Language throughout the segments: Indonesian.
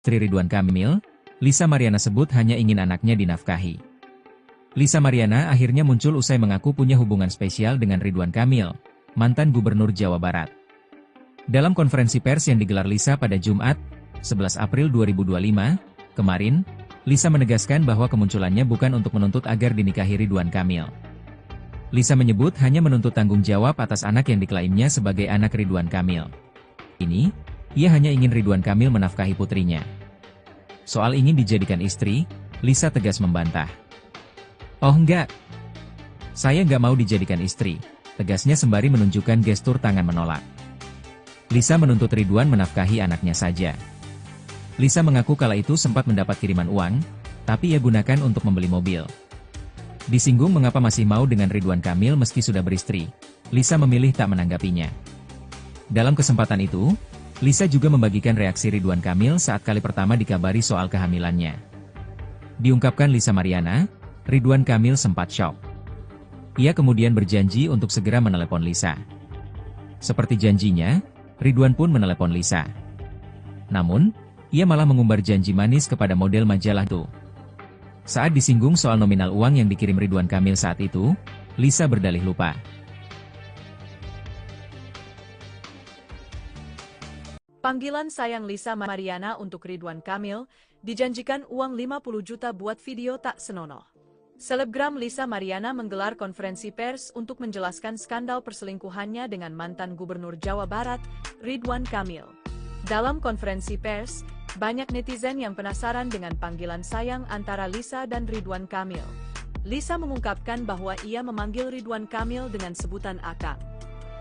Istri Ridwan Kamil, Lisa Mariana sebut hanya ingin anaknya dinafkahi. Lisa Mariana akhirnya muncul usai mengaku punya hubungan spesial dengan Ridwan Kamil, mantan Gubernur Jawa Barat. Dalam konferensi pers yang digelar Lisa pada Jumat, 11 April 2025, kemarin, Lisa menegaskan bahwa kemunculannya bukan untuk menuntut agar dinikahi Ridwan Kamil. Lisa menyebut hanya menuntut tanggung jawab atas anak yang diklaimnya sebagai anak Ridwan Kamil. Ini, ia hanya ingin Ridwan Kamil menafkahi putrinya. Soal ingin dijadikan istri, Lisa tegas membantah. "Oh enggak, saya nggak mau dijadikan istri," tegasnya sembari menunjukkan gestur tangan menolak. Lisa menuntut Ridwan menafkahi anaknya saja. Lisa mengaku kala itu sempat mendapat kiriman uang, tapi ia gunakan untuk membeli mobil. Disinggung mengapa masih mau dengan Ridwan Kamil meski sudah beristri, Lisa memilih tak menanggapinya. Dalam kesempatan itu, Lisa juga membagikan reaksi Ridwan Kamil saat kali pertama dikabari soal kehamilannya. Diungkapkan Lisa Mariana, Ridwan Kamil sempat syok. Ia kemudian berjanji untuk segera menelepon Lisa. Seperti janjinya, Ridwan pun menelepon Lisa. Namun, ia malah mengumbar janji manis kepada model majalah itu. Saat disinggung soal nominal uang yang dikirim Ridwan Kamil saat itu, Lisa berdalih lupa. Panggilan sayang Lisa Mariana untuk Ridwan Kamil, dijanjikan uang 50 juta buat video tak senonoh. Selebgram Lisa Mariana menggelar konferensi pers untuk menjelaskan skandal perselingkuhannya dengan mantan Gubernur Jawa Barat, Ridwan Kamil. Dalam konferensi pers, banyak netizen yang penasaran dengan panggilan sayang antara Lisa dan Ridwan Kamil. Lisa mengungkapkan bahwa ia memanggil Ridwan Kamil dengan sebutan Akang.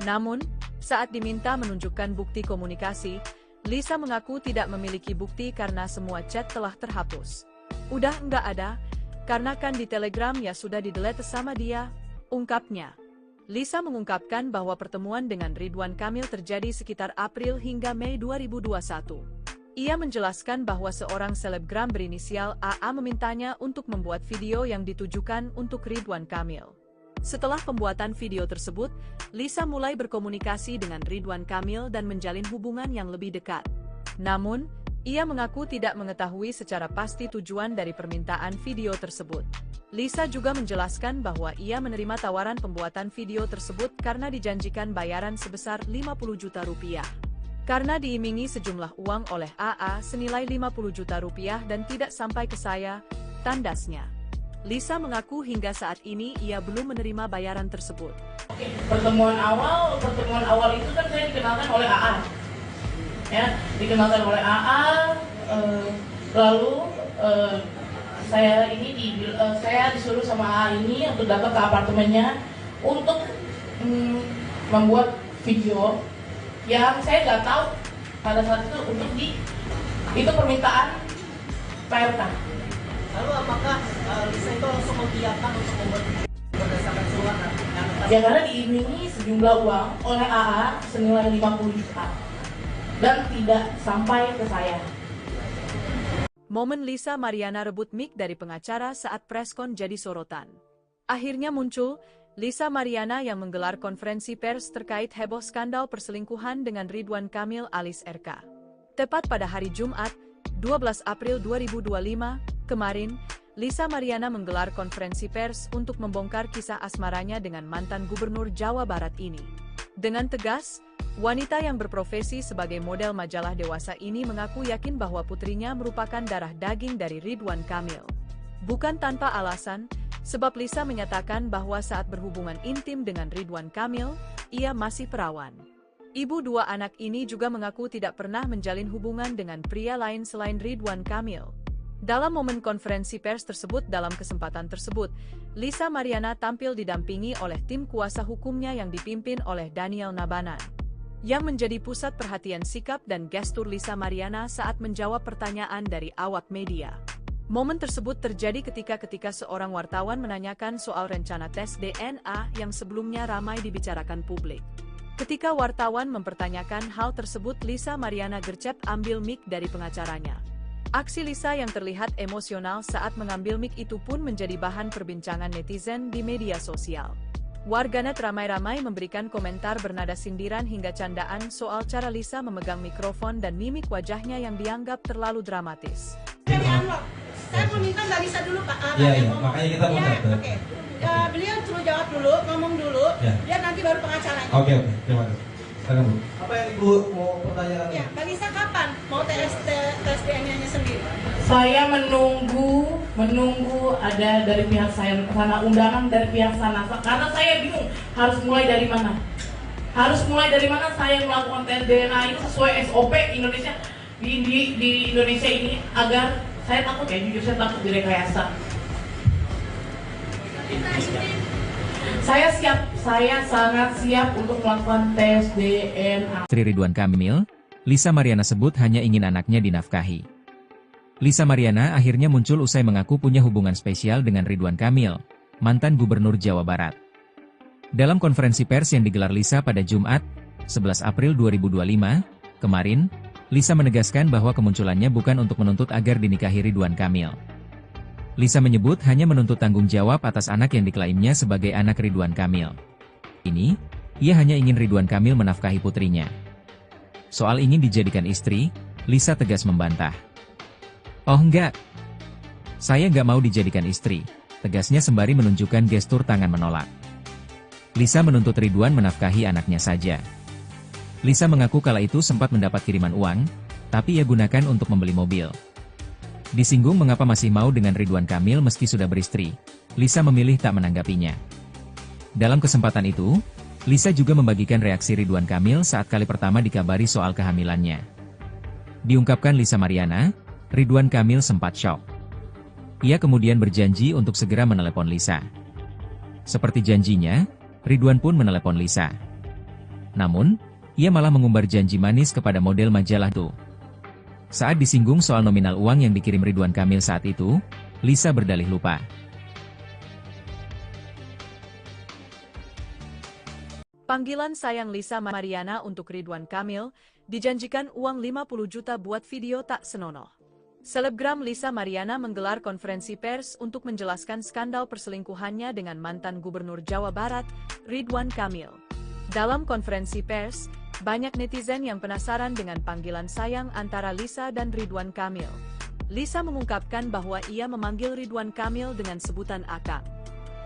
Namun, saat diminta menunjukkan bukti komunikasi, Lisa mengaku tidak memiliki bukti karena semua chat telah terhapus. "Udah nggak ada, karena kan di Telegram ya sudah di-delete sama dia," ungkapnya. Lisa mengungkapkan bahwa pertemuan dengan Ridwan Kamil terjadi sekitar April hingga Mei 2021. Ia menjelaskan bahwa seorang selebgram berinisial AA memintanya untuk membuat video yang ditujukan untuk Ridwan Kamil. Setelah pembuatan video tersebut, Lisa mulai berkomunikasi dengan Ridwan Kamil dan menjalin hubungan yang lebih dekat. Namun, ia mengaku tidak mengetahui secara pasti tujuan dari permintaan video tersebut. Lisa juga menjelaskan bahwa ia menerima tawaran pembuatan video tersebut karena dijanjikan bayaran sebesar 50 juta rupiah. Karena diimingi sejumlah uang oleh AA senilai 50 juta rupiah dan tidak sampai ke saya, tandasnya. Lisa mengaku hingga saat ini ia belum menerima bayaran tersebut. Pertemuan awal itu kan saya dikenalkan oleh AA, ya, dikenalkan oleh AA, lalu saya disuruh sama AA ini untuk datang ke apartemennya untuk membuat video yang saya nggak tahu pada saat itu itu permintaan PLK. Lalu apakah Lisa itu langsung mengiyakan untuk membuat berdasarkan surat? Ya karena diimingi sejumlah uang oleh AA senilai 50 juta dan tidak sampai ke saya. Momen Lisa Mariana rebut mic dari pengacara saat preskon jadi sorotan. Akhirnya muncul Lisa Mariana yang menggelar konferensi pers terkait heboh skandal perselingkuhan dengan Ridwan Kamil alias RK. Tepat pada hari Jumat, 12 April 2025, kemarin, Lisa Mariana menggelar konferensi pers untuk membongkar kisah asmaranya dengan mantan Gubernur Jawa Barat ini. Dengan tegas, wanita yang berprofesi sebagai model majalah dewasa ini mengaku yakin bahwa putrinya merupakan darah daging dari Ridwan Kamil. Bukan tanpa alasan, sebab Lisa menyatakan bahwa saat berhubungan intim dengan Ridwan Kamil, ia masih perawan. Ibu dua anak ini juga mengaku tidak pernah menjalin hubungan dengan pria lain selain Ridwan Kamil. Dalam momen konferensi pers tersebut, dalam kesempatan tersebut, Lisa Mariana tampil didampingi oleh tim kuasa hukumnya yang dipimpin oleh Daniel Nabanan, yang menjadi pusat perhatian sikap dan gestur Lisa Mariana saat menjawab pertanyaan dari awak media. Momen tersebut terjadi ketika seorang wartawan menanyakan soal rencana tes DNA yang sebelumnya ramai dibicarakan publik. Ketika wartawan mempertanyakan hal tersebut, Lisa Mariana gercep ambil mic dari pengacaranya. Aksi Lisa yang terlihat emosional saat mengambil mic itu pun menjadi bahan perbincangan netizen di media sosial. Warganet ramai-ramai memberikan komentar bernada sindiran hingga candaan soal cara Lisa memegang mikrofon dan mimik wajahnya yang dianggap terlalu dramatis. Saya mau minta Mbak Lisa dulu Pak. Iya, makanya kita mau datang. Oke. Beliau suruh jawab dulu, ngomong dulu, biar nanti baru pengacaranya. Oke, terima kasih. Silakan Bu. Apa yang Ibu mau pertanyakan? Ya, Mbak Lisa kapan mau tes DNA-nya sendiri? Saya menunggu ada dari pihak saya sana, undangan dari pihak sana, karena saya bingung harus mulai dari mana. Saya melakukan tes DNA ini sesuai SOP Indonesia di Indonesia ini, agar saya takut saya takut direkayasa. Saya sangat siap untuk melakukan tes DNA. Istri Ridwan Kamil, Lisa Mariana sebut hanya ingin anaknya dinafkahi. Lisa Mariana akhirnya muncul usai mengaku punya hubungan spesial dengan Ridwan Kamil, mantan Gubernur Jawa Barat. Dalam konferensi pers yang digelar Lisa pada Jumat, 11 April 2025, kemarin, Lisa menegaskan bahwa kemunculannya bukan untuk menuntut agar dinikahi Ridwan Kamil. Lisa menyebut hanya menuntut tanggung jawab atas anak yang diklaimnya sebagai anak Ridwan Kamil. Ini, ia hanya ingin Ridwan Kamil menafkahi putrinya. Soal ingin dijadikan istri, Lisa tegas membantah. "Oh enggak, saya nggak mau dijadikan istri," tegasnya sembari menunjukkan gestur tangan menolak. Lisa menuntut Ridwan menafkahi anaknya saja. Lisa mengaku kala itu sempat mendapat kiriman uang, tapi ia gunakan untuk membeli mobil. Disinggung mengapa masih mau dengan Ridwan Kamil meski sudah beristri, Lisa memilih tak menanggapinya. Dalam kesempatan itu, Lisa juga membagikan reaksi Ridwan Kamil saat kali pertama dikabari soal kehamilannya. Diungkapkan Lisa Mariana, Ridwan Kamil sempat syok. Ia kemudian berjanji untuk segera menelepon Lisa. Seperti janjinya, Ridwan pun menelepon Lisa. Namun, ia malah mengumbar janji manis kepada model majalah itu. Saat disinggung soal nominal uang yang dikirim Ridwan Kamil saat itu, Lisa berdalih lupa. Panggilan sayang Lisa Mariana untuk Ridwan Kamil, dijanjikan uang 50 juta buat video tak senonoh. Selebgram Lisa Mariana menggelar konferensi pers untuk menjelaskan skandal perselingkuhannya dengan mantan Gubernur Jawa Barat, Ridwan Kamil. Dalam konferensi pers, banyak netizen yang penasaran dengan panggilan sayang antara Lisa dan Ridwan Kamil. Lisa mengungkapkan bahwa ia memanggil Ridwan Kamil dengan sebutan Akang.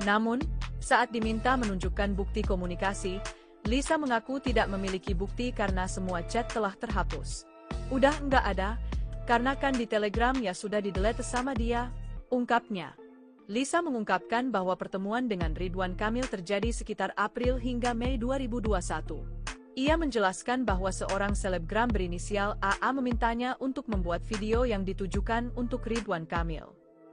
Namun, saat diminta menunjukkan bukti komunikasi, Lisa mengaku tidak memiliki bukti karena semua chat telah terhapus. "Udah nggak ada, karena kan di Telegram ya sudah di-delete sama dia," ungkapnya. Lisa mengungkapkan bahwa pertemuan dengan Ridwan Kamil terjadi sekitar April hingga Mei 2021. Ia menjelaskan bahwa seorang selebgram berinisial AA memintanya untuk membuat video yang ditujukan untuk Ridwan Kamil.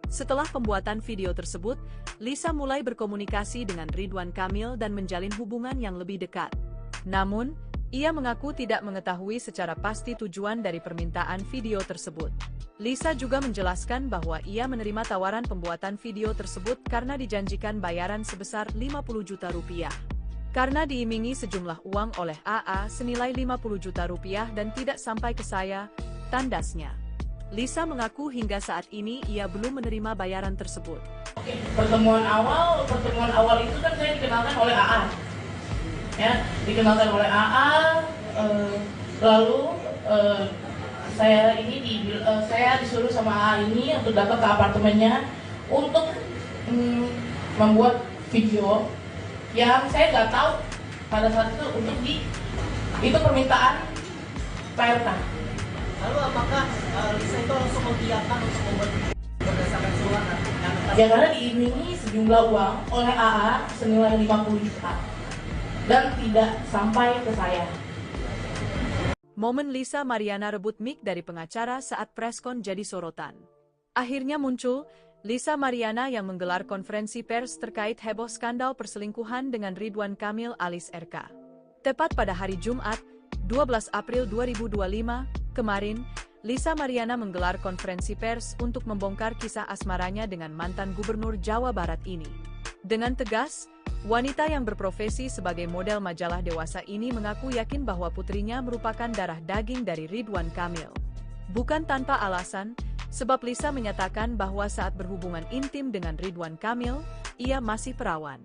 Setelah pembuatan video tersebut, Lisa mulai berkomunikasi dengan Ridwan Kamil dan menjalin hubungan yang lebih dekat. Namun, ia mengaku tidak mengetahui secara pasti tujuan dari permintaan video tersebut. Lisa juga menjelaskan bahwa ia menerima tawaran pembuatan video tersebut karena dijanjikan bayaran sebesar 50 juta rupiah. Karena diimingi sejumlah uang oleh AA senilai 50 juta rupiah dan tidak sampai ke saya, tandasnya. Lisa mengaku hingga saat ini ia belum menerima bayaran tersebut. Pertemuan awal itu kan saya dikenalkan oleh AA. Ya, dikenalkan oleh AA, lalu saya disuruh sama AA ini untuk datang ke apartemennya untuk membuat video yang saya nggak tahu pada saat itu itu permintaan PRK. Lalu apakah Lisa itu langsung mengiyakan untuk membuat berdasarkan surat Ya karena diimingi sejumlah uang oleh AA senilai 50 juta dan tidak sampai ke saya. Momen Lisa Mariana rebut mic dari pengacara saat preskon jadi sorotan. Akhirnya muncul Lisa Mariana yang menggelar konferensi pers terkait heboh skandal perselingkuhan dengan Ridwan Kamil alias RK. Tepat pada hari Jumat, 12 April 2025, kemarin, Lisa Mariana menggelar konferensi pers untuk membongkar kisah asmaranya dengan mantan Gubernur Jawa Barat ini. Dengan tegas, wanita yang berprofesi sebagai model majalah dewasa ini mengaku yakin bahwa putrinya merupakan darah daging dari Ridwan Kamil. Bukan tanpa alasan, sebab Lisa menyatakan bahwa saat berhubungan intim dengan Ridwan Kamil, ia masih perawan.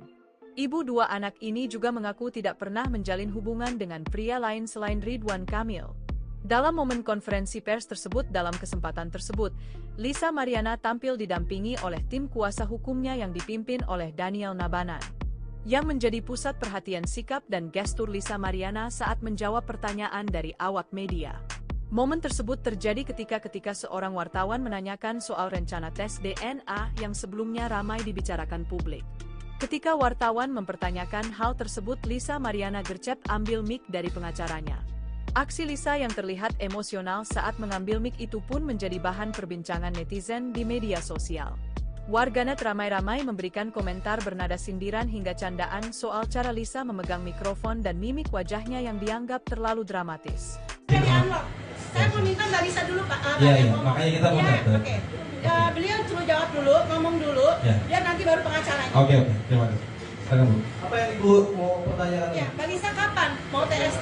Ibu dua anak ini juga mengaku tidak pernah menjalin hubungan dengan pria lain selain Ridwan Kamil. Dalam momen konferensi pers tersebut, dalam kesempatan tersebut, Lisa Mariana tampil didampingi oleh tim kuasa hukumnya yang dipimpin oleh Daniel Nabanan. Yang menjadi pusat perhatian sikap dan gestur Lisa Mariana saat menjawab pertanyaan dari awak media. Momen tersebut terjadi ketika seorang wartawan menanyakan soal rencana tes DNA yang sebelumnya ramai dibicarakan publik. Ketika wartawan mempertanyakan hal tersebut, Lisa Mariana gercep ambil mic dari pengacaranya. Aksi Lisa yang terlihat emosional saat mengambil mic itu pun menjadi bahan perbincangan netizen di media sosial. Warganet ramai-ramai memberikan komentar bernada sindiran hingga candaan soal cara Lisa memegang mikrofon dan mimik wajahnya yang dianggap terlalu dramatis. Saya mau minta Mbak Lisa dulu, Pak. Iya, makanya kita mau datang. Oke. Beliau suruh jawab dulu, ngomong dulu, ya nanti baru pengacaranya. Oke, terima kasih. Silakan, Bu. Apa yang Ibu mau pertanyakan? Ya, Mbak Lisa kapan mau tes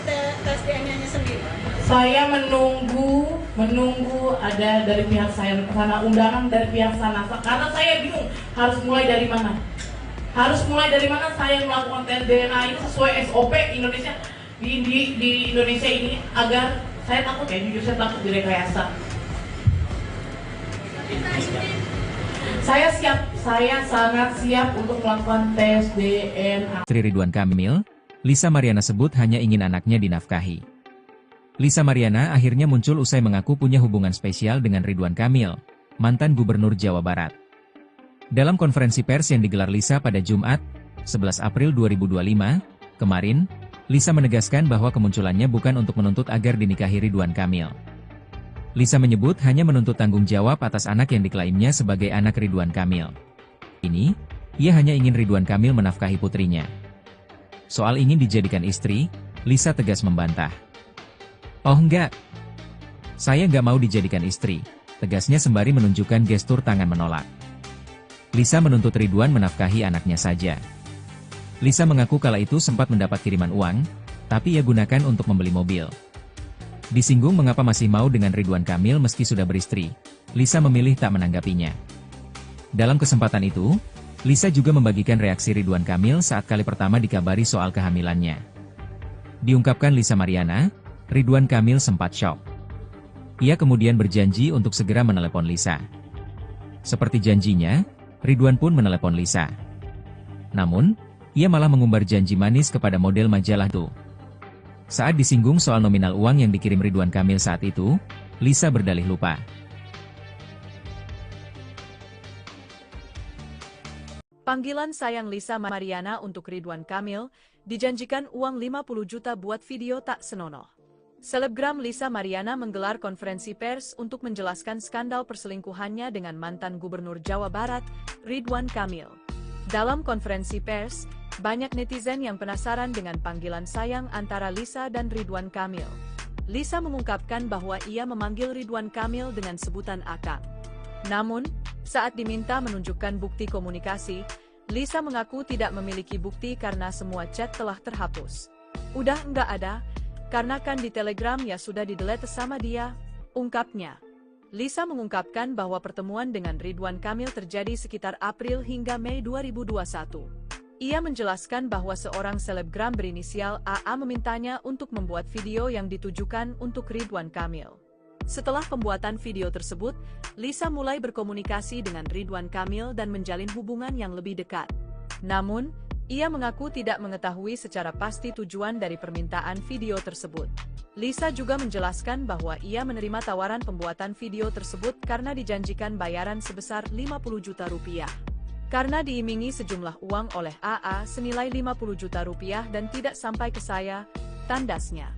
DNA-nya sendiri? Saya menunggu ada dari pihak saya sana, undangan dari pihak sana, karena saya bingung harus mulai dari mana. Saya melakukan tes DNA ini sesuai SOP Indonesia di Indonesia ini, agar saya takut jujur saya takut direkayasa. Saya sangat siap untuk melakukan tes DNA. Istri Ridwan Kamil, Lisa Mariana sebut hanya ingin anaknya dinafkahi. Lisa Mariana akhirnya muncul usai mengaku punya hubungan spesial dengan Ridwan Kamil, mantan Gubernur Jawa Barat. Dalam konferensi pers yang digelar Lisa pada Jumat, 11 April 2025, kemarin, Lisa menegaskan bahwa kemunculannya bukan untuk menuntut agar dinikahi Ridwan Kamil. Lisa menyebut hanya menuntut tanggung jawab atas anak yang diklaimnya sebagai anak Ridwan Kamil. Ini, ia hanya ingin Ridwan Kamil menafkahi putrinya. Soal ingin dijadikan istri, Lisa tegas membantah. "Oh enggak, saya nggak mau dijadikan istri," tegasnya sembari menunjukkan gestur tangan menolak. Lisa menuntut Ridwan menafkahi anaknya saja. Lisa mengaku kala itu sempat mendapat kiriman uang, tapi ia gunakan untuk membeli mobil. Disinggung mengapa masih mau dengan Ridwan Kamil meski sudah beristri, Lisa memilih tak menanggapinya. Dalam kesempatan itu, Lisa juga membagikan reaksi Ridwan Kamil saat kali pertama dikabari soal kehamilannya. Diungkapkan Lisa Mariana, Ridwan Kamil sempat syok. Ia kemudian berjanji untuk segera menelepon Lisa. Seperti janjinya, Ridwan pun menelepon Lisa. Namun, ia malah mengumbar janji manis kepada model majalah itu. Saat disinggung soal nominal uang yang dikirim Ridwan Kamil saat itu, Lisa berdalih lupa. Panggilan sayang Lisa Mariana untuk Ridwan Kamil, dijanjikan uang 50 juta buat video tak senonoh. Selebgram Lisa Mariana menggelar konferensi pers untuk menjelaskan skandal perselingkuhannya dengan mantan Gubernur Jawa Barat, Ridwan Kamil. Dalam konferensi pers, banyak netizen yang penasaran dengan panggilan sayang antara Lisa dan Ridwan Kamil. Lisa mengungkapkan bahwa ia memanggil Ridwan Kamil dengan sebutan Akang. Namun, saat diminta menunjukkan bukti komunikasi, Lisa mengaku tidak memiliki bukti karena semua chat telah terhapus. "Udah nggak ada, karena kan di Telegram ya sudah di-delete sama dia," ungkapnya. Lisa mengungkapkan bahwa pertemuan dengan Ridwan Kamil terjadi sekitar April hingga Mei 2021. Ia menjelaskan bahwa seorang selebgram berinisial AA memintanya untuk membuat video yang ditujukan untuk Ridwan Kamil. Setelah pembuatan video tersebut, Lisa mulai berkomunikasi dengan Ridwan Kamil dan menjalin hubungan yang lebih dekat. Namun, ia mengaku tidak mengetahui secara pasti tujuan dari permintaan video tersebut. Lisa juga menjelaskan bahwa ia menerima tawaran pembuatan video tersebut karena dijanjikan bayaran sebesar 50 juta rupiah. Karena diimingi sejumlah uang oleh AA senilai 50 juta rupiah dan tidak sampai ke saya, tandasnya.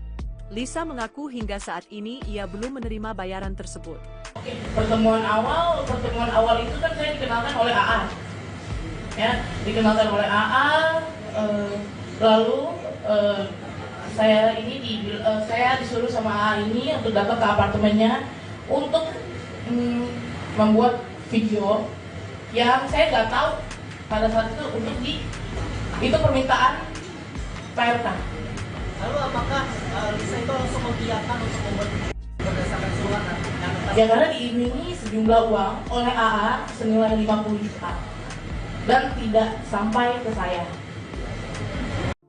Lisa mengaku hingga saat ini ia belum menerima bayaran tersebut. Pertemuan awal itu kan saya dikenalkan oleh AA. Ya, dikenalkan oleh AA, lalu saya disuruh sama AA ini untuk datang ke apartemennya untuk membuat video yang saya nggak tahu pada saat itu itu permintaan PRK. Lalu apakah Lisa itu langsung mengiyakan untuk membuat berdasarkan surat? Ya karena diimingi sejumlah uang oleh AA senilai 50 juta dan tidak sampai ke saya.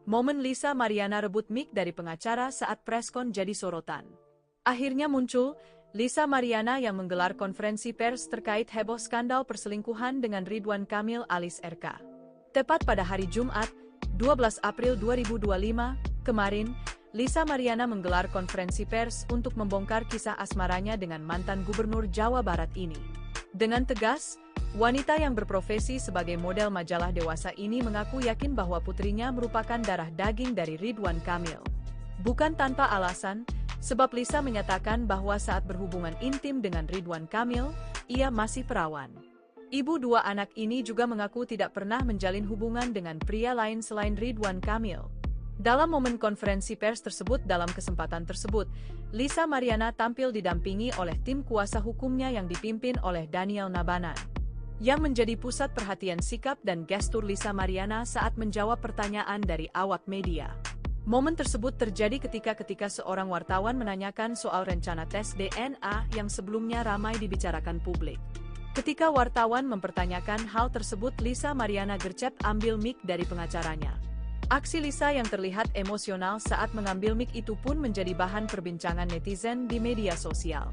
Momen Lisa Mariana rebut mic dari pengacara saat preskon jadi sorotan. Akhirnya muncul Lisa Mariana yang menggelar konferensi pers terkait heboh skandal perselingkuhan dengan Ridwan Kamil alias RK. Tepat pada hari Jumat, 12 April 2025, kemarin, Lisa Mariana menggelar konferensi pers untuk membongkar kisah asmaranya dengan mantan Gubernur Jawa Barat ini. Dengan tegas, wanita yang berprofesi sebagai model majalah dewasa ini mengaku yakin bahwa putrinya merupakan darah daging dari Ridwan Kamil. Bukan tanpa alasan, sebab Lisa menyatakan bahwa saat berhubungan intim dengan Ridwan Kamil, ia masih perawan. Ibu dua anak ini juga mengaku tidak pernah menjalin hubungan dengan pria lain selain Ridwan Kamil. Dalam momen konferensi pers tersebut, dalam kesempatan tersebut, Lisa Mariana tampil didampingi oleh tim kuasa hukumnya yang dipimpin oleh Daniel Nabanan, yang menjadi pusat perhatian sikap dan gestur Lisa Mariana saat menjawab pertanyaan dari awak media. Momen tersebut terjadi ketika seorang wartawan menanyakan soal rencana tes DNA yang sebelumnya ramai dibicarakan publik. Ketika wartawan mempertanyakan hal tersebut, Lisa Mariana gercep ambil mic dari pengacaranya. Aksi Lisa yang terlihat emosional saat mengambil mic itu pun menjadi bahan perbincangan netizen di media sosial.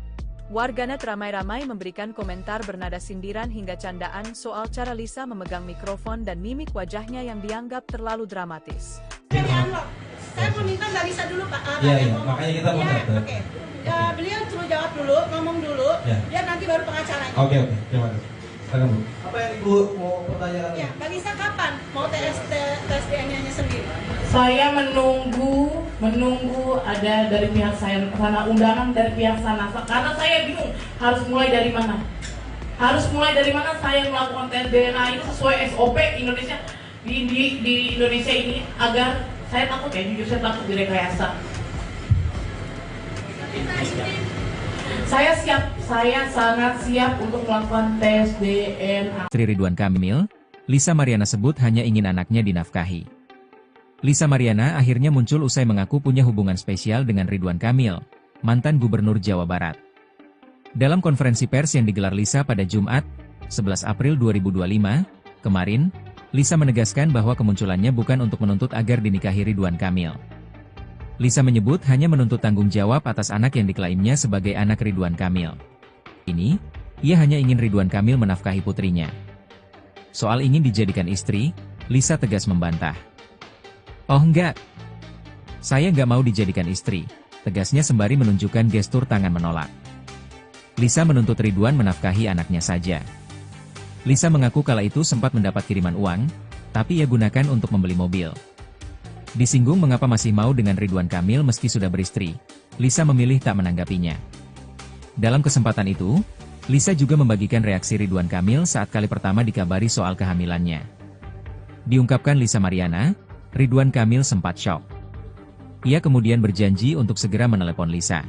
Warganet ramai-ramai memberikan komentar bernada sindiran hingga candaan soal cara Lisa memegang mikrofon dan mimik wajahnya yang dianggap terlalu dramatis. Saya mau minta Mbak Lisa dulu, Pak. Iya, makanya kita mau ya, oke. Beliau suruh jawab dulu, ngomong dulu, biar nanti baru pengacaranya. Oke, terima kasih. Silakan, Bu. Apa yang Ibu mau pertanyakan? Ya, Mbak Lisa kapan mau tes DNA-nya sendiri? Saya menunggu ada dari pihak saya sana, undangan dari pihak sana, karena saya bingung harus mulai dari mana. Saya melakukan tes DNA ini sesuai SOP Indonesia di Indonesia ini, agar saya takut jujur saya takut direkayasa. Saya sangat siap untuk melakukan tes DNA. Istri Ridwan Kamil, Lisa Mariana sebut hanya ingin anaknya dinafkahi. Lisa Mariana akhirnya muncul usai mengaku punya hubungan spesial dengan Ridwan Kamil, mantan Gubernur Jawa Barat. Dalam konferensi pers yang digelar Lisa pada Jumat, 11 April 2025, kemarin, Lisa menegaskan bahwa kemunculannya bukan untuk menuntut agar dinikahi Ridwan Kamil. Lisa menyebut hanya menuntut tanggung jawab atas anak yang diklaimnya sebagai anak Ridwan Kamil. Ini, ia hanya ingin Ridwan Kamil menafkahi putrinya. Soal ingin dijadikan istri, Lisa tegas membantah. "Oh enggak, saya nggak mau dijadikan istri," tegasnya sembari menunjukkan gestur tangan menolak. Lisa menuntut Ridwan menafkahi anaknya saja. Lisa mengaku kala itu sempat mendapat kiriman uang, tapi ia gunakan untuk membeli mobil. Disinggung mengapa masih mau dengan Ridwan Kamil meski sudah beristri, Lisa memilih tak menanggapinya. Dalam kesempatan itu, Lisa juga membagikan reaksi Ridwan Kamil saat kali pertama dikabari soal kehamilannya. Diungkapkan Lisa Mariana, Ridwan Kamil sempat syok. Ia kemudian berjanji untuk segera menelepon Lisa.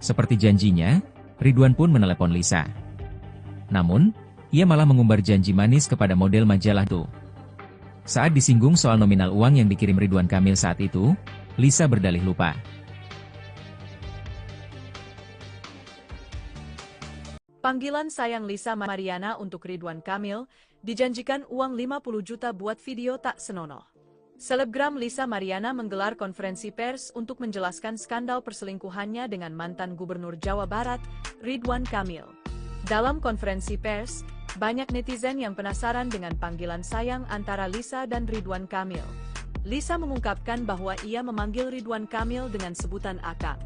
Seperti janjinya, Ridwan pun menelepon Lisa. Namun, ia malah mengumbar janji manis kepada model majalah itu. Saat disinggung soal nominal uang yang dikirim Ridwan Kamil saat itu, Lisa berdalih lupa. Panggilan sayang Lisa Mariana untuk Ridwan Kamil, dijanjikan uang 50 juta buat video tak senonoh. Selebgram Lisa Mariana menggelar konferensi pers untuk menjelaskan skandal perselingkuhannya dengan mantan Gubernur Jawa Barat, Ridwan Kamil. Dalam konferensi pers, banyak netizen yang penasaran dengan panggilan sayang antara Lisa dan Ridwan Kamil. Lisa mengungkapkan bahwa ia memanggil Ridwan Kamil dengan sebutan Akang.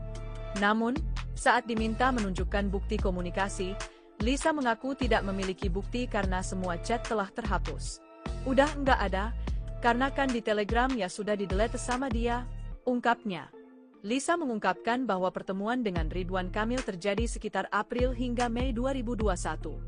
Namun, saat diminta menunjukkan bukti komunikasi, Lisa mengaku tidak memiliki bukti karena semua chat telah terhapus. "Udah nggak ada, karena kan di Telegram ya sudah di-delete sama dia," ungkapnya. Lisa mengungkapkan bahwa pertemuan dengan Ridwan Kamil terjadi sekitar April hingga Mei 2021.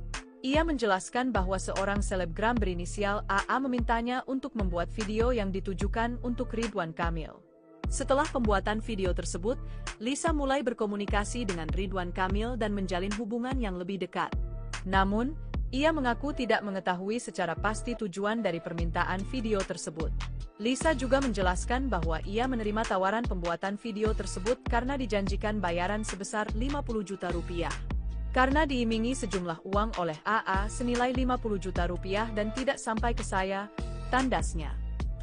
Ia menjelaskan bahwa seorang selebgram berinisial AA memintanya untuk membuat video yang ditujukan untuk Ridwan Kamil. Setelah pembuatan video tersebut, Lisa mulai berkomunikasi dengan Ridwan Kamil dan menjalin hubungan yang lebih dekat. Namun, ia mengaku tidak mengetahui secara pasti tujuan dari permintaan video tersebut. Lisa juga menjelaskan bahwa ia menerima tawaran pembuatan video tersebut karena dijanjikan bayaran sebesar 50 juta rupiah. Karena diimingi sejumlah uang oleh AA senilai 50 juta rupiah dan tidak sampai ke saya, tandasnya.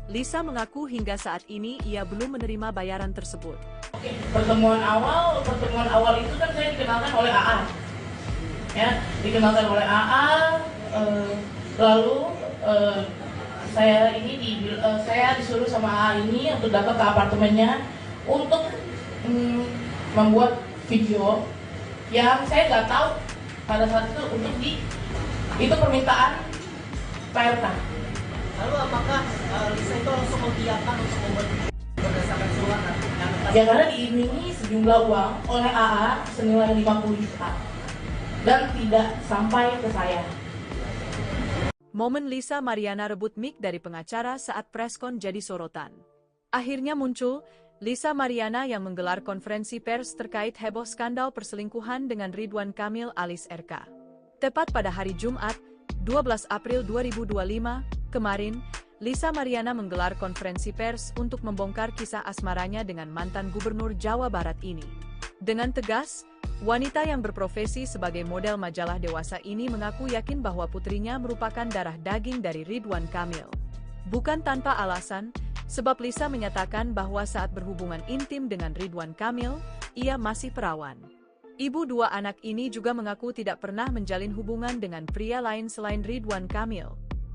Lisa mengaku hingga saat ini ia belum menerima bayaran tersebut. Pertemuan awal itu kan saya dikenalkan oleh AA, ya, dikenalkan oleh AA, lalu saya disuruh sama AA ini untuk datang ke apartemennya untuk membuat video yang saya nggak tahu pada saat itu itu permintaan PRK. Lalu apakah Lisa itu langsung mengiyakan untuk membuat berdasarkan surat Ya karena diiringi sejumlah uang oleh AA senilai 50 juta dan tidak sampai ke saya. Momen Lisa Mariana rebut mic dari pengacara saat preskon jadi sorotan. Akhirnya muncul Lisa Mariana yang menggelar konferensi pers terkait heboh skandal perselingkuhan dengan Ridwan Kamil alias RK. Tepat pada hari Jumat, 12 April 2025, kemarin, Lisa Mariana menggelar konferensi pers untuk membongkar kisah asmaranya dengan mantan gubernur Jawa Barat ini. Dengan tegas, wanita yang berprofesi sebagai model majalah dewasa ini mengaku yakin bahwa putrinya merupakan darah daging dari Ridwan Kamil. Bukan tanpa alasan, sebab Lisa menyatakan bahwa saat berhubungan intim dengan Ridwan Kamil, ia masih perawan. Ibu dua anak ini juga mengaku tidak pernah menjalin hubungan dengan pria lain selain Ridwan Kamil.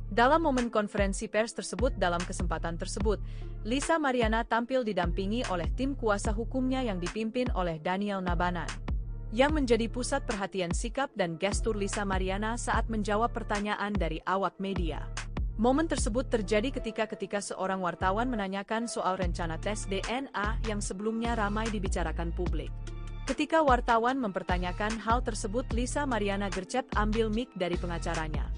Dalam momen konferensi pers tersebut, dalam kesempatan tersebut, Lisa Mariana tampil didampingi oleh tim kuasa hukumnya yang dipimpin oleh Daniel Nabanan. Yang menjadi pusat perhatian sikap dan gestur Lisa Mariana saat menjawab pertanyaan dari awak media. Momen tersebut terjadi ketika seorang wartawan menanyakan soal rencana tes DNA yang sebelumnya ramai dibicarakan publik. Ketika wartawan mempertanyakan hal tersebut, Lisa Mariana gercep ambil mic dari pengacaranya.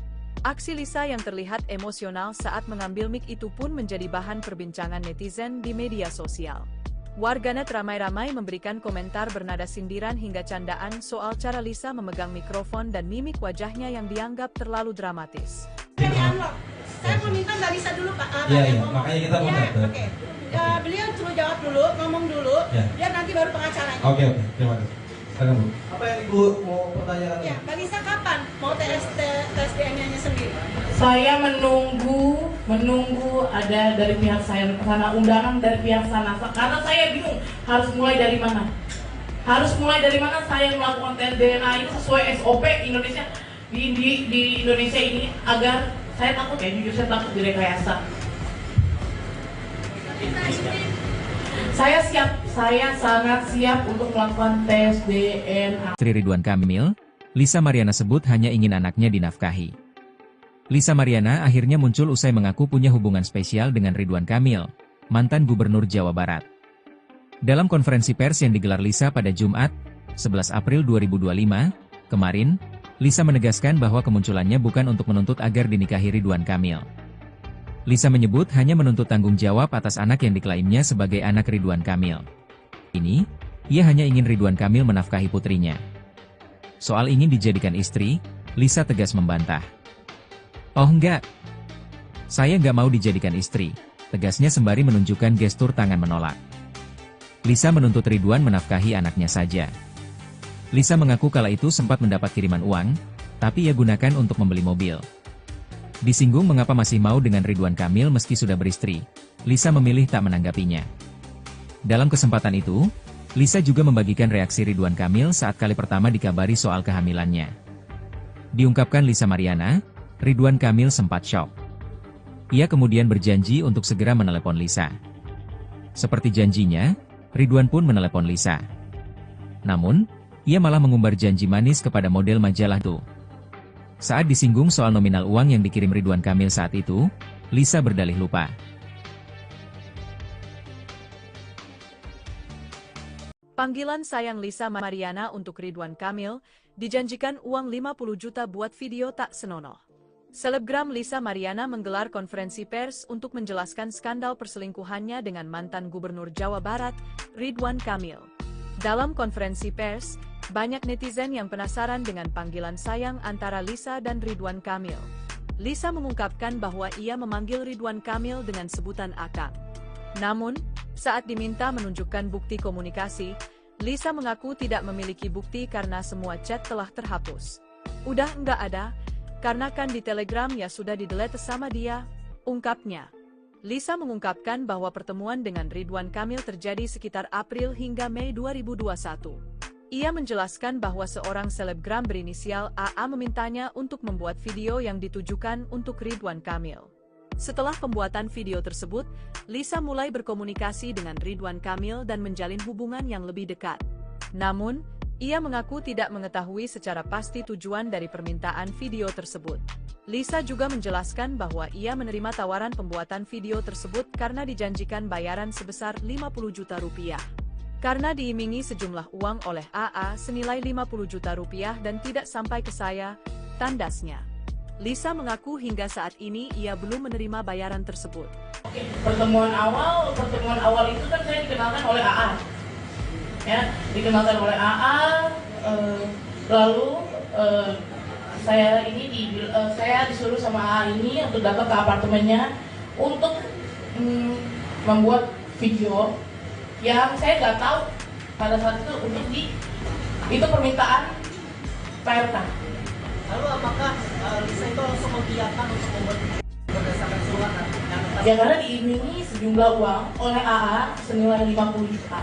Aksi Lisa yang terlihat emosional saat mengambil mic itu pun menjadi bahan perbincangan netizen di media sosial. Warganet ramai-ramai memberikan komentar bernada sindiran hingga candaan soal cara Lisa memegang mikrofon dan mimik wajahnya yang dianggap terlalu dramatis. Saya mau minta Mbak Lisa dulu Pak. Iya, makanya kita mau Oke. Beliau suruh jawab dulu, ngomong dulu, biar nanti baru pengacaranya. Oke, terima kasih. Silakan Bu. Apa yang Ibu mau pertanyakan? Ya, Mbak Lisa kapan mau tes DNA-nya sendiri? Saya menunggu ada dari pihak saya sana, undangan dari pihak sana, karena saya bingung harus mulai dari mana. Saya melakukan tes DNA ini sesuai SOP Indonesia di Indonesia ini, agar saya takut jujur saya takut direkayasa. Saya sangat siap untuk melakukan tes DNA. Istri Ridwan Kamil, Lisa Mariana sebut hanya ingin anaknya dinafkahi. Lisa Mariana akhirnya muncul usai mengaku punya hubungan spesial dengan Ridwan Kamil, mantan gubernur Jawa Barat. Dalam konferensi pers yang digelar Lisa pada Jumat, 11 April 2025, kemarin, Lisa menegaskan bahwa kemunculannya bukan untuk menuntut agar dinikahi Ridwan Kamil. Lisa menyebut hanya menuntut tanggung jawab atas anak yang diklaimnya sebagai anak Ridwan Kamil. Ini, ia hanya ingin Ridwan Kamil menafkahi putrinya. Soal ingin dijadikan istri, Lisa tegas membantah. "Oh enggak, saya nggak mau dijadikan istri," tegasnya sembari menunjukkan gestur tangan menolak. Lisa menuntut Ridwan menafkahi anaknya saja. Lisa mengaku kala itu sempat mendapat kiriman uang, tapi ia gunakan untuk membeli mobil. Disinggung mengapa masih mau dengan Ridwan Kamil meski sudah beristri, Lisa memilih tak menanggapinya. Dalam kesempatan itu, Lisa juga membagikan reaksi Ridwan Kamil saat kali pertama dikabari soal kehamilannya. Diungkapkan Lisa Mariana, Ridwan Kamil sempat syok. Ia kemudian berjanji untuk segera menelepon Lisa. Seperti janjinya, Ridwan pun menelepon Lisa. Namun, ia malah mengumbar janji manis kepada model majalah itu. Saat disinggung soal nominal uang yang dikirim Ridwan Kamil saat itu, Lisa berdalih lupa. Panggilan sayang Lisa Mariana untuk Ridwan Kamil, dijanjikan uang 50 juta buat video tak senonoh. Selebgram Lisa Mariana menggelar konferensi pers untuk menjelaskan skandal perselingkuhannya dengan mantan gubernur Jawa Barat, Ridwan Kamil. Dalam konferensi pers, banyak netizen yang penasaran dengan panggilan sayang antara Lisa dan Ridwan Kamil. Lisa mengungkapkan bahwa ia memanggil Ridwan Kamil dengan sebutan Akang. Namun, saat diminta menunjukkan bukti komunikasi, Lisa mengaku tidak memiliki bukti karena semua chat telah terhapus. "Udah enggak ada, karena kan di Telegram ya sudah di-delete sama dia," ungkapnya. Lisa mengungkapkan bahwa pertemuan dengan Ridwan Kamil terjadi sekitar April hingga Mei 2021. Ia menjelaskan bahwa seorang selebgram berinisial AA memintanya untuk membuat video yang ditujukan untuk Ridwan Kamil. Setelah pembuatan video tersebut, Lisa mulai berkomunikasi dengan Ridwan Kamil dan menjalin hubungan yang lebih dekat. Namun, ia mengaku tidak mengetahui secara pasti tujuan dari permintaan video tersebut. Lisa juga menjelaskan bahwa ia menerima tawaran pembuatan video tersebut karena dijanjikan bayaran sebesar 50 juta rupiah. Karena diimingi sejumlah uang oleh AA senilai 50 juta rupiah dan tidak sampai ke saya, tandasnya. Lisa mengaku hingga saat ini ia belum menerima bayaran tersebut. Pertemuan awal itu kan saya dikenalkan oleh AA. Ya, dikenalkan oleh AA, lalu saya disuruh sama AA ini untuk datang ke apartemennya untuk membuat video yang saya nggak tahu pada saat itu itu permintaan PRK. Lalu apakah Lisa itu langsung mengiyakan untuk membuat berdasarkan surat Ya karena diimingi sejumlah uang oleh AA senilai 50 juta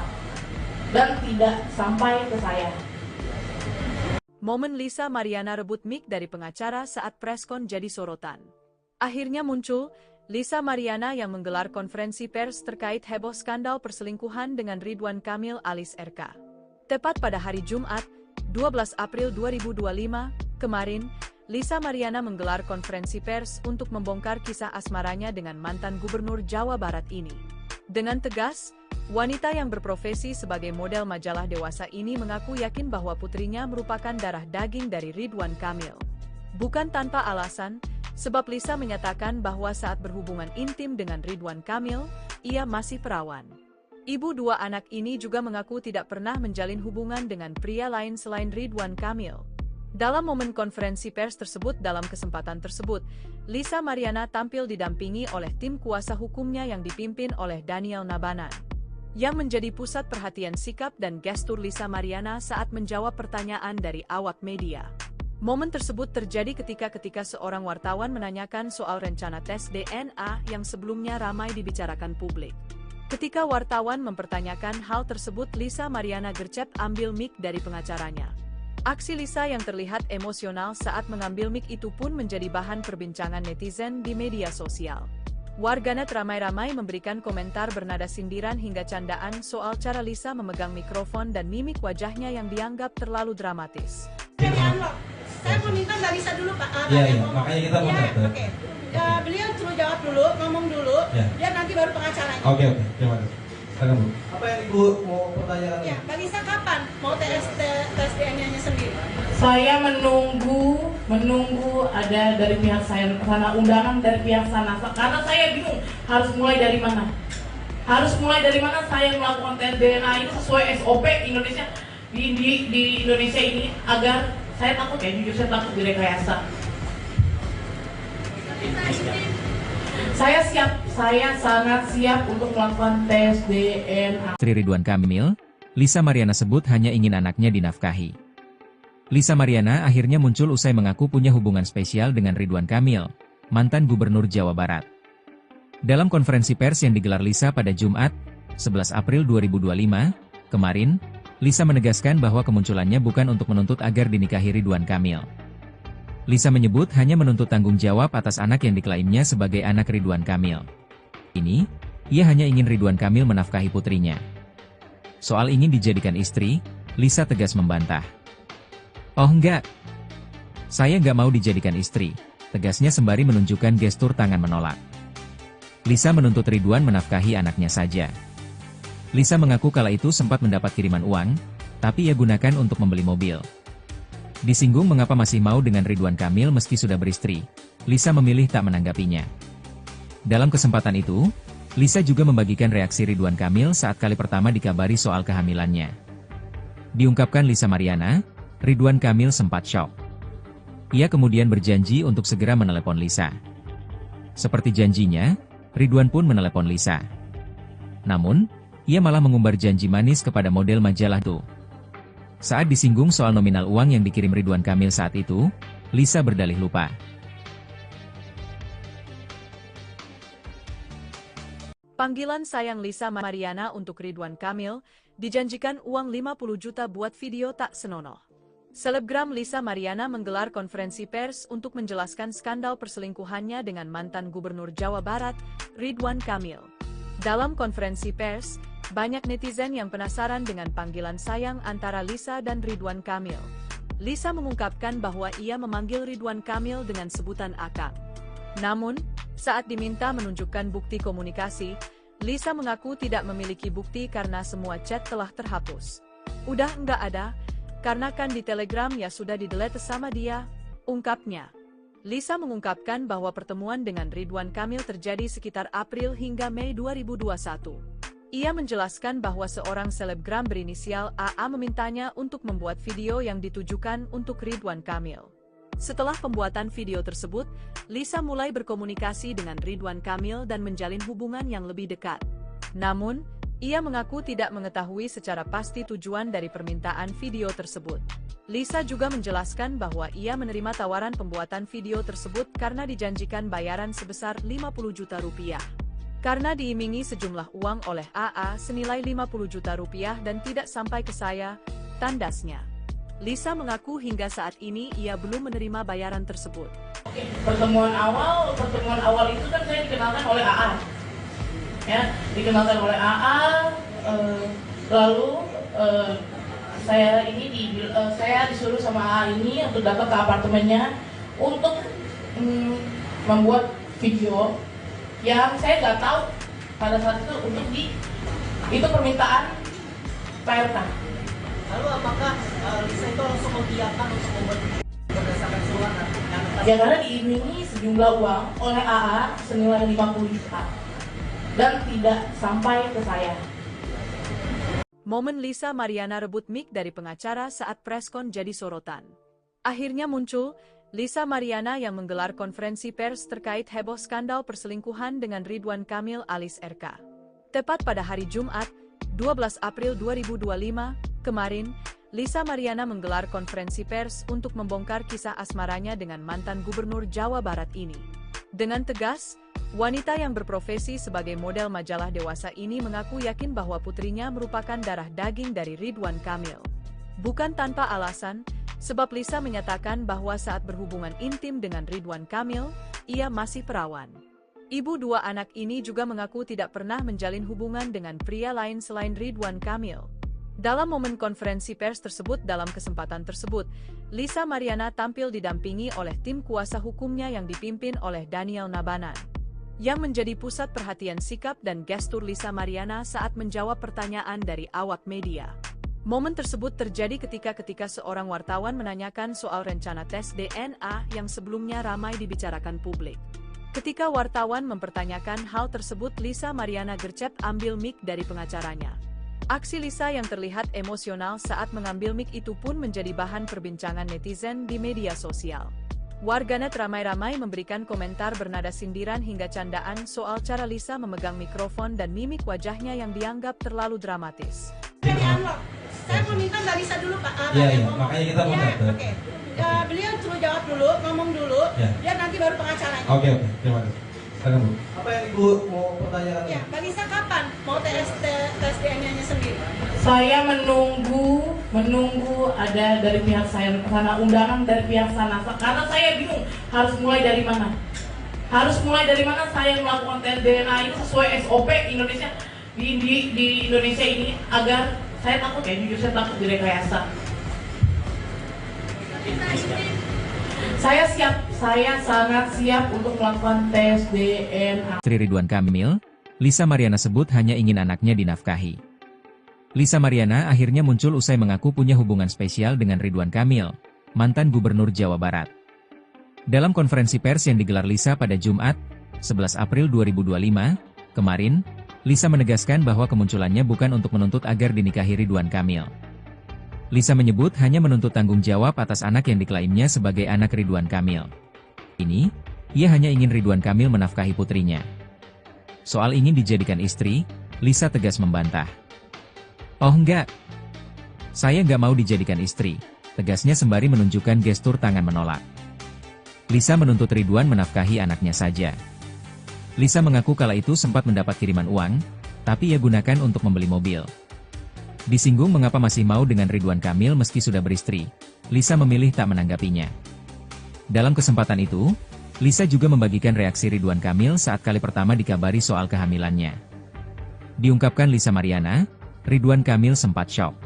dan tidak sampai ke saya. Momen Lisa Mariana rebut mic dari pengacara saat preskon jadi sorotan. Akhirnya muncul Lisa Mariana yang menggelar konferensi pers terkait heboh skandal perselingkuhan dengan Ridwan Kamil alias RK. Tepat pada hari Jumat, 12 April 2025, kemarin, Lisa Mariana menggelar konferensi pers untuk membongkar kisah asmaranya dengan mantan gubernur Jawa Barat ini. Dengan tegas, wanita yang berprofesi sebagai model majalah dewasa ini mengaku yakin bahwa putrinya merupakan darah daging dari Ridwan Kamil. Bukan tanpa alasan, sebab Lisa menyatakan bahwa saat berhubungan intim dengan Ridwan Kamil, ia masih perawan. Ibu dua anak ini juga mengaku tidak pernah menjalin hubungan dengan pria lain selain Ridwan Kamil. Dalam momen konferensi pers tersebut dalam kesempatan tersebut, Lisa Mariana tampil didampingi oleh tim kuasa hukumnya yang dipimpin oleh Daniel Nabanan. Yang menjadi pusat perhatian sikap dan gestur Lisa Mariana saat menjawab pertanyaan dari awak media. Momen tersebut terjadi ketika seorang wartawan menanyakan soal rencana tes DNA yang sebelumnya ramai dibicarakan publik. Ketika wartawan mempertanyakan hal tersebut, Lisa Mariana gercep ambil mic dari pengacaranya. Aksi Lisa yang terlihat emosional saat mengambil mic itu pun menjadi bahan perbincangan netizen di media sosial. Warganet ramai-ramai memberikan komentar bernada sindiran hingga candaan soal cara Lisa memegang mikrofon dan mimik wajahnya yang dianggap terlalu dramatis. Saya mau minta Mbak Lisa dulu Pak. Iya, makanya kita mau datang. Oke. Beliau suruh jawab dulu, ngomong dulu, biar nanti baru pengacaranya. Oke, terima kasih. Silakan Bu. Apa yang Ibu mau pertanyakan? Ya, Mbak Lisa kapan mau tes DNA-nya sendiri? Saya menunggu ada dari pihak saya sana, undangan dari pihak sana, karena saya bingung harus mulai dari mana. Saya melakukan tes DNA ini sesuai SOP Indonesia di Indonesia ini, agar saya takut jujur saya takut direkayasa. Saya sangat siap untuk melakukan tes DNA. Istri Ridwan Kamil, Lisa Mariana sebut hanya ingin anaknya dinafkahi. Lisa Mariana akhirnya muncul usai mengaku punya hubungan spesial dengan Ridwan Kamil, mantan gubernur Jawa Barat. Dalam konferensi pers yang digelar Lisa pada Jumat, 11 April 2025, kemarin, Lisa menegaskan bahwa kemunculannya bukan untuk menuntut agar dinikahi Ridwan Kamil. Lisa menyebut hanya menuntut tanggung jawab atas anak yang diklaimnya sebagai anak Ridwan Kamil. Ini, ia hanya ingin Ridwan Kamil menafkahi putrinya. Soal ingin dijadikan istri, Lisa tegas membantah. "Oh enggak, saya nggak mau dijadikan istri," tegasnya sembari menunjukkan gestur tangan menolak. Lisa menuntut Ridwan menafkahi anaknya saja. Lisa mengaku kala itu sempat mendapat kiriman uang, tapi ia gunakan untuk membeli mobil. Disinggung mengapa masih mau dengan Ridwan Kamil meski sudah beristri, Lisa memilih tak menanggapinya. Dalam kesempatan itu, Lisa juga membagikan reaksi Ridwan Kamil saat kali pertama dikabari soal kehamilannya. Diungkapkan Lisa Mariana, Ridwan Kamil sempat syok. Ia kemudian berjanji untuk segera menelepon Lisa. Seperti janjinya, Ridwan pun menelepon Lisa. Namun, ia malah mengumbar janji manis kepada model majalah itu. Saat disinggung soal nominal uang yang dikirim Ridwan Kamil saat itu, Lisa berdalih lupa. Panggilan sayang Lisa Mariana untuk Ridwan Kamil, dijanjikan uang 50 juta buat video tak senonoh. Selebgram Lisa Mariana menggelar konferensi pers untuk menjelaskan skandal perselingkuhannya dengan mantan Gubernur Jawa Barat, Ridwan Kamil. Dalam konferensi pers, banyak netizen yang penasaran dengan panggilan sayang antara Lisa dan Ridwan Kamil. Lisa mengungkapkan bahwa ia memanggil Ridwan Kamil dengan sebutan Akang. Namun, saat diminta menunjukkan bukti komunikasi, Lisa mengaku tidak memiliki bukti karena semua chat telah terhapus. Udah nggak ada, karena kan di Telegram ya sudah di-delete sama dia, ungkapnya. Lisa mengungkapkan bahwa pertemuan dengan Ridwan Kamil terjadi sekitar April hingga Mei 2021. Ia menjelaskan bahwa seorang selebgram berinisial AA memintanya untuk membuat video yang ditujukan untuk Ridwan Kamil. Setelah pembuatan video tersebut, Lisa mulai berkomunikasi dengan Ridwan Kamil dan menjalin hubungan yang lebih dekat. Namun, ia mengaku tidak mengetahui secara pasti tujuan dari permintaan video tersebut. Lisa juga menjelaskan bahwa ia menerima tawaran pembuatan video tersebut karena dijanjikan bayaran sebesar 50 juta rupiah. Karena diimingi sejumlah uang oleh AA senilai 50 juta rupiah dan tidak sampai ke saya, tandasnya. Lisa mengaku hingga saat ini ia belum menerima bayaran tersebut. Pertemuan awal itu kan saya dikenalkan oleh AA. Ya, dikenalkan oleh AA, lalu saya disuruh sama AA ini untuk datang ke apartemennya untuk membuat video yang saya nggak tahu pada saat itu itu permintaan PRK. Lalu apakah Lisa itu langsung mengiyakan untuk membuat berdasarkan surat Ya karena diimingi sejumlah uang oleh AA senilai 50 juta dan tidak sampai ke saya. Momen Lisa Mariana rebut mic dari pengacara saat preskon jadi sorotan. Akhirnya muncul Lisa Mariana yang menggelar konferensi pers terkait heboh skandal perselingkuhan dengan Ridwan Kamil alias RK. Tepat pada hari Jumat, 12 April 2025, kemarin, Lisa Mariana menggelar konferensi pers untuk membongkar kisah asmaranya dengan mantan Gubernur Jawa Barat ini. Dengan tegas, wanita yang berprofesi sebagai model majalah dewasa ini mengaku yakin bahwa putrinya merupakan darah daging dari Ridwan Kamil. Bukan tanpa alasan, sebab Lisa menyatakan bahwa saat berhubungan intim dengan Ridwan Kamil, ia masih perawan. Ibu dua anak ini juga mengaku tidak pernah menjalin hubungan dengan pria lain selain Ridwan Kamil. Dalam momen konferensi pers tersebut dalam kesempatan tersebut, Lisa Mariana tampil didampingi oleh tim kuasa hukumnya yang dipimpin oleh Daniel Nabanan. Yang menjadi pusat perhatian sikap dan gestur Lisa Mariana saat menjawab pertanyaan dari awak media. Momen tersebut terjadi ketika seorang wartawan menanyakan soal rencana tes DNA yang sebelumnya ramai dibicarakan publik. Ketika wartawan mempertanyakan hal tersebut, Lisa Mariana gercep ambil mic dari pengacaranya. Aksi Lisa yang terlihat emosional saat mengambil mic itu pun menjadi bahan perbincangan netizen di media sosial. Warganet ramai-ramai memberikan komentar bernada sindiran hingga candaan soal cara Lisa memegang mikrofon dan mimik wajahnya yang dianggap terlalu dramatis. Saya mau minta Mbak Lisa dulu Pak. Iya, makanya kita mau Oke. Beliau suruh jawab dulu, ngomong dulu, dia nanti baru pengacaranya. Oke, terima kasih. Silakan Bu. Apa yang Ibu mau pertanyakan? Ya, Mbak Lisa kapan mau tes DNA-nya sendiri? Saya menunggu ada dari pihak saya sana, undangan dari pihak sana, karena saya bingung harus mulai dari mana. Saya melakukan tes DNA ini sesuai SOP Indonesia di Indonesia ini, agar saya takut jujur saya takut direkayasa. Saya sangat siap untuk melakukan tes DNA. Istri Ridwan Kamil, Lisa Mariana sebut hanya ingin anaknya dinafkahi. Lisa Mariana akhirnya muncul usai mengaku punya hubungan spesial dengan Ridwan Kamil, mantan Gubernur Jawa Barat. Dalam konferensi pers yang digelar Lisa pada Jumat, 11 April 2025, kemarin, Lisa menegaskan bahwa kemunculannya bukan untuk menuntut agar dinikahi Ridwan Kamil. Lisa menyebut hanya menuntut tanggung jawab atas anak yang diklaimnya sebagai anak Ridwan Kamil. Ini, ia hanya ingin Ridwan Kamil menafkahi putrinya. Soal ingin dijadikan istri, Lisa tegas membantah. Oh enggak, saya nggak mau dijadikan istri, tegasnya sembari menunjukkan gestur tangan menolak. Lisa menuntut Ridwan menafkahi anaknya saja. Lisa mengaku kala itu sempat mendapat kiriman uang, tapi ia gunakan untuk membeli mobil. Disinggung mengapa masih mau dengan Ridwan Kamil meski sudah beristri, Lisa memilih tak menanggapinya. Dalam kesempatan itu, Lisa juga membagikan reaksi Ridwan Kamil saat kali pertama dikabari soal kehamilannya. Diungkapkan Lisa Mariana, Ridwan Kamil sempat syok.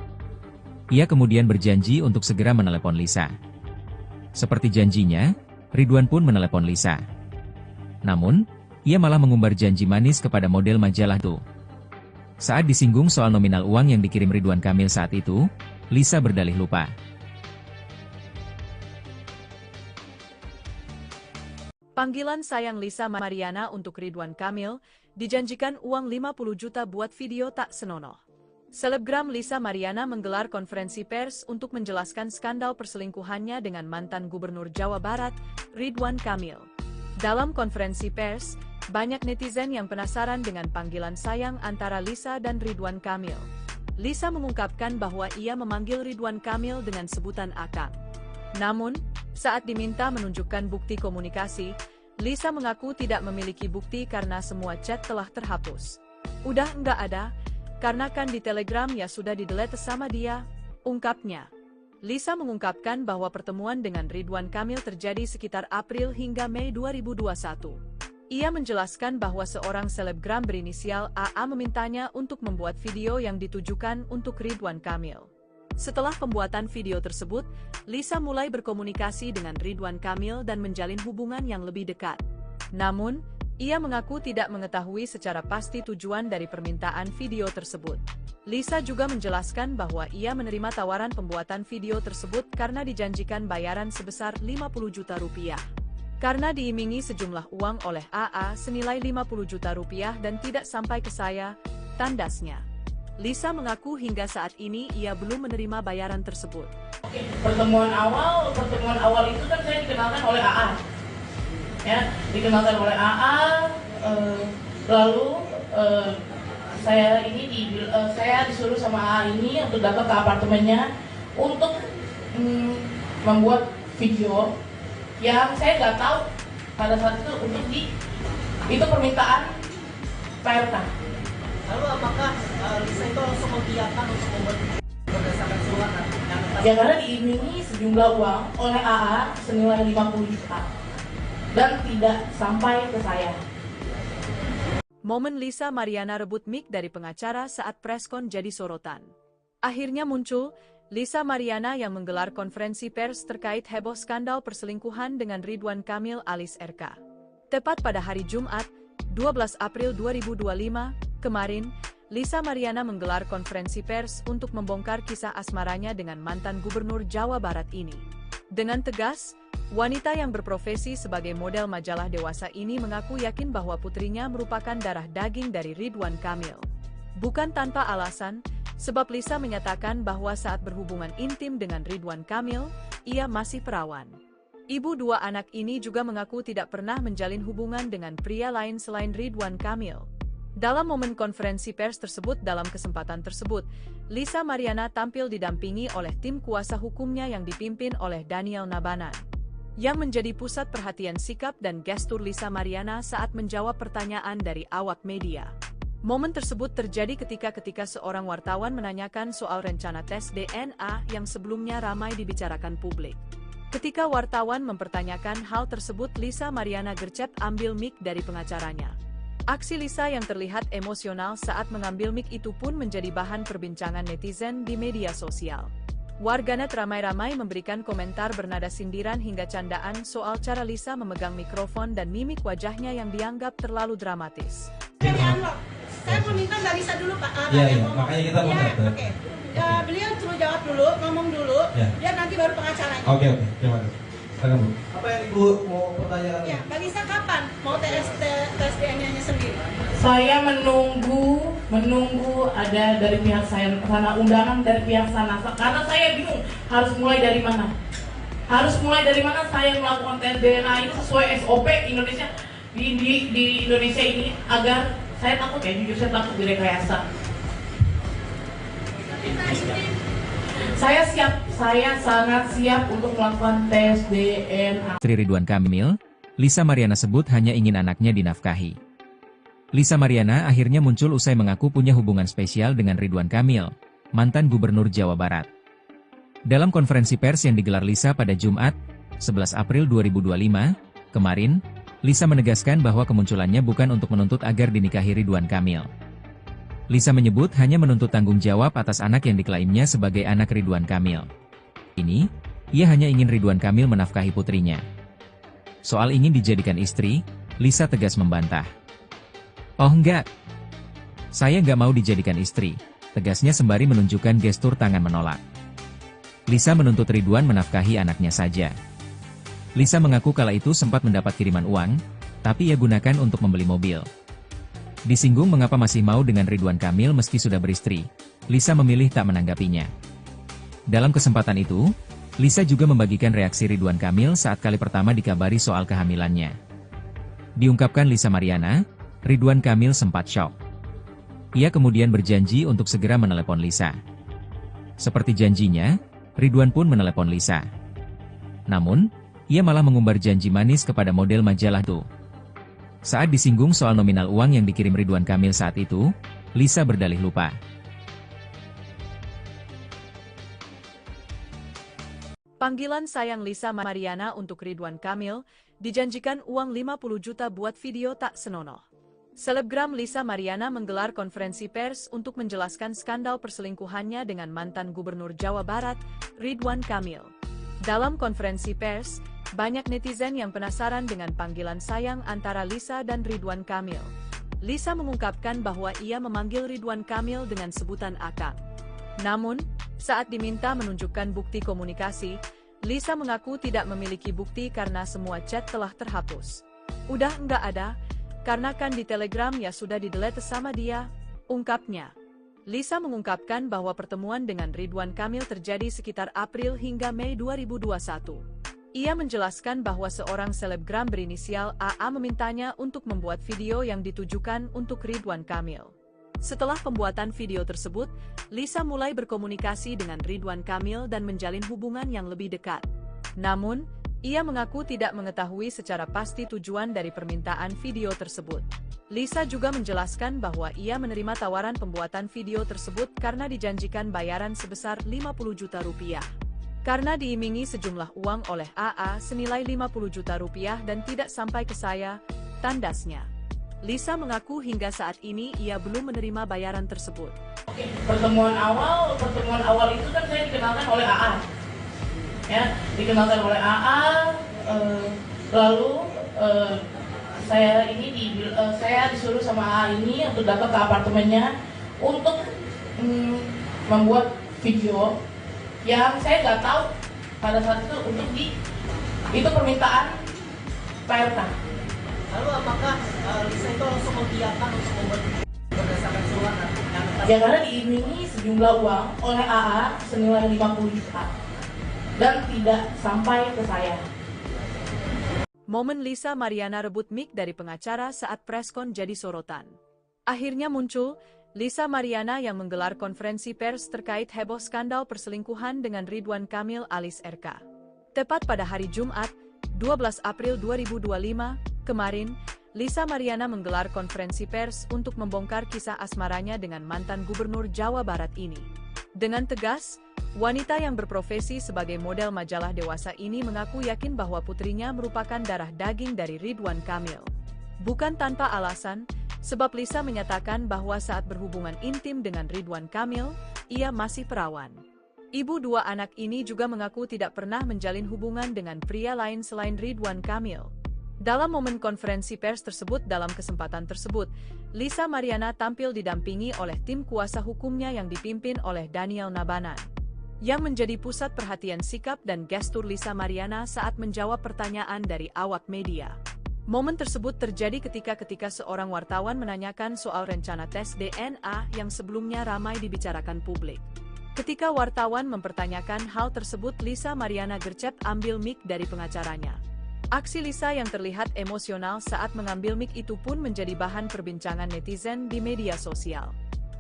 Ia kemudian berjanji untuk segera menelepon Lisa. Seperti janjinya, Ridwan pun menelepon Lisa. Namun, ia malah mengumbar janji manis kepada model majalah itu. Saat disinggung soal nominal uang yang dikirim Ridwan Kamil saat itu, Lisa berdalih lupa. Panggilan sayang Lisa Mariana untuk Ridwan Kamil, dijanjikan uang 50 juta buat video tak senonoh. Selebgram Lisa Mariana menggelar konferensi pers untuk menjelaskan skandal perselingkuhannya dengan mantan Gubernur Jawa Barat, Ridwan Kamil. Dalam konferensi pers, banyak netizen yang penasaran dengan panggilan sayang antara Lisa dan Ridwan Kamil. Lisa mengungkapkan bahwa ia memanggil Ridwan Kamil dengan sebutan Akang. Namun, saat diminta menunjukkan bukti komunikasi, Lisa mengaku tidak memiliki bukti karena semua chat telah terhapus. Udah nggak ada, karena kan di Telegram ya sudah di-delete sama dia, ungkapnya. Lisa mengungkapkan bahwa pertemuan dengan Ridwan Kamil terjadi sekitar April hingga Mei 2021. Ia menjelaskan bahwa seorang selebgram berinisial AA memintanya untuk membuat video yang ditujukan untuk Ridwan Kamil. Setelah pembuatan video tersebut, Lisa mulai berkomunikasi dengan Ridwan Kamil dan menjalin hubungan yang lebih dekat. Namun, ia mengaku tidak mengetahui secara pasti tujuan dari permintaan video tersebut. Lisa juga menjelaskan bahwa ia menerima tawaran pembuatan video tersebut karena dijanjikan bayaran sebesar 50 juta rupiah. Karena diimingi sejumlah uang oleh AA senilai 50 juta rupiah dan tidak sampai ke saya, tandasnya. Lisa mengaku hingga saat ini ia belum menerima bayaran tersebut. Pertemuan awal itu kan saya dikenalkan oleh AA. Ya, dikenalkan oleh AA, lalu saya disuruh sama AA ini untuk datang ke apartemennya untuk membuat video yang saya nggak tahu pada saat itu itu permintaan PRK. Lalu apakah Lisa itu langsung mengiyakan untuk membuat berdasarkan surat Ya karena diimingi sejumlah uang oleh AA senilai 50 juta dan tidak sampai ke saya. Momen Lisa Mariana rebut mic dari pengacara saat preskon jadi sorotan. Akhirnya muncul, Lisa Mariana yang menggelar konferensi pers terkait heboh skandal perselingkuhan dengan Ridwan Kamil alias RK. Tepat pada hari Jumat, 12 April 2025, kemarin, Lisa Mariana menggelar konferensi pers untuk membongkar kisah asmaranya dengan mantan Gubernur Jawa Barat ini. Dengan tegas, wanita yang berprofesi sebagai model majalah dewasa ini mengaku yakin bahwa putrinya merupakan darah daging dari Ridwan Kamil. Bukan tanpa alasan, sebab Lisa menyatakan bahwa saat berhubungan intim dengan Ridwan Kamil, ia masih perawan. Ibu dua anak ini juga mengaku tidak pernah menjalin hubungan dengan pria lain selain Ridwan Kamil. Dalam momen konferensi pers tersebut dalam kesempatan tersebut, Lisa Mariana tampil didampingi oleh tim kuasa hukumnya yang dipimpin oleh Daniel Nabanan. Yang menjadi pusat perhatian sikap dan gestur Lisa Mariana saat menjawab pertanyaan dari awak media. Momen tersebut terjadi ketika seorang wartawan menanyakan soal rencana tes DNA yang sebelumnya ramai dibicarakan publik. Ketika wartawan mempertanyakan hal tersebut, Lisa Mariana gercep ambil mic dari pengacaranya. Aksi Lisa yang terlihat emosional saat mengambil mic itu pun menjadi bahan perbincangan netizen di media sosial. Warganet ramai-ramai memberikan komentar bernada sindiran hingga candaan soal cara Lisa memegang mikrofon dan mimik wajahnya yang dianggap terlalu dramatis. Saya meminta Mbak Lisa dulu Pak. Iya, makanya kita mau Oke. Beliau suruh jawab dulu, ngomong dulu, biar nanti baru pengacaranya. Oke, terima kasih. Silakan Bu. Apa yang Ibu mau pertanyakan? Ya, Mbak Lisa kapan mau tes DNA-nya sendiri? Saya menunggu ada dari pihak saya sana, undangan dari pihak sana, karena saya bingung harus mulai dari mana. Saya melakukan tes DNA ini sesuai SOP Indonesia di Indonesia ini, agar saya takut jujur saya takut direkayasa. Saya sangat siap untuk melakukan tes DNA. Istri Ridwan Kamil, Lisa Mariana sebut hanya ingin anaknya dinafkahi. Lisa Mariana akhirnya muncul usai mengaku punya hubungan spesial dengan Ridwan Kamil, mantan Gubernur Jawa Barat. Dalam konferensi pers yang digelar Lisa pada Jumat, 11 April 2025, kemarin, Lisa menegaskan bahwa kemunculannya bukan untuk menuntut agar dinikahi Ridwan Kamil. Lisa menyebut hanya menuntut tanggung jawab atas anak yang diklaimnya sebagai anak Ridwan Kamil. Ini, ia hanya ingin Ridwan Kamil menafkahi putrinya. Soal ingin dijadikan istri, Lisa tegas membantah. "Oh enggak, saya nggak mau dijadikan istri," tegasnya sembari menunjukkan gestur tangan menolak. Lisa menuntut Ridwan menafkahi anaknya saja. Lisa mengaku kala itu sempat mendapat kiriman uang, tapi ia gunakan untuk membeli mobil. Disinggung mengapa masih mau dengan Ridwan Kamil meski sudah beristri, Lisa memilih tak menanggapinya. Dalam kesempatan itu, Lisa juga membagikan reaksi Ridwan Kamil saat kali pertama dikabari soal kehamilannya. Diungkapkan Lisa Mariana, Ridwan Kamil sempat syok. Ia kemudian berjanji untuk segera menelepon Lisa. Seperti janjinya, Ridwan pun menelepon Lisa. Namun, ia malah mengumbar janji manis kepada model majalah itu. Saat disinggung soal nominal uang yang dikirim Ridwan Kamil saat itu, Lisa berdalih lupa. Panggilan sayang Lisa Mariana untuk Ridwan Kamil, dijanjikan uang 50 juta buat video tak senonoh. Selebgram Lisa Mariana menggelar konferensi pers untuk menjelaskan skandal perselingkuhannya dengan mantan Gubernur Jawa Barat, Ridwan Kamil. Dalam konferensi pers, banyak netizen yang penasaran dengan panggilan sayang antara Lisa dan Ridwan Kamil. Lisa mengungkapkan bahwa ia memanggil Ridwan Kamil dengan sebutan Akang. Namun, saat diminta menunjukkan bukti komunikasi, Lisa mengaku tidak memiliki bukti karena semua chat telah terhapus. "Udah nggak ada, karena kan di Telegram ya sudah di-delete sama dia," ungkapnya. Lisa mengungkapkan bahwa pertemuan dengan Ridwan Kamil terjadi sekitar April hingga Mei 2021. Ia menjelaskan bahwa seorang selebgram berinisial AA memintanya untuk membuat video yang ditujukan untuk Ridwan Kamil. Setelah pembuatan video tersebut, Lisa mulai berkomunikasi dengan Ridwan Kamil dan menjalin hubungan yang lebih dekat. Namun, ia mengaku tidak mengetahui secara pasti tujuan dari permintaan video tersebut. Lisa juga menjelaskan bahwa ia menerima tawaran pembuatan video tersebut karena dijanjikan bayaran sebesar 50 juta rupiah. Karena diimingi sejumlah uang oleh AA senilai 50 juta rupiah dan tidak sampai ke saya, tandasnya. Lisa mengaku hingga saat ini ia belum menerima bayaran tersebut. Oke, pertemuan awal itu kan saya dikenalkan oleh AA. Ya, dikenalkan oleh AA, lalu saya disuruh sama AA ini untuk datang ke apartemennya untuk membuat video yang saya nggak tahu pada saat itu itu permintaan PRK. Lalu apakah Lisa itu langsung mengiyakan untuk membuat berdasarkan surat Ya karena diimingi sejumlah uang oleh AA senilai 50 juta dan tidak sampai ke saya. Momen Lisa Mariana rebut mic dari pengacara saat preskon jadi sorotan. Akhirnya muncul Lisa Mariana yang menggelar konferensi pers terkait heboh skandal perselingkuhan dengan Ridwan Kamil alias RK. Tepat pada hari Jumat, 12 April 2025, kemarin, Lisa Mariana menggelar konferensi pers untuk membongkar kisah asmaranya dengan mantan Gubernur Jawa Barat ini. Dengan tegas, wanita yang berprofesi sebagai model majalah dewasa ini mengaku yakin bahwa putrinya merupakan darah daging dari Ridwan Kamil. Bukan tanpa alasan, sebab Lisa menyatakan bahwa saat berhubungan intim dengan Ridwan Kamil, ia masih perawan. Ibu dua anak ini juga mengaku tidak pernah menjalin hubungan dengan pria lain selain Ridwan Kamil. Dalam momen konferensi pers tersebut dalam kesempatan tersebut, Lisa Mariana tampil didampingi oleh tim kuasa hukumnya yang dipimpin oleh Daniel Nabanan, yang menjadi pusat perhatian sikap dan gestur Lisa Mariana saat menjawab pertanyaan dari awak media. Momen tersebut terjadi ketika seorang wartawan menanyakan soal rencana tes DNA yang sebelumnya ramai dibicarakan publik. Ketika wartawan mempertanyakan hal tersebut, Lisa Mariana gercep ambil mic dari pengacaranya. Aksi Lisa yang terlihat emosional saat mengambil mic itu pun menjadi bahan perbincangan netizen di media sosial.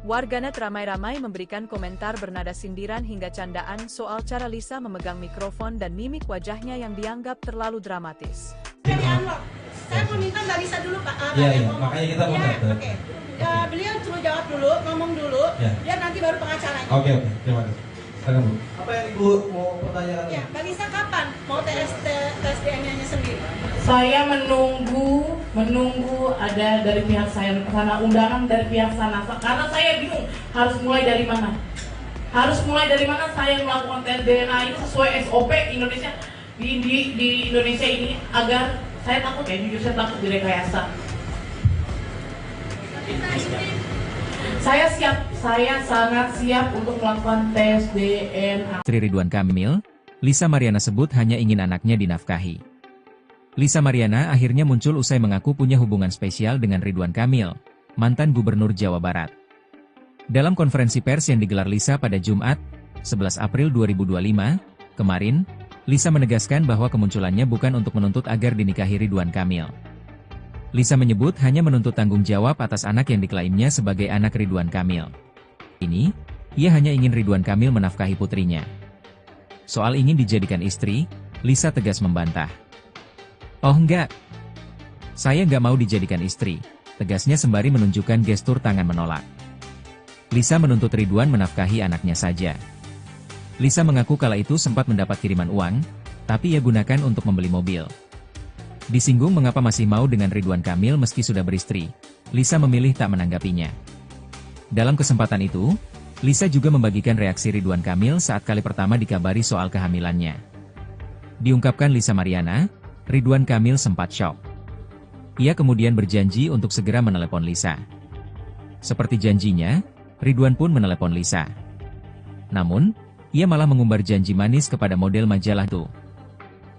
Warganet ramai-ramai memberikan komentar bernada sindiran hingga candaan soal cara Lisa memegang mikrofon dan mimik wajahnya yang dianggap terlalu dramatis. saya mau minta Mbak Lisa dulu Pak. Iya, iya, makanya kita mau ya, datang. oke. Beliau suruh jawab dulu, ngomong dulu, Ya. biar nanti baru pengacaranya. Oke, terima kasih. Silakan Bu. Apa yang Ibu mau pertanyakan? Ya, Mbak Lisa kapan mau tes DNA-nya sendiri? Saya menunggu ada dari pihak saya sana, undangan dari pihak sana, karena saya bingung harus mulai dari mana. Saya melakukan tes DNA ini sesuai SOP Indonesia di Indonesia ini, agar saya takut jujur saya takut direkayasa. Saya sangat siap untuk melakukan tes DNA. Istri Ridwan Kamil, Lisa Mariana sebut hanya ingin anaknya dinafkahi. Lisa Mariana akhirnya muncul usai mengaku punya hubungan spesial dengan Ridwan Kamil, mantan Gubernur Jawa Barat. Dalam konferensi pers yang digelar Lisa pada Jumat, 11 April 2025, kemarin, Lisa menegaskan bahwa kemunculannya bukan untuk menuntut agar dinikahi Ridwan Kamil. Lisa menyebut hanya menuntut tanggung jawab atas anak yang diklaimnya sebagai anak Ridwan Kamil. Ini, ia hanya ingin Ridwan Kamil menafkahi putrinya. Soal ingin dijadikan istri, Lisa tegas membantah. "Oh enggak. Saya nggak mau dijadikan istri," tegasnya sembari menunjukkan gestur tangan menolak. Lisa menuntut Ridwan menafkahi anaknya saja. Lisa mengaku kala itu sempat mendapat kiriman uang, tapi ia gunakan untuk membeli mobil. Disinggung mengapa masih mau dengan Ridwan Kamil meski sudah beristri, Lisa memilih tak menanggapinya. Dalam kesempatan itu, Lisa juga membagikan reaksi Ridwan Kamil saat kali pertama dikabari soal kehamilannya. Diungkapkan Lisa Mariana, Ridwan Kamil sempat syok. Ia kemudian berjanji untuk segera menelepon Lisa. Seperti janjinya, Ridwan pun menelepon Lisa. Namun, ia malah mengumbar janji manis kepada model majalah itu.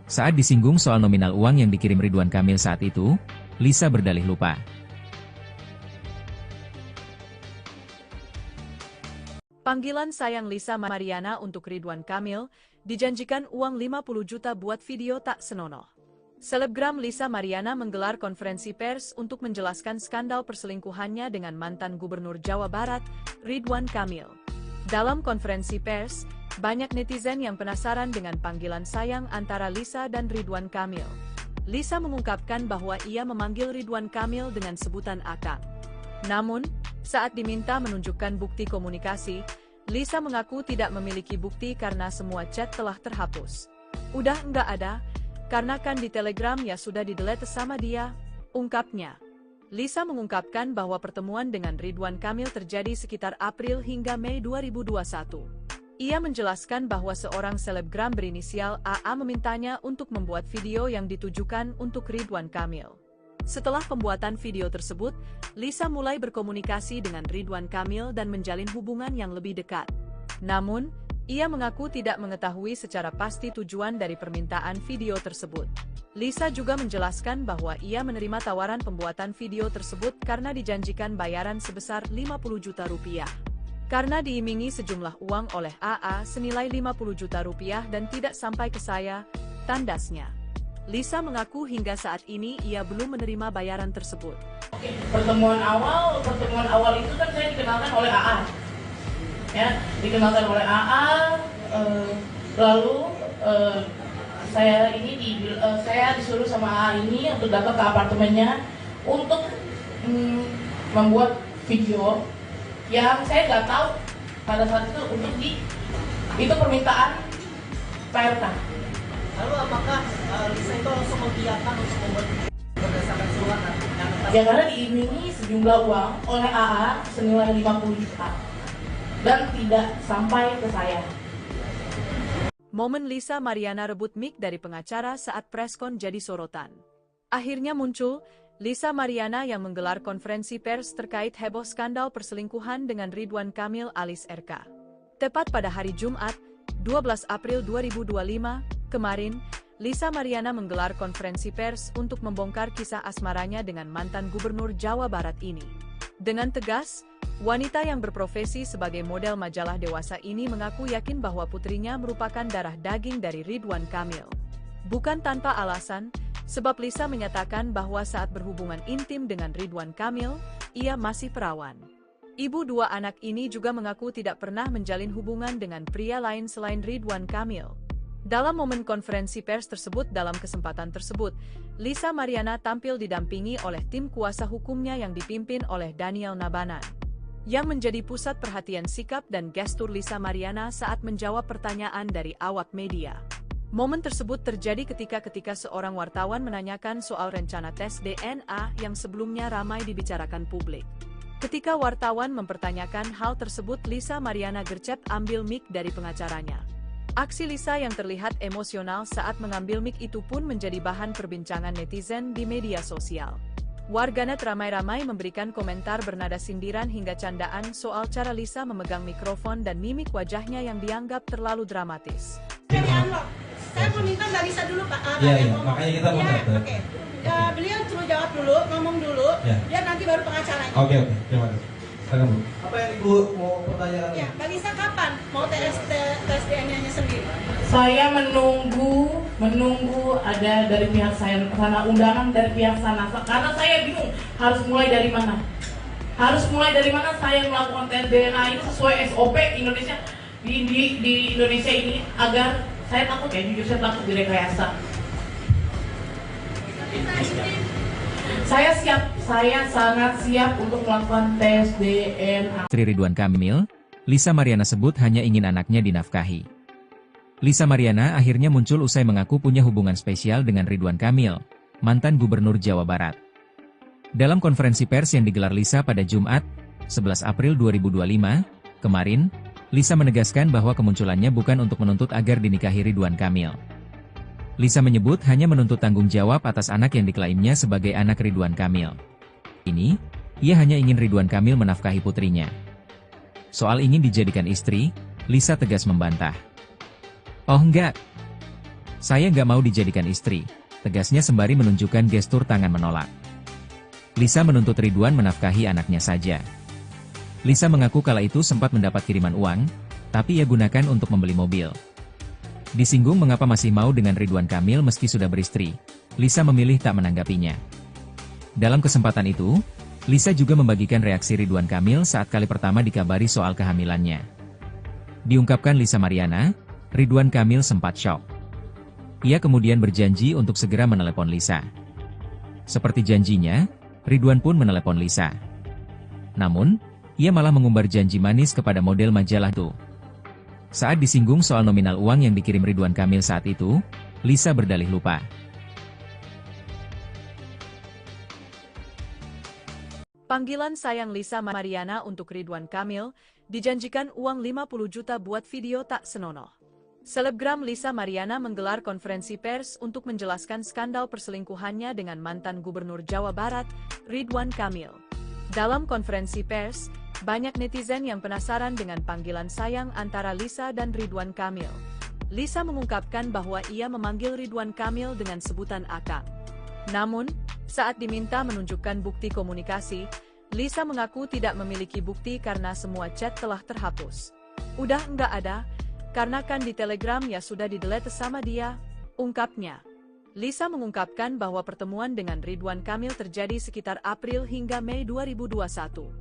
Saat disinggung soal nominal uang yang dikirim Ridwan Kamil saat itu, Lisa berdalih lupa. Panggilan sayang Lisa Mariana untuk Ridwan Kamil, dijanjikan uang 50 juta buat video tak senonoh. Selebgram Lisa Mariana menggelar konferensi pers untuk menjelaskan skandal perselingkuhannya dengan mantan Gubernur Jawa Barat, Ridwan Kamil. Dalam konferensi pers, banyak netizen yang penasaran dengan panggilan sayang antara Lisa dan Ridwan Kamil. Lisa mengungkapkan bahwa ia memanggil Ridwan Kamil dengan sebutan Akang. Namun, saat diminta menunjukkan bukti komunikasi, Lisa mengaku tidak memiliki bukti karena semua chat telah terhapus. "Udah nggak ada, karena kan di Telegram ya sudah di-delete sama dia," ungkapnya. Lisa mengungkapkan bahwa pertemuan dengan Ridwan Kamil terjadi sekitar April hingga Mei 2021. Ia menjelaskan bahwa seorang selebgram berinisial AA memintanya untuk membuat video yang ditujukan untuk Ridwan Kamil. Setelah pembuatan video tersebut, Lisa mulai berkomunikasi dengan Ridwan Kamil dan menjalin hubungan yang lebih dekat. Namun, ia mengaku tidak mengetahui secara pasti tujuan dari permintaan video tersebut. Lisa juga menjelaskan bahwa ia menerima tawaran pembuatan video tersebut karena dijanjikan bayaran sebesar 50 juta rupiah. Karena diimingi sejumlah uang oleh AA senilai 50 juta rupiah dan tidak sampai ke saya, tandasnya. Lisa mengaku hingga saat ini ia belum menerima bayaran tersebut. Pertemuan awal itu kan saya dikenalkan oleh AA. Ya, dikenalkan oleh AA, lalu saya disuruh sama AA ini untuk datang ke apartemennya untuk membuat video yang saya nggak tahu pada saat itu itu permintaan PRK. Lalu apakah Lisa itu langsung mengiyakan untuk membuat berdasarkan surat yang Ya karena diimingi sejumlah uang oleh AA senilai 50 juta dan tidak sampai ke saya. Momen Lisa Mariana rebut mic dari pengacara saat preskon jadi sorotan. Akhirnya muncul Lisa Mariana yang menggelar konferensi pers terkait heboh skandal perselingkuhan dengan Ridwan Kamil alias RK. Tepat pada hari Jumat, 12 April 2025, kemarin, Lisa Mariana menggelar konferensi pers untuk membongkar kisah asmaranya dengan mantan Gubernur Jawa Barat ini. Dengan tegas, wanita yang berprofesi sebagai model majalah dewasa ini mengaku yakin bahwa putrinya merupakan darah daging dari Ridwan Kamil. Bukan tanpa alasan, sebab Lisa menyatakan bahwa saat berhubungan intim dengan Ridwan Kamil, ia masih perawan. Ibu dua anak ini juga mengaku tidak pernah menjalin hubungan dengan pria lain selain Ridwan Kamil. Dalam momen konferensi pers tersebut, dalam kesempatan tersebut, Lisa Mariana tampil didampingi oleh tim kuasa hukumnya yang dipimpin oleh Daniel Nabanan. Yang menjadi pusat perhatian sikap dan gestur Lisa Mariana saat menjawab pertanyaan dari awak media. Momen tersebut terjadi ketika seorang wartawan menanyakan soal rencana tes DNA yang sebelumnya ramai dibicarakan publik. Ketika wartawan mempertanyakan hal tersebut, Lisa Mariana gercep ambil mic dari pengacaranya. Aksi Lisa yang terlihat emosional saat mengambil mic itu pun menjadi bahan perbincangan netizen di media sosial. Warganet ramai-ramai memberikan komentar bernada sindiran hingga candaan soal cara Lisa memegang mikrofon dan mimik wajahnya yang dianggap terlalu dramatis. Saya mau minta Mbak Lisa dulu, Pak. Iya, makanya kita mau Oke. Beliau suruh jawab dulu, ngomong dulu, biar nanti baru pengacaranya. Oke, terima kasih. Silakan Bu. Apa yang Ibu mau pertanyakan? Ya, Mbak Lisa kapan mau tes DNA-nya sendiri? Saya menunggu ada dari pihak saya sana, undangan dari pihak sana, karena saya bingung harus mulai dari mana. Saya melakukan tes DNA ini sesuai SOP Indonesia di Indonesia ini, agar saya takut jujur saya takut direkayasa. Saya sangat siap untuk melakukan tes DNA. Istri Ridwan Kamil, Lisa Mariana sebut hanya ingin anaknya dinafkahi. Lisa Mariana akhirnya muncul usai mengaku punya hubungan spesial dengan Ridwan Kamil, mantan Gubernur Jawa Barat. Dalam konferensi pers yang digelar Lisa pada Jumat, 11 April 2025, kemarin, Lisa menegaskan bahwa kemunculannya bukan untuk menuntut agar dinikahi Ridwan Kamil. Lisa menyebut hanya menuntut tanggung jawab atas anak yang diklaimnya sebagai anak Ridwan Kamil. Ini, ia hanya ingin Ridwan Kamil menafkahi putrinya. Soal ingin dijadikan istri, Lisa tegas membantah. "Oh enggak, saya nggak mau dijadikan istri," tegasnya sembari menunjukkan gestur tangan menolak. Lisa menuntut Ridwan menafkahi anaknya saja. Lisa mengaku kala itu sempat mendapat kiriman uang, tapi ia gunakan untuk membeli mobil. Disinggung mengapa masih mau dengan Ridwan Kamil meski sudah beristri, Lisa memilih tak menanggapinya. Dalam kesempatan itu, Lisa juga membagikan reaksi Ridwan Kamil saat kali pertama dikabari soal kehamilannya. Diungkapkan Lisa Mariana, Ridwan Kamil sempat syok. Ia kemudian berjanji untuk segera menelepon Lisa. Seperti janjinya, Ridwan pun menelepon Lisa. Namun, ia malah mengumbar janji manis kepada model majalah itu. Saat disinggung soal nominal uang yang dikirim Ridwan Kamil saat itu, Lisa berdalih lupa. Panggilan sayang Lisa Mariana untuk Ridwan Kamil, dijanjikan uang 50 juta buat video tak senonoh. Selebgram Lisa Mariana menggelar konferensi pers untuk menjelaskan skandal perselingkuhannya dengan mantan Gubernur Jawa Barat, Ridwan Kamil. Dalam konferensi pers, banyak netizen yang penasaran dengan panggilan sayang antara Lisa dan Ridwan Kamil. Lisa mengungkapkan bahwa ia memanggil Ridwan Kamil dengan sebutan Akang. Namun, saat diminta menunjukkan bukti komunikasi, Lisa mengaku tidak memiliki bukti karena semua chat telah terhapus. "Udah enggak ada, karena kan di Telegram ya sudah di-delete sama dia," ungkapnya. Lisa mengungkapkan bahwa pertemuan dengan Ridwan Kamil terjadi sekitar April hingga Mei 2021.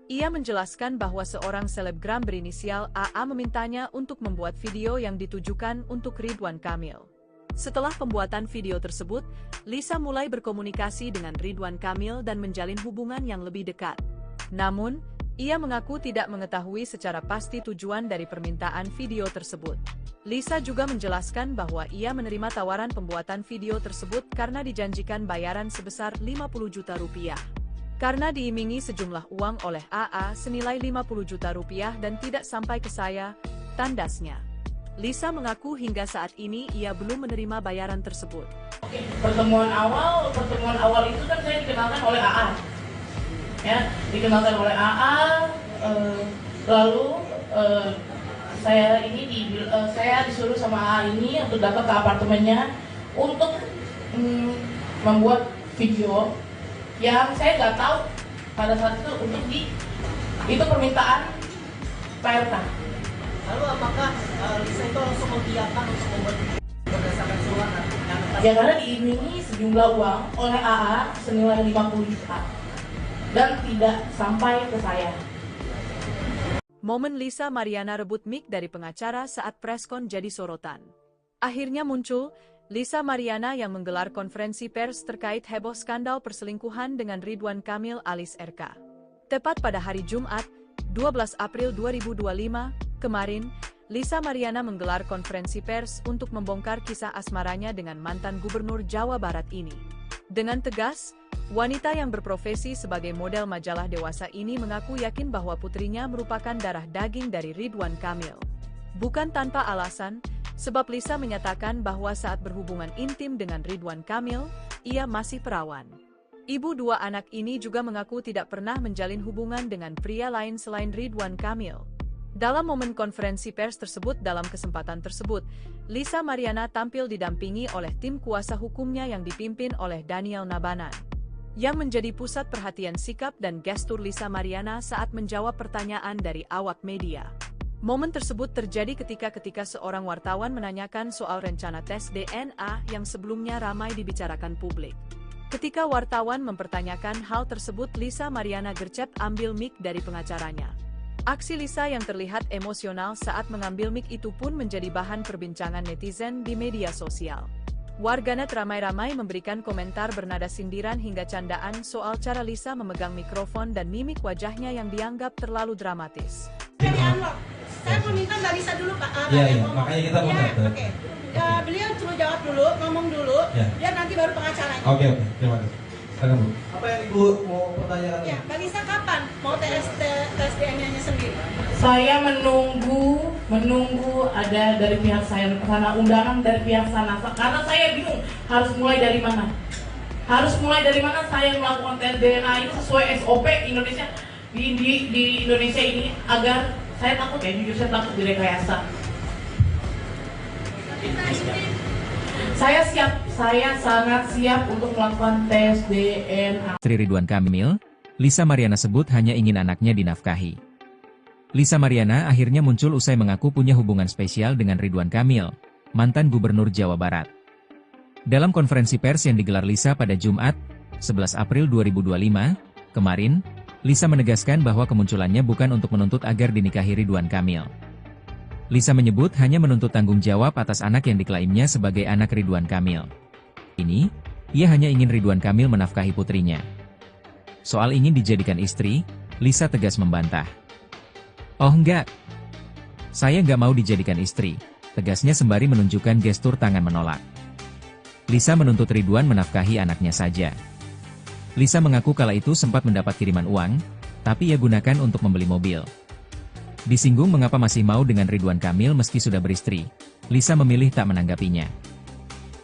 Ia menjelaskan bahwa seorang selebgram berinisial AA memintanya untuk membuat video yang ditujukan untuk Ridwan Kamil. Setelah pembuatan video tersebut, Lisa mulai berkomunikasi dengan Ridwan Kamil dan menjalin hubungan yang lebih dekat. Namun, ia mengaku tidak mengetahui secara pasti tujuan dari permintaan video tersebut. Lisa juga menjelaskan bahwa ia menerima tawaran pembuatan video tersebut karena dijanjikan bayaran sebesar 50 juta rupiah. Karena diimingi sejumlah uang oleh AA senilai 50 juta rupiah dan tidak sampai ke saya, tandasnya. Lisa mengaku hingga saat ini ia belum menerima bayaran tersebut. Pertemuan awal itu kan saya dikenalkan oleh AA. Ya, dikenalkan oleh AA, lalu saya disuruh sama AA ini untuk datang ke apartemennya untuk membuat video yang saya nggak tahu pada saat itu itu permintaan PRK. Lalu apakah Lisa itu langsung mengiyakan untuk membuat berdasarkan surat Ya karena diimingi sejumlah uang oleh AA senilai 50 juta dan tidak sampai ke saya. Momen Lisa Mariana rebut mic dari pengacara saat preskon jadi sorotan. Akhirnya muncul Lisa Mariana yang menggelar konferensi pers terkait heboh skandal perselingkuhan dengan Ridwan Kamil alias RK. Tepat pada hari Jumat, 12 April 2025, kemarin, Lisa Mariana menggelar konferensi pers untuk membongkar kisah asmaranya dengan mantan Gubernur Jawa Barat ini. Dengan tegas, wanita yang berprofesi sebagai model majalah dewasa ini mengaku yakin bahwa putrinya merupakan darah daging dari Ridwan Kamil. Bukan tanpa alasan, sebab Lisa menyatakan bahwa saat berhubungan intim dengan Ridwan Kamil, ia masih perawan. Ibu dua anak ini juga mengaku tidak pernah menjalin hubungan dengan pria lain selain Ridwan Kamil. Dalam momen konferensi pers tersebut, dalam kesempatan tersebut, Lisa Mariana tampil didampingi oleh tim kuasa hukumnya yang dipimpin oleh Daniel Nabanan. Yang menjadi pusat perhatian sikap dan gestur Lisa Mariana saat menjawab pertanyaan dari awak media. Momen tersebut terjadi ketika seorang wartawan menanyakan soal rencana tes DNA yang sebelumnya ramai dibicarakan publik. Ketika wartawan mempertanyakan hal tersebut, Lisa Mariana gercep ambil mic dari pengacaranya. Aksi Lisa yang terlihat emosional saat mengambil mic itu pun menjadi bahan perbincangan netizen di media sosial. Warganet ramai-ramai memberikan komentar bernada sindiran hingga candaan soal cara Lisa memegang mikrofon dan mimik wajahnya yang dianggap terlalu dramatis. Saya mau minta Mbak Lisa dulu, Pak. Iya, makanya kita mau ya, oke. Beliau suruh jawab dulu, ngomong dulu, biar nanti baru pengacaranya. Oke, terima kasih. Silakan, Bu. Apa yang Ibu mau pertanyakan? Ya, Mbak Lisa kapan mau tes DNA-nya sendiri? Saya menunggu ada dari pihak saya sana, undangan dari pihak sana, karena saya bingung harus mulai dari mana. Saya melakukan tes DNA ini sesuai SOP Indonesia di Indonesia ini, agar saya takut ya, jujur saya takut direkayasa. Saya sangat siap untuk melakukan tes DNA. Istri Ridwan Kamil, Lisa Mariana sebut hanya ingin anaknya dinafkahi. Lisa Mariana akhirnya muncul usai mengaku punya hubungan spesial dengan Ridwan Kamil, mantan Gubernur Jawa Barat. Dalam konferensi pers yang digelar Lisa pada Jumat, 11 April 2025, kemarin, Lisa menegaskan bahwa kemunculannya bukan untuk menuntut agar dinikahi Ridwan Kamil. Lisa menyebut hanya menuntut tanggung jawab atas anak yang diklaimnya sebagai anak Ridwan Kamil. Ini, ia hanya ingin Ridwan Kamil menafkahi putrinya. Soal ingin dijadikan istri, Lisa tegas membantah. "Oh enggak, saya nggak mau dijadikan istri," tegasnya sembari menunjukkan gestur tangan menolak. Lisa menuntut Ridwan menafkahi anaknya saja. Lisa mengaku kala itu sempat mendapat kiriman uang, tapi ia gunakan untuk membeli mobil. Disinggung mengapa masih mau dengan Ridwan Kamil meski sudah beristri, Lisa memilih tak menanggapinya.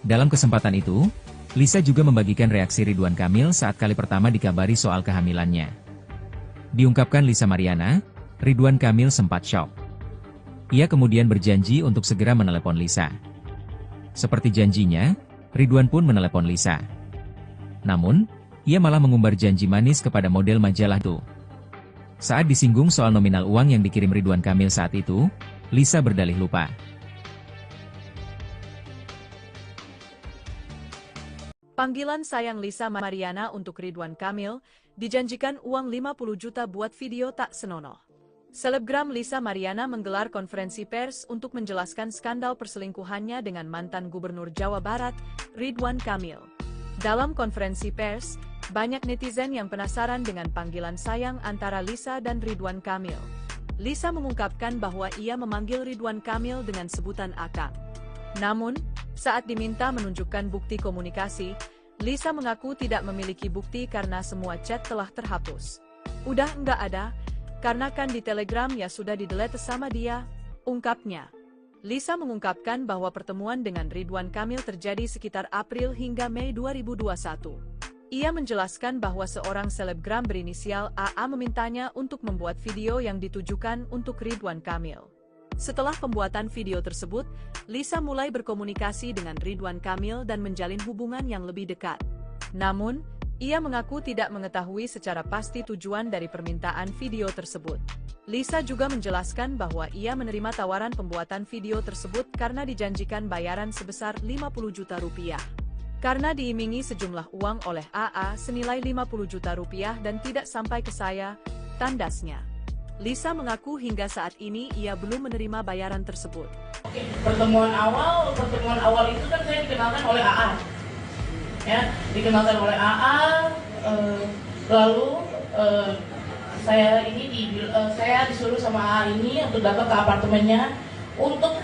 Dalam kesempatan itu, Lisa juga membagikan reaksi Ridwan Kamil saat kali pertama dikabari soal kehamilannya. Diungkapkan Lisa Mariana, Ridwan Kamil sempat syok. Ia kemudian berjanji untuk segera menelepon Lisa. Seperti janjinya, Ridwan pun menelepon Lisa. Namun, ia malah mengumbar janji manis kepada model majalah itu. Saat disinggung soal nominal uang yang dikirim Ridwan Kamil saat itu, Lisa berdalih lupa. Panggilan sayang Lisa Mariana untuk Ridwan Kamil, dijanjikan uang 50 juta buat video tak senonoh. Selebgram Lisa Mariana menggelar konferensi pers untuk menjelaskan skandal perselingkuhannya dengan mantan Gubernur Jawa Barat, Ridwan Kamil. Dalam konferensi pers, banyak netizen yang penasaran dengan panggilan sayang antara Lisa dan Ridwan Kamil. Lisa mengungkapkan bahwa ia memanggil Ridwan Kamil dengan sebutan Akang. Namun, saat diminta menunjukkan bukti komunikasi, Lisa mengaku tidak memiliki bukti karena semua chat telah terhapus. "Udah nggak ada, karena kan di Telegram ya sudah di-delete sama dia," ungkapnya. Lisa mengungkapkan bahwa pertemuan dengan Ridwan Kamil terjadi sekitar April hingga Mei 2021. Ia menjelaskan bahwa seorang selebgram berinisial AA memintanya untuk membuat video yang ditujukan untuk Ridwan Kamil. Setelah pembuatan video tersebut, Lisa mulai berkomunikasi dengan Ridwan Kamil dan menjalin hubungan yang lebih dekat. Namun, ia mengaku tidak mengetahui secara pasti tujuan dari permintaan video tersebut. Lisa juga menjelaskan bahwa ia menerima tawaran pembuatan video tersebut karena dijanjikan bayaran sebesar 50 juta rupiah. Karena diimingi sejumlah uang oleh AA senilai 50 juta rupiah dan tidak sampai ke saya, tandasnya. Lisa mengaku hingga saat ini ia belum menerima bayaran tersebut. Oke, pertemuan awal itu kan saya dikenalkan oleh AA, ya, dikenalkan oleh AA, lalu saya disuruh sama AA ini untuk datang ke apartemennya untuk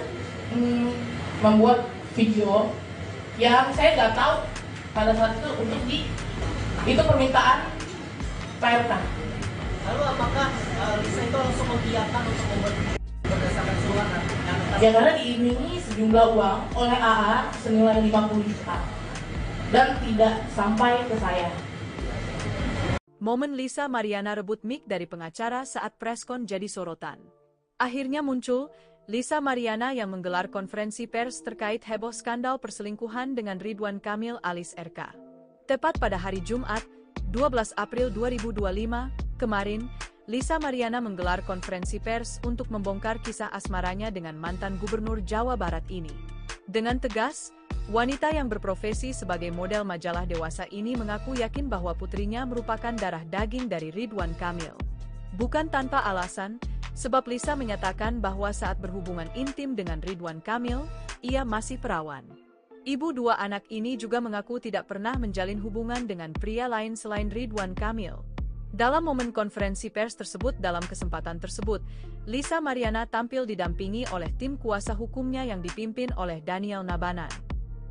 membuat video yang saya nggak tahu pada saat itu itu permintaan PRK. Lalu apakah Lisa itu langsung mengiyakan untuk membuat berdasarkan surat yang Ya karena diiming-imingi sejumlah uang oleh AA senilai 50 juta dan tidak sampai ke saya. Momen Lisa Mariana rebut mic dari pengacara saat preskon jadi sorotan. Akhirnya muncul Lisa Mariana yang menggelar konferensi pers terkait heboh skandal perselingkuhan dengan Ridwan Kamil alias RK. Tepat pada hari Jumat, 12 April 2025, kemarin, Lisa Mariana menggelar konferensi pers untuk membongkar kisah asmaranya dengan mantan gubernur Jawa Barat ini. Dengan tegas, wanita yang berprofesi sebagai model majalah dewasa ini mengaku yakin bahwa putrinya merupakan darah daging dari Ridwan Kamil. Bukan tanpa alasan, sebab Lisa menyatakan bahwa saat berhubungan intim dengan Ridwan Kamil, ia masih perawan. Ibu dua anak ini juga mengaku tidak pernah menjalin hubungan dengan pria lain selain Ridwan Kamil. Dalam momen konferensi pers tersebut, dalam kesempatan tersebut, Lisa Mariana tampil didampingi oleh tim kuasa hukumnya yang dipimpin oleh Daniel Nabanan.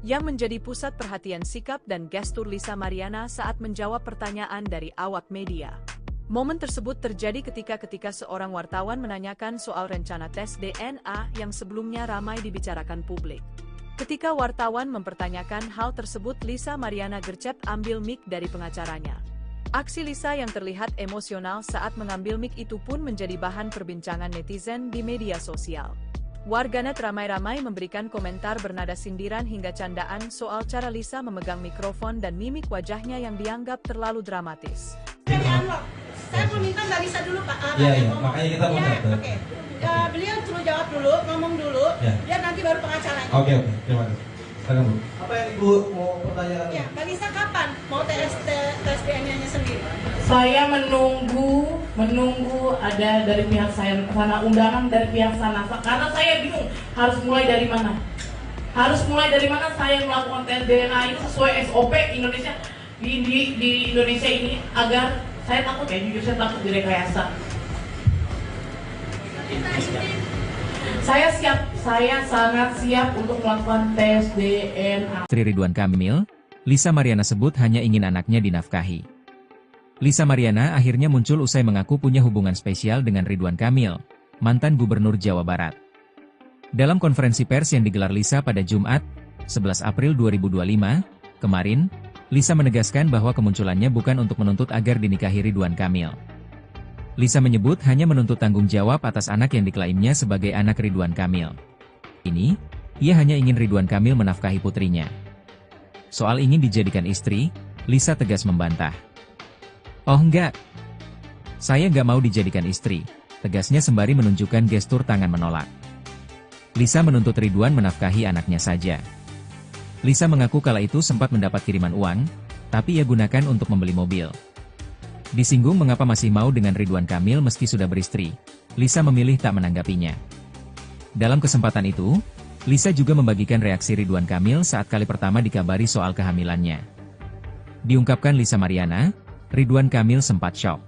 Yang menjadi pusat perhatian sikap dan gestur Lisa Mariana saat menjawab pertanyaan dari awak media. Momen tersebut terjadi ketika seorang wartawan menanyakan soal rencana tes DNA yang sebelumnya ramai dibicarakan publik. Ketika wartawan mempertanyakan hal tersebut, Lisa Mariana gercep ambil mic dari pengacaranya. Aksi Lisa yang terlihat emosional saat mengambil mic itu pun menjadi bahan perbincangan netizen di media sosial. Warganet ramai-ramai memberikan komentar bernada sindiran hingga candaan soal cara Lisa memegang mikrofon dan mimik wajahnya yang dianggap terlalu dramatis. Saya mau minta Mbak Lisa dulu Pak. Iya, makanya kita mau datang. Oke. Beliau suruh jawab dulu, ngomong dulu, biar nanti baru pengacaranya. Oke, terima kasih. Silakan Bu. Apa yang Ibu mau pertanyakan? Ya, Mbak Lisa kapan mau tes DNA-nya sendiri? Saya menunggu ada dari pihak saya sana, undangan dari pihak sana, karena saya bingung harus mulai dari mana. Saya melakukan tes DNA ini sesuai SOP Indonesia di Indonesia ini, agar saya takut jujur saya takut direkayasa. Saya sangat siap untuk melakukan tes DNA. Istri Ridwan Kamil, Lisa Mariana sebut hanya ingin anaknya dinafkahi. Lisa Mariana akhirnya muncul usai mengaku punya hubungan spesial dengan Ridwan Kamil, mantan gubernur Jawa Barat. Dalam konferensi pers yang digelar Lisa pada Jumat, 11 April 2025, kemarin, Lisa menegaskan bahwa kemunculannya bukan untuk menuntut agar dinikahi Ridwan Kamil. Lisa menyebut hanya menuntut tanggung jawab atas anak yang diklaimnya sebagai anak Ridwan Kamil. Ini, ia hanya ingin Ridwan Kamil menafkahi putrinya. Soal ingin dijadikan istri, Lisa tegas membantah. "Oh enggak, saya nggak mau dijadikan istri," tegasnya sembari menunjukkan gestur tangan menolak. Lisa menuntut Ridwan menafkahi anaknya saja. Lisa mengaku kala itu sempat mendapat kiriman uang, tapi ia gunakan untuk membeli mobil. Disinggung mengapa masih mau dengan Ridwan Kamil meski sudah beristri, Lisa memilih tak menanggapinya. Dalam kesempatan itu, Lisa juga membagikan reaksi Ridwan Kamil saat kali pertama dikabari soal kehamilannya. Diungkapkan Lisa Mariana, Ridwan Kamil sempat syok.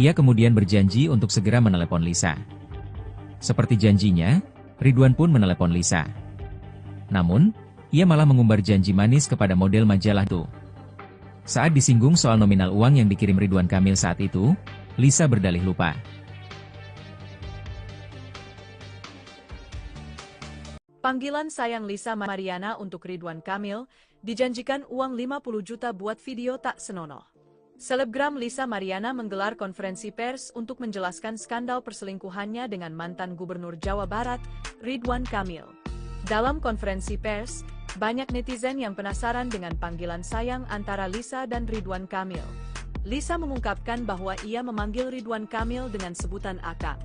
Ia kemudian berjanji untuk segera menelepon Lisa. Seperti janjinya, Ridwan pun menelepon Lisa. Namun, ia malah mengumbar janji manis kepada model majalah itu. Saat disinggung soal nominal uang yang dikirim Ridwan Kamil saat itu, Lisa berdalih lupa. Panggilan sayang Lisa Mariana untuk Ridwan Kamil, dijanjikan uang 50 juta buat video tak senonoh. Selebgram Lisa Mariana menggelar konferensi pers untuk menjelaskan skandal perselingkuhannya dengan mantan gubernur Jawa Barat, Ridwan Kamil. Dalam konferensi pers, banyak netizen yang penasaran dengan panggilan sayang antara Lisa dan Ridwan Kamil. Lisa mengungkapkan bahwa ia memanggil Ridwan Kamil dengan sebutan Akang.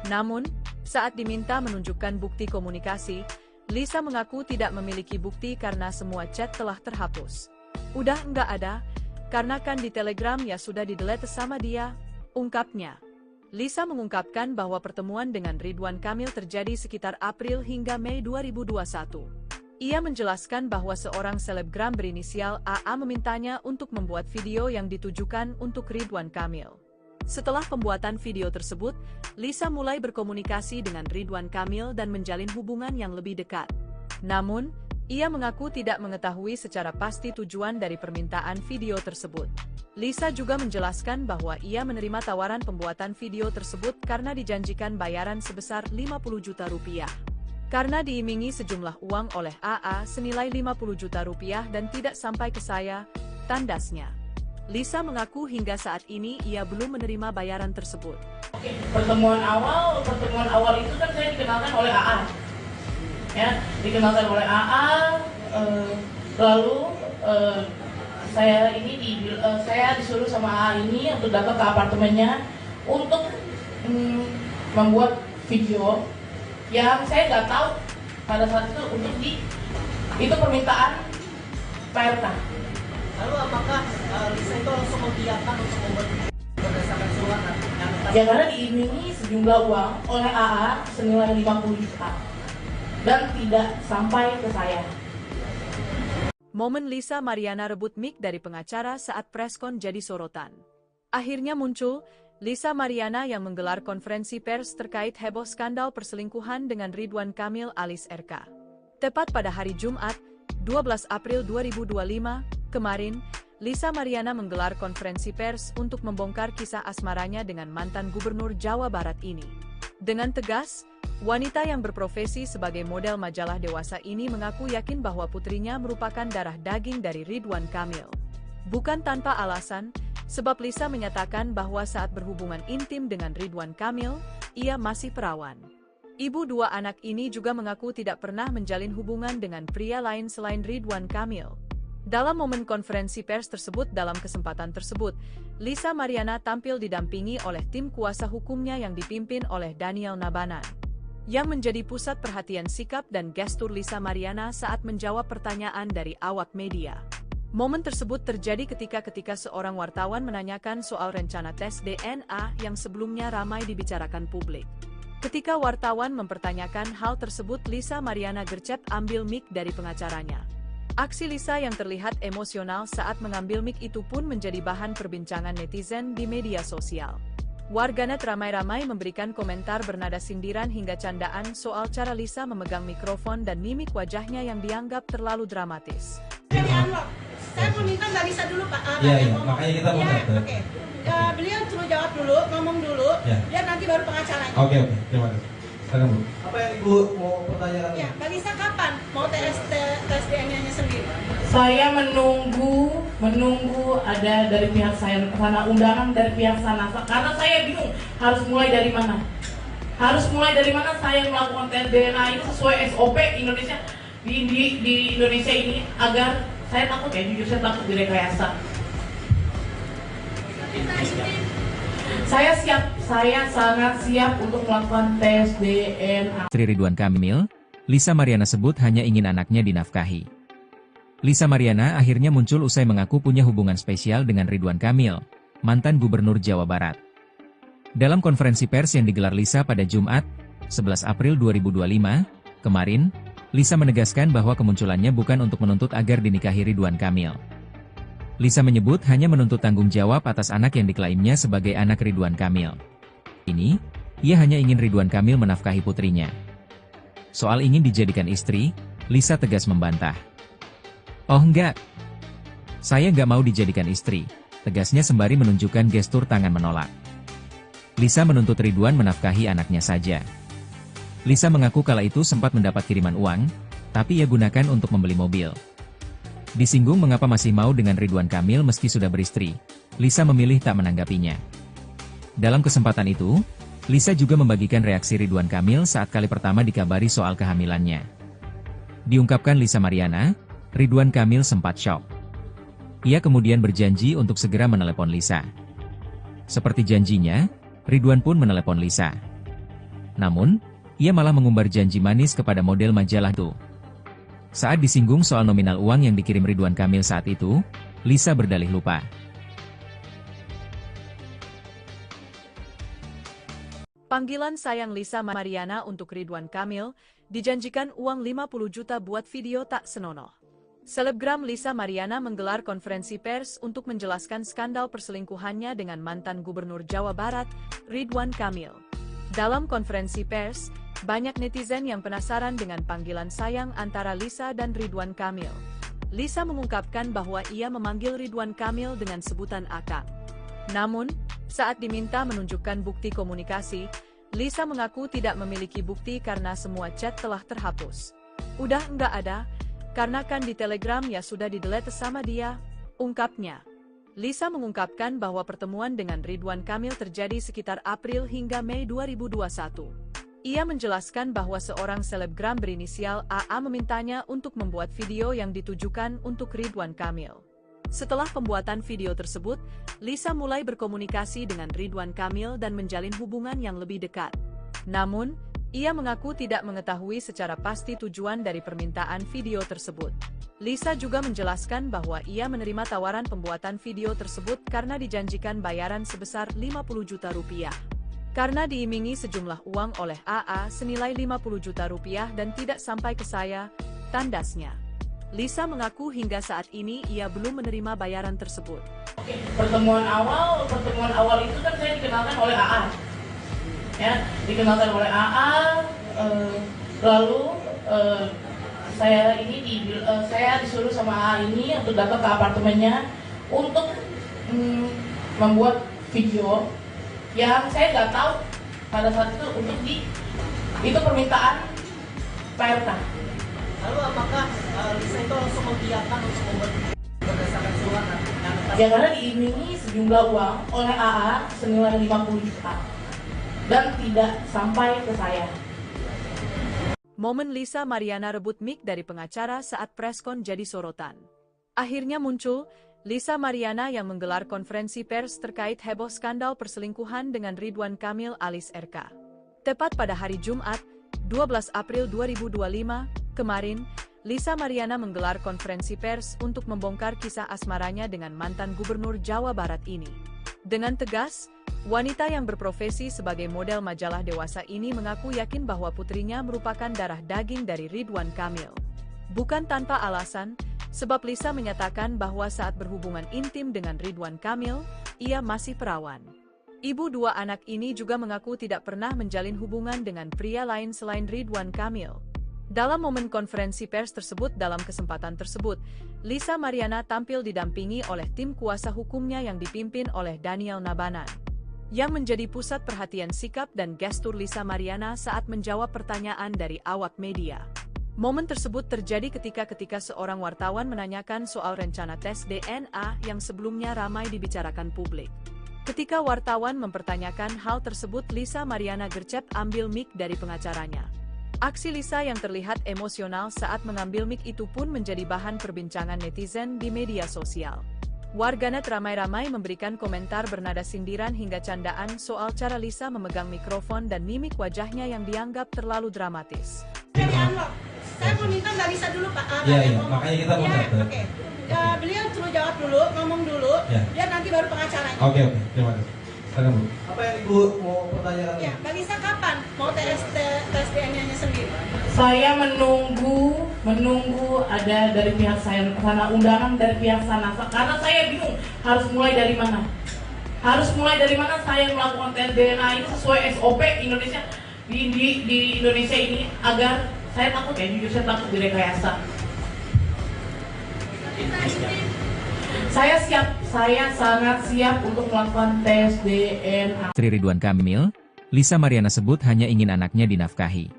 Namun, saat diminta menunjukkan bukti komunikasi, Lisa mengaku tidak memiliki bukti karena semua chat telah terhapus. "Udah nggak ada, karena kan di Telegram ya sudah di-delete sama dia," ungkapnya. Lisa mengungkapkan bahwa pertemuan dengan Ridwan Kamil terjadi sekitar April hingga Mei 2021. Ia menjelaskan bahwa seorang selebgram berinisial AA memintanya untuk membuat video yang ditujukan untuk Ridwan Kamil. Setelah pembuatan video tersebut, Lisa mulai berkomunikasi dengan Ridwan Kamil dan menjalin hubungan yang lebih dekat. Namun, ia mengaku tidak mengetahui secara pasti tujuan dari permintaan video tersebut. Lisa juga menjelaskan bahwa ia menerima tawaran pembuatan video tersebut karena dijanjikan bayaran sebesar 50 juta rupiah. Karena diimingi sejumlah uang oleh AA senilai 50 juta rupiah dan tidak sampai ke saya, tandasnya. Lisa mengaku hingga saat ini ia belum menerima bayaran tersebut. Oke, pertemuan awal itu kan saya dikenalkan oleh AA. Ya, dikenalkan oleh AA, lalu saya disuruh sama AA ini untuk datang ke apartemennya untuk membuat video yang saya nggak tahu pada saat itu itu permintaan PRK. Lalu apakah Lisa itu langsung mengiyakan untuk membuat berdasarkan surat yang Ya karena diimingi sejumlah uang oleh AA senilai 50 juta dan tidak sampai ke saya. Momen Lisa Mariana rebut mic dari pengacara saat preskon jadi sorotan. Akhirnya muncul Lisa Mariana yang menggelar konferensi pers terkait heboh skandal perselingkuhan dengan Ridwan Kamil alias RK. Tepat pada hari Jumat, 12 April 2025, kemarin, Lisa Mariana menggelar konferensi pers untuk membongkar kisah asmaranya dengan mantan Gubernur Jawa Barat ini. Dengan tegas, wanita yang berprofesi sebagai model majalah dewasa ini mengaku yakin bahwa putrinya merupakan darah daging dari Ridwan Kamil. Bukan tanpa alasan, sebab Lisa menyatakan bahwa saat berhubungan intim dengan Ridwan Kamil, ia masih perawan. Ibu dua anak ini juga mengaku tidak pernah menjalin hubungan dengan pria lain selain Ridwan Kamil. Dalam momen konferensi pers tersebut, dalam kesempatan tersebut, Lisa Mariana tampil didampingi oleh tim kuasa hukumnya yang dipimpin oleh Daniel Nabanan, yang menjadi pusat perhatian sikap dan gestur Lisa Mariana saat menjawab pertanyaan dari awak media. Momen tersebut terjadi ketika seorang wartawan menanyakan soal rencana tes DNA yang sebelumnya ramai dibicarakan publik. Ketika wartawan mempertanyakan hal tersebut, Lisa Mariana gercep ambil mic dari pengacaranya. Aksi Lisa yang terlihat emosional saat mengambil mic itu pun menjadi bahan perbincangan netizen di media sosial. Warganet ramai-ramai memberikan komentar bernada sindiran hingga candaan soal cara Lisa memegang mikrofon dan mimik wajahnya yang dianggap terlalu dramatis. Saya mau minta Mbak Lisa dulu Pak. Iya, makanya kita mau Oke. Beliau suruh jawab dulu, ngomong dulu, biar nanti baru pengacaranya. Oke, terima kasih. Silakan Bu. Apa yang Ibu mau pertanyakan? Ya, Mbak Lisa kapan mau tes DNA-nya sendiri? Saya menunggu ada dari pihak saya sana, undangan dari pihak sana, karena saya bingung harus mulai dari mana. Saya melakukan tes DNA ini sesuai SOP Indonesia di Indonesia ini, agar saya takut jujur saya takut direkayasa. Saya sangat siap untuk melakukan tes DNA. Istri Ridwan Kamil, Lisa Mariana sebut hanya ingin anaknya dinafkahi. Lisa Mariana akhirnya muncul usai mengaku punya hubungan spesial dengan Ridwan Kamil, mantan Gubernur Jawa Barat. Dalam konferensi pers yang digelar Lisa pada Jumat, 11 April 2025, kemarin, Lisa menegaskan bahwa kemunculannya bukan untuk menuntut agar dinikahi Ridwan Kamil. Lisa menyebut hanya menuntut tanggung jawab atas anak yang diklaimnya sebagai anak Ridwan Kamil. Ini, ia hanya ingin Ridwan Kamil menafkahi putrinya. Soal ingin dijadikan istri, Lisa tegas membantah. "Oh enggak, saya nggak mau dijadikan istri," tegasnya sembari menunjukkan gestur tangan menolak. Lisa menuntut Ridwan menafkahi anaknya saja. Lisa mengaku kala itu sempat mendapat kiriman uang, tapi ia gunakan untuk membeli mobil. Disinggung mengapa masih mau dengan Ridwan Kamil meski sudah beristri, Lisa memilih tak menanggapinya. Dalam kesempatan itu, Lisa juga membagikan reaksi Ridwan Kamil saat kali pertama dikabari soal kehamilannya. Diungkapkan Lisa Mariana, Ridwan Kamil sempat syok. Ia kemudian berjanji untuk segera menelepon Lisa. Seperti janjinya, Ridwan pun menelepon Lisa. Namun, ia malah mengumbar janji manis kepada model majalah itu. Saat disinggung soal nominal uang yang dikirim Ridwan Kamil saat itu, Lisa berdalih lupa. Panggilan sayang Lisa Mariana untuk Ridwan Kamil, dijanjikan uang 50 juta buat video tak senonoh. Selebgram Lisa Mariana menggelar konferensi pers untuk menjelaskan skandal perselingkuhannya dengan mantan Gubernur Jawa Barat, Ridwan Kamil. Dalam konferensi pers, banyak netizen yang penasaran dengan panggilan sayang antara Lisa dan Ridwan Kamil. Lisa mengungkapkan bahwa ia memanggil Ridwan Kamil dengan sebutan Akang. Namun, saat diminta menunjukkan bukti komunikasi, Lisa mengaku tidak memiliki bukti karena semua chat telah terhapus. Udah nggak ada, karena kan di Telegram ya sudah di-delete sama dia, ungkapnya. Lisa mengungkapkan bahwa pertemuan dengan Ridwan Kamil terjadi sekitar April hingga Mei 2021. Ia menjelaskan bahwa seorang selebgram berinisial AA memintanya untuk membuat video yang ditujukan untuk Ridwan Kamil. Setelah pembuatan video tersebut, Lisa mulai berkomunikasi dengan Ridwan Kamil dan menjalin hubungan yang lebih dekat. Namun, ia mengaku tidak mengetahui secara pasti tujuan dari permintaan video tersebut. Lisa juga menjelaskan bahwa ia menerima tawaran pembuatan video tersebut karena dijanjikan bayaran sebesar 50 juta rupiah. Karena diimingi sejumlah uang oleh AA senilai 50 juta rupiah dan tidak sampai ke saya, tandasnya. Lisa mengaku hingga saat ini ia belum menerima bayaran tersebut. Oke, pertemuan awal itu kan saya dikenalkan oleh AA, ya, dikenalkan oleh AA. Lalu saya disuruh sama AA ini untuk datang ke apartemennya untuk membuat video yang saya nggak tahu pada saat itu itu permintaan PRK. Lalu apakah Lisa itu langsung mengiyakan untuk membuat berdasarkan surat Ya karena diimingi sejumlah uang oleh AA senilai 50 juta dan tidak sampai ke saya. Momen Lisa Mariana rebut mic dari pengacara saat preskon jadi sorotan. Akhirnya muncul Lisa Mariana yang menggelar konferensi pers terkait heboh skandal perselingkuhan dengan Ridwan Kamil alias RK. Tepat pada hari Jumat, 12 April 2025, kemarin, Lisa Mariana menggelar konferensi pers untuk membongkar kisah asmaranya dengan mantan Gubernur Jawa Barat ini. Dengan tegas, wanita yang berprofesi sebagai model majalah dewasa ini mengaku yakin bahwa putrinya merupakan darah daging dari Ridwan Kamil. Bukan tanpa alasan, sebab Lisa menyatakan bahwa saat berhubungan intim dengan Ridwan Kamil, ia masih perawan. Ibu dua anak ini juga mengaku tidak pernah menjalin hubungan dengan pria lain selain Ridwan Kamil. Dalam momen konferensi pers tersebut, dalam kesempatan tersebut, Lisa Mariana tampil didampingi oleh tim kuasa hukumnya yang dipimpin oleh Daniel Nabanan. Yang menjadi pusat perhatian sikap dan gestur Lisa Mariana saat menjawab pertanyaan dari awak media. Momen tersebut terjadi ketika seorang wartawan menanyakan soal rencana tes DNA yang sebelumnya ramai dibicarakan publik. Ketika wartawan mempertanyakan hal tersebut, Lisa Mariana gercep ambil mic dari pengacaranya. Aksi Lisa yang terlihat emosional saat mengambil mic itu pun menjadi bahan perbincangan netizen di media sosial. Warganet ramai-ramai memberikan komentar bernada sindiran hingga candaan soal cara Lisa memegang mikrofon dan mimik wajahnya yang dianggap terlalu dramatis. Saya mau minta Mbak Lisa dulu Pak. Iya, makanya kita mau ya, oke. Beliau suruh jawab dulu, ngomong dulu, biar nanti baru pengacaranya. Oke, terima kasih. Silakan Bu. Apa yang Ibu mau pertanyakan? Ya, Mbak Lisa kapan mau tes DNA-nya sendiri? Saya menunggu ada dari pihak saya sana, undangan dari pihak sana, karena saya bingung harus mulai dari mana. Saya melakukan tes DNA ini sesuai SOP Indonesia di Indonesia ini, agar saya takut jujur saya takut direkayasa. Saya sangat siap untuk melakukan tes DNA. Istri Ridwan Kamil, Lisa Mariana sebut hanya ingin anaknya dinafkahi.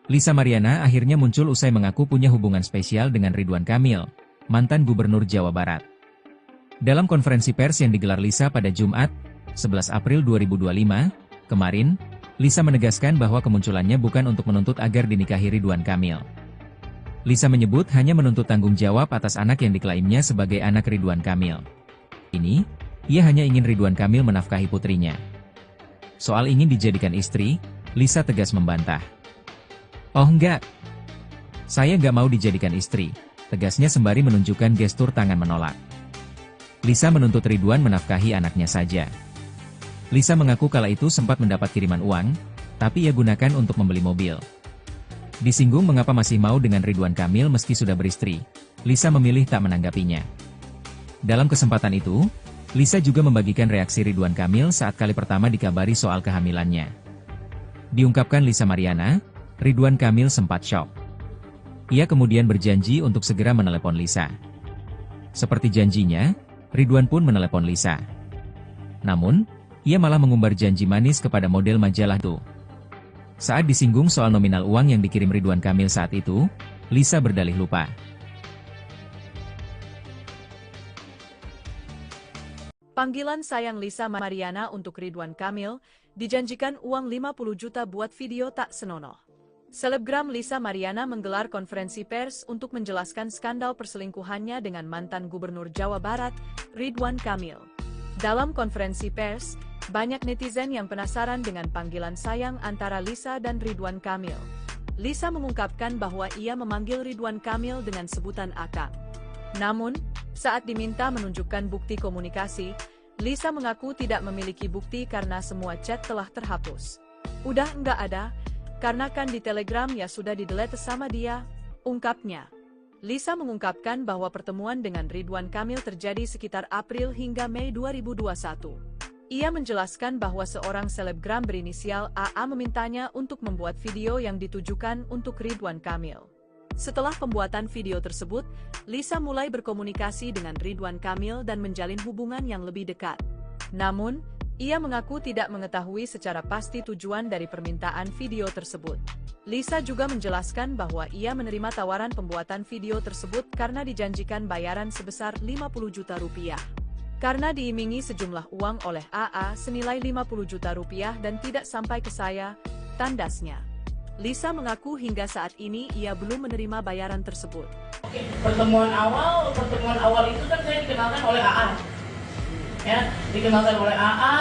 Lisa Mariana akhirnya muncul usai mengaku punya hubungan spesial dengan Ridwan Kamil, mantan Gubernur Jawa Barat. Dalam konferensi pers yang digelar Lisa pada Jumat, 11 April 2025, kemarin, Lisa menegaskan bahwa kemunculannya bukan untuk menuntut agar dinikahi Ridwan Kamil. Lisa menyebut hanya menuntut tanggung jawab atas anak yang diklaimnya sebagai anak Ridwan Kamil. Ini, ia hanya ingin Ridwan Kamil menafkahi putrinya. Soal ingin dijadikan istri, Lisa tegas membantah. Oh enggak, saya nggak mau dijadikan istri, tegasnya sembari menunjukkan gestur tangan menolak. Lisa menuntut Ridwan menafkahi anaknya saja. Lisa mengaku kala itu sempat mendapat kiriman uang, tapi ia gunakan untuk membeli mobil. Disinggung mengapa masih mau dengan Ridwan Kamil meski sudah beristri, Lisa memilih tak menanggapinya. Dalam kesempatan itu, Lisa juga membagikan reaksi Ridwan Kamil saat kali pertama dikabari soal kehamilannya. Diungkapkan Lisa Mariana, Ridwan Kamil sempat syok. Ia kemudian berjanji untuk segera menelepon Lisa. Seperti janjinya, Ridwan pun menelepon Lisa. Namun, ia malah mengumbar janji manis kepada model majalah itu. Saat disinggung soal nominal uang yang dikirim Ridwan Kamil saat itu, Lisa berdalih lupa. Panggilan sayang Lisa Mariana untuk Ridwan Kamil, dijanjikan uang 50 juta buat video tak senonoh. Selebgram Lisa Mariana menggelar konferensi pers untuk menjelaskan skandal perselingkuhannya dengan mantan Gubernur Jawa Barat, Ridwan Kamil. Dalam konferensi pers, banyak netizen yang penasaran dengan panggilan sayang antara Lisa dan Ridwan Kamil. Lisa mengungkapkan bahwa ia memanggil Ridwan Kamil dengan sebutan Akang. Namun, saat diminta menunjukkan bukti komunikasi, Lisa mengaku tidak memiliki bukti karena semua chat telah terhapus. Udah enggak ada, karena kan di Telegram ya sudah di-delete sama dia, ungkapnya. Lisa mengungkapkan bahwa pertemuan dengan Ridwan Kamil terjadi sekitar April hingga Mei 2021. Ia menjelaskan bahwa seorang selebgram berinisial AA memintanya untuk membuat video yang ditujukan untuk Ridwan Kamil. Setelah pembuatan video tersebut, Lisa mulai berkomunikasi dengan Ridwan Kamil dan menjalin hubungan yang lebih dekat. Namun, ia mengaku tidak mengetahui secara pasti tujuan dari permintaan video tersebut. Lisa juga menjelaskan bahwa ia menerima tawaran pembuatan video tersebut karena dijanjikan bayaran sebesar 50 juta rupiah. Karena diimingi sejumlah uang oleh AA senilai 50 juta rupiah dan tidak sampai ke saya, tandasnya. Lisa mengaku hingga saat ini ia belum menerima bayaran tersebut. Pertemuan awal itu kan saya dikenalkan oleh AA. Ya, dikenalkan oleh AA,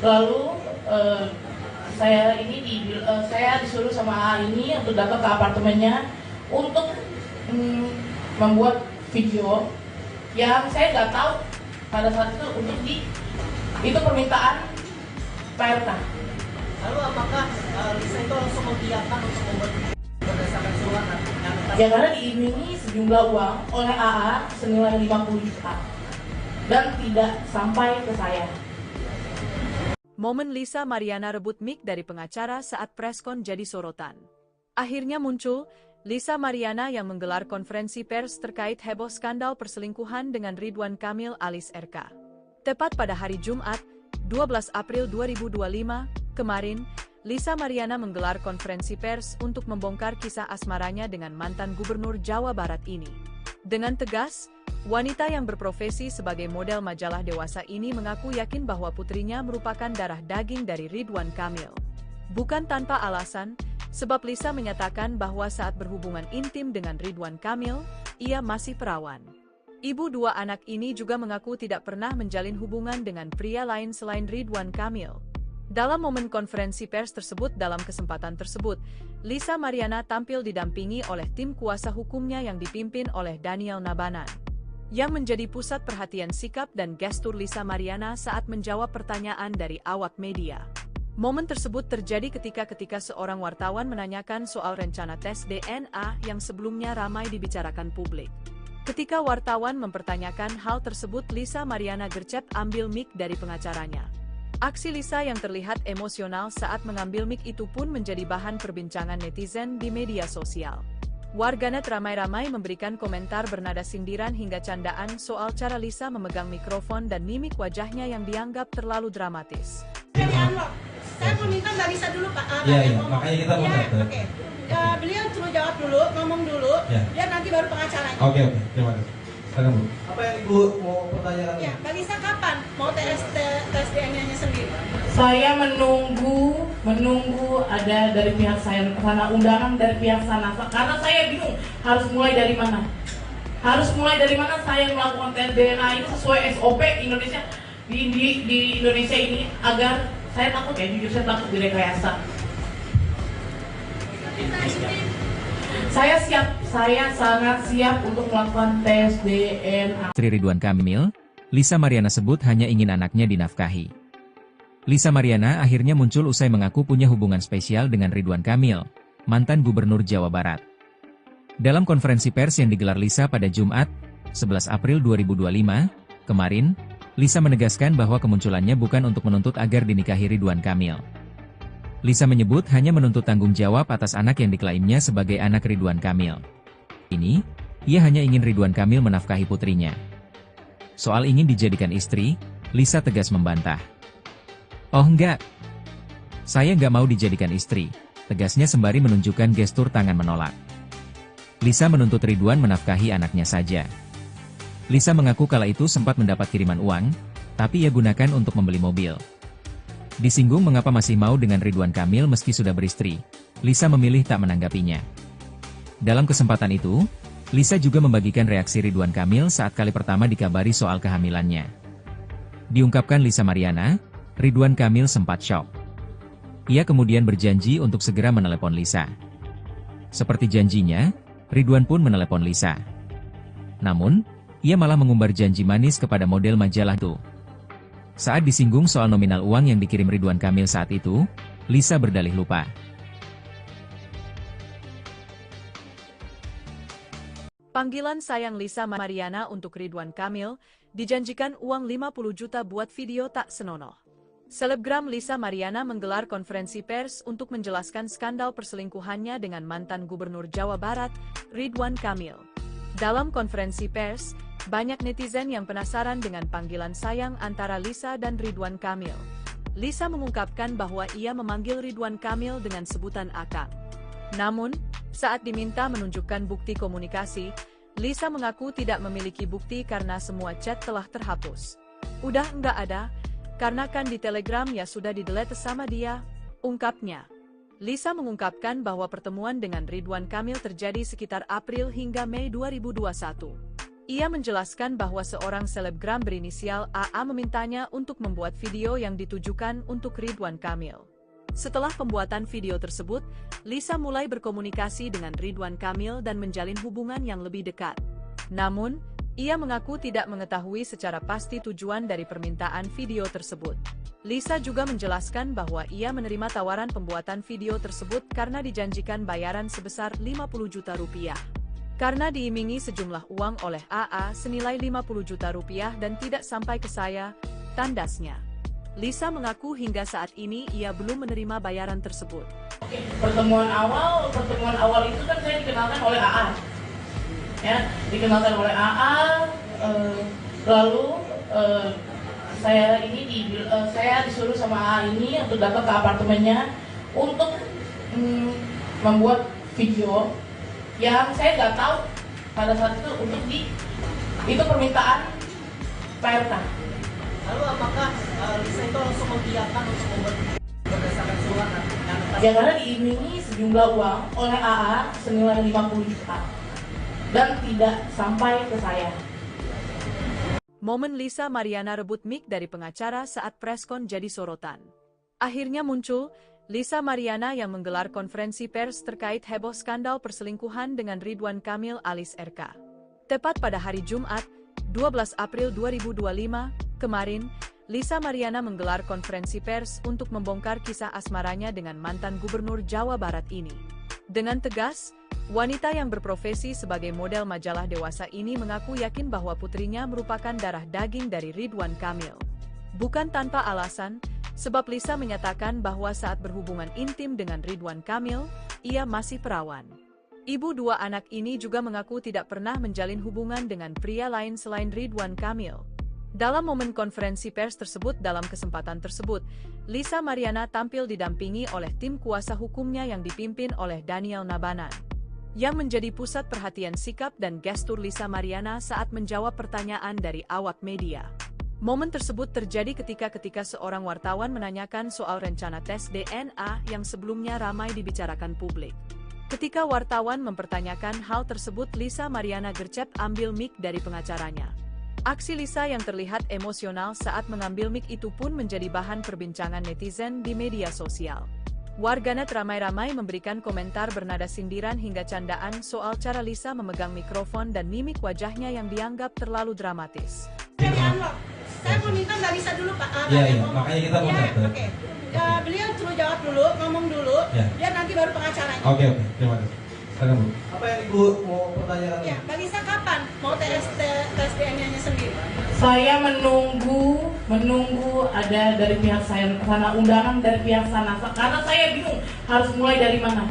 lalu saya disuruh sama AA ini untuk datang ke apartemennya untuk membuat video yang saya nggak tahu pada saat itu itu permintaan PRK. Lalu apakah Lisa itu langsung mengiyakan untuk membuat video berdasarkan surat yang Ya karena diimingi sejumlah uang oleh AA senilai 50 juta dan tidak sampai ke saya. Momen Lisa Mariana rebut mic dari pengacara saat preskon jadi sorotan. Akhirnya muncul Lisa Mariana yang menggelar konferensi pers terkait heboh skandal perselingkuhan dengan Ridwan Kamil alias RK. Tepat pada hari Jumat, 12 April 2025, kemarin, Lisa Mariana menggelar konferensi pers untuk membongkar kisah asmaranya dengan mantan Gubernur Jawa Barat ini. Dengan tegas, wanita yang berprofesi sebagai model majalah dewasa ini mengaku yakin bahwa putrinya merupakan darah daging dari Ridwan Kamil. Bukan tanpa alasan, sebab Lisa menyatakan bahwa saat berhubungan intim dengan Ridwan Kamil, ia masih perawan. Ibu dua anak ini juga mengaku tidak pernah menjalin hubungan dengan pria lain selain Ridwan Kamil. Dalam momen konferensi pers tersebut dalam kesempatan tersebut, Lisa Mariana tampil didampingi oleh tim kuasa hukumnya yang dipimpin oleh Daniel Nabanan. Yang menjadi pusat perhatian sikap dan gestur Lisa Mariana saat menjawab pertanyaan dari awak media. Momen tersebut terjadi ketika seorang wartawan menanyakan soal rencana tes DNA yang sebelumnya ramai dibicarakan publik. Ketika wartawan mempertanyakan hal tersebut, Lisa Mariana gercep ambil mic dari pengacaranya. Aksi Lisa yang terlihat emosional saat mengambil mic itu pun menjadi bahan perbincangan netizen di media sosial. Warganet ramai-ramai memberikan komentar bernada sindiran hingga candaan soal cara Lisa memegang mikrofon dan mimik wajahnya yang dianggap terlalu dramatis. Saya mau minta Mbak Lisa dulu Pak. Iya, makanya kita mau ya, oke. Beliau suruh jawab dulu, ngomong dulu, biar nanti baru pengacaranya. Oke, terima kasih. Silakan Bu. Apa yang Ibu mau pertanyakan? Ya, Mbak Lisa kapan mau tes DNA-nya sendiri? Saya menunggu ada dari pihak saya sana, undangan dari pihak sana, karena saya bingung harus mulai dari mana. Saya melakukan tes DNA ini sesuai SOP Indonesia di Indonesia ini, agar saya takut ya, jujur saya takut direkayasa. Saya sangat siap untuk melakukan tes DNA. Istri Ridwan Kamil, Lisa Mariana sebut hanya ingin anaknya dinafkahi. Lisa Mariana akhirnya muncul usai mengaku punya hubungan spesial dengan Ridwan Kamil, mantan Gubernur Jawa Barat. Dalam konferensi pers yang digelar Lisa pada Jumat, 11 April 2025, kemarin, Lisa menegaskan bahwa kemunculannya bukan untuk menuntut agar dinikahi Ridwan Kamil. Lisa menyebut hanya menuntut tanggung jawab atas anak yang diklaimnya sebagai anak Ridwan Kamil. Ini, ia hanya ingin Ridwan Kamil menafkahi putrinya. Soal ingin dijadikan istri, Lisa tegas membantah. "Oh enggak. Saya nggak mau dijadikan istri," tegasnya sembari menunjukkan gestur tangan menolak. Lisa menuntut Ridwan menafkahi anaknya saja. Lisa mengaku kala itu sempat mendapat kiriman uang, tapi ia gunakan untuk membeli mobil. Disinggung mengapa masih mau dengan Ridwan Kamil meski sudah beristri, Lisa memilih tak menanggapinya. Dalam kesempatan itu, Lisa juga membagikan reaksi Ridwan Kamil saat kali pertama dikabari soal kehamilannya. Diungkapkan Lisa Mariana, Ridwan Kamil sempat syok. Ia kemudian berjanji untuk segera menelepon Lisa. Seperti janjinya, Ridwan pun menelepon Lisa. Namun, ia malah mengumbar janji manis kepada model majalah itu. Saat disinggung soal nominal uang yang dikirim Ridwan Kamil saat itu, Lisa berdalih lupa. Panggilan sayang Lisa Mariana untuk Ridwan Kamil, dijanjikan uang 50 juta buat video tak senonoh. Selebgram Lisa Mariana menggelar konferensi pers untuk menjelaskan skandal perselingkuhannya dengan mantan Gubernur Jawa Barat, Ridwan Kamil. Dalam konferensi pers, banyak netizen yang penasaran dengan panggilan sayang antara Lisa dan Ridwan Kamil. Lisa mengungkapkan bahwa ia memanggil Ridwan Kamil dengan sebutan Akang. Namun, saat diminta menunjukkan bukti komunikasi, Lisa mengaku tidak memiliki bukti karena semua chat telah terhapus. "Udah nggak ada, karena kan di Telegram ya sudah di-delete sama dia," ungkapnya. Lisa mengungkapkan bahwa pertemuan dengan Ridwan Kamil terjadi sekitar April hingga Mei 2021. Ia menjelaskan bahwa seorang selebgram berinisial AA memintanya untuk membuat video yang ditujukan untuk Ridwan Kamil. Setelah pembuatan video tersebut, Lisa mulai berkomunikasi dengan Ridwan Kamil dan menjalin hubungan yang lebih dekat. Namun, ia mengaku tidak mengetahui secara pasti tujuan dari permintaan video tersebut. Lisa juga menjelaskan bahwa ia menerima tawaran pembuatan video tersebut karena dijanjikan bayaran sebesar 50 juta rupiah. Karena diimingi sejumlah uang oleh AA senilai 50 juta rupiah dan tidak sampai ke saya, tandasnya. Lisa mengaku hingga saat ini ia belum menerima bayaran tersebut. Pertemuan awal itu kan saya dikenalkan oleh AA. Ya, dikenalkan oleh AA, lalu saya disuruh sama AA ini untuk datang ke apartemennya untuk membuat video yang saya nggak tahu pada saat itu itu permintaan PRK. Lalu apakah Lisa itu langsung mengiyakan untuk membuat berdasarkan surat? Ya karena diimingi sejumlah uang oleh AA senilai 50 juta dan tidak sampai ke saya. Momen Lisa Mariana rebut mic dari pengacara saat preskon jadi sorotan. Akhirnya muncul Lisa Mariana yang menggelar konferensi pers terkait heboh skandal perselingkuhan dengan Ridwan Kamil alias RK. Tepat pada hari Jumat, 12 April 2025, kemarin, Lisa Mariana menggelar konferensi pers untuk membongkar kisah asmaranya dengan mantan Gubernur Jawa Barat ini. Dengan tegas, wanita yang berprofesi sebagai model majalah dewasa ini mengaku yakin bahwa putrinya merupakan darah daging dari Ridwan Kamil. Bukan tanpa alasan, sebab Lisa menyatakan bahwa saat berhubungan intim dengan Ridwan Kamil, ia masih perawan. Ibu dua anak ini juga mengaku tidak pernah menjalin hubungan dengan pria lain selain Ridwan Kamil. Dalam momen konferensi pers tersebut dalam kesempatan tersebut, Lisa Mariana tampil didampingi oleh tim kuasa hukumnya yang dipimpin oleh Daniel Nabanan, yang menjadi pusat perhatian sikap dan gestur Lisa Mariana saat menjawab pertanyaan dari awak media. Momen tersebut terjadi ketika seorang wartawan menanyakan soal rencana tes DNA yang sebelumnya ramai dibicarakan publik. Ketika wartawan mempertanyakan hal tersebut, Lisa Mariana gercep ambil mic dari pengacaranya. Aksi Lisa yang terlihat emosional saat mengambil mic itu pun menjadi bahan perbincangan netizen di media sosial. Warganet ramai-ramai memberikan komentar bernada sindiran hingga candaan soal cara Lisa memegang mikrofon dan mimik wajahnya yang dianggap terlalu dramatis. Saya mau minta Mbak Lisa dulu Pak. Iya, makanya kita mau ya, datang. oke. Beliau suruh jawab dulu, ngomong dulu, Ya. biar nanti baru pengacaranya. Oke, terima kasih. Silakan Bu. Apa yang Ibu mau pertanyakan? Ya, Mbak Lisa kapan mau tes DNA-nya sendiri? Saya menunggu ada dari pihak saya sana, undangan dari pihak sana, karena saya bingung harus mulai dari mana.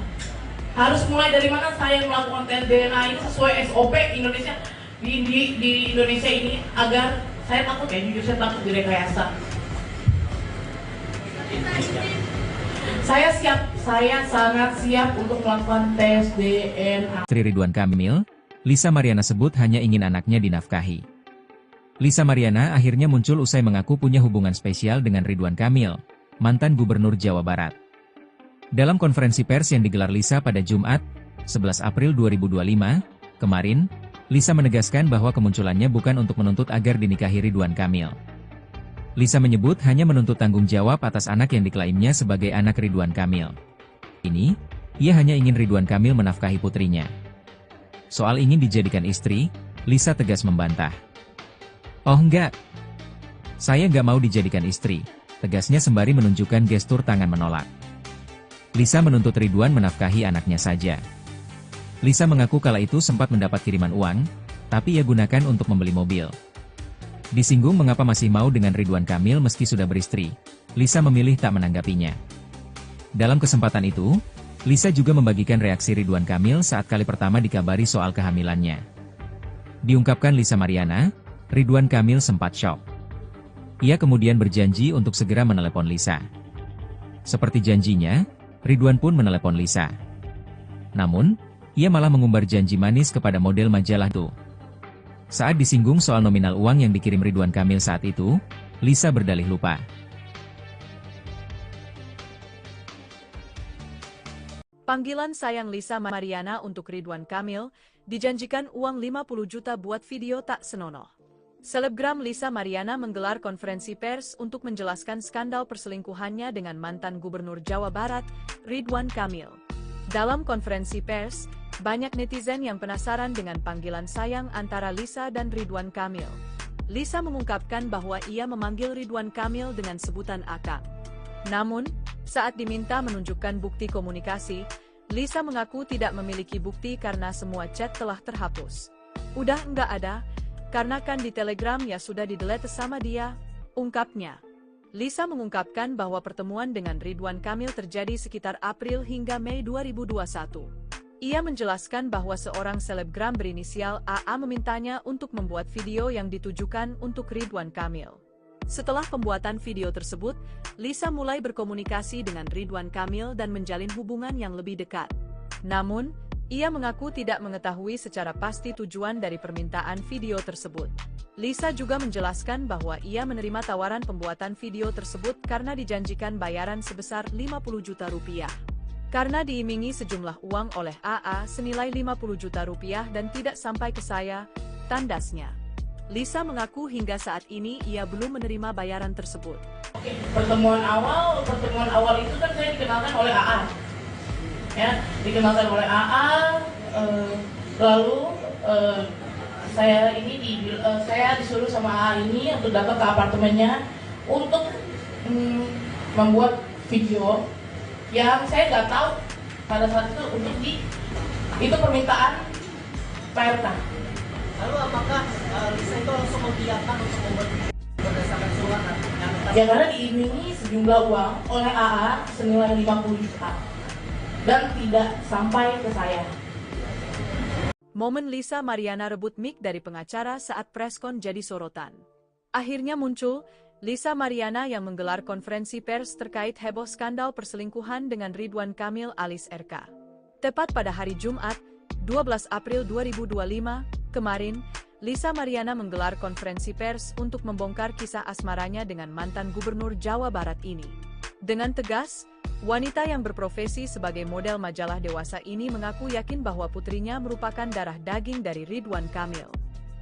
Saya melakukan tes DNA ini sesuai SOP Indonesia di Indonesia ini, agar saya takut jujur saya takut direkayasa. Saya sangat siap untuk melakukan tes DNA. Istri Ridwan Kamil, Lisa Mariana sebut hanya ingin anaknya dinafkahi. Lisa Mariana akhirnya muncul usai mengaku punya hubungan spesial dengan Ridwan Kamil, mantan Gubernur Jawa Barat. Dalam konferensi pers yang digelar Lisa pada Jumat, 11 April 2025, kemarin, Lisa menegaskan bahwa kemunculannya bukan untuk menuntut agar dinikahi Ridwan Kamil. Lisa menyebut hanya menuntut tanggung jawab atas anak yang diklaimnya sebagai anak Ridwan Kamil. Ini, ia hanya ingin Ridwan Kamil menafkahi putrinya. Soal ingin dijadikan istri, Lisa tegas membantah. "Oh enggak. Saya nggak mau dijadikan istri," tegasnya sembari menunjukkan gestur tangan menolak. Lisa menuntut Ridwan menafkahi anaknya saja. Lisa mengaku kala itu sempat mendapat kiriman uang, tapi ia gunakan untuk membeli mobil. Disinggung mengapa masih mau dengan Ridwan Kamil meski sudah beristri, Lisa memilih tak menanggapinya. Dalam kesempatan itu, Lisa juga membagikan reaksi Ridwan Kamil saat kali pertama dikabari soal kehamilannya. Diungkapkan Lisa Mariana, Ridwan Kamil sempat syok. Ia kemudian berjanji untuk segera menelepon Lisa. Seperti janjinya, Ridwan pun menelepon Lisa. Namun, ia malah mengumbar janji manis kepada model majalah itu. Saat disinggung soal nominal uang yang dikirim Ridwan Kamil saat itu, Lisa berdalih lupa. Panggilan sayang Lisa Mariana untuk Ridwan Kamil, dijanjikan uang 50 juta buat video tak senonoh. Selebgram Lisa Mariana menggelar konferensi pers untuk menjelaskan skandal perselingkuhannya dengan mantan Gubernur Jawa Barat, Ridwan Kamil. Dalam konferensi pers, banyak netizen yang penasaran dengan panggilan sayang antara Lisa dan Ridwan Kamil. Lisa mengungkapkan bahwa ia memanggil Ridwan Kamil dengan sebutan Akang. Namun, saat diminta menunjukkan bukti komunikasi, Lisa mengaku tidak memiliki bukti karena semua chat telah terhapus. "Udah nggak ada, karena kan di Telegram ya sudah di-delete sama dia," ungkapnya. Lisa mengungkapkan bahwa pertemuan dengan Ridwan Kamil terjadi sekitar April hingga Mei 2021. Ia menjelaskan bahwa seorang selebgram berinisial AA memintanya untuk membuat video yang ditujukan untuk Ridwan Kamil. Setelah pembuatan video tersebut, Lisa mulai berkomunikasi dengan Ridwan Kamil dan menjalin hubungan yang lebih dekat. Namun, ia mengaku tidak mengetahui secara pasti tujuan dari permintaan video tersebut. Lisa juga menjelaskan bahwa ia menerima tawaran pembuatan video tersebut karena dijanjikan bayaran sebesar 50 juta rupiah. Karena diimingi sejumlah uang oleh AA senilai 50 juta rupiah dan tidak sampai ke saya, tandasnya. Lisa mengaku hingga saat ini ia belum menerima bayaran tersebut. Pertemuan awal itu kan saya dikenalkan oleh AA. Ya, dikenalkan oleh AA, lalu saya disuruh sama AA ini untuk datang ke apartemennya untuk membuat video yang saya nggak tahu pada saat itu itu permintaan PRK. Lalu apakah Lisa itu langsung mengiyakan untuk membuat berdasarkan surat Ya karena diimingi sejumlah uang oleh AA senilai 50 juta dan tidak sampai ke saya. Momen Lisa Mariana rebut mic dari pengacara saat preskon jadi sorotan. Akhirnya muncul Lisa Mariana yang menggelar konferensi pers terkait heboh skandal perselingkuhan dengan Ridwan Kamil alias RK. Tepat pada hari Jumat, 12 April 2025, kemarin, Lisa Mariana menggelar konferensi pers untuk membongkar kisah asmaranya dengan mantan Gubernur Jawa Barat ini. Dengan tegas, wanita yang berprofesi sebagai model majalah dewasa ini mengaku yakin bahwa putrinya merupakan darah daging dari Ridwan Kamil.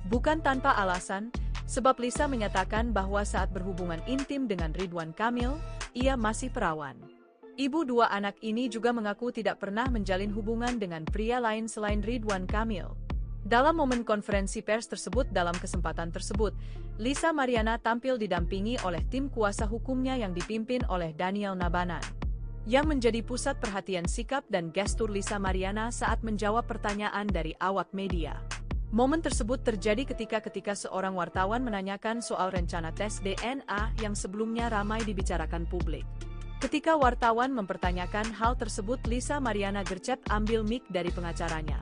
Bukan tanpa alasan, sebab Lisa menyatakan bahwa saat berhubungan intim dengan Ridwan Kamil, ia masih perawan. Ibu dua anak ini juga mengaku tidak pernah menjalin hubungan dengan pria lain selain Ridwan Kamil. Dalam momen konferensi pers tersebut, dalam kesempatan tersebut, Lisa Mariana tampil didampingi oleh tim kuasa hukumnya yang dipimpin oleh Daniel Nabanan. Yang menjadi pusat perhatian sikap dan gestur Lisa Mariana saat menjawab pertanyaan dari awak media. Momen tersebut terjadi ketika seorang wartawan menanyakan soal rencana tes DNA yang sebelumnya ramai dibicarakan publik. Ketika wartawan mempertanyakan hal tersebut, Lisa Mariana gercep ambil mic dari pengacaranya.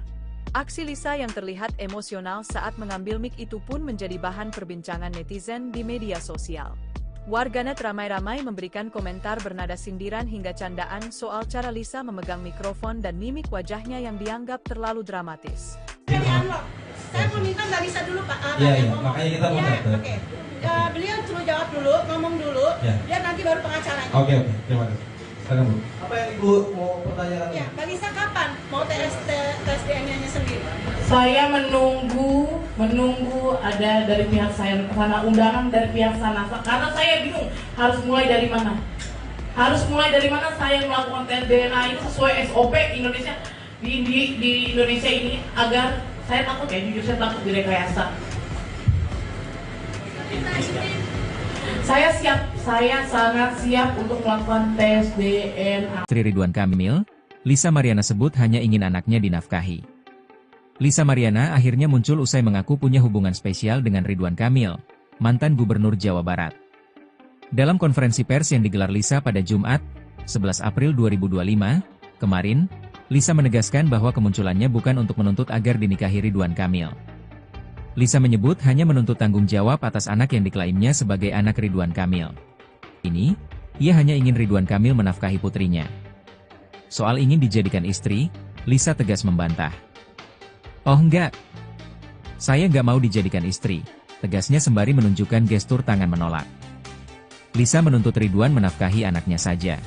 Aksi Lisa yang terlihat emosional saat mengambil mic itu pun menjadi bahan perbincangan netizen di media sosial. Warganet ramai-ramai memberikan komentar bernada sindiran hingga candaan soal cara Lisa memegang mikrofon dan mimik wajahnya yang dianggap terlalu dramatis. Saya mau minta Mbak Lisa dulu Pak. Iya, makanya kita mau Oke. Beliau suruh jawab dulu, ngomong dulu, biar nanti baru pengacaranya. Oke, terima kasih. Silakan Bu. Apa yang Ibu mau pertanyakan? Ya, Mbak Lisa kapan mau tes DNA-nya sendiri? Saya menunggu ada dari pihak saya sana, undangan dari pihak sana, karena saya bingung harus mulai dari mana. Saya melakukan tes DNA ini sesuai SOP Indonesia di Indonesia ini, agar saya takut jujur saya takut direkayasa. Saya sangat siap untuk melakukan tes DNA. Istri Ridwan Kamil, Lisa Mariana sebut hanya ingin anaknya dinafkahi. Lisa Mariana akhirnya muncul usai mengaku punya hubungan spesial dengan Ridwan Kamil, mantan Gubernur Jawa Barat. Dalam konferensi pers yang digelar Lisa pada Jumat, 11 April 2025, kemarin, Lisa menegaskan bahwa kemunculannya bukan untuk menuntut agar dinikahi Ridwan Kamil. Lisa menyebut hanya menuntut tanggung jawab atas anak yang diklaimnya sebagai anak Ridwan Kamil. Ini, ia hanya ingin Ridwan Kamil menafkahi putrinya. Soal ingin dijadikan istri, Lisa tegas membantah. "Oh enggak, saya nggak mau dijadikan istri," tegasnya sembari menunjukkan gestur tangan menolak. Lisa menuntut Ridwan menafkahi anaknya saja.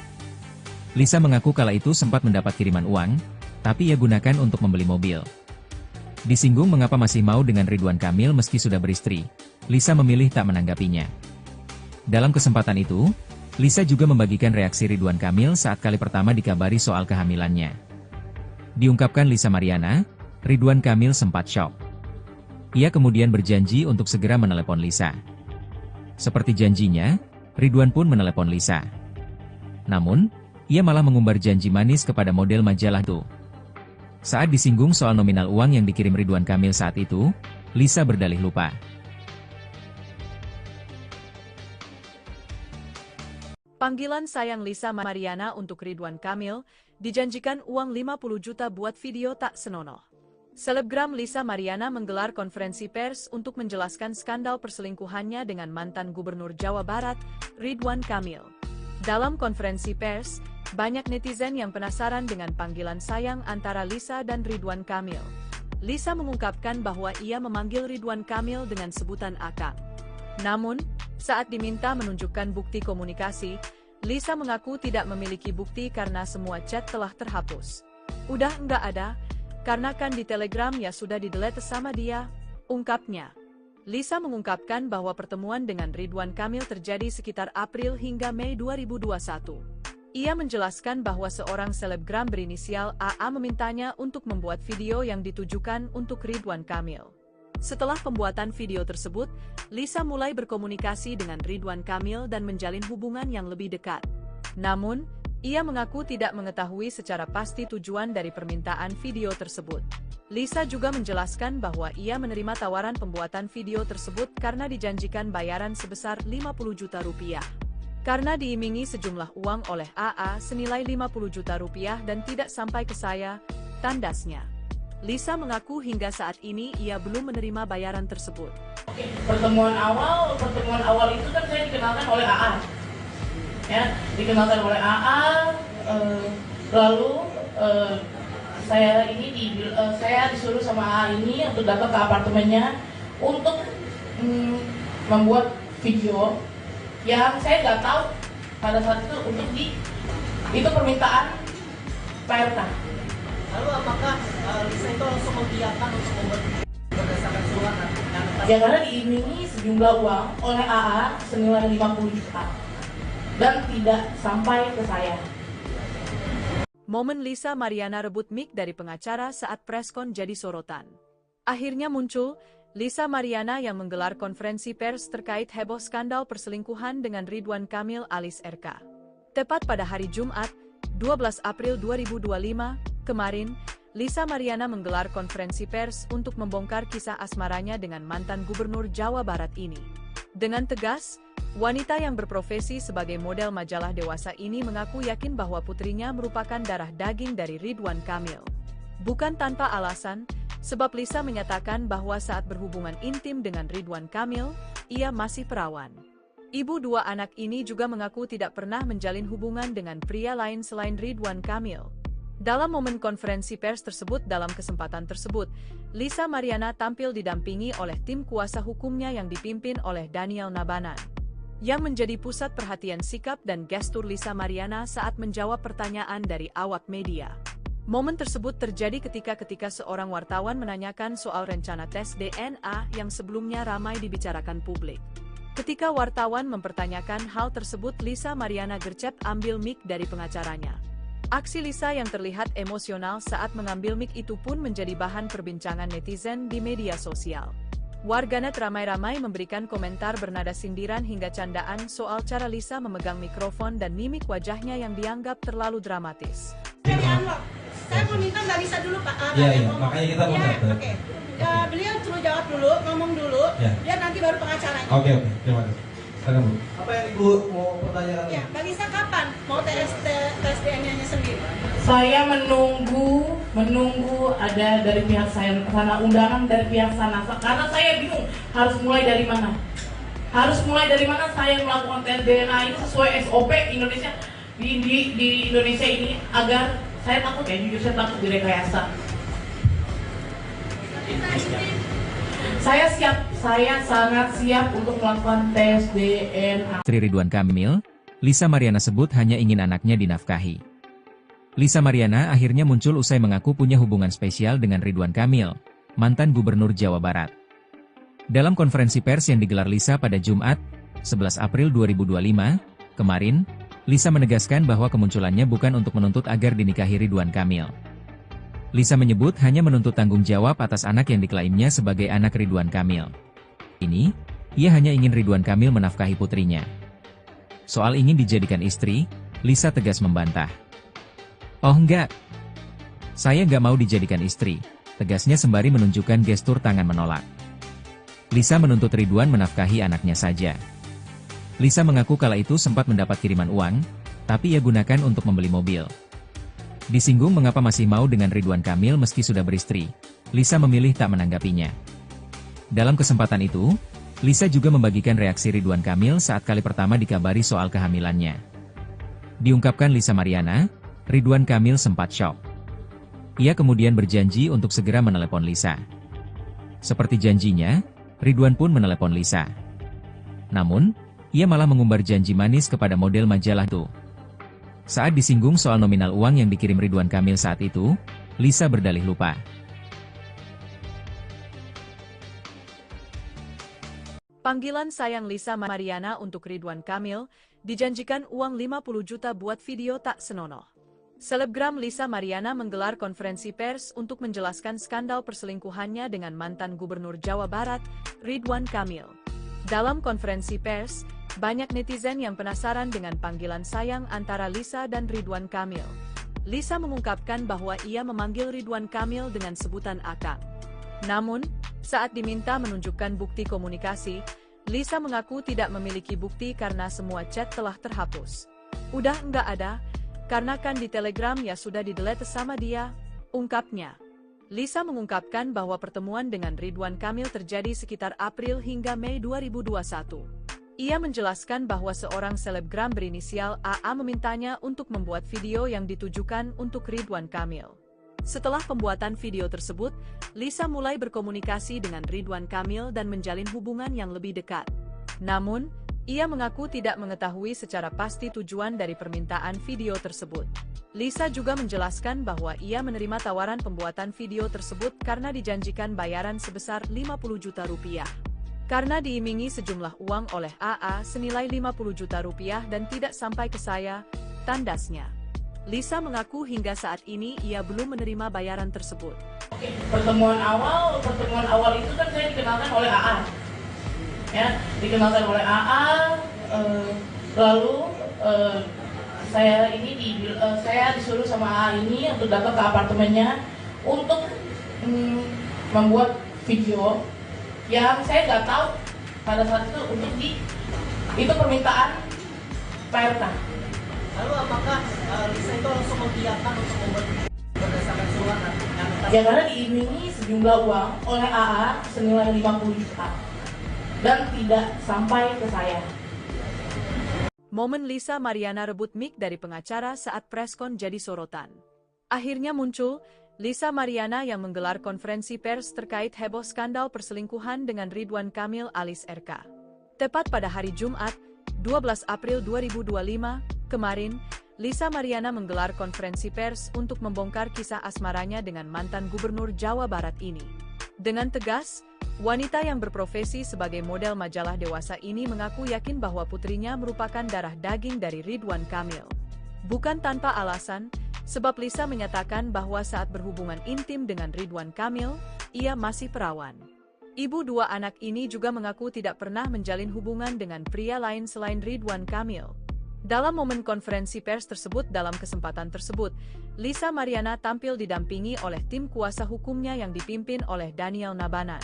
Lisa mengaku kala itu sempat mendapat kiriman uang, tapi ia gunakan untuk membeli mobil. Disinggung mengapa masih mau dengan Ridwan Kamil meski sudah beristri, Lisa memilih tak menanggapinya. Dalam kesempatan itu, Lisa juga membagikan reaksi Ridwan Kamil saat kali pertama dikabari soal kehamilannya. Diungkapkan Lisa Mariana, Ridwan Kamil sempat syok. Ia kemudian berjanji untuk segera menelepon Lisa. Seperti janjinya, Ridwan pun menelepon Lisa. Namun, ia malah mengumbar janji manis kepada model majalah itu. Saat disinggung soal nominal uang yang dikirim Ridwan Kamil saat itu, Lisa berdalih lupa. Panggilan sayang Lisa Mariana untuk Ridwan Kamil, dijanjikan uang 50 juta buat video tak senonoh. Selebgram Lisa Mariana menggelar konferensi pers untuk menjelaskan skandal perselingkuhannya dengan mantan Gubernur Jawa Barat, Ridwan Kamil. Dalam konferensi pers, banyak netizen yang penasaran dengan panggilan sayang antara Lisa dan Ridwan Kamil. Lisa mengungkapkan bahwa ia memanggil Ridwan Kamil dengan sebutan Akang. Namun, saat diminta menunjukkan bukti komunikasi, Lisa mengaku tidak memiliki bukti karena semua chat telah terhapus. "Udah nggak ada, karena kan di Telegram ya sudah di-delete sama dia," ungkapnya. Lisa mengungkapkan bahwa pertemuan dengan Ridwan Kamil terjadi sekitar April hingga Mei 2021. Ia menjelaskan bahwa seorang selebgram berinisial AA memintanya untuk membuat video yang ditujukan untuk Ridwan Kamil. Setelah pembuatan video tersebut, Lisa mulai berkomunikasi dengan Ridwan Kamil dan menjalin hubungan yang lebih dekat. Namun, ia mengaku tidak mengetahui secara pasti tujuan dari permintaan video tersebut. Lisa juga menjelaskan bahwa ia menerima tawaran pembuatan video tersebut karena dijanjikan bayaran sebesar 50 juta rupiah. Karena diimingi sejumlah uang oleh AA senilai 50 juta rupiah dan tidak sampai ke saya, tandasnya. Lisa mengaku hingga saat ini ia belum menerima bayaran tersebut. Pertemuan awal itu kan saya dikenalkan oleh AA. Ya, dikenalkan oleh AA, lalu saya disuruh sama AA ini untuk datang ke apartemennya untuk membuat video yang saya nggak tahu pada saat itu itu permintaan PRK. Lalu apakah Lisa itu langsung mengiyakan untuk membuat berdasarkan surat? Ya karena diimingi sejumlah uang oleh AA senilai 50 juta dan tidak sampai ke saya. Momen Lisa Mariana rebut mic dari pengacara saat preskon jadi sorotan. Akhirnya muncul Lisa Mariana yang menggelar konferensi pers terkait heboh skandal perselingkuhan dengan Ridwan Kamil alias RK. Tepat pada hari Jumat, 12 April 2025, kemarin, Lisa Mariana menggelar konferensi pers untuk membongkar kisah asmaranya dengan mantan Gubernur Jawa Barat ini. Dengan tegas, wanita yang berprofesi sebagai model majalah dewasa ini mengaku yakin bahwa putrinya merupakan darah daging dari Ridwan Kamil. Bukan tanpa alasan, sebab Lisa menyatakan bahwa saat berhubungan intim dengan Ridwan Kamil, ia masih perawan. Ibu dua anak ini juga mengaku tidak pernah menjalin hubungan dengan pria lain selain Ridwan Kamil. Dalam momen konferensi pers tersebut, dalam kesempatan tersebut, Lisa Mariana tampil didampingi oleh tim kuasa hukumnya yang dipimpin oleh Daniel Nabanan, yang menjadi pusat perhatian sikap dan gestur Lisa Mariana saat menjawab pertanyaan dari awak media. Momen tersebut terjadi ketika seorang wartawan menanyakan soal rencana tes DNA yang sebelumnya ramai dibicarakan publik. Ketika wartawan mempertanyakan hal tersebut, Lisa Mariana gercep ambil mic dari pengacaranya. Aksi Lisa yang terlihat emosional saat mengambil mic itu pun menjadi bahan perbincangan netizen di media sosial. Warganet ramai-ramai memberikan komentar bernada sindiran hingga candaan soal cara Lisa memegang mikrofon dan mimik wajahnya yang dianggap terlalu dramatis. Saya mau minta Mbak Lisa dulu, Pak. Iya, makanya kita mau ya, oke. Beliau suruh jawab dulu, ngomong dulu, biar nanti baru pengacaranya. Oke, terima kasih. Silakan, Bu. Apa yang Ibu mau pertanyakan? Ya, Mbak Lisa kapan mau tes DNA-nya sendiri? Saya menunggu ada dari pihak saya sana, undangan dari pihak sana, karena saya bingung harus mulai dari mana. Saya melakukan tes DNA ini sesuai SOP Indonesia di Indonesia ini, agar saya takut jujur saya takut direkayasa. Saya sangat siap untuk melakukan tes DNA. Istri Ridwan Kamil, Lisa Mariana sebut hanya ingin anaknya dinafkahi. Lisa Mariana akhirnya muncul usai mengaku punya hubungan spesial dengan Ridwan Kamil, mantan Gubernur Jawa Barat. Dalam konferensi pers yang digelar Lisa pada Jumat, 11 April 2025, kemarin, Lisa menegaskan bahwa kemunculannya bukan untuk menuntut agar dinikahi Ridwan Kamil. Lisa menyebut hanya menuntut tanggung jawab atas anak yang diklaimnya sebagai anak Ridwan Kamil. Ini, ia hanya ingin Ridwan Kamil menafkahi putrinya. Soal ingin dijadikan istri, Lisa tegas membantah. "Oh enggak, saya nggak mau dijadikan istri," tegasnya sembari menunjukkan gestur tangan menolak. Lisa menuntut Ridwan menafkahi anaknya saja. Lisa mengaku kala itu sempat mendapat kiriman uang, tapi ia gunakan untuk membeli mobil. Disinggung mengapa masih mau dengan Ridwan Kamil meski sudah beristri, Lisa memilih tak menanggapinya. Dalam kesempatan itu, Lisa juga membagikan reaksi Ridwan Kamil saat kali pertama dikabari soal kehamilannya. Diungkapkan Lisa Mariana, Ridwan Kamil sempat syok. Ia kemudian berjanji untuk segera menelepon Lisa. Seperti janjinya, Ridwan pun menelepon Lisa. Namun, ia malah mengumbar janji manis kepada model majalah itu. Saat disinggung soal nominal uang yang dikirim Ridwan Kamil saat itu, Lisa berdalih lupa. Panggilan sayang Lisa Mariana untuk Ridwan Kamil, dijanjikan uang 50 juta buat video tak senonoh. Selebgram Lisa Mariana menggelar konferensi pers untuk menjelaskan skandal perselingkuhannya dengan mantan Gubernur Jawa Barat, Ridwan Kamil. Dalam konferensi pers, banyak netizen yang penasaran dengan panggilan sayang antara Lisa dan Ridwan Kamil. Lisa mengungkapkan bahwa ia memanggil Ridwan Kamil dengan sebutan Akang. Namun, saat diminta menunjukkan bukti komunikasi, Lisa mengaku tidak memiliki bukti karena semua chat telah terhapus. "Udah nggak ada, karena kan di Telegram ya sudah di-delete sama dia," ungkapnya. Lisa mengungkapkan bahwa pertemuan dengan Ridwan Kamil terjadi sekitar April hingga Mei 2021. Ia menjelaskan bahwa seorang selebgram berinisial AA memintanya untuk membuat video yang ditujukan untuk Ridwan Kamil. Setelah pembuatan video tersebut, Lisa mulai berkomunikasi dengan Ridwan Kamil dan menjalin hubungan yang lebih dekat. Namun, ia mengaku tidak mengetahui secara pasti tujuan dari permintaan video tersebut. Lisa juga menjelaskan bahwa ia menerima tawaran pembuatan video tersebut karena dijanjikan bayaran sebesar 50 juta rupiah. Karena diimingi sejumlah uang oleh AA senilai 50 juta rupiah dan tidak sampai ke saya, tandasnya. Lisa mengaku hingga saat ini ia belum menerima bayaran tersebut. Oke, pertemuan awal itu kan saya dikenalkan oleh AA. Ya, dikenalkan oleh AA, lalu saya disuruh sama AA ini untuk datang ke apartemennya untuk membuat video yang saya nggak tahu pada saat itu itu permintaan Pak RK. Lalu apakah Lisa itu langsung mengiyakan untuk membuat berdasarkan surat yang Ya karena diiming-imingi sejumlah uang oleh AA senilai 50 juta dan tidak sampai ke saya. Momen Lisa Mariana rebut mic dari pengacara saat preskon jadi sorotan. Akhirnya muncul Lisa Mariana yang menggelar konferensi pers terkait heboh skandal perselingkuhan dengan Ridwan Kamil alias RK. Tepat pada hari Jumat, 12 April 2025, kemarin, Lisa Mariana menggelar konferensi pers untuk membongkar kisah asmaranya dengan mantan gubernur Jawa Barat ini. Dengan tegas, wanita yang berprofesi sebagai model majalah dewasa ini mengaku yakin bahwa putrinya merupakan darah daging dari Ridwan Kamil. Bukan tanpa alasan, sebab Lisa menyatakan bahwa saat berhubungan intim dengan Ridwan Kamil, ia masih perawan. Ibu dua anak ini juga mengaku tidak pernah menjalin hubungan dengan pria lain selain Ridwan Kamil. Dalam momen konferensi pers tersebut, dalam kesempatan tersebut, Lisa Mariana tampil didampingi oleh tim kuasa hukumnya yang dipimpin oleh Daniel Nabanan.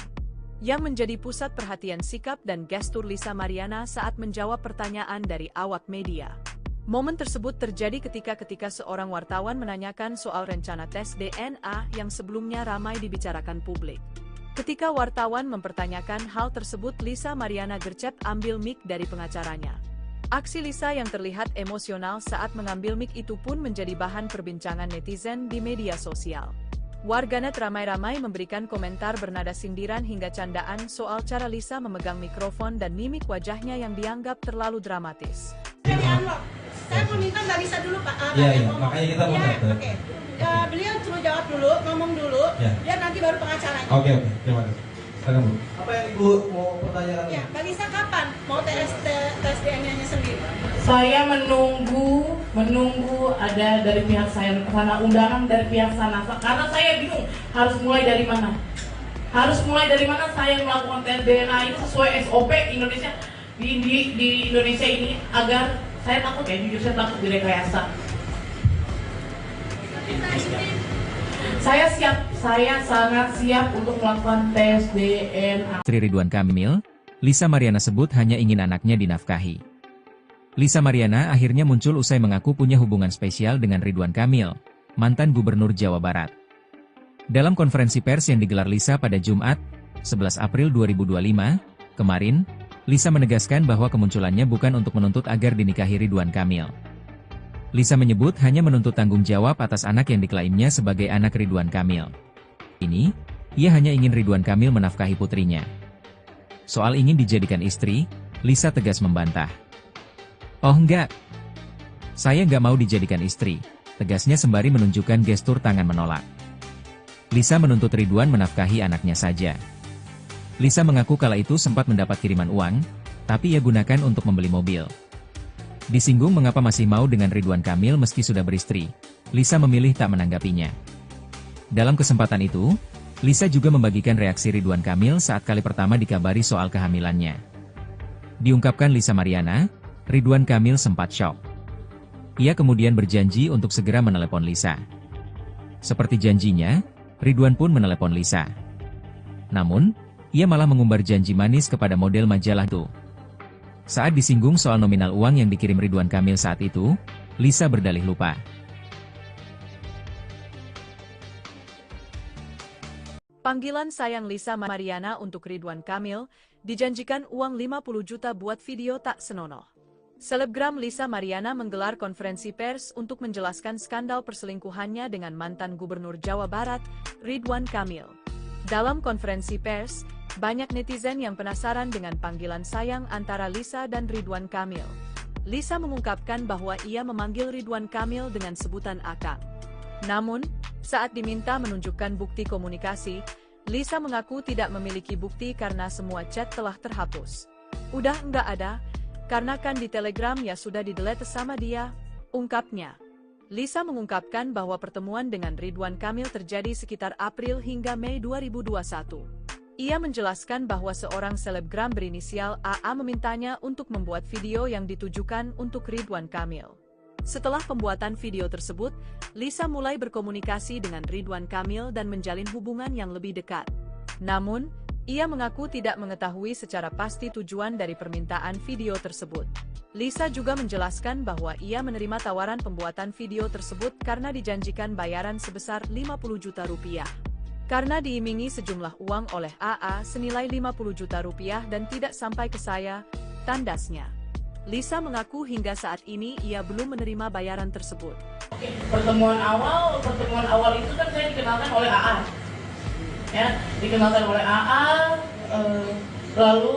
Yang menjadi pusat perhatian sikap dan gestur Lisa Mariana saat menjawab pertanyaan dari awak media. Momen tersebut terjadi ketika seorang wartawan menanyakan soal rencana tes DNA yang sebelumnya ramai dibicarakan publik. Ketika wartawan mempertanyakan hal tersebut, Lisa Mariana gercep ambil mic dari pengacaranya. Aksi Lisa yang terlihat emosional saat mengambil mic itu pun menjadi bahan perbincangan netizen di media sosial. Warganet ramai-ramai memberikan komentar bernada sindiran hingga candaan soal cara Lisa memegang mikrofon dan mimik wajahnya yang dianggap terlalu dramatis. Saya mau minta Mbak Lisa dulu Pak. Iya, makanya kita mau datang. Oke. Beliau suruh jawab dulu, ngomong dulu, Ya. nanti baru pengacaranya. Oke, terima kasih. Silakan Bu. Apa yang Ibu mau pertanyakan? Ya, Mbak Lisa kapan mau tes DNA-nya sendiri? Saya menunggu ada dari pihak saya sana, undangan dari pihak sana, karena saya bingung harus mulai dari mana. Saya melakukan tes DNA ini sesuai SOP Indonesia di Indonesia ini, agar saya takut jujur saya takut direkayasa. Saya sangat siap untuk melakukan tes DNA. Istri Ridwan Kamil, Lisa Mariana sebut hanya ingin anaknya dinafkahi. Lisa Mariana akhirnya muncul usai mengaku punya hubungan spesial dengan Ridwan Kamil, mantan gubernur Jawa Barat. Dalam konferensi pers yang digelar Lisa pada Jumat, 11 April 2025, kemarin, Lisa menegaskan bahwa kemunculannya bukan untuk menuntut agar dinikahi Ridwan Kamil. Lisa menyebut hanya menuntut tanggung jawab atas anak yang diklaimnya sebagai anak Ridwan Kamil. Ini, ia hanya ingin Ridwan Kamil menafkahi putrinya. Soal ingin dijadikan istri, Lisa tegas membantah. "Oh enggak, saya nggak mau dijadikan istri," tegasnya sembari menunjukkan gestur tangan menolak. Lisa menuntut Ridwan menafkahi anaknya saja. Lisa mengaku kala itu sempat mendapat kiriman uang, tapi ia gunakan untuk membeli mobil. Disinggung mengapa masih mau dengan Ridwan Kamil meski sudah beristri, Lisa memilih tak menanggapinya. Dalam kesempatan itu, Lisa juga membagikan reaksi Ridwan Kamil saat kali pertama dikabari soal kehamilannya. Diungkapkan Lisa Mariana, Ridwan Kamil sempat syok. Ia kemudian berjanji untuk segera menelepon Lisa. Seperti janjinya, Ridwan pun menelepon Lisa. Namun, ia malah mengumbar janji manis kepada model majalah itu. Saat disinggung soal nominal uang yang dikirim Ridwan Kamil saat itu, Lisa berdalih lupa. Panggilan sayang Lisa Mariana untuk Ridwan Kamil, dijanjikan uang 50 juta buat video tak senonoh. Selebgram Lisa Mariana menggelar konferensi pers untuk menjelaskan skandal perselingkuhannya dengan mantan gubernur Jawa Barat, Ridwan Kamil. Dalam konferensi pers, banyak netizen yang penasaran dengan panggilan sayang antara Lisa dan Ridwan Kamil. Lisa mengungkapkan bahwa ia memanggil Ridwan Kamil dengan sebutan Akang. Namun, saat diminta menunjukkan bukti komunikasi, Lisa mengaku tidak memiliki bukti karena semua chat telah terhapus. "Udah enggak ada, karena kan di Telegram ya sudah di-delete sama dia," ungkapnya. Lisa mengungkapkan bahwa pertemuan dengan Ridwan Kamil terjadi sekitar April hingga Mei 2021. Ia menjelaskan bahwa seorang selebgram berinisial AA memintanya untuk membuat video yang ditujukan untuk Ridwan Kamil. Setelah pembuatan video tersebut, Lisa mulai berkomunikasi dengan Ridwan Kamil dan menjalin hubungan yang lebih dekat. Namun, ia mengaku tidak mengetahui secara pasti tujuan dari permintaan video tersebut. Lisa juga menjelaskan bahwa ia menerima tawaran pembuatan video tersebut karena dijanjikan bayaran sebesar 50 juta rupiah. Karena diimingi sejumlah uang oleh AA senilai 50 juta rupiah dan tidak sampai ke saya, tandasnya. Lisa mengaku hingga saat ini ia belum menerima bayaran tersebut. Pertemuan awal itu kan saya dikenalkan oleh AA. Ya, dikenalkan oleh AA, lalu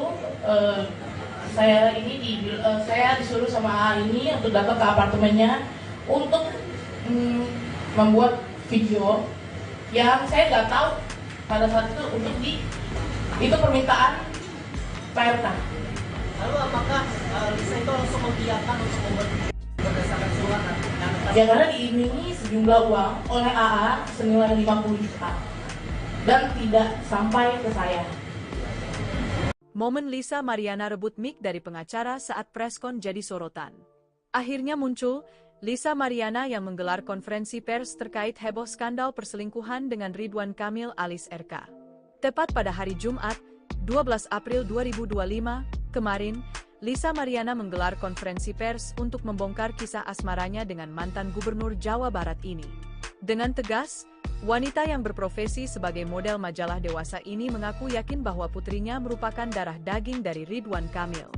saya disuruh sama AA ini untuk datang ke apartemennya untuk membuat video yang saya nggak tahu pada saat itu itu permintaan PRK. Lalu apakah Lisa itu langsung mengiyakan untuk membuat video berdasarkan surat? Ya karena diimingi sejumlah uang oleh AA senilai 50 juta dan tidak sampai ke saya. Momen Lisa Mariana rebut mic dari pengacara saat preskon jadi sorotan. Akhirnya muncul, Lisa Mariana yang menggelar konferensi pers terkait heboh skandal perselingkuhan dengan Ridwan Kamil alias RK. Tepat pada hari Jumat, 12 April 2025, kemarin, Lisa Mariana menggelar konferensi pers untuk membongkar kisah asmaranya dengan mantan gubernur Jawa Barat ini. Dengan tegas, wanita yang berprofesi sebagai model majalah dewasa ini mengaku yakin bahwa putrinya merupakan darah daging dari Ridwan Kamil.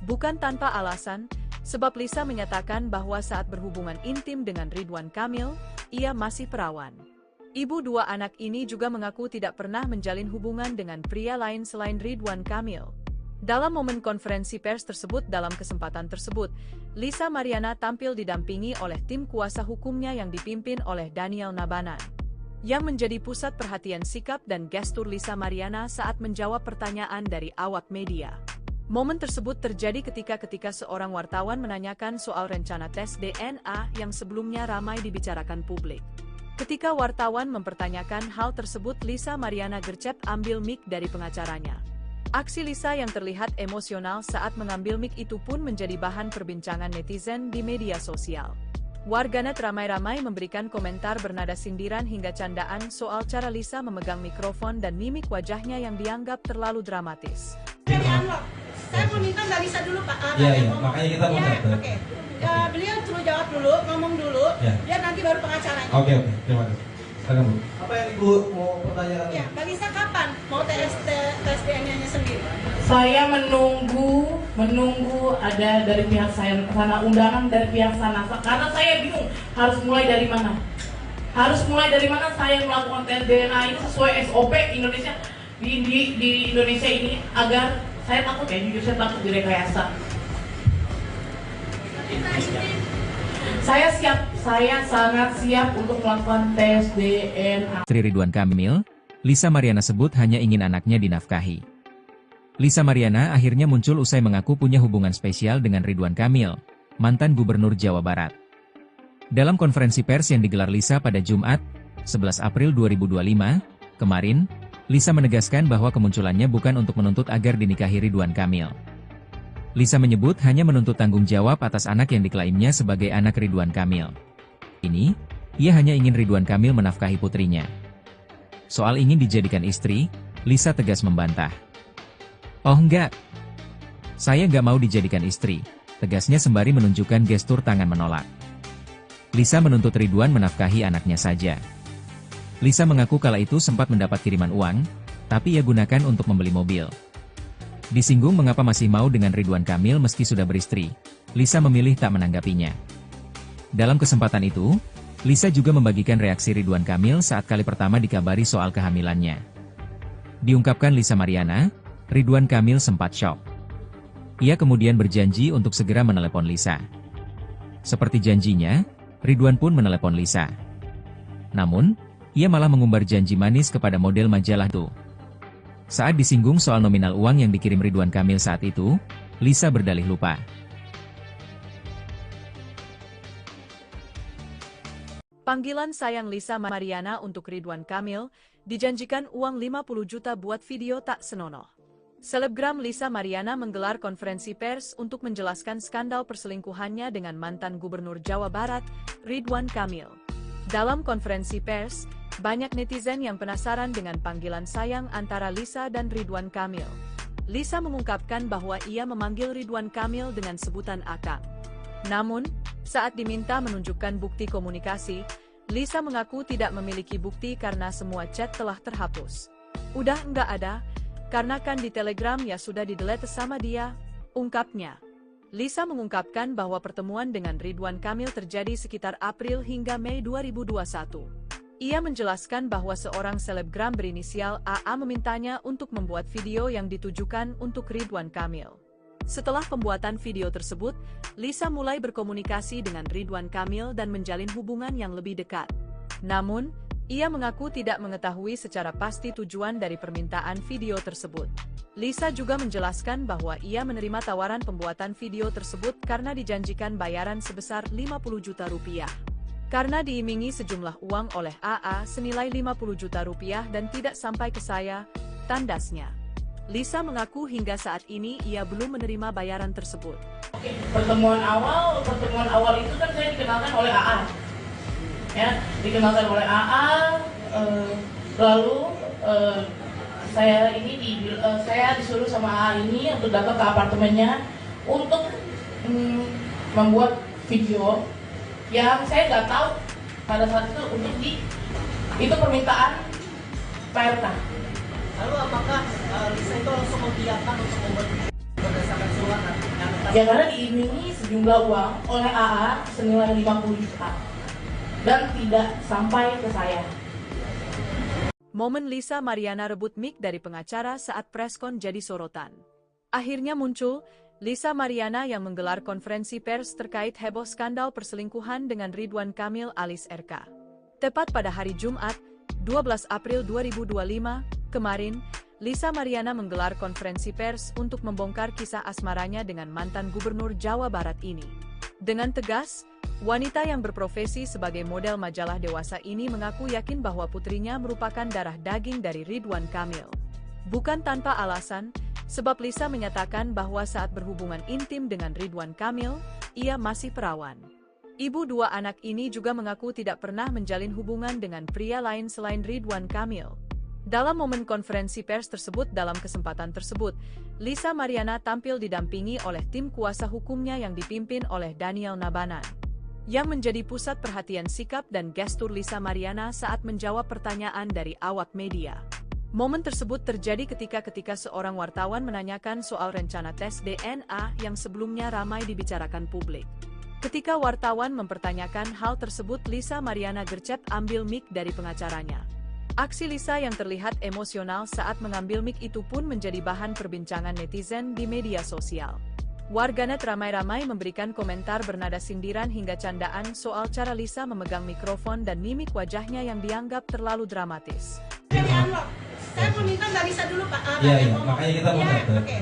Bukan tanpa alasan, sebab Lisa menyatakan bahwa saat berhubungan intim dengan Ridwan Kamil, ia masih perawan. Ibu dua anak ini juga mengaku tidak pernah menjalin hubungan dengan pria lain selain Ridwan Kamil. Dalam momen konferensi pers tersebut dalam kesempatan tersebut, Lisa Mariana tampil didampingi oleh tim kuasa hukumnya yang dipimpin oleh Daniel Nabanan. Yang menjadi pusat perhatian sikap dan gestur Lisa Mariana saat menjawab pertanyaan dari awak media. Momen tersebut terjadi ketika seorang wartawan menanyakan soal rencana tes DNA yang sebelumnya ramai dibicarakan publik. Ketika wartawan mempertanyakan hal tersebut, Lisa Mariana gercep ambil mic dari pengacaranya. Aksi Lisa yang terlihat emosional saat mengambil mic itu pun menjadi bahan perbincangan netizen di media sosial. Warganet ramai-ramai memberikan komentar bernada sindiran hingga candaan soal cara Lisa memegang mikrofon dan mimik wajahnya yang dianggap terlalu dramatis. Saya mau minta Mbak Lisa dulu Pak. Iya, makanya kita mau ya, oke. Beliau suruh jawab dulu, ngomong dulu, biar nanti baru pengacaranya. Oke, terima kasih. Silakan Bu. Apa yang Ibu mau pertanyakan? Ya, Mbak Lisa kapan mau tes DNA-nya sendiri? Saya menunggu ada dari pihak sana, undangan dari pihak sana. Karena saya bingung harus mulai dari mana. Saya melakukan tes DNA ini sesuai SOP Indonesia di Indonesia ini, agar saya takut jujur saya takut direkayasa. Saya sangat siap untuk melakukan tes DNA. Istri Ridwan Kamil, Lisa Mariana sebut hanya ingin anaknya dinafkahi. Lisa Mariana akhirnya muncul usai mengaku punya hubungan spesial dengan Ridwan Kamil, mantan gubernur Jawa Barat. Dalam konferensi pers yang digelar Lisa pada Jumat, 11 April 2025, kemarin, Lisa menegaskan bahwa kemunculannya bukan untuk menuntut agar dinikahi Ridwan Kamil. Lisa menyebut hanya menuntut tanggung jawab atas anak yang diklaimnya sebagai anak Ridwan Kamil. Ini, ia hanya ingin Ridwan Kamil menafkahi putrinya. Soal ingin dijadikan istri, Lisa tegas membantah. "Oh enggak, saya nggak mau dijadikan istri," tegasnya sembari menunjukkan gestur tangan menolak. Lisa menuntut Ridwan menafkahi anaknya saja. Lisa mengaku kala itu sempat mendapat kiriman uang, tapi ia gunakan untuk membeli mobil. Disinggung mengapa masih mau dengan Ridwan Kamil meski sudah beristri, Lisa memilih tak menanggapinya. Dalam kesempatan itu, Lisa juga membagikan reaksi Ridwan Kamil saat kali pertama dikabari soal kehamilannya. Diungkapkan Lisa Mariana, Ridwan Kamil sempat syok. Ia kemudian berjanji untuk segera menelepon Lisa. Seperti janjinya, Ridwan pun menelepon Lisa. Namun, ia malah mengumbar janji manis kepada model majalah itu. Saat disinggung soal nominal uang yang dikirim Ridwan Kamil saat itu, Lisa berdalih lupa. Panggilan sayang Lisa Mariana untuk Ridwan Kamil, dijanjikan uang 50 juta buat video tak senonoh. Selebgram Lisa Mariana menggelar konferensi pers untuk menjelaskan skandal perselingkuhannya dengan mantan Gubernur Jawa Barat, Ridwan Kamil. Dalam konferensi pers, banyak netizen yang penasaran dengan panggilan sayang antara Lisa dan Ridwan Kamil. Lisa mengungkapkan bahwa ia memanggil Ridwan Kamil dengan sebutan Akang. Namun, saat diminta menunjukkan bukti komunikasi, Lisa mengaku tidak memiliki bukti karena semua chat telah terhapus. Udah nggak ada, karena kan di Telegram ya sudah di-delete sama dia, ungkapnya. Lisa mengungkapkan bahwa pertemuan dengan Ridwan Kamil terjadi sekitar April hingga Mei 2021. Ia menjelaskan bahwa seorang selebgram berinisial AA memintanya untuk membuat video yang ditujukan untuk Ridwan Kamil. Setelah pembuatan video tersebut, Lisa mulai berkomunikasi dengan Ridwan Kamil dan menjalin hubungan yang lebih dekat. Namun, ia mengaku tidak mengetahui secara pasti tujuan dari permintaan video tersebut. Lisa juga menjelaskan bahwa ia menerima tawaran pembuatan video tersebut karena dijanjikan bayaran sebesar 50 juta rupiah. Karena diimingi sejumlah uang oleh AA senilai 50 juta rupiah dan tidak sampai ke saya, tandasnya. Lisa mengaku hingga saat ini ia belum menerima bayaran tersebut. Oke, pertemuan awal itu kan saya dikenalkan oleh AA. Ya, dikenalkan oleh AA, lalu saya disuruh sama AA ini untuk datang ke apartemennya untuk membuat video yang saya nggak tahu pada saat itu untuk itu permintaan PRK. Lalu apakah Lisa itu langsung mengiyakan untuk membuat berdasarkan surat? Ya karena diimingi sejumlah uang oleh AA senilai 50 juta dan tidak sampai ke saya. Momen Lisa Mariana rebut mic dari pengacara saat preskon jadi sorotan. Akhirnya muncul Lisa Mariana yang menggelar konferensi pers terkait heboh skandal perselingkuhan dengan Ridwan Kamil alias RK. Tepat pada hari Jumat, 12 April 2025, kemarin, Lisa Mariana menggelar konferensi pers untuk membongkar kisah asmaranya dengan mantan Gubernur Jawa Barat ini. Dengan tegas, wanita yang berprofesi sebagai model majalah dewasa ini mengaku yakin bahwa putrinya merupakan darah daging dari Ridwan Kamil. Bukan tanpa alasan, sebab Lisa menyatakan bahwa saat berhubungan intim dengan Ridwan Kamil, ia masih perawan. Ibu dua anak ini juga mengaku tidak pernah menjalin hubungan dengan pria lain selain Ridwan Kamil. Dalam momen konferensi pers tersebut dalam kesempatan tersebut, Lisa Mariana tampil didampingi oleh tim kuasa hukumnya yang dipimpin oleh Daniel Nabanan, yang menjadi pusat perhatian sikap dan gestur Lisa Mariana saat menjawab pertanyaan dari awak media. Momen tersebut terjadi ketika seorang wartawan menanyakan soal rencana tes DNA yang sebelumnya ramai dibicarakan publik. Ketika wartawan mempertanyakan hal tersebut, Lisa Mariana gercep ambil mic dari pengacaranya. Aksi Lisa yang terlihat emosional saat mengambil mic itu pun menjadi bahan perbincangan netizen di media sosial. Warganet ramai-ramai memberikan komentar bernada sindiran hingga candaan soal cara Lisa memegang mikrofon dan mimik wajahnya yang dianggap terlalu dramatis. Saya mau minta Mbak Lisa dulu Pak. Iya, makanya kita mau Oke.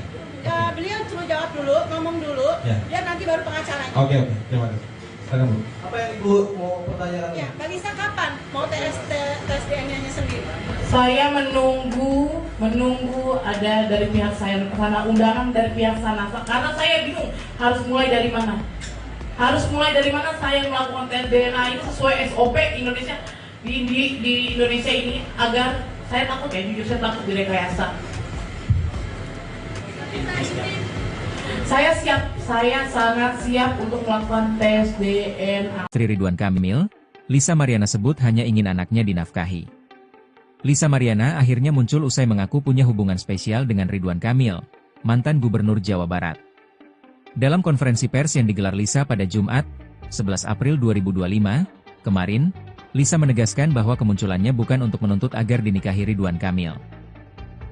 Beliau suruh jawab dulu, ngomong dulu, dia nanti baru pengacaranya. Oke, terima kasih. Silakan Bu. Apa yang Ibu mau pertanyakan? Ya, Mbak Lisa kapan mau tes DNA-nya sendiri? Saya menunggu ada dari pihak saya sana, undangan dari pihak sana, karena saya bingung harus mulai dari mana. Saya melakukan tes DNA ini sesuai SOP Indonesia di Indonesia ini, agar saya takut jujur saya takut direkayasa. Saya sangat siap untuk melakukan tes DNA. Istri Ridwan Kamil, Lisa Mariana sebut hanya ingin anaknya dinafkahi. Lisa Mariana akhirnya muncul usai mengaku punya hubungan spesial dengan Ridwan Kamil, mantan Gubernur Jawa Barat. Dalam konferensi pers yang digelar Lisa pada Jumat, 11 April 2025, kemarin, Lisa menegaskan bahwa kemunculannya bukan untuk menuntut agar dinikahi Ridwan Kamil.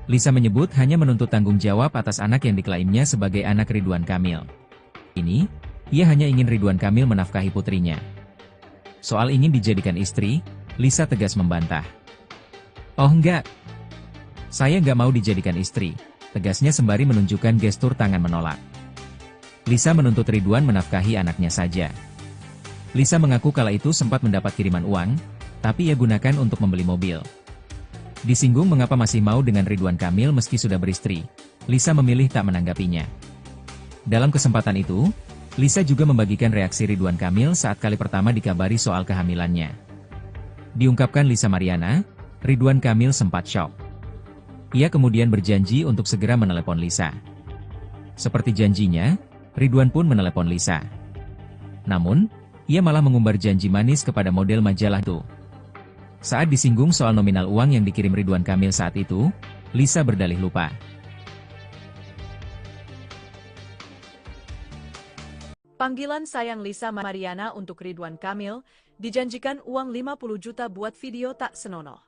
Lisa menyebut hanya menuntut tanggung jawab atas anak yang diklaimnya sebagai anak Ridwan Kamil. Ini, ia hanya ingin Ridwan Kamil menafkahi putrinya. Soal ingin dijadikan istri, Lisa tegas membantah. Oh enggak, saya nggak mau dijadikan istri, tegasnya sembari menunjukkan gestur tangan menolak. Lisa menuntut Ridwan menafkahi anaknya saja. Lisa mengaku kala itu sempat mendapat kiriman uang, tapi ia gunakan untuk membeli mobil. Disinggung mengapa masih mau dengan Ridwan Kamil meski sudah beristri, Lisa memilih tak menanggapinya. Dalam kesempatan itu, Lisa juga membagikan reaksi Ridwan Kamil saat kali pertama dikabari soal kehamilannya. Diungkapkan Lisa Mariana, Ridwan Kamil sempat syok. Ia kemudian berjanji untuk segera menelepon Lisa. Seperti janjinya, Ridwan pun menelepon Lisa. Namun, ia malah mengumbar janji manis kepada model majalah itu. Saat disinggung soal nominal uang yang dikirim Ridwan Kamil saat itu, Lisa berdalih lupa. Panggilan sayang Lisa Mariana untuk Ridwan Kamil, dijanjikan uang 50 juta buat video tak senonoh.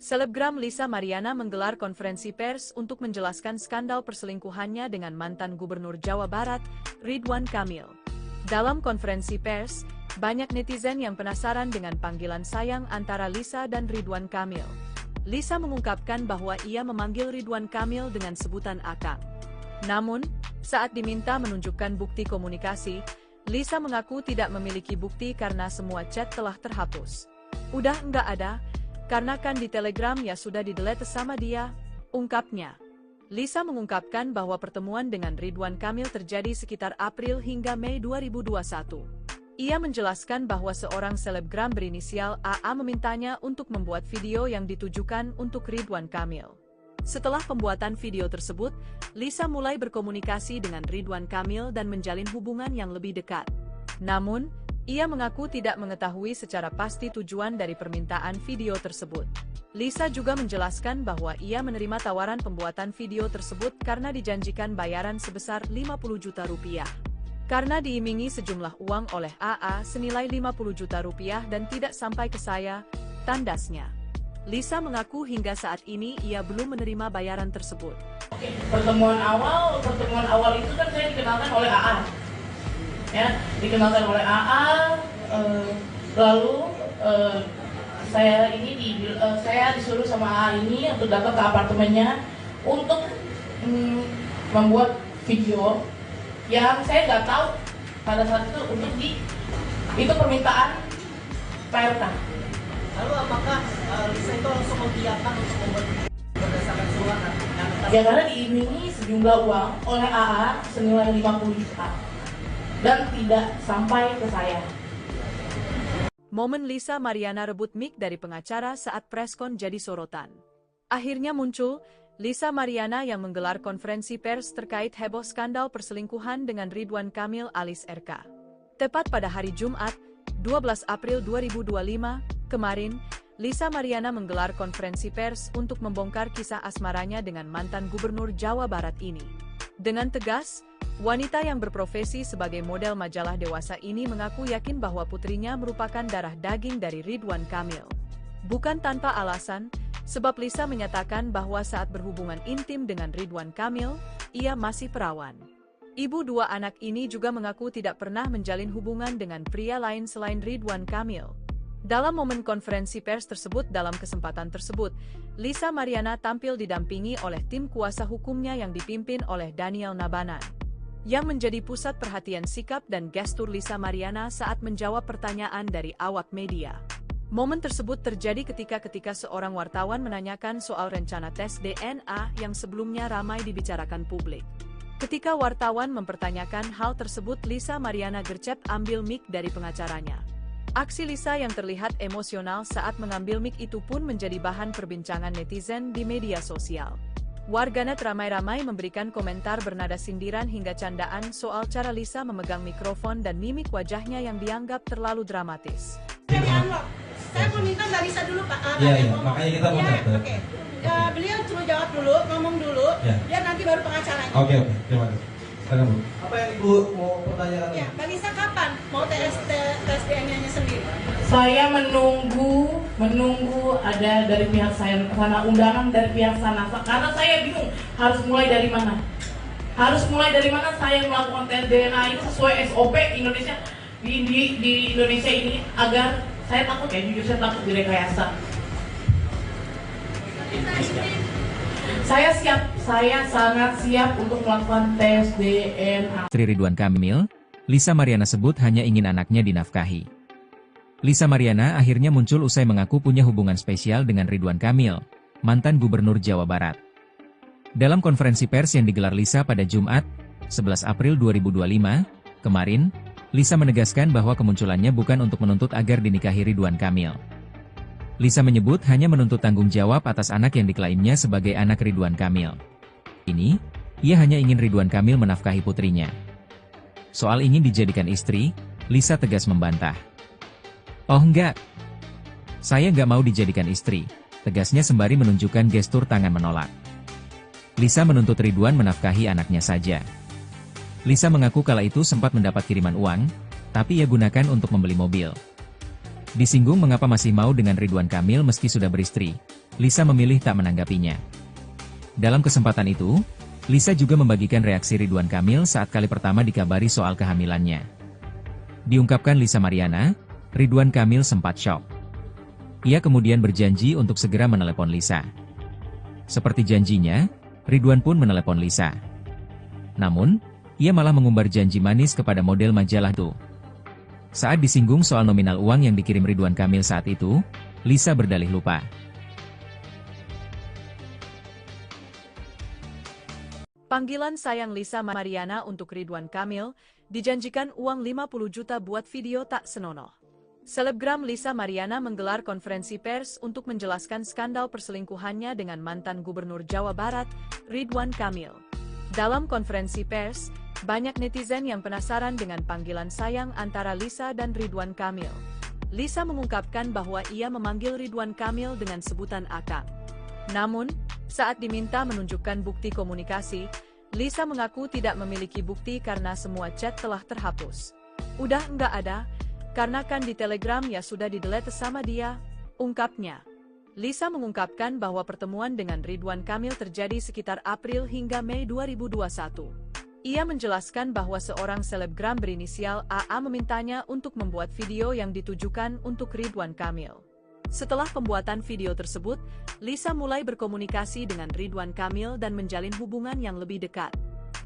Selebgram Lisa Mariana menggelar konferensi pers untuk menjelaskan skandal perselingkuhannya dengan mantan Gubernur Jawa Barat, Ridwan Kamil. Dalam konferensi pers, banyak netizen yang penasaran dengan panggilan sayang antara Lisa dan Ridwan Kamil. Lisa mengungkapkan bahwa ia memanggil Ridwan Kamil dengan sebutan Akang. Namun, saat diminta menunjukkan bukti komunikasi, Lisa mengaku tidak memiliki bukti karena semua chat telah terhapus. Udah enggak ada, karena kan di Telegram ya sudah di-delete sama dia, ungkapnya. Lisa mengungkapkan bahwa pertemuan dengan Ridwan Kamil terjadi sekitar April hingga Mei 2021. Ia menjelaskan bahwa seorang selebgram berinisial AA memintanya untuk membuat video yang ditujukan untuk Ridwan Kamil. Setelah pembuatan video tersebut, Lisa mulai berkomunikasi dengan Ridwan Kamil dan menjalin hubungan yang lebih dekat. Namun, ia mengaku tidak mengetahui secara pasti tujuan dari permintaan video tersebut. Lisa juga menjelaskan bahwa ia menerima tawaran pembuatan video tersebut karena dijanjikan bayaran sebesar 50 juta rupiah. Karena diimingi sejumlah uang oleh AA senilai 50 juta rupiah dan tidak sampai ke saya, tandasnya. Lisa mengaku hingga saat ini ia belum menerima bayaran tersebut. Pertemuan awal itu kan saya dikenalkan oleh AA. Ya, dikenalkan oleh AA, lalu saya disuruh sama AA ini untuk datang ke apartemennya untuk membuat video yang saya nggak tahu pada saat itu itu permintaan PRK. Lalu apakah Lisa itu langsung mengiyakan untuk membuat video berdasarkan surat? Ya karena diimingi sejumlah uang oleh AA senilai 50 juta dan tidak sampai ke saya. Momen Lisa Mariana rebut mic dari pengacara saat preskon jadi sorotan. Akhirnya muncul Lisa Mariana yang menggelar konferensi pers terkait heboh skandal perselingkuhan dengan Ridwan Kamil alias RK. Tepat pada hari Jumat, 12 April 2025, kemarin, Lisa Mariana menggelar konferensi pers untuk membongkar kisah asmaranya dengan mantan Gubernur Jawa Barat ini. Dengan tegas, wanita yang berprofesi sebagai model majalah dewasa ini mengaku yakin bahwa putrinya merupakan darah daging dari Ridwan Kamil. Bukan tanpa alasan, sebab Lisa menyatakan bahwa saat berhubungan intim dengan Ridwan Kamil, ia masih perawan. Ibu dua anak ini juga mengaku tidak pernah menjalin hubungan dengan pria lain selain Ridwan Kamil. Dalam momen konferensi pers tersebut dalam kesempatan tersebut, Lisa Mariana tampil didampingi oleh tim kuasa hukumnya yang dipimpin oleh Daniel Nabanan. Yang menjadi pusat perhatian sikap dan gestur Lisa Mariana saat menjawab pertanyaan dari awak media. Momen tersebut terjadi ketika seorang wartawan menanyakan soal rencana tes DNA yang sebelumnya ramai dibicarakan publik. Ketika wartawan mempertanyakan hal tersebut, Lisa Mariana gercep ambil mic dari pengacaranya. Aksi Lisa yang terlihat emosional saat mengambil mic itu pun menjadi bahan perbincangan netizen di media sosial. Warganet ramai-ramai memberikan komentar bernada sindiran hingga candaan soal cara Lisa memegang mikrofon dan mimik wajahnya yang dianggap terlalu dramatis. Saya mau minta Mbak Lisa dulu Pak. Iya, makanya kita mau dapat. Oke. Beliau suruh jawab dulu, ngomong dulu, biar nanti baru pengacaranya. Oke, terima kasih. Silakan Bu. Apa yang Ibu mau pertanyakan? Ya, Mbak Lisa kapan mau tes DNA-nya sendiri? Saya menunggu ada dari pihak saya sana, undangan dari pihak sana. Karena saya bingung harus mulai dari mana. Saya melakukan tes DNA itu sesuai SOP Indonesia di Indonesia ini agar saya takut ya, jujur saya takut direkayasa. Saya sangat siap untuk melakukan tes DNA. Istri Ridwan Kamil, Lisa Mariana sebut hanya ingin anaknya dinafkahi. Lisa Mariana akhirnya muncul usai mengaku punya hubungan spesial dengan Ridwan Kamil, mantan Gubernur Jawa Barat. Dalam konferensi pers yang digelar Lisa pada Jumat, 11 April 2025, kemarin, Lisa menegaskan bahwa kemunculannya bukan untuk menuntut agar dinikahi Ridwan Kamil. Lisa menyebut hanya menuntut tanggung jawab atas anak yang diklaimnya sebagai anak Ridwan Kamil. Ini, ia hanya ingin Ridwan Kamil menafkahi putrinya. Soal ingin dijadikan istri, Lisa tegas membantah. "Oh enggak. Saya nggak mau dijadikan istri," tegasnya sembari menunjukkan gestur tangan menolak. Lisa menuntut Ridwan menafkahi anaknya saja. Lisa mengaku kala itu sempat mendapat kiriman uang, tapi ia gunakan untuk membeli mobil. Disinggung mengapa masih mau dengan Ridwan Kamil meski sudah beristri, Lisa memilih tak menanggapinya. Dalam kesempatan itu, Lisa juga membagikan reaksi Ridwan Kamil saat kali pertama dikabari soal kehamilannya. Diungkapkan Lisa Mariana, Ridwan Kamil sempat syok. Ia kemudian berjanji untuk segera menelepon Lisa. Seperti janjinya, Ridwan pun menelepon Lisa. Namun, ia malah mengumbar janji manis kepada model majalah itu. Saat disinggung soal nominal uang yang dikirim Ridwan Kamil saat itu, Lisa berdalih lupa. Panggilan sayang Lisa Mariana untuk Ridwan Kamil, dijanjikan uang 50 juta buat video tak senonoh. Selebgram Lisa Mariana menggelar konferensi pers untuk menjelaskan skandal perselingkuhannya dengan mantan Gubernur Jawa Barat, Ridwan Kamil. Dalam konferensi pers, banyak netizen yang penasaran dengan panggilan sayang antara Lisa dan Ridwan Kamil. Lisa mengungkapkan bahwa ia memanggil Ridwan Kamil dengan sebutan Akang. Namun, saat diminta menunjukkan bukti komunikasi, Lisa mengaku tidak memiliki bukti karena semua chat telah terhapus. "Udah nggak ada, karena kan di Telegram ya sudah di-delete sama dia," ungkapnya. Lisa mengungkapkan bahwa pertemuan dengan Ridwan Kamil terjadi sekitar April hingga Mei 2021. Ia menjelaskan bahwa seorang selebgram berinisial AA memintanya untuk membuat video yang ditujukan untuk Ridwan Kamil. Setelah pembuatan video tersebut, Lisa mulai berkomunikasi dengan Ridwan Kamil dan menjalin hubungan yang lebih dekat.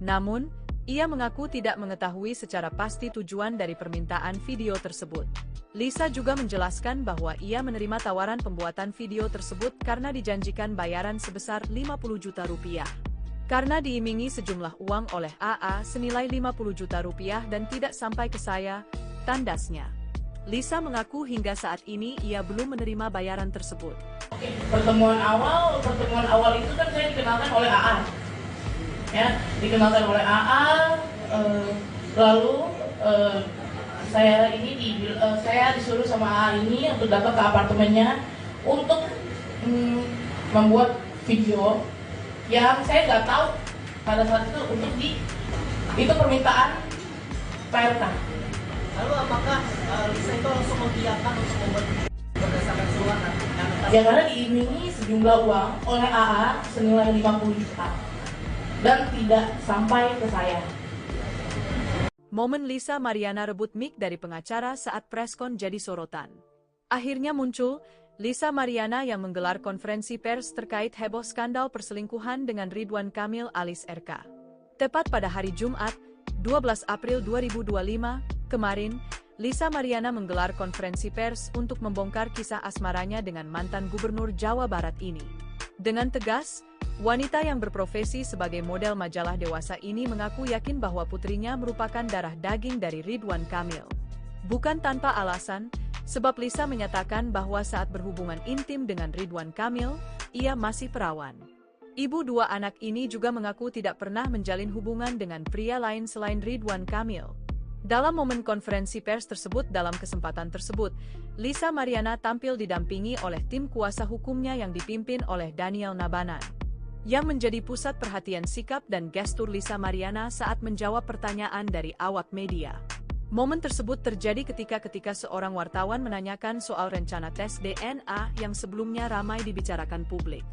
Namun, ia mengaku tidak mengetahui secara pasti tujuan dari permintaan video tersebut. Lisa juga menjelaskan bahwa ia menerima tawaran pembuatan video tersebut karena dijanjikan bayaran sebesar 50 juta rupiah. Karena diimingi sejumlah uang oleh AA senilai 50 juta rupiah dan tidak sampai ke saya, tandasnya. Lisa mengaku hingga saat ini ia belum menerima bayaran tersebut. Pertemuan awal itu kan saya dikenalkan oleh AA. Ya, dikenalkan oleh AA, lalu saya disuruh sama AA ini untuk datang ke apartemennya untuk membuat video yang saya nggak tahu pada saat itu itu permintaan PRK. Lalu apakah Lisa itu langsung mengiyakan untuk membuat berdasarkan surat Ya karena diimingi sejumlah uang oleh AA senilai 50 juta dan tidak sampai ke saya. Momen Lisa Mariana rebut mic dari pengacara saat preskon jadi sorotan. Akhirnya muncul Lisa Mariana yang menggelar konferensi pers terkait heboh skandal perselingkuhan dengan Ridwan Kamil alias RK. Tepat pada hari Jumat, 12 April 2025, kemarin, Lisa Mariana menggelar konferensi pers untuk membongkar kisah asmaranya dengan mantan Gubernur Jawa Barat ini. Dengan tegas, wanita yang berprofesi sebagai model majalah dewasa ini mengaku yakin bahwa putrinya merupakan darah daging dari Ridwan Kamil. Bukan tanpa alasan, sebab Lisa menyatakan bahwa saat berhubungan intim dengan Ridwan Kamil, ia masih perawan. Ibu dua anak ini juga mengaku tidak pernah menjalin hubungan dengan pria lain selain Ridwan Kamil. Dalam momen konferensi pers tersebut dalam kesempatan tersebut, Lisa Mariana tampil didampingi oleh tim kuasa hukumnya yang dipimpin oleh Daniel Nabanan. Yang menjadi pusat perhatian sikap dan gestur Lisa Mariana saat menjawab pertanyaan dari awak media. Momen tersebut terjadi ketika seorang wartawan menanyakan soal rencana tes DNA yang sebelumnya ramai dibicarakan publik.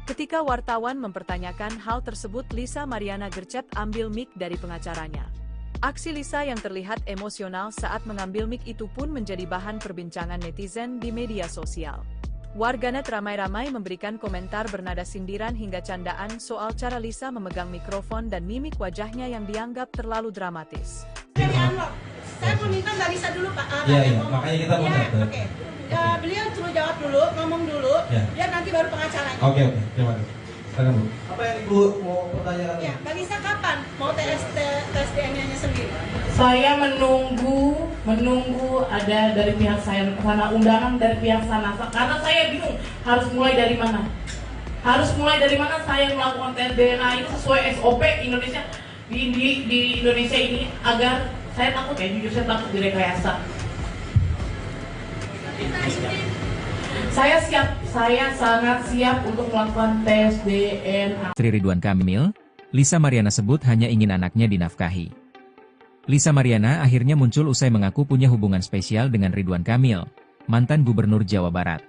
Ketika wartawan mempertanyakan hal tersebut, Lisa Mariana gercep ambil mic dari pengacaranya. Aksi Lisa yang terlihat emosional saat mengambil mic itu pun menjadi bahan perbincangan netizen di media sosial. Warganet ramai-ramai memberikan komentar bernada sindiran hingga candaan soal cara Lisa memegang mikrofon dan mimik wajahnya yang dianggap terlalu dramatis. Saya mau minta Mbak Lisa dulu Pak. Iya, makanya kita mau ya, oke. Beliau suruh jawab dulu, ngomong dulu, biar nanti baru pengacaranya. Oke, terima kasih. Silakan Bu. Apa yang Ibu mau pertanyakan? Ya, Mbak Lisa kapan mau tes DNA-nya sendiri? Saya menunggu ada dari pihak saya sana, undangan dari pihak sana, karena saya bingung harus mulai dari mana. Saya melakukan tes DNA ini sesuai SOP Indonesia di Indonesia ini, agar saya takut jujur saya takut direkayasa. Saya sangat siap untuk melakukan tes DNA. Istri Ridwan Kamil, Lisa Mariana sebut hanya ingin anaknya dinafkahi. Lisa Mariana akhirnya muncul usai mengaku punya hubungan spesial dengan Ridwan Kamil, mantan Gubernur Jawa Barat.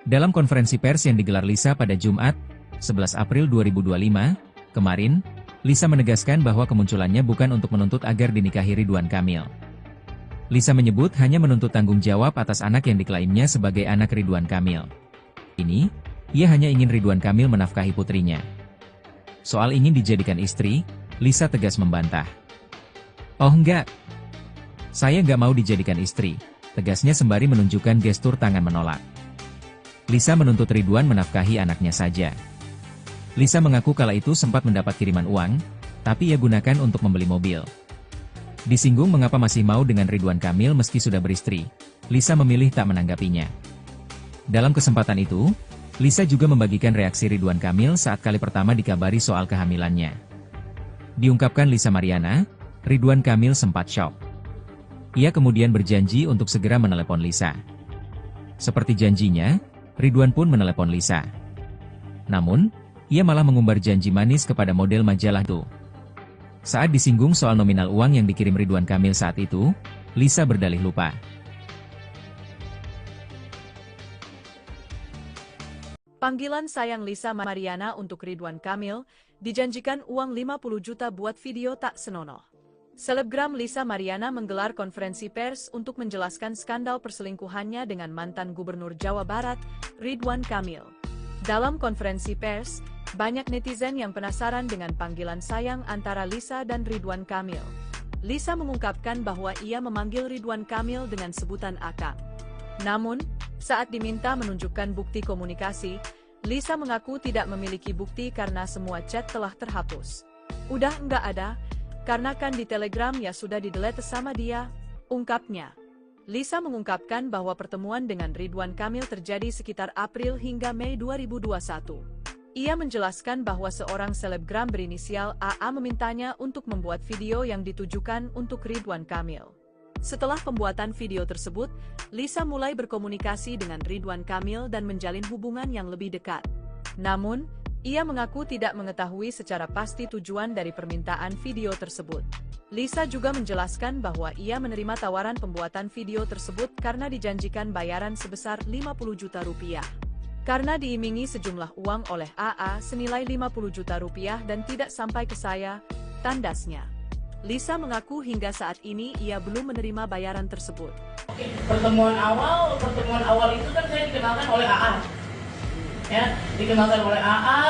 Dalam konferensi pers yang digelar Lisa pada Jumat, 11 April 2025, kemarin, Lisa menegaskan bahwa kemunculannya bukan untuk menuntut agar dinikahi Ridwan Kamil. Lisa menyebut hanya menuntut tanggung jawab atas anak yang diklaimnya sebagai anak Ridwan Kamil. Ini, ia hanya ingin Ridwan Kamil menafkahi putrinya. Soal ingin dijadikan istri, Lisa tegas membantah. "Oh enggak, saya nggak mau dijadikan istri," tegasnya sembari menunjukkan gestur tangan menolak. Lisa menuntut Ridwan menafkahi anaknya saja. Lisa mengaku kala itu sempat mendapat kiriman uang, tapi ia gunakan untuk membeli mobil. Disinggung mengapa masih mau dengan Ridwan Kamil meski sudah beristri, Lisa memilih tak menanggapinya. Dalam kesempatan itu, Lisa juga membagikan reaksi Ridwan Kamil saat kali pertama dikabari soal kehamilannya. Diungkapkan Lisa Mariana, Ridwan Kamil sempat syok. Ia kemudian berjanji untuk segera menelepon Lisa. Seperti janjinya, Ridwan pun menelepon Lisa. Namun, ia malah mengumbar janji manis kepada model majalah itu. Saat disinggung soal nominal uang yang dikirim Ridwan Kamil saat itu, Lisa berdalih lupa. Panggilan sayang Lisa Mariana untuk Ridwan Kamil, dijanjikan uang 50 juta buat video tak senonoh. Selebgram Lisa Mariana menggelar konferensi pers untuk menjelaskan skandal perselingkuhannya dengan mantan Gubernur Jawa Barat, Ridwan Kamil. Dalam konferensi pers, banyak netizen yang penasaran dengan panggilan sayang antara Lisa dan Ridwan Kamil. Lisa mengungkapkan bahwa ia memanggil Ridwan Kamil dengan sebutan Akang. Namun, saat diminta menunjukkan bukti komunikasi, Lisa mengaku tidak memiliki bukti karena semua chat telah terhapus. "Udah enggak ada, karena kan di Telegram ya sudah di-delete sama dia," ungkapnya. Lisa mengungkapkan bahwa pertemuan dengan Ridwan Kamil terjadi sekitar April hingga Mei 2021. Ia menjelaskan bahwa seorang selebgram berinisial AA memintanya untuk membuat video yang ditujukan untuk Ridwan Kamil. Setelah pembuatan video tersebut, Lisa mulai berkomunikasi dengan Ridwan Kamil dan menjalin hubungan yang lebih dekat. Namun, ia mengaku tidak mengetahui secara pasti tujuan dari permintaan video tersebut. Lisa juga menjelaskan bahwa ia menerima tawaran pembuatan video tersebut karena dijanjikan bayaran sebesar 50 juta rupiah. Karena diimingi sejumlah uang oleh AA senilai 50 juta rupiah dan tidak sampai ke saya, tandasnya. Lisa mengaku hingga saat ini ia belum menerima bayaran tersebut. Pertemuan awal itu kan saya dikenalkan oleh AA. Ya, dikenalkan oleh AA,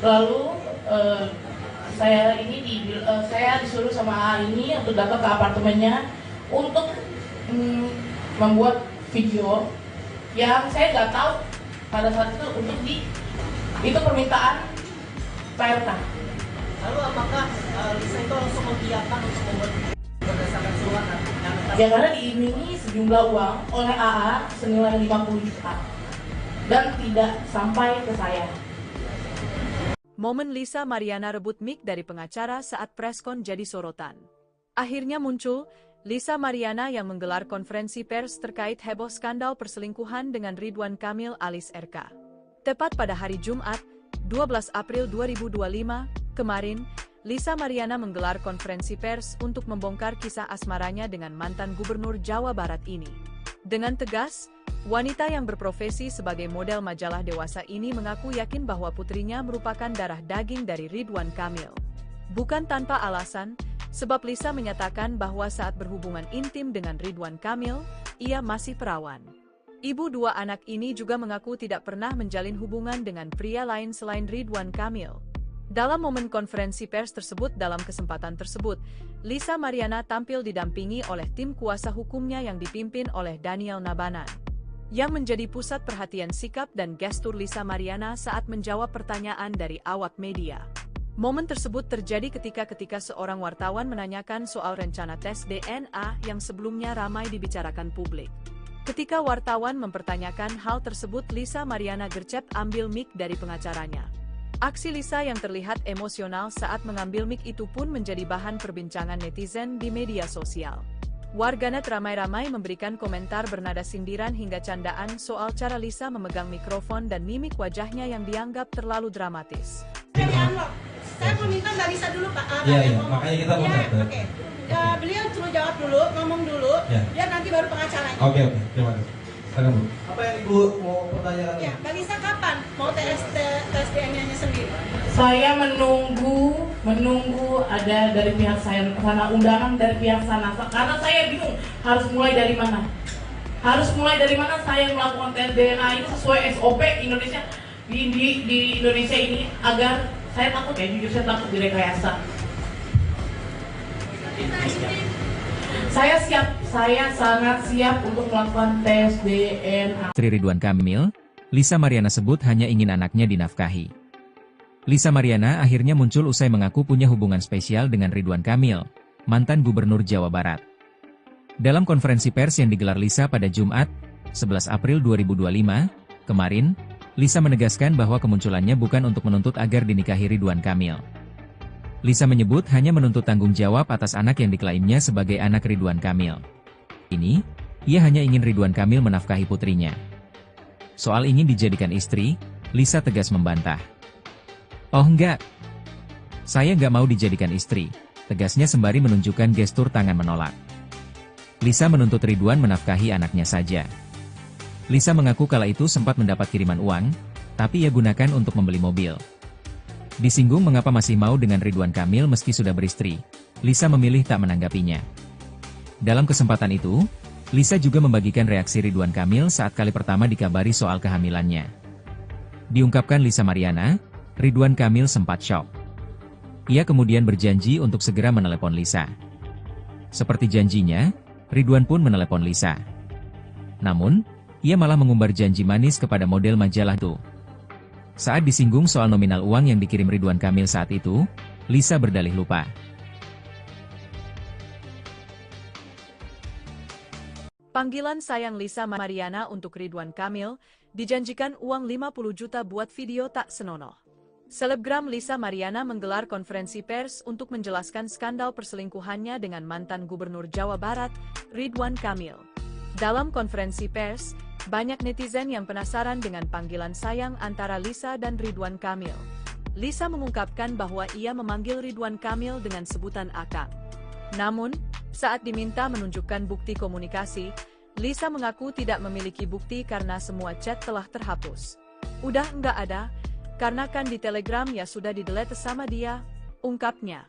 lalu saya disuruh sama AA ini untuk datang ke apartemennya untuk membuat video yang saya nggak tahu pada saat itu itu permintaan PRK. Lalu apakah Lisa itu langsung mengiyakan untuk membuat berdasarkan surat Ya karena diimingi sejumlah uang oleh AA senilai 50 juta dan tidak sampai ke saya. Momen Lisa Mariana rebut mic dari pengacara saat preskon jadi sorotan. Akhirnya muncul Lisa Mariana yang menggelar konferensi pers terkait heboh skandal perselingkuhan dengan Ridwan Kamil alias RK. Tepat pada hari Jumat, 12 April 2025, kemarin, Lisa Mariana menggelar konferensi pers untuk membongkar kisah asmaranya dengan mantan Gubernur Jawa Barat ini. Dengan tegas, wanita yang berprofesi sebagai model majalah dewasa ini mengaku yakin bahwa putrinya merupakan darah daging dari Ridwan Kamil. Bukan tanpa alasan, sebab Lisa menyatakan bahwa saat berhubungan intim dengan Ridwan Kamil, ia masih perawan. Ibu dua anak ini juga mengaku tidak pernah menjalin hubungan dengan pria lain selain Ridwan Kamil. Dalam momen konferensi pers tersebut, dalam kesempatan tersebut, Lisa Mariana tampil didampingi oleh tim kuasa hukumnya yang dipimpin oleh Daniel Nabanan. Yang menjadi pusat perhatian sikap dan gestur Lisa Mariana saat menjawab pertanyaan dari awak media. Momen tersebut terjadi ketika seorang wartawan menanyakan soal rencana tes DNA yang sebelumnya ramai dibicarakan publik. Ketika wartawan mempertanyakan hal tersebut, Lisa Mariana gercep ambil mic dari pengacaranya. Aksi Lisa yang terlihat emosional saat mengambil mic itu pun menjadi bahan perbincangan netizen di media sosial. Warganet ramai-ramai memberikan komentar bernada sindiran hingga candaan soal cara Lisa memegang mikrofon dan mimik wajahnya yang dianggap terlalu dramatis. Saya mau minta Mbak Lisa dulu, Pak. Iya, makanya kita mau Oke. Beliau suruh jawab dulu, ngomong dulu, biar nanti baru pengacaranya. Oke, terima kasih. Silakan, Bu. Apa yang Ibu mau pertanyakan? Ya, Mbak Lisa kapan mau tes DNA-nya sendiri? Saya menunggu ada dari pihak saya sana, undangan dari pihak sana, karena saya bingung harus mulai dari mana. Saya melakukan tes DNA ini sesuai SOP Indonesia di Indonesia ini, agar saya takut jujur saya takut direkayasa. Saya sangat siap untuk melakukan tes DNA. Istri Ridwan Kamil, Lisa Mariana sebut hanya ingin anaknya dinafkahi. Lisa Mariana akhirnya muncul usai mengaku punya hubungan spesial dengan Ridwan Kamil, mantan Gubernur Jawa Barat. Dalam konferensi pers yang digelar Lisa pada Jumat, 11 April 2025, kemarin, Lisa menegaskan bahwa kemunculannya bukan untuk menuntut agar dinikahi Ridwan Kamil. Lisa menyebut hanya menuntut tanggung jawab atas anak yang diklaimnya sebagai anak Ridwan Kamil. Ini, ia hanya ingin Ridwan Kamil menafkahi putrinya. Soal ingin dijadikan istri, Lisa tegas membantah. "Oh enggak, saya nggak mau dijadikan istri," tegasnya sembari menunjukkan gestur tangan menolak. Lisa menuntut Ridwan menafkahi anaknya saja. Lisa mengaku kala itu sempat mendapat kiriman uang, tapi ia gunakan untuk membeli mobil. Disinggung mengapa masih mau dengan Ridwan Kamil meski sudah beristri, Lisa memilih tak menanggapinya. Dalam kesempatan itu, Lisa juga membagikan reaksi Ridwan Kamil saat kali pertama dikabari soal kehamilannya. Diungkapkan Lisa Mariana, Ridwan Kamil sempat syok. Ia kemudian berjanji untuk segera menelepon Lisa. Seperti janjinya, Ridwan pun menelepon Lisa. Namun, ia malah mengumbar janji manis kepada model majalah itu. Saat disinggung soal nominal uang yang dikirim Ridwan Kamil saat itu, Lisa berdalih lupa. Panggilan sayang Lisa Mariana untuk Ridwan Kamil, dijanjikan uang 50 juta buat video tak senonoh. Selebgram Lisa Mariana menggelar konferensi pers untuk menjelaskan skandal perselingkuhannya dengan mantan Gubernur Jawa Barat, Ridwan Kamil. Dalam konferensi pers, banyak netizen yang penasaran dengan panggilan sayang antara Lisa dan Ridwan Kamil. Lisa mengungkapkan bahwa ia memanggil Ridwan Kamil dengan sebutan Akang. Namun, saat diminta menunjukkan bukti komunikasi, Lisa mengaku tidak memiliki bukti karena semua chat telah terhapus. "Udah nggak ada, karena kan di Telegram ya sudah di-delete sama dia," ungkapnya.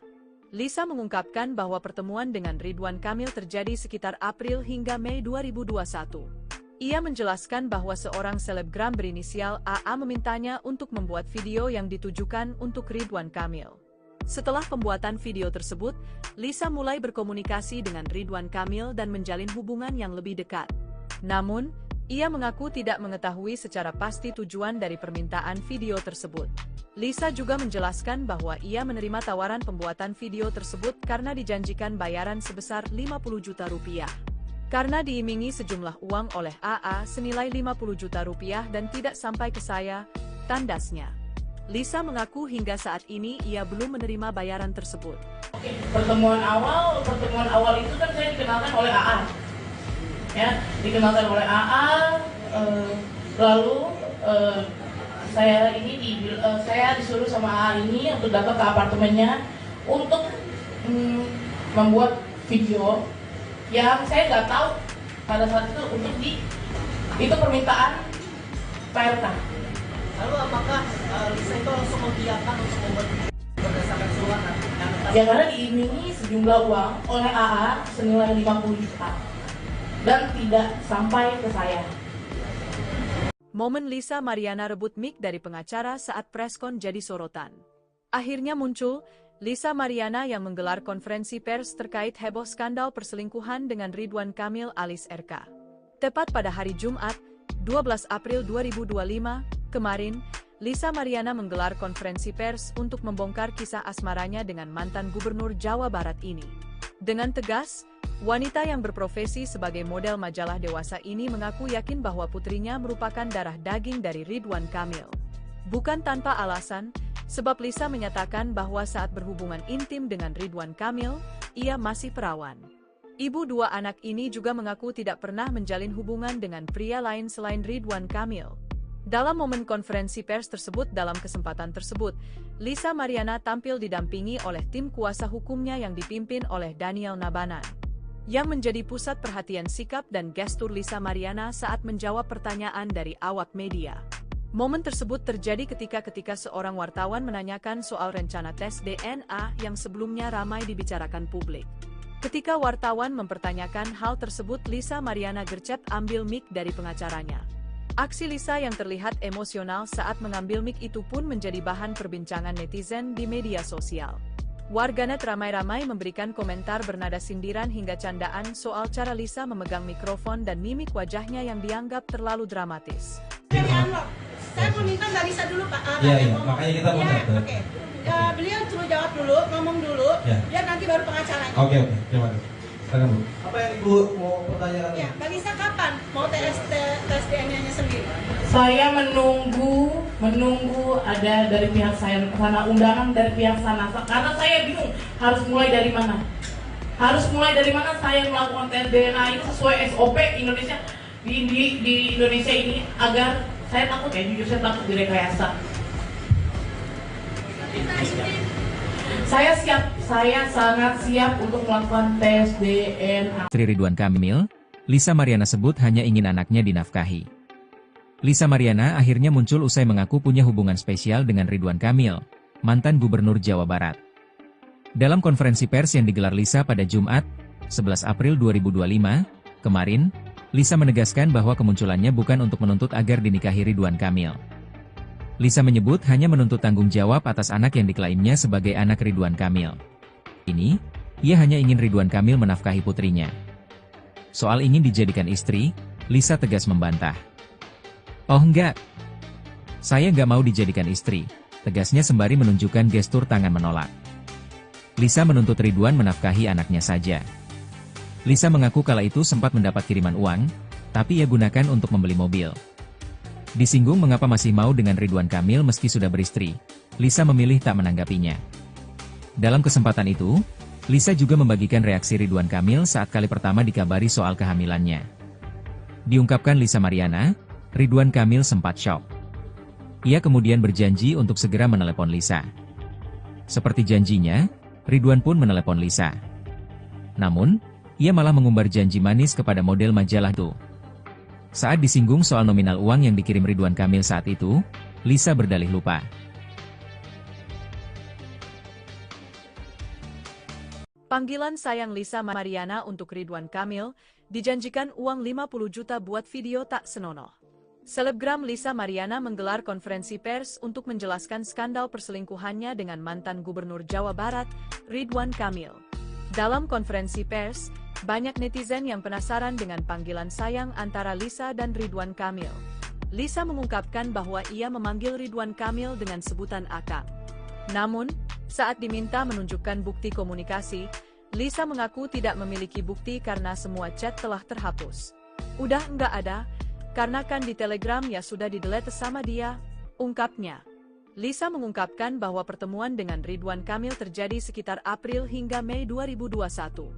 Lisa mengungkapkan bahwa pertemuan dengan Ridwan Kamil terjadi sekitar April hingga Mei 2021. Ia menjelaskan bahwa seorang selebgram berinisial AA memintanya untuk membuat video yang ditujukan untuk Ridwan Kamil. Setelah pembuatan video tersebut, Lisa mulai berkomunikasi dengan Ridwan Kamil dan menjalin hubungan yang lebih dekat. Namun, ia mengaku tidak mengetahui secara pasti tujuan dari permintaan video tersebut. Lisa juga menjelaskan bahwa ia menerima tawaran pembuatan video tersebut karena dijanjikan bayaran sebesar 50 juta rupiah. Karena diimingi sejumlah uang oleh AA senilai 50 juta rupiah dan tidak sampai ke saya, tandasnya. Lisa mengaku hingga saat ini ia belum menerima bayaran tersebut. Pertemuan awal itu kan saya dikenalkan oleh AA. Ya, dikenalkan oleh AA, lalu saya disuruh sama AA ini untuk datang ke apartemennya untuk membuat video yang saya nggak tahu pada saat itu untuk itu permintaan PLK. Lalu apakah Lisa itu langsung mengiyakan untuk membuat berdasarkan suara? Ya karena diimingi sejumlah uang oleh AA senilai 50 juta dan tidak sampai ke saya. Momen Lisa Mariana rebut mic dari pengacara saat preskon jadi sorotan. Akhirnya muncul, Lisa Mariana yang menggelar konferensi pers terkait heboh skandal perselingkuhan dengan Ridwan Kamil alias RK. Tepat pada hari Jumat, 12 April 2025, kemarin, Lisa Mariana menggelar konferensi pers untuk membongkar kisah asmaranya dengan mantan Gubernur Jawa Barat ini. Dengan tegas, wanita yang berprofesi sebagai model majalah dewasa ini mengaku yakin bahwa putrinya merupakan darah daging dari Ridwan Kamil. Bukan tanpa alasan, sebab Lisa menyatakan bahwa saat berhubungan intim dengan Ridwan Kamil, ia masih perawan. Ibu dua anak ini juga mengaku tidak pernah menjalin hubungan dengan pria lain selain Ridwan Kamil. Dalam momen konferensi pers tersebut, dalam kesempatan tersebut, Lisa Mariana tampil didampingi oleh tim kuasa hukumnya yang dipimpin oleh Daniel Nabanan, yang menjadi pusat perhatian sikap dan gestur Lisa Mariana saat menjawab pertanyaan dari awak media. Momen tersebut terjadi ketika seorang wartawan menanyakan soal rencana tes DNA yang sebelumnya ramai dibicarakan publik. Ketika wartawan mempertanyakan hal tersebut, Lisa Mariana gercep ambil mic dari pengacaranya. Aksi Lisa yang terlihat emosional saat mengambil mic itu pun menjadi bahan perbincangan netizen di media sosial. Warganet ramai-ramai memberikan komentar bernada sindiran hingga candaan soal cara Lisa memegang mikrofon dan mimik wajahnya yang dianggap terlalu dramatis. Saya mau minta Mbak Lisa dulu, Pak. Iya, makanya kita mau Oke. Beliau suruh jawab dulu, ngomong dulu, biar nanti baru pengacaranya. Oke, terima kasih. Silakan Bu. Apa yang Ibu mau pertanyakan? Ya, Mbak Lisa kapan mau tes DNA-nya sendiri? Saya menunggu ada dari pihak saya sana, undangan dari pihak sana, karena saya bingung harus mulai dari mana. Saya melakukan tes DNA ini sesuai SOP Indonesia di Indonesia ini, agar saya takut jujur saya takut direkayasa. Saya sangat siap untuk melakukan tes DNA. Istri Ridwan Kamil, Lisa Mariana sebut hanya ingin anaknya dinafkahi. Lisa Mariana akhirnya muncul usai mengaku punya hubungan spesial dengan Ridwan Kamil, mantan Gubernur Jawa Barat. Dalam konferensi pers yang digelar Lisa pada Jumat, 11 April 2025, kemarin, Lisa menegaskan bahwa kemunculannya bukan untuk menuntut agar dinikahi Ridwan Kamil. Lisa menyebut hanya menuntut tanggung jawab atas anak yang diklaimnya sebagai anak Ridwan Kamil. Ini, ia hanya ingin Ridwan Kamil menafkahi putrinya. Soal ingin dijadikan istri, Lisa tegas membantah. "Oh enggak, saya nggak mau dijadikan istri," tegasnya sembari menunjukkan gestur tangan menolak. Lisa menuntut Ridwan menafkahi anaknya saja. Lisa mengaku kala itu sempat mendapat kiriman uang, tapi ia gunakan untuk membeli mobil. Disinggung mengapa masih mau dengan Ridwan Kamil meski sudah beristri, Lisa memilih tak menanggapinya. Dalam kesempatan itu, Lisa juga membagikan reaksi Ridwan Kamil saat kali pertama dikabari soal kehamilannya. Diungkapkan Lisa Mariana, Ridwan Kamil sempat syok. Ia kemudian berjanji untuk segera menelepon Lisa. Seperti janjinya, Ridwan pun menelepon Lisa. Namun, ia malah mengumbar janji manis kepada model majalah itu. Saat disinggung soal nominal uang yang dikirim Ridwan Kamil saat itu, Lisa berdalih lupa. Panggilan sayang Lisa Mariana untuk Ridwan Kamil, dijanjikan uang 50 juta buat video tak senonoh. Selebgram Lisa Mariana menggelar konferensi pers untuk menjelaskan skandal perselingkuhannya dengan mantan Gubernur Jawa Barat, Ridwan Kamil. Dalam konferensi pers, banyak netizen yang penasaran dengan panggilan sayang antara Lisa dan Ridwan Kamil. Lisa mengungkapkan bahwa ia memanggil Ridwan Kamil dengan sebutan Akang. Namun, saat diminta menunjukkan bukti komunikasi, Lisa mengaku tidak memiliki bukti karena semua chat telah terhapus. "Udah nggak ada, karena kan di Telegram ya sudah di-delete sama dia," ungkapnya. Lisa mengungkapkan bahwa pertemuan dengan Ridwan Kamil terjadi sekitar April hingga Mei 2021.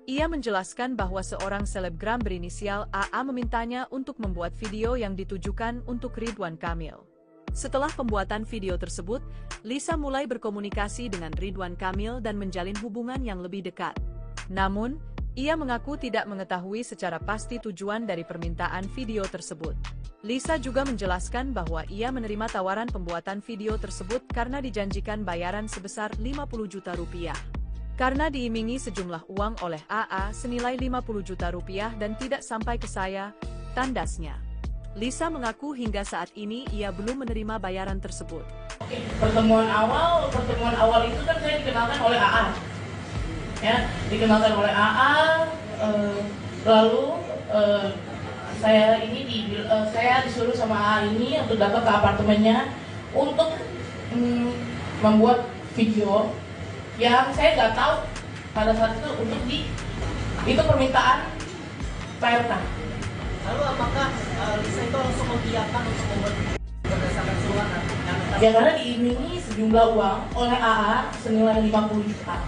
Ia menjelaskan bahwa seorang selebgram berinisial AA memintanya untuk membuat video yang ditujukan untuk Ridwan Kamil. Setelah pembuatan video tersebut, Lisa mulai berkomunikasi dengan Ridwan Kamil dan menjalin hubungan yang lebih dekat. Namun, ia mengaku tidak mengetahui secara pasti tujuan dari permintaan video tersebut. Lisa juga menjelaskan bahwa ia menerima tawaran pembuatan video tersebut karena dijanjikan bayaran sebesar 50 juta rupiah. Karena diimingi sejumlah uang oleh AA senilai 50 juta rupiah dan tidak sampai ke saya, tandasnya. Lisa mengaku hingga saat ini ia belum menerima bayaran tersebut. Oke, pertemuan awal itu kan saya dikenalkan oleh AA, ya, dikenalkan oleh AA, lalu saya disuruh sama AA ini untuk datang ke apartemennya untuk membuat video yang saya nggak tahu pada saat itu itu permintaan PRK. Lalu apakah Lisa itu langsung mengiyakan untuk membuat berdasarkan surat Ya karena diimingi sejumlah uang oleh AA senilai 50 juta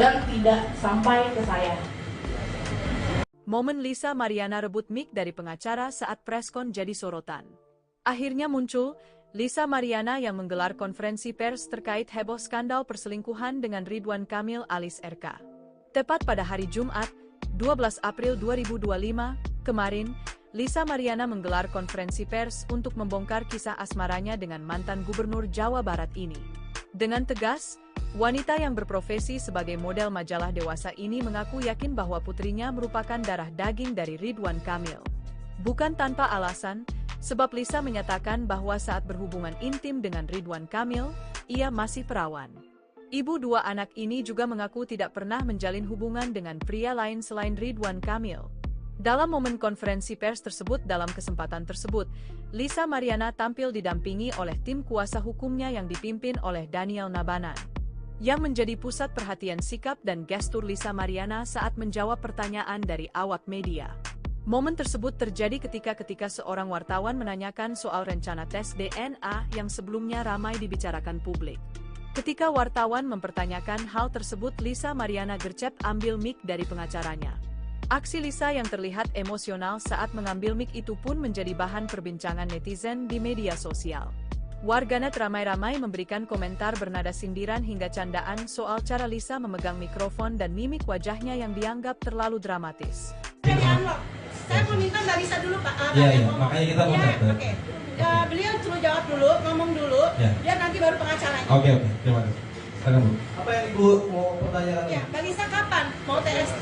dan tidak sampai ke saya. Momen Lisa Mariana rebut mic dari pengacara saat preskon jadi sorotan. Akhirnya muncul Lisa Mariana yang menggelar konferensi pers terkait heboh skandal perselingkuhan dengan Ridwan Kamil alias RK. Tepat pada hari Jumat, 12 April 2025, kemarin, Lisa Mariana menggelar konferensi pers untuk membongkar kisah asmaranya dengan mantan gubernur Jawa Barat ini. Dengan tegas, wanita yang berprofesi sebagai model majalah dewasa ini mengaku yakin bahwa putrinya merupakan darah daging dari Ridwan Kamil. Bukan tanpa alasan, sebab Lisa menyatakan bahwa saat berhubungan intim dengan Ridwan Kamil, ia masih perawan. Ibu dua anak ini juga mengaku tidak pernah menjalin hubungan dengan pria lain selain Ridwan Kamil. Dalam momen konferensi pers tersebut, dalam kesempatan tersebut, Lisa Mariana tampil didampingi oleh tim kuasa hukumnya yang dipimpin oleh Daniel Nabanan. Yang menjadi pusat perhatian sikap dan gestur Lisa Mariana saat menjawab pertanyaan dari awak media. Momen tersebut terjadi ketika seorang wartawan menanyakan soal rencana tes DNA yang sebelumnya ramai dibicarakan publik. Ketika wartawan mempertanyakan hal tersebut, Lisa Mariana gercep ambil mic dari pengacaranya. Aksi Lisa yang terlihat emosional saat mengambil mic itu pun menjadi bahan perbincangan netizen di media sosial. Warganet ramai-ramai memberikan komentar bernada sindiran hingga candaan soal cara Lisa memegang mikrofon dan mimik wajahnya yang dianggap terlalu dramatis. Saya meminta Mbak Lisa dulu Pak. Iya, makanya kita mau Oke. Beliau suruh jawab dulu, ngomong dulu, biar nanti baru pengacaranya. Oke, terima kasih. Silakan Bu. Apa yang Ibu mau pertanyakan? Ya, Mbak Lisa kapan mau tes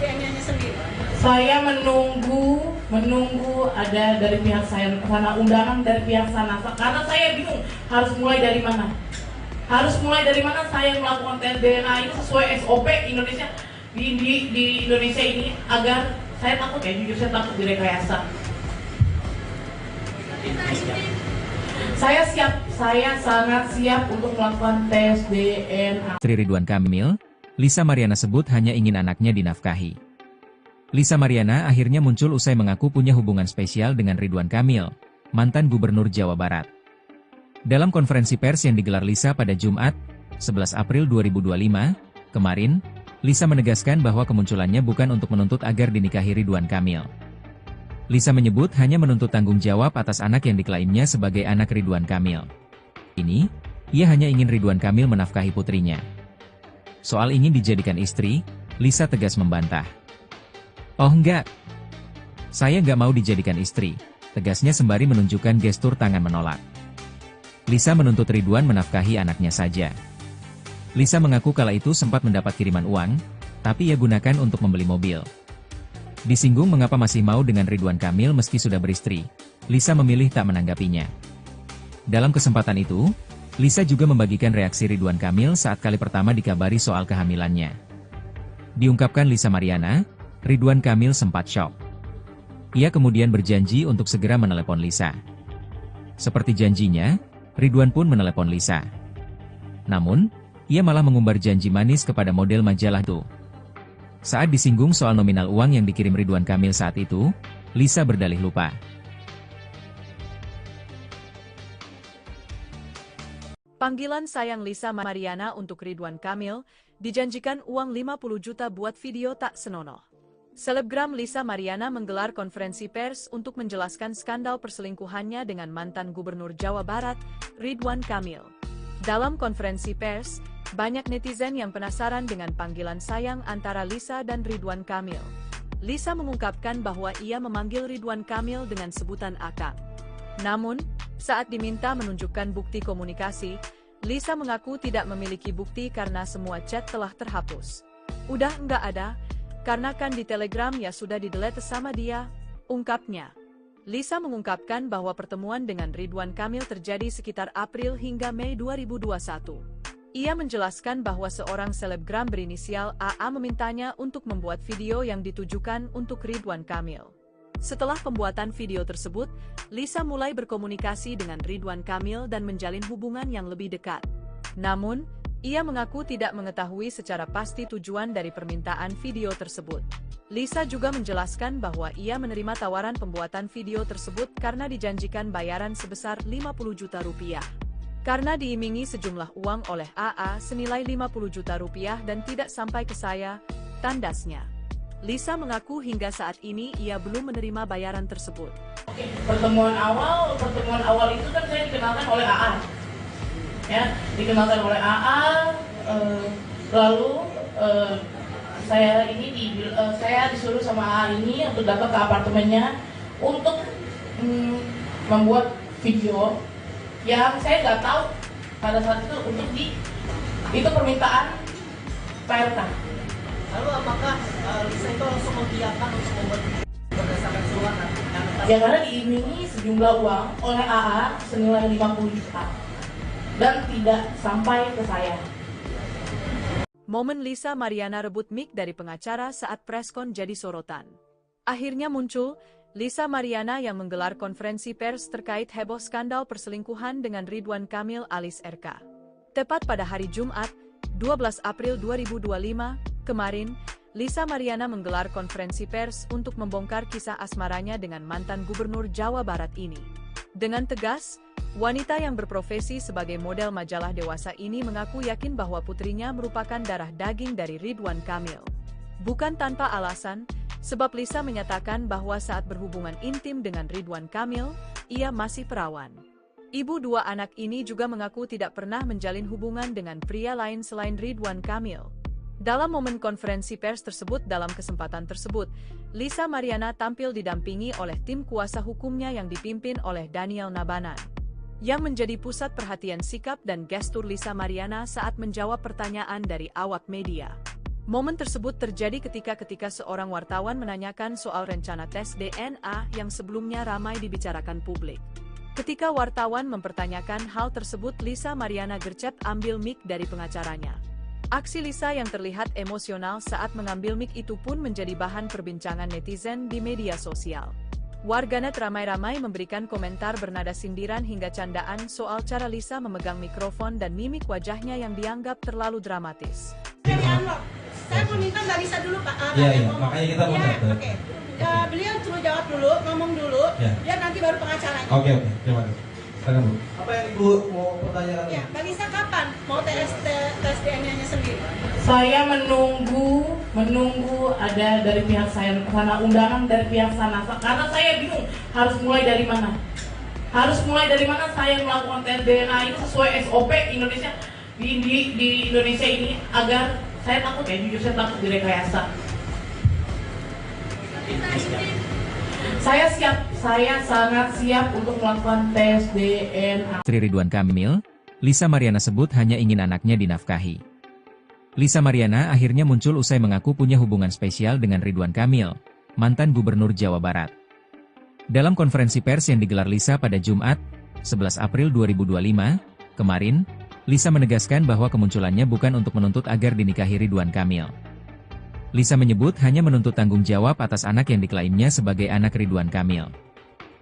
DNA-nya sendiri? Saya menunggu ada dari pihak saya sana, undangan dari pihak sana, karena saya bingung harus mulai dari mana. Saya melakukan tes DNA ini sesuai SOP Indonesia di Indonesia ini, agar saya takut jujur saya takut direkayasa. Saya sangat siap untuk melakukan tes DNA. Istri Ridwan Kamil, Lisa Mariana sebut hanya ingin anaknya dinafkahi. Lisa Mariana akhirnya muncul usai mengaku punya hubungan spesial dengan Ridwan Kamil, mantan gubernur Jawa Barat. Dalam konferensi pers yang digelar Lisa pada Jumat, 11 April 2025, kemarin, Lisa menegaskan bahwa kemunculannya bukan untuk menuntut agar dinikahi Ridwan Kamil. Lisa menyebut hanya menuntut tanggung jawab atas anak yang diklaimnya sebagai anak Ridwan Kamil. Ini, ia hanya ingin Ridwan Kamil menafkahi putrinya. Soal ingin dijadikan istri, Lisa tegas membantah. "Oh enggak, saya nggak mau dijadikan istri," tegasnya sembari menunjukkan gestur tangan menolak. Lisa menuntut Ridwan menafkahi anaknya saja. Lisa mengaku kala itu sempat mendapat kiriman uang, tapi ia gunakan untuk membeli mobil. Disinggung mengapa masih mau dengan Ridwan Kamil meski sudah beristri, Lisa memilih tak menanggapinya. Dalam kesempatan itu, Lisa juga membagikan reaksi Ridwan Kamil saat kali pertama dikabari soal kehamilannya. Diungkapkan Lisa Mariana, Ridwan Kamil sempat syok. Ia kemudian berjanji untuk segera menelepon Lisa. Seperti janjinya, Ridwan pun menelepon Lisa. Namun, ia malah mengumbar janji manis kepada model majalah itu. Saat disinggung soal nominal uang yang dikirim Ridwan Kamil saat itu, Lisa berdalih lupa. Panggilan sayang Lisa Mariana untuk Ridwan Kamil, dijanjikan uang 50 juta buat video tak senonoh. Selebgram Lisa Mariana menggelar konferensi pers untuk menjelaskan skandal perselingkuhannya dengan mantan gubernur Jawa Barat, Ridwan Kamil. Dalam konferensi pers, banyak netizen yang penasaran dengan panggilan sayang antara Lisa dan Ridwan Kamil. Lisa mengungkapkan bahwa ia memanggil Ridwan Kamil dengan sebutan Akang. Namun, saat diminta menunjukkan bukti komunikasi, Lisa mengaku tidak memiliki bukti karena semua chat telah terhapus. "Udah nggak ada, karena kan di Telegram ya sudah di-delete sama dia," ungkapnya. Lisa mengungkapkan bahwa pertemuan dengan Ridwan Kamil terjadi sekitar April hingga Mei 2021. Ia menjelaskan bahwa seorang selebgram berinisial AA memintanya untuk membuat video yang ditujukan untuk Ridwan Kamil. Setelah pembuatan video tersebut, Lisa mulai berkomunikasi dengan Ridwan Kamil dan menjalin hubungan yang lebih dekat. Namun, ia mengaku tidak mengetahui secara pasti tujuan dari permintaan video tersebut. Lisa juga menjelaskan bahwa ia menerima tawaran pembuatan video tersebut karena dijanjikan bayaran sebesar 50 juta rupiah. Karena diimingi sejumlah uang oleh AA senilai 50 juta rupiah dan tidak sampai ke saya, tandasnya. Lisa mengaku hingga saat ini ia belum menerima bayaran tersebut. Oke, pertemuan awal itu kan saya dikenalkan oleh AA. Ya, dikenalkan oleh AA, lalu saya disuruh sama AA ini untuk datang ke apartemennya untuk membuat video yang saya nggak tahu pada saat itu itu permintaan PLK. Lalu apakah Lisa itu langsung mengiyakan untuk membuat berdasarkan surat Ya karena diimingi sejumlah uang oleh AA senilai 50 juta dan tidak sampai ke saya. Momen Lisa Mariana rebut mic dari pengacara saat preskon jadi sorotan. Akhirnya muncul Lisa Mariana yang menggelar konferensi pers terkait heboh skandal perselingkuhan dengan Ridwan Kamil alias RK. Tepat pada hari Jumat, 12 April 2025, kemarin, Lisa Mariana menggelar konferensi pers untuk membongkar kisah asmaranya dengan mantan Gubernur Jawa Barat ini. Dengan tegas, wanita yang berprofesi sebagai model majalah dewasa ini mengaku yakin bahwa putrinya merupakan darah daging dari Ridwan Kamil. Bukan tanpa alasan, sebab Lisa menyatakan bahwa saat berhubungan intim dengan Ridwan Kamil, ia masih perawan. Ibu dua anak ini juga mengaku tidak pernah menjalin hubungan dengan pria lain selain Ridwan Kamil. Dalam momen konferensi pers tersebut, dalam kesempatan tersebut, Lisa Mariana tampil didampingi oleh tim kuasa hukumnya yang dipimpin oleh Daniel Nabanan, yang menjadi pusat perhatian sikap dan gestur Lisa Mariana saat menjawab pertanyaan dari awak media. Momen tersebut terjadi ketika seorang wartawan menanyakan soal rencana tes DNA yang sebelumnya ramai dibicarakan publik. Ketika wartawan mempertanyakan hal tersebut, Lisa Mariana gercep ambil mic dari pengacaranya. Aksi Lisa yang terlihat emosional saat mengambil mic itu pun menjadi bahan perbincangan netizen di media sosial. Warganet ramai-ramai memberikan komentar bernada sindiran hingga candaan soal cara Lisa memegang mikrofon dan mimik wajahnya yang dianggap terlalu dramatis. Saya mau minta Mbak Lisa dulu Pak. Iya, makanya kita mau datang. Oke. Beliau suruh jawab dulu, ngomong dulu, biar nanti baru pengacaranya. Oke, terima kasih. Silakan Bu. Apa yang Ibu mau pertanyakan? Ya, Mbak Lisa kapan mau tes DNA-nya sendiri? Saya menunggu ada dari pihak saya sana, undangan dari pihak sana, karena saya bingung harus mulai dari mana. Saya melakukan tes DNA itu sesuai SOP Indonesia di Indonesia ini, agar saya takut jujur saya takut direkayasa. Saya sangat siap untuk melakukan tes DNA. Istri Ridwan Kamil, Lisa Mariana sebut hanya ingin anaknya dinafkahi. Lisa Mariana akhirnya muncul usai mengaku punya hubungan spesial dengan Ridwan Kamil, mantan Gubernur Jawa Barat. Dalam konferensi pers yang digelar Lisa pada Jumat, 11 April 2025, kemarin, Lisa menegaskan bahwa kemunculannya bukan untuk menuntut agar dinikahi Ridwan Kamil. Lisa menyebut hanya menuntut tanggung jawab atas anak yang diklaimnya sebagai anak Ridwan Kamil.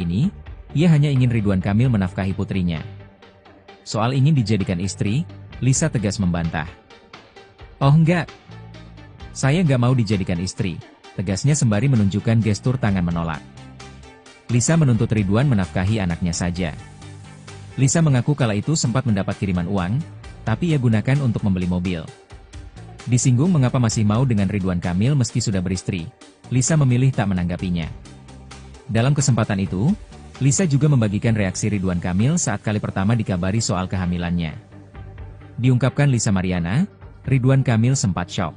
Ini, ia hanya ingin Ridwan Kamil menafkahi putrinya. Soal ingin dijadikan istri, Lisa tegas membantah. "Oh enggak, saya nggak mau dijadikan istri," tegasnya sembari menunjukkan gestur tangan menolak. Lisa menuntut Ridwan menafkahi anaknya saja. Lisa mengaku kala itu sempat mendapat kiriman uang, tapi ia gunakan untuk membeli mobil. Disinggung mengapa masih mau dengan Ridwan Kamil meski sudah beristri, Lisa memilih tak menanggapinya. Dalam kesempatan itu, Lisa juga membagikan reaksi Ridwan Kamil saat kali pertama dikabari soal kehamilannya. Diungkapkan Lisa Mariana, Ridwan Kamil sempat syok.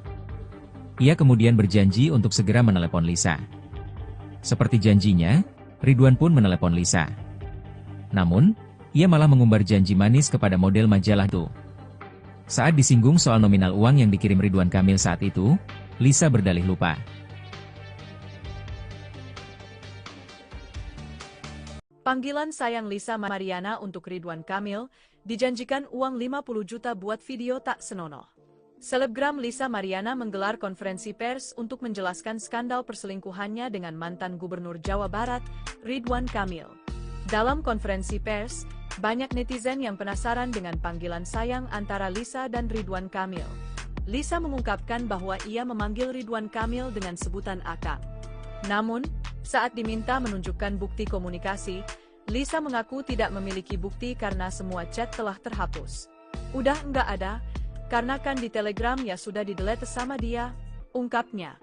Ia kemudian berjanji untuk segera menelepon Lisa. Seperti janjinya, Ridwan pun menelepon Lisa. Namun, ia malah mengumbar janji manis kepada model majalah itu. Saat disinggung soal nominal uang yang dikirim Ridwan Kamil saat itu, Lisa berdalih lupa. Panggilan sayang Lisa Mariana untuk Ridwan Kamil, dijanjikan uang 50 juta buat video tak senonoh. Selebgram Lisa Mariana menggelar konferensi pers untuk menjelaskan skandal perselingkuhannya dengan mantan Gubernur Jawa Barat, Ridwan Kamil. Dalam konferensi pers, banyak netizen yang penasaran dengan panggilan sayang antara Lisa dan Ridwan Kamil. Lisa mengungkapkan bahwa ia memanggil Ridwan Kamil dengan sebutan Akang. Namun, saat diminta menunjukkan bukti komunikasi, Lisa mengaku tidak memiliki bukti karena semua chat telah terhapus. Udah nggak ada, karena kan di Telegram ya sudah di-delete sama dia, ungkapnya.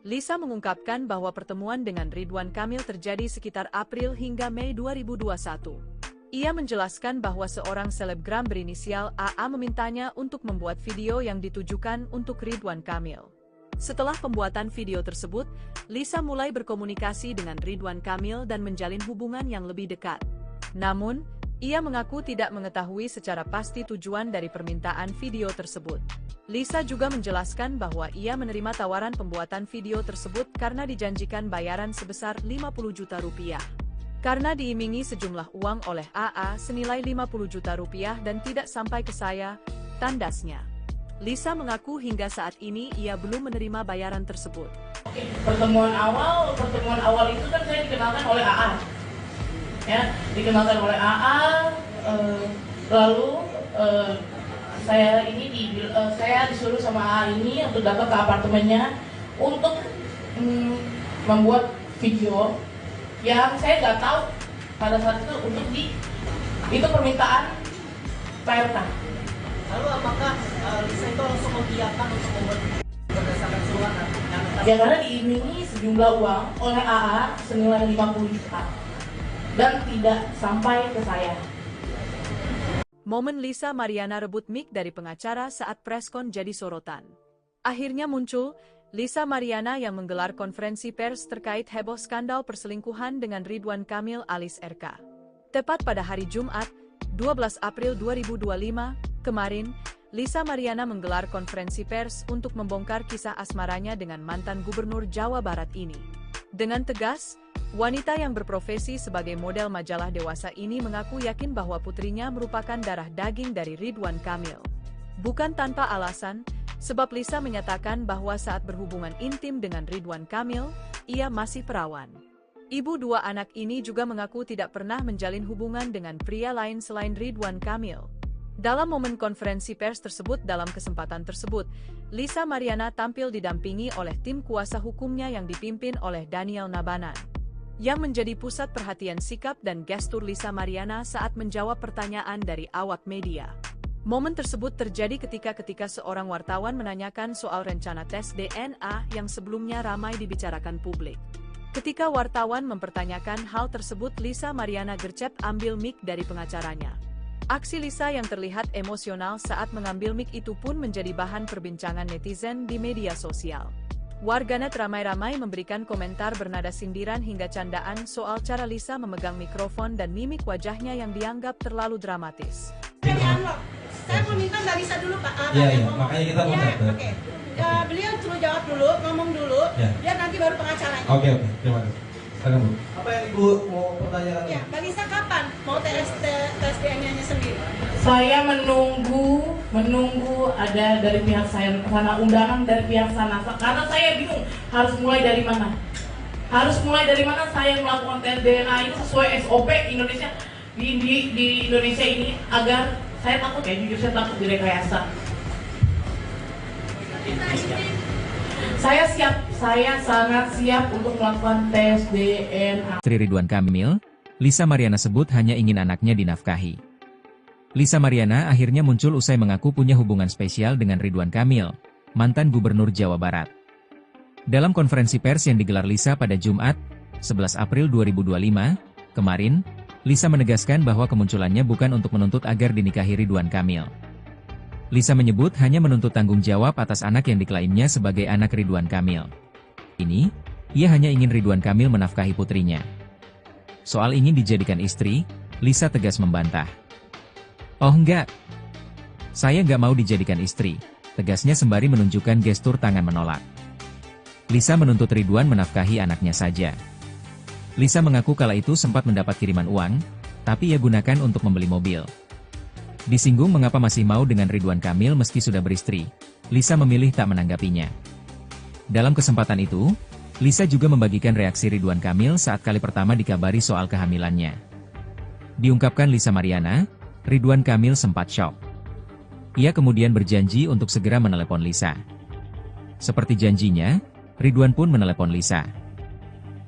Lisa mengungkapkan bahwa pertemuan dengan Ridwan Kamil terjadi sekitar April hingga Mei 2021. Ia menjelaskan bahwa seorang selebgram berinisial AA memintanya untuk membuat video yang ditujukan untuk Ridwan Kamil. Setelah pembuatan video tersebut, Lisa mulai berkomunikasi dengan Ridwan Kamil dan menjalin hubungan yang lebih dekat. Namun, ia mengaku tidak mengetahui secara pasti tujuan dari permintaan video tersebut. Lisa juga menjelaskan bahwa ia menerima tawaran pembuatan video tersebut karena dijanjikan bayaran sebesar 50 juta rupiah. Karena diimingi sejumlah uang oleh AA senilai 50 juta rupiah dan tidak sampai ke saya, tandasnya. Lisa mengaku hingga saat ini ia belum menerima bayaran tersebut. Pertemuan awal itu kan saya dikenalkan oleh AA, ya, dikenalkan oleh AA. Lalu saya disuruh sama AA ini untuk datang ke apartemennya untuk membuat video yang saya nggak tahu pada saat itu itu permintaan PRK. Lalu apakah Lisa itu langsung mengiyakan untuk membuat berdasarkan surat Ya karena diimingi sejumlah uang oleh AA senilai 50 juta dan tidak sampai ke saya. Momen Lisa Mariana rebut mic dari pengacara saat preskon jadi sorotan. Akhirnya muncul Lisa Mariana yang menggelar konferensi pers terkait heboh skandal perselingkuhan dengan Ridwan Kamil alias RK. Tepat pada hari Jumat, 12 April 2025, kemarin, Lisa Mariana menggelar konferensi pers untuk membongkar kisah asmaranya dengan mantan Gubernur Jawa Barat ini. Dengan tegas, wanita yang berprofesi sebagai model majalah dewasa ini mengaku yakin bahwa putrinya merupakan darah daging dari Ridwan Kamil. Bukan tanpa alasan, sebab Lisa menyatakan bahwa saat berhubungan intim dengan Ridwan Kamil, ia masih perawan. Ibu dua anak ini juga mengaku tidak pernah menjalin hubungan dengan pria lain selain Ridwan Kamil. Dalam momen konferensi pers tersebut, dalam kesempatan tersebut, Lisa Mariana tampil didampingi oleh tim kuasa hukumnya yang dipimpin oleh Daniel Nabanan. Yang menjadi pusat perhatian sikap dan gestur Lisa Mariana saat menjawab pertanyaan dari awak media. Momen tersebut terjadi ketika seorang wartawan menanyakan soal rencana tes DNA yang sebelumnya ramai dibicarakan publik. Ketika wartawan mempertanyakan hal tersebut, Lisa Mariana gercep ambil mic dari pengacaranya. Aksi Lisa yang terlihat emosional saat mengambil mic itu pun menjadi bahan perbincangan netizen di media sosial. Warganet ramai-ramai memberikan komentar bernada sindiran hingga candaan soal cara Lisa memegang mikrofon dan mimik wajahnya yang dianggap terlalu dramatis. Saya mau minta Mbak Lisa dulu, Pak. Iya, makanya kita mau Oke. Beliau suruh jawab dulu, ngomong dulu, biar nanti baru pengacaranya. Oke, terima kasih. Silakan, Bu. Apa yang Ibu mau pertanyakan? Ya, Mbak Lisa kapan mau tes DNA-nya sendiri? Saya menunggu ada dari pihak saya sana, undangan dari pihak sana, karena saya bingung harus mulai dari mana. Saya melakukan tes DNA ini sesuai SOP Indonesia di Indonesia ini, agar saya takut jujur saya takut direkayasa. Saya sangat siap untuk melakukan tes DNA. Istri Ridwan Kamil, Lisa Mariana sebut hanya ingin anaknya dinafkahi. Lisa Mariana akhirnya muncul usai mengaku punya hubungan spesial dengan Ridwan Kamil, mantan Gubernur Jawa Barat. Dalam konferensi pers yang digelar Lisa pada Jumat, 11 April 2025, kemarin, Lisa menegaskan bahwa kemunculannya bukan untuk menuntut agar dinikahi Ridwan Kamil. Lisa menyebut hanya menuntut tanggung jawab atas anak yang diklaimnya sebagai anak Ridwan Kamil. Ini, ia hanya ingin Ridwan Kamil menafkahi putrinya. Soal ingin dijadikan istri, Lisa tegas membantah. Oh enggak, saya nggak mau dijadikan istri, tegasnya sembari menunjukkan gestur tangan menolak. Lisa menuntut Ridwan menafkahi anaknya saja. Lisa mengaku kala itu sempat mendapat kiriman uang, tapi ia gunakan untuk membeli mobil. Disinggung mengapa masih mau dengan Ridwan Kamil meski sudah beristri, Lisa memilih tak menanggapinya. Dalam kesempatan itu, Lisa juga membagikan reaksi Ridwan Kamil saat kali pertama dikabari soal kehamilannya. Diungkapkan Lisa Mariana, Ridwan Kamil sempat syok. Ia kemudian berjanji untuk segera menelepon Lisa. Seperti janjinya, Ridwan pun menelepon Lisa.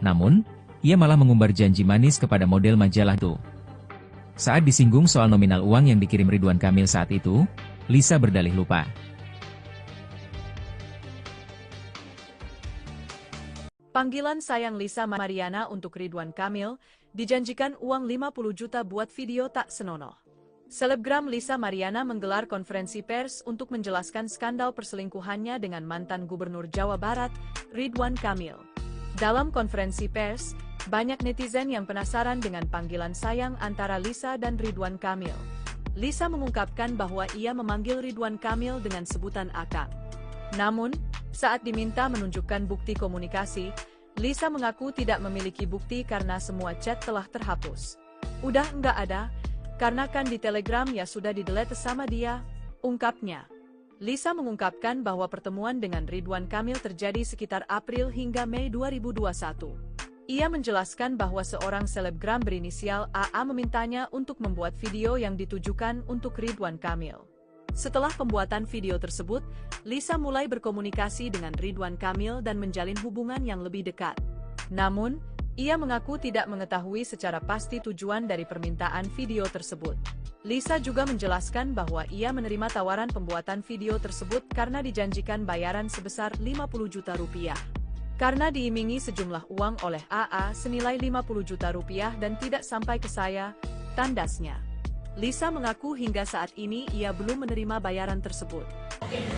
Namun, ia malah mengumbar janji manis kepada model majalah itu. Saat disinggung soal nominal uang yang dikirim Ridwan Kamil saat itu, Lisa berdalih lupa. Panggilan sayang Lisa Mariana untuk Ridwan Kamil, dijanjikan uang 50 juta buat video tak senonoh. Selebgram Lisa Mariana menggelar konferensi pers untuk menjelaskan skandal perselingkuhannya dengan mantan Gubernur Jawa Barat, Ridwan Kamil. Dalam konferensi pers, banyak netizen yang penasaran dengan panggilan sayang antara Lisa dan Ridwan Kamil. Lisa mengungkapkan bahwa ia memanggil Ridwan Kamil dengan sebutan Akang. Namun, saat diminta menunjukkan bukti komunikasi, Lisa mengaku tidak memiliki bukti karena semua chat telah terhapus. Udah enggak ada, karena kan di Telegram ya sudah di-delete sama dia, ungkapnya. Lisa mengungkapkan bahwa pertemuan dengan Ridwan Kamil terjadi sekitar April hingga Mei 2021. Ia menjelaskan bahwa seorang selebgram berinisial AA memintanya untuk membuat video yang ditujukan untuk Ridwan Kamil. Setelah pembuatan video tersebut, Lisa mulai berkomunikasi dengan Ridwan Kamil dan menjalin hubungan yang lebih dekat. Namun, ia mengaku tidak mengetahui secara pasti tujuan dari permintaan video tersebut. Lisa juga menjelaskan bahwa ia menerima tawaran pembuatan video tersebut karena dijanjikan bayaran sebesar 50 juta rupiah. Karena diimingi sejumlah uang oleh AA senilai 50 juta rupiah dan tidak sampai ke saya, tandasnya. Lisa mengaku hingga saat ini ia belum menerima bayaran tersebut.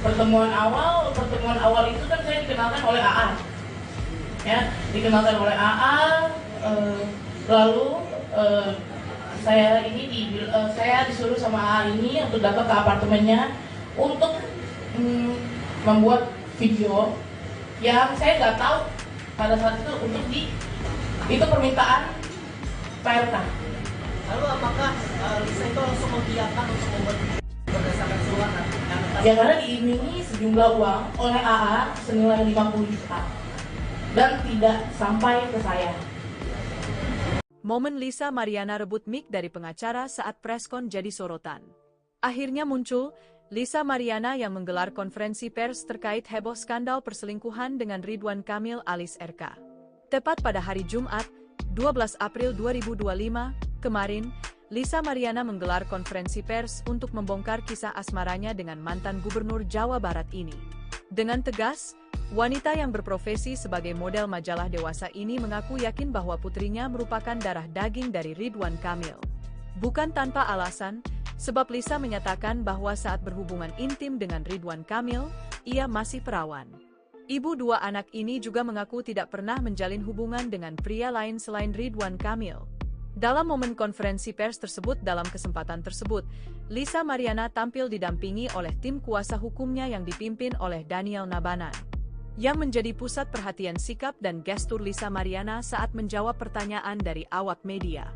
Pertemuan awal itu kan saya dikenalkan oleh AA. Ya, dikenalkan oleh AA, lalu saya disuruh sama AA ini untuk datang ke apartemennya untuk membuat video yang saya nggak tahu pada saat itu itu permintaan PLK. Lalu apakah Lisa itu langsung mengiyakan untuk membuat video berdasarkan surat Ya karena diimingi sejumlah uang oleh AA senilai 50 juta dan tidak sampai ke saya. Momen Lisa Mariana rebut mic dari pengacara saat preskon jadi sorotan. Akhirnya muncul Lisa Mariana yang menggelar konferensi pers terkait heboh skandal perselingkuhan dengan Ridwan Kamil alias RK. Tepat pada hari Jumat, 12 April 2025, kemarin, Lisa Mariana menggelar konferensi pers untuk membongkar kisah asmaranya dengan mantan Gubernur Jawa Barat ini. Dengan tegas, wanita yang berprofesi sebagai model majalah dewasa ini mengaku yakin bahwa putrinya merupakan darah daging dari Ridwan Kamil. Bukan tanpa alasan, sebab Lisa menyatakan bahwa saat berhubungan intim dengan Ridwan Kamil, ia masih perawan. Ibu dua anak ini juga mengaku tidak pernah menjalin hubungan dengan pria lain selain Ridwan Kamil. Dalam momen konferensi pers tersebut dalam kesempatan tersebut, Lisa Mariana tampil didampingi oleh tim kuasa hukumnya yang dipimpin oleh Daniel Nabanan. Yang menjadi pusat perhatian sikap dan gestur Lisa Mariana saat menjawab pertanyaan dari awak media.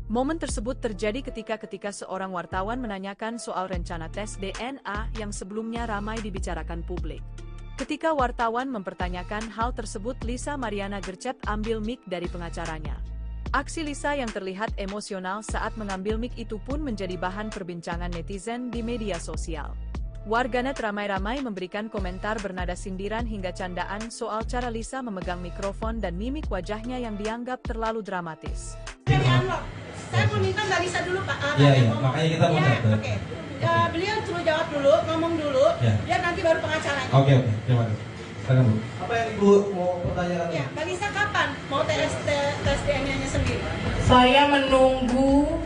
Momen tersebut terjadi ketika seorang wartawan menanyakan soal rencana tes DNA yang sebelumnya ramai dibicarakan publik. Ketika wartawan mempertanyakan hal tersebut, Lisa Mariana gercep ambil mic dari pengacaranya. Aksi Lisa yang terlihat emosional saat mengambil mic itu pun menjadi bahan perbincangan netizen di media sosial. Warganet ramai-ramai memberikan komentar bernada sindiran hingga candaan soal cara Lisa memegang mikrofon dan mimik wajahnya yang dianggap terlalu dramatis. Saya mau minta Mbak Lisa dulu Pak. Iya, makanya kita mau dapat. Oke. Beliau suruh jawab dulu, ngomong dulu, biar nanti baru pengacaranya. Oke, terima kasih. Silakan Bu. Apa yang Ibu mau pertanyakan? Ya, Mbak Lisa kapan mau tes DNA-nya sendiri? Saya menunggu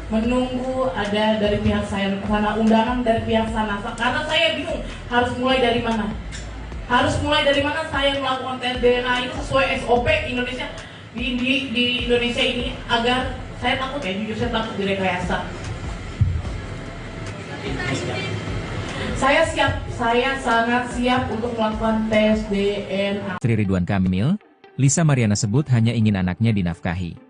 ada dari pihak saya sana, undangan dari pihak sana, karena saya bingung harus mulai dari mana. Saya melakukan tes DNA itu sesuai SOP Indonesia di Indonesia ini, agar saya takut jujur saya takut direkayasa. Saya sangat siap untuk melakukan tes DNA. Istri Ridwan Kamil, Lisa Mariana sebut hanya ingin anaknya dinafkahi.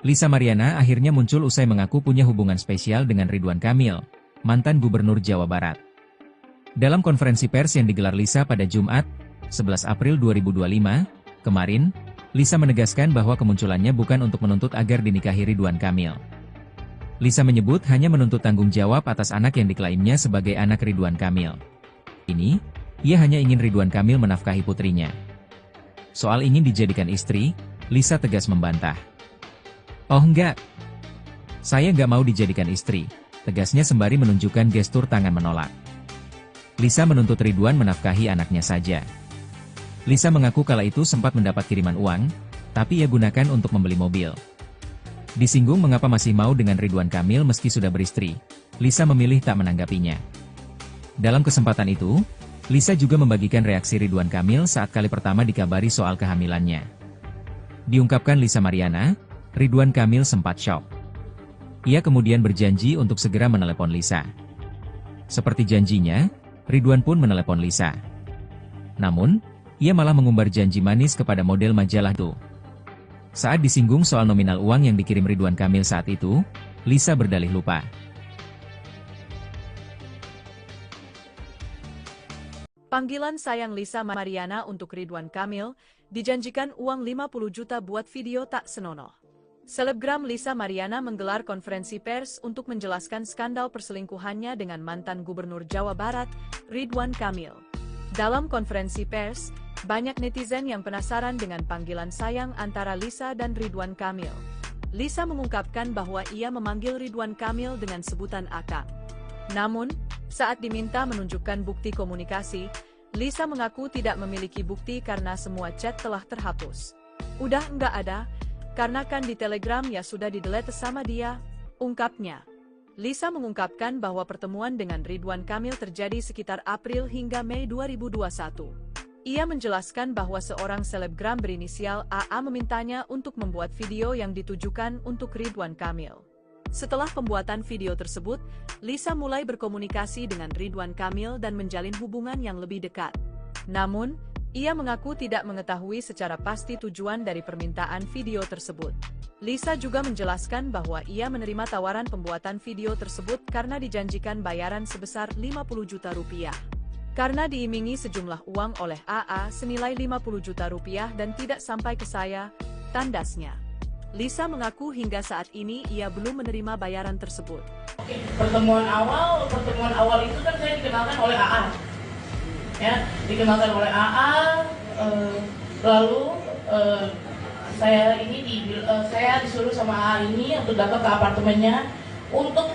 Lisa Mariana akhirnya muncul usai mengaku punya hubungan spesial dengan Ridwan Kamil, mantan Gubernur Jawa Barat. Dalam konferensi pers yang digelar Lisa pada Jumat, 11 April 2025, kemarin, Lisa menegaskan bahwa kemunculannya bukan untuk menuntut agar dinikahi Ridwan Kamil. Lisa menyebut hanya menuntut tanggung jawab atas anak yang diklaimnya sebagai anak Ridwan Kamil. Ini, ia hanya ingin Ridwan Kamil menafkahi putrinya. Soal ingin dijadikan istri, Lisa tegas membantah. "Oh enggak. Saya nggak mau dijadikan istri," tegasnya sembari menunjukkan gestur tangan menolak. Lisa menuntut Ridwan menafkahi anaknya saja. Lisa mengaku kala itu sempat mendapat kiriman uang, tapi ia gunakan untuk membeli mobil. Disinggung mengapa masih mau dengan Ridwan Kamil meski sudah beristri, Lisa memilih tak menanggapinya. Dalam kesempatan itu, Lisa juga membagikan reaksi Ridwan Kamil saat kali pertama dikabari soal kehamilannya. Diungkapkan Lisa Mariana, Ridwan Kamil sempat syok. Ia kemudian berjanji untuk segera menelepon Lisa. Seperti janjinya, Ridwan pun menelepon Lisa. Namun, ia malah mengumbar janji manis kepada model majalah itu. Saat disinggung soal nominal uang yang dikirim Ridwan Kamil saat itu, Lisa berdalih lupa. Panggilan sayang Lisa Mariana untuk Ridwan Kamil, dijanjikan uang 50 juta buat video tak senonoh. Selebgram Lisa Mariana menggelar konferensi pers untuk menjelaskan skandal perselingkuhannya dengan mantan Gubernur Jawa Barat, Ridwan Kamil. Dalam konferensi pers, banyak netizen yang penasaran dengan panggilan sayang antara Lisa dan Ridwan Kamil. Lisa mengungkapkan bahwa ia memanggil Ridwan Kamil dengan sebutan Akang. Namun, saat diminta menunjukkan bukti komunikasi, Lisa mengaku tidak memiliki bukti karena semua chat telah terhapus. "Udah nggak ada, karena kan di Telegram ya sudah di-delete sama dia," ungkapnya. Lisa mengungkapkan bahwa pertemuan dengan Ridwan Kamil terjadi sekitar April hingga Mei 2021. Ia menjelaskan bahwa seorang selebgram berinisial AA memintanya untuk membuat video yang ditujukan untuk Ridwan Kamil. Setelah pembuatan video tersebut, Lisa mulai berkomunikasi dengan Ridwan Kamil dan menjalin hubungan yang lebih dekat. Namun, ia mengaku tidak mengetahui secara pasti tujuan dari permintaan video tersebut. Lisa juga menjelaskan bahwa ia menerima tawaran pembuatan video tersebut karena dijanjikan bayaran sebesar 50 juta rupiah. Karena diimingi sejumlah uang oleh AA senilai 50 juta rupiah dan tidak sampai ke saya, tandasnya. Lisa mengaku hingga saat ini ia belum menerima bayaran tersebut. Pertemuan awal itu kan saya dikenalkan oleh AA. Ya, dikenalkan oleh AA, lalu saya disuruh sama AA ini untuk datang ke apartemennya untuk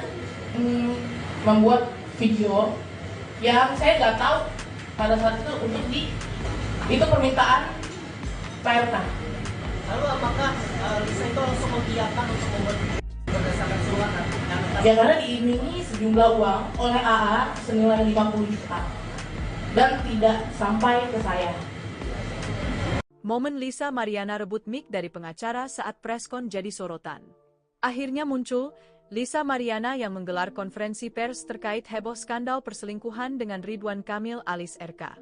membuat video yang saya nggak tahu pada saat itu itu permintaan PRK. Lalu apakah Lisa itu langsung mengiyakan untuk membuat berdasarkan surat? Ya karena diimingi sejumlah uang oleh AA senilai 50 juta dan tidak sampai ke saya. Momen Lisa Mariana rebut mic dari pengacara saat preskon jadi sorotan. Akhirnya muncul Lisa Mariana yang menggelar konferensi pers terkait heboh skandal perselingkuhan dengan Ridwan Kamil alias RK.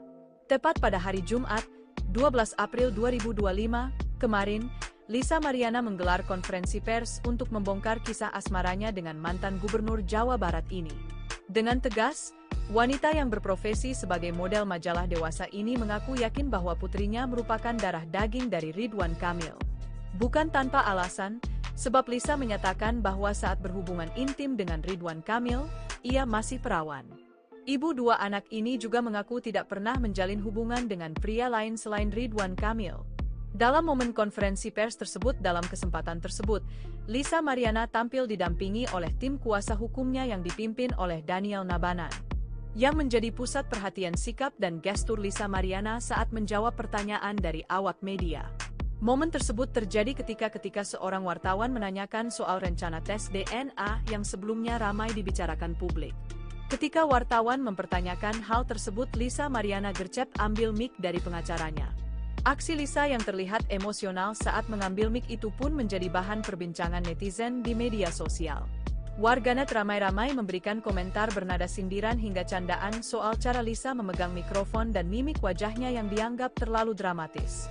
Tepat pada hari Jumat, 12 April 2025, kemarin, Lisa Mariana menggelar konferensi pers untuk membongkar kisah asmaranya dengan mantan Gubernur Jawa Barat ini. Dengan tegas, wanita yang berprofesi sebagai model majalah dewasa ini mengaku yakin bahwa putrinya merupakan darah daging dari Ridwan Kamil. Bukan tanpa alasan, sebab Lisa menyatakan bahwa saat berhubungan intim dengan Ridwan Kamil, ia masih perawan. Ibu dua anak ini juga mengaku tidak pernah menjalin hubungan dengan pria lain selain Ridwan Kamil. Dalam momen konferensi pers tersebut dalam kesempatan tersebut, Lisa Mariana tampil didampingi oleh tim kuasa hukumnya yang dipimpin oleh Daniel Nabanan, yang menjadi pusat perhatian sikap dan gestur Lisa Mariana saat menjawab pertanyaan dari awak media. Momen tersebut terjadi ketika seorang wartawan menanyakan soal rencana tes DNA yang sebelumnya ramai dibicarakan publik. Ketika wartawan mempertanyakan hal tersebut, Lisa Mariana gercep ambil mic dari pengacaranya. Aksi Lisa yang terlihat emosional saat mengambil mic itu pun menjadi bahan perbincangan netizen di media sosial. Warganet ramai-ramai memberikan komentar bernada sindiran hingga candaan soal cara Lisa memegang mikrofon dan mimik wajahnya yang dianggap terlalu dramatis.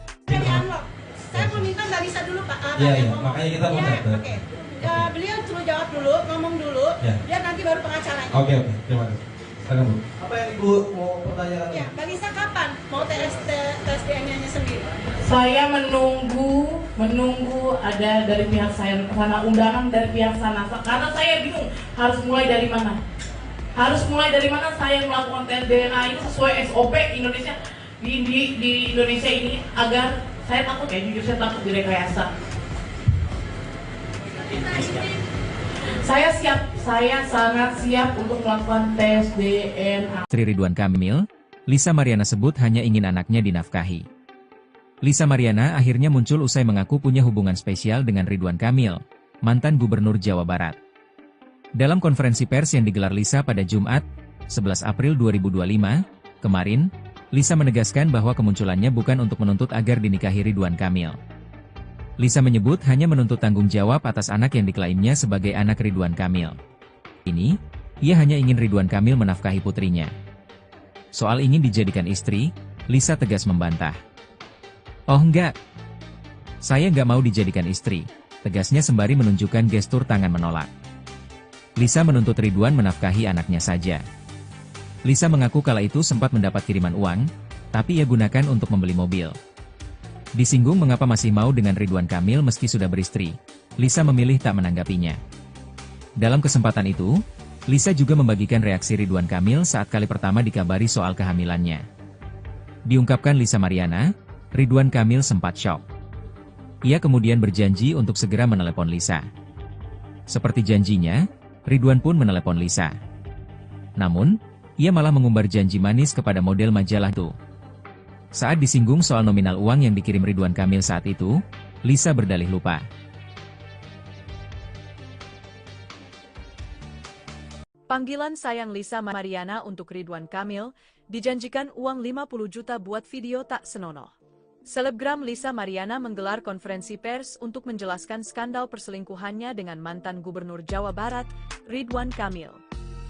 saya mau minta Mbak Lisa dulu Pak. Iya, makanya kita mau ya, oke. Beliau suruh jawab dulu, ngomong dulu, biar nanti baru pengacaranya. Oke, terima kasih. Silakan Bu. Apa yang Ibu mau pertanyakan? Ya, Mbak Lisa kapan mau tes DNA-nya sendiri? Saya menunggu ada dari pihak saya sana, undangan dari pihak sana, karena saya bingung harus mulai dari mana. Saya melakukan tes DNA ini sesuai SOP Indonesia di Indonesia ini, agar saya takut jujur saya takut direkayasa. Saya sangat siap untuk melakukan tes DNA. Istri Ridwan Kamil, Lisa Mariana sebut hanya ingin anaknya dinafkahi. Lisa Mariana akhirnya muncul usai mengaku punya hubungan spesial dengan Ridwan Kamil, mantan Gubernur Jawa Barat. Dalam konferensi pers yang digelar Lisa pada Jumat, 11 April 2025, kemarin, Lisa menegaskan bahwa kemunculannya bukan untuk menuntut agar dinikahi Ridwan Kamil. Lisa menyebut hanya menuntut tanggung jawab atas anak yang diklaimnya sebagai anak Ridwan Kamil. Ini, ia hanya ingin Ridwan Kamil menafkahi putrinya. Soal ingin dijadikan istri, Lisa tegas membantah. "Oh enggak, saya nggak mau dijadikan istri," tegasnya sembari menunjukkan gestur tangan menolak. Lisa menuntut Ridwan menafkahi anaknya saja. Lisa mengaku kala itu sempat mendapat kiriman uang, tapi ia gunakan untuk membeli mobil. Disinggung mengapa masih mau dengan Ridwan Kamil meski sudah beristri, Lisa memilih tak menanggapinya. Dalam kesempatan itu, Lisa juga membagikan reaksi Ridwan Kamil saat kali pertama dikabari soal kehamilannya. Diungkapkan Lisa Mariana, Ridwan Kamil sempat syok. Ia kemudian berjanji untuk segera menelepon Lisa. Seperti janjinya, Ridwan pun menelepon Lisa. Namun, ia malah mengumbar janji manis kepada model majalah itu. Saat disinggung soal nominal uang yang dikirim Ridwan Kamil saat itu, Lisa berdalih lupa. Panggilan sayang Lisa Mariana untuk Ridwan Kamil, dijanjikan uang 50 juta buat video tak senonoh. Selebgram Lisa Mariana menggelar konferensi pers untuk menjelaskan skandal perselingkuhannya dengan mantan Gubernur Jawa Barat, Ridwan Kamil.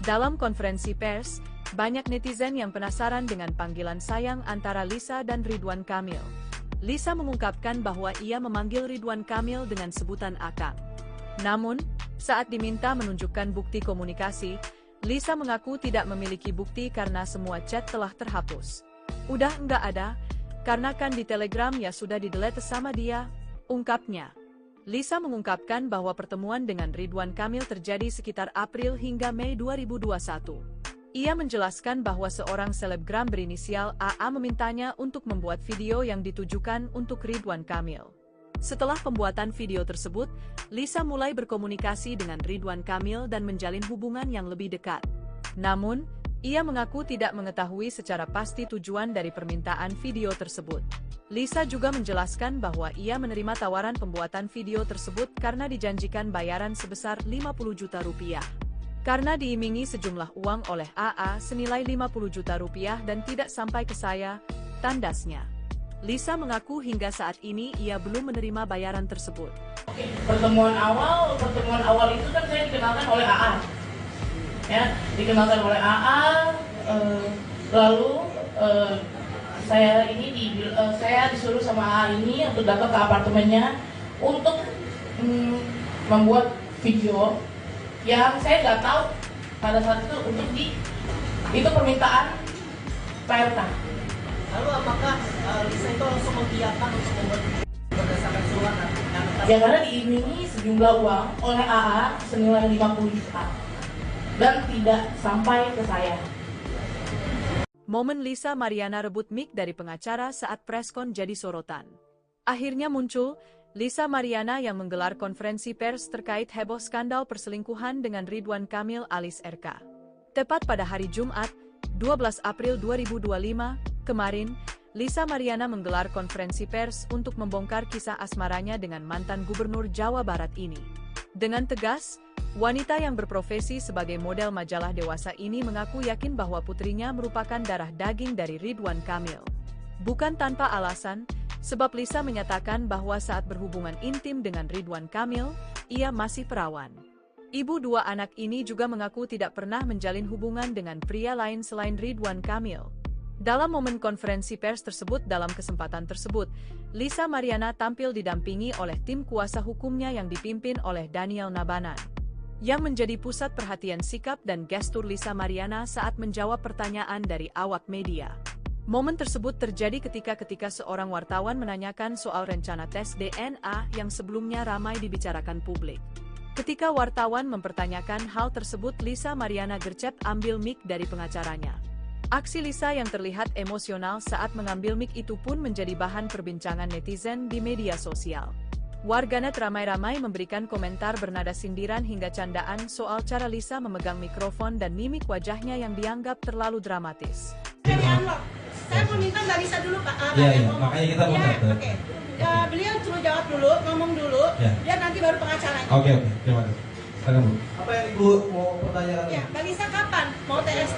Dalam konferensi pers, banyak netizen yang penasaran dengan panggilan sayang antara Lisa dan Ridwan Kamil. Lisa mengungkapkan bahwa ia memanggil Ridwan Kamil dengan sebutan Akang. Namun, saat diminta menunjukkan bukti komunikasi, Lisa mengaku tidak memiliki bukti karena semua chat telah terhapus. "Udah enggak ada, karena kan di Telegram ya sudah di-delete sama dia," ungkapnya. Lisa mengungkapkan bahwa pertemuan dengan Ridwan Kamil terjadi sekitar April hingga Mei 2021. Ia menjelaskan bahwa seorang selebgram berinisial AA memintanya untuk membuat video yang ditujukan untuk Ridwan Kamil. Setelah pembuatan video tersebut, Lisa mulai berkomunikasi dengan Ridwan Kamil dan menjalin hubungan yang lebih dekat. Namun, ia mengaku tidak mengetahui secara pasti tujuan dari permintaan video tersebut. Lisa juga menjelaskan bahwa ia menerima tawaran pembuatan video tersebut karena dijanjikan bayaran sebesar 50 juta rupiah. Karena diimingi sejumlah uang oleh AA senilai 50 juta rupiah dan tidak sampai ke saya, tandasnya. Lisa mengaku hingga saat ini ia belum menerima bayaran tersebut. Pertemuan awal itu kan saya dikenalkan oleh AA. Ya, dikenalkan oleh AA, lalu saya disuruh sama AA ini untuk datang ke apartemennya untuk membuat video yang saya nggak tahu pada saat itu itu permintaan PRK. Lalu apakah Lisa itu langsung mengiyakan untuk membuat video berdasarkan surat Ya karena diimingi sejumlah uang oleh AA senilai 50 juta dan tidak sampai ke saya. Momen Lisa Mariana rebut mic dari pengacara saat preskon jadi sorotan. Akhirnya muncul Lisa Mariana yang menggelar konferensi pers terkait heboh skandal perselingkuhan dengan Ridwan Kamil alias RK. Tepat pada hari Jumat, 12 April 2025, kemarin, Lisa Mariana menggelar konferensi pers untuk membongkar kisah asmaranya dengan mantan Gubernur Jawa Barat ini. Dengan tegas, wanita yang berprofesi sebagai model majalah dewasa ini mengaku yakin bahwa putrinya merupakan darah daging dari Ridwan Kamil. Bukan tanpa alasan, sebab Lisa menyatakan bahwa saat berhubungan intim dengan Ridwan Kamil, ia masih perawan. Ibu dua anak ini juga mengaku tidak pernah menjalin hubungan dengan pria lain selain Ridwan Kamil. Dalam momen konferensi pers tersebut, dalam kesempatan tersebut, Lisa Mariana tampil didampingi oleh tim kuasa hukumnya yang dipimpin oleh Daniel Nabanan. Yang menjadi pusat perhatian sikap dan gestur Lisa Mariana saat menjawab pertanyaan dari awak media. Momen tersebut terjadi ketika seorang wartawan menanyakan soal rencana tes DNA yang sebelumnya ramai dibicarakan publik. Ketika wartawan mempertanyakan hal tersebut, Lisa Mariana gercep ambil mic dari pengacaranya. Aksi Lisa yang terlihat emosional saat mengambil mic itu pun menjadi bahan perbincangan netizen di media sosial. Warganet ramai-ramai memberikan komentar bernada sindiran hingga candaan soal cara Lisa memegang mikrofon dan mimik wajahnya yang dianggap terlalu dramatis. Saya mau minta Mbak Lisa dulu, Pak. Iya, makanya kita mau catat. Oke. Beliau suruh jawab dulu, ngomong dulu, biar nanti baru pengacaranya. Oke, terima kasih. Silakan, Bu. Apa yang Ibu mau pertanyakan? Ya, Mbak Lisa kapan mau tes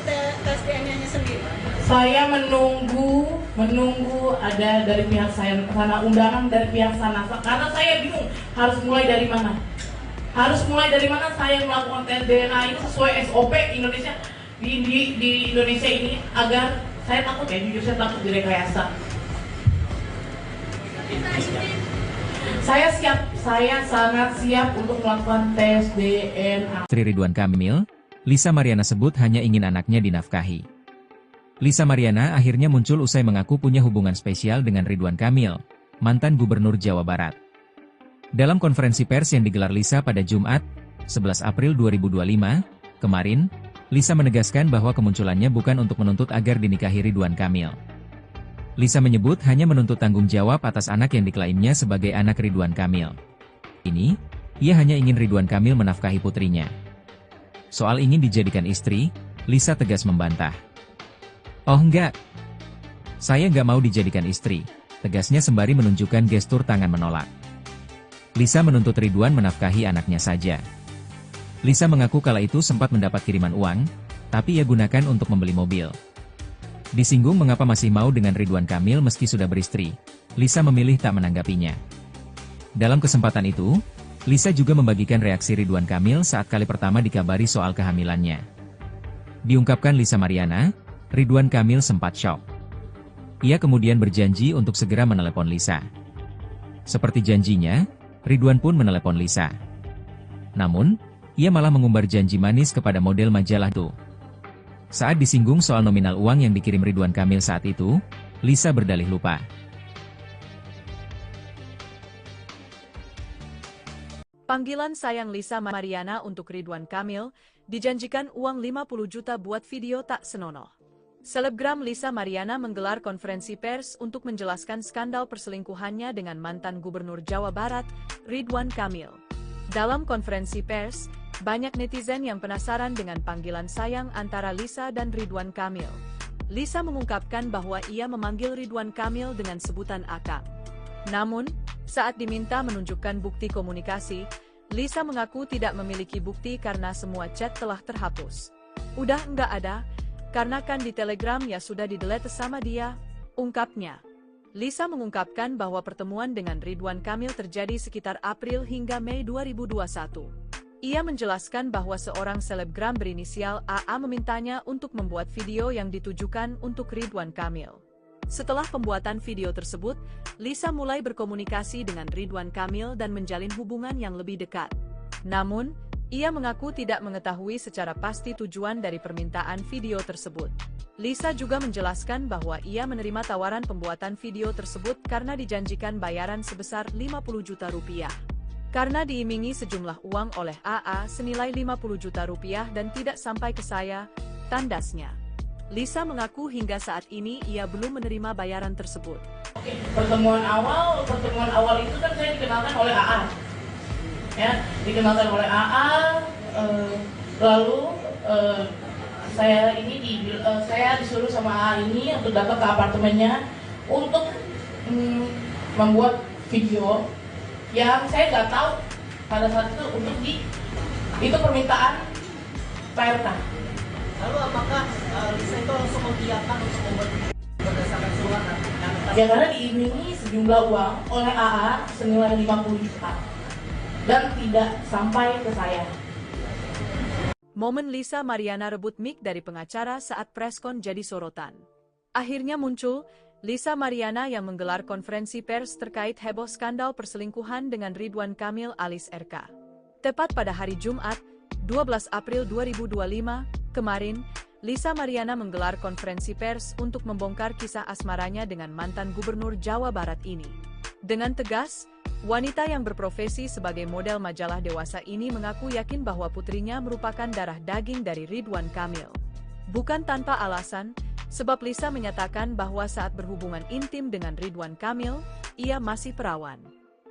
DNA-nya sendiri? Saya menunggu ada dari pihak saya sana, undangan dari pihak sana, karena saya bingung harus mulai dari mana. Saya melakukan tes DNA ini sesuai SOP Indonesia di Indonesia ini, agar saya takut ya, jujur saya takut direkayasa. Saya sangat siap untuk melakukan tes DNA. Istri Ridwan Kamil, Lisa Mariana sebut hanya ingin anaknya dinafkahi. Lisa Mariana akhirnya muncul usai mengaku punya hubungan spesial dengan Ridwan Kamil, mantan Gubernur Jawa Barat. Dalam konferensi pers yang digelar Lisa pada Jumat, 11 April 2025, kemarin, Lisa menegaskan bahwa kemunculannya bukan untuk menuntut agar dinikahi Ridwan Kamil. Lisa menyebut hanya menuntut tanggung jawab atas anak yang diklaimnya sebagai anak Ridwan Kamil. Ini, ia hanya ingin Ridwan Kamil menafkahi putrinya. Soal ingin dijadikan istri, Lisa tegas membantah. "Oh enggak, saya nggak mau dijadikan istri," tegasnya sembari menunjukkan gestur tangan menolak. Lisa menuntut Ridwan menafkahi anaknya saja. Lisa mengaku kala itu sempat mendapat kiriman uang, tapi ia gunakan untuk membeli mobil. Disinggung mengapa masih mau dengan Ridwan Kamil meski sudah beristri, Lisa memilih tak menanggapinya. Dalam kesempatan itu, Lisa juga membagikan reaksi Ridwan Kamil saat kali pertama dikabari soal kehamilannya. Diungkapkan Lisa Mariana, Ridwan Kamil sempat syok. Ia kemudian berjanji untuk segera menelepon Lisa. Seperti janjinya, Ridwan pun menelepon Lisa. Namun, ia malah mengumbar janji manis kepada model majalah itu. Saat disinggung soal nominal uang yang dikirim Ridwan Kamil saat itu, Lisa berdalih lupa. Panggilan sayang Lisa Mariana untuk Ridwan Kamil, dijanjikan uang 50 juta buat video tak senonoh. Selebgram Lisa Mariana menggelar konferensi pers untuk menjelaskan skandal perselingkuhannya dengan mantan Gubernur Jawa Barat, Ridwan Kamil. Dalam konferensi pers, banyak netizen yang penasaran dengan panggilan sayang antara Lisa dan Ridwan Kamil. Lisa mengungkapkan bahwa ia memanggil Ridwan Kamil dengan sebutan Akang. Namun, saat diminta menunjukkan bukti komunikasi, Lisa mengaku tidak memiliki bukti karena semua chat telah terhapus. "Udah nggak ada, karena kan di Telegram ya sudah di-delete sama dia," ungkapnya. Lisa mengungkapkan bahwa pertemuan dengan Ridwan Kamil terjadi sekitar April hingga Mei 2021. Ia menjelaskan bahwa seorang selebgram berinisial AA memintanya untuk membuat video yang ditujukan untuk Ridwan Kamil. Setelah pembuatan video tersebut, Lisa mulai berkomunikasi dengan Ridwan Kamil dan menjalin hubungan yang lebih dekat. Namun, ia mengaku tidak mengetahui secara pasti tujuan dari permintaan video tersebut. Lisa juga menjelaskan bahwa ia menerima tawaran pembuatan video tersebut karena dijanjikan bayaran sebesar 50 juta rupiah. Karena diimingi sejumlah uang oleh AA senilai 50 juta rupiah dan tidak sampai ke saya, tandasnya. Lisa mengaku hingga saat ini ia belum menerima bayaran tersebut. Oke, pertemuan awal itu kan saya dikenalkan oleh AA. Ya, dikenalkan oleh AA, lalu saya disuruh sama AA ini untuk datang ke apartemennya untuk membuat video yang saya nggak tahu pada saat itu itu permintaan PRK. Lalu apakah Lisa itu langsung mengiyakan untuk membuat berdasarkan surat Ya karena diimingi sejumlah uang oleh AA senilai 50 juta dan tidak sampai ke saya. Momen Lisa Mariana rebut mic dari pengacara saat preskon jadi sorotan. Akhirnya muncul Lisa Mariana yang menggelar konferensi pers terkait heboh skandal perselingkuhan dengan Ridwan Kamil alias RK. Tepat pada hari Jumat, 12 April 2025, kemarin, Lisa Mariana menggelar konferensi pers untuk membongkar kisah asmaranya dengan mantan gubernur Jawa Barat ini. Dengan tegas, wanita yang berprofesi sebagai model majalah dewasa ini mengaku yakin bahwa putrinya merupakan darah daging dari Ridwan Kamil. Bukan tanpa alasan, sebab Lisa menyatakan bahwa saat berhubungan intim dengan Ridwan Kamil, ia masih perawan.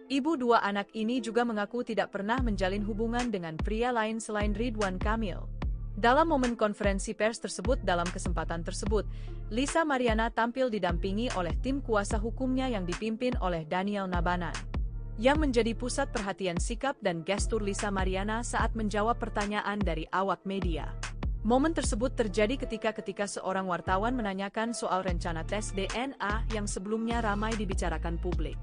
Ibu dua anak ini juga mengaku tidak pernah menjalin hubungan dengan pria lain selain Ridwan Kamil. Dalam momen konferensi pers tersebut, dalam kesempatan tersebut, Lisa Mariana tampil didampingi oleh tim kuasa hukumnya yang dipimpin oleh Daniel Nabanan. Yang menjadi pusat perhatian sikap dan gestur Lisa Mariana saat menjawab pertanyaan dari awak media. Momen tersebut terjadi ketika seorang wartawan menanyakan soal rencana tes DNA yang sebelumnya ramai dibicarakan publik.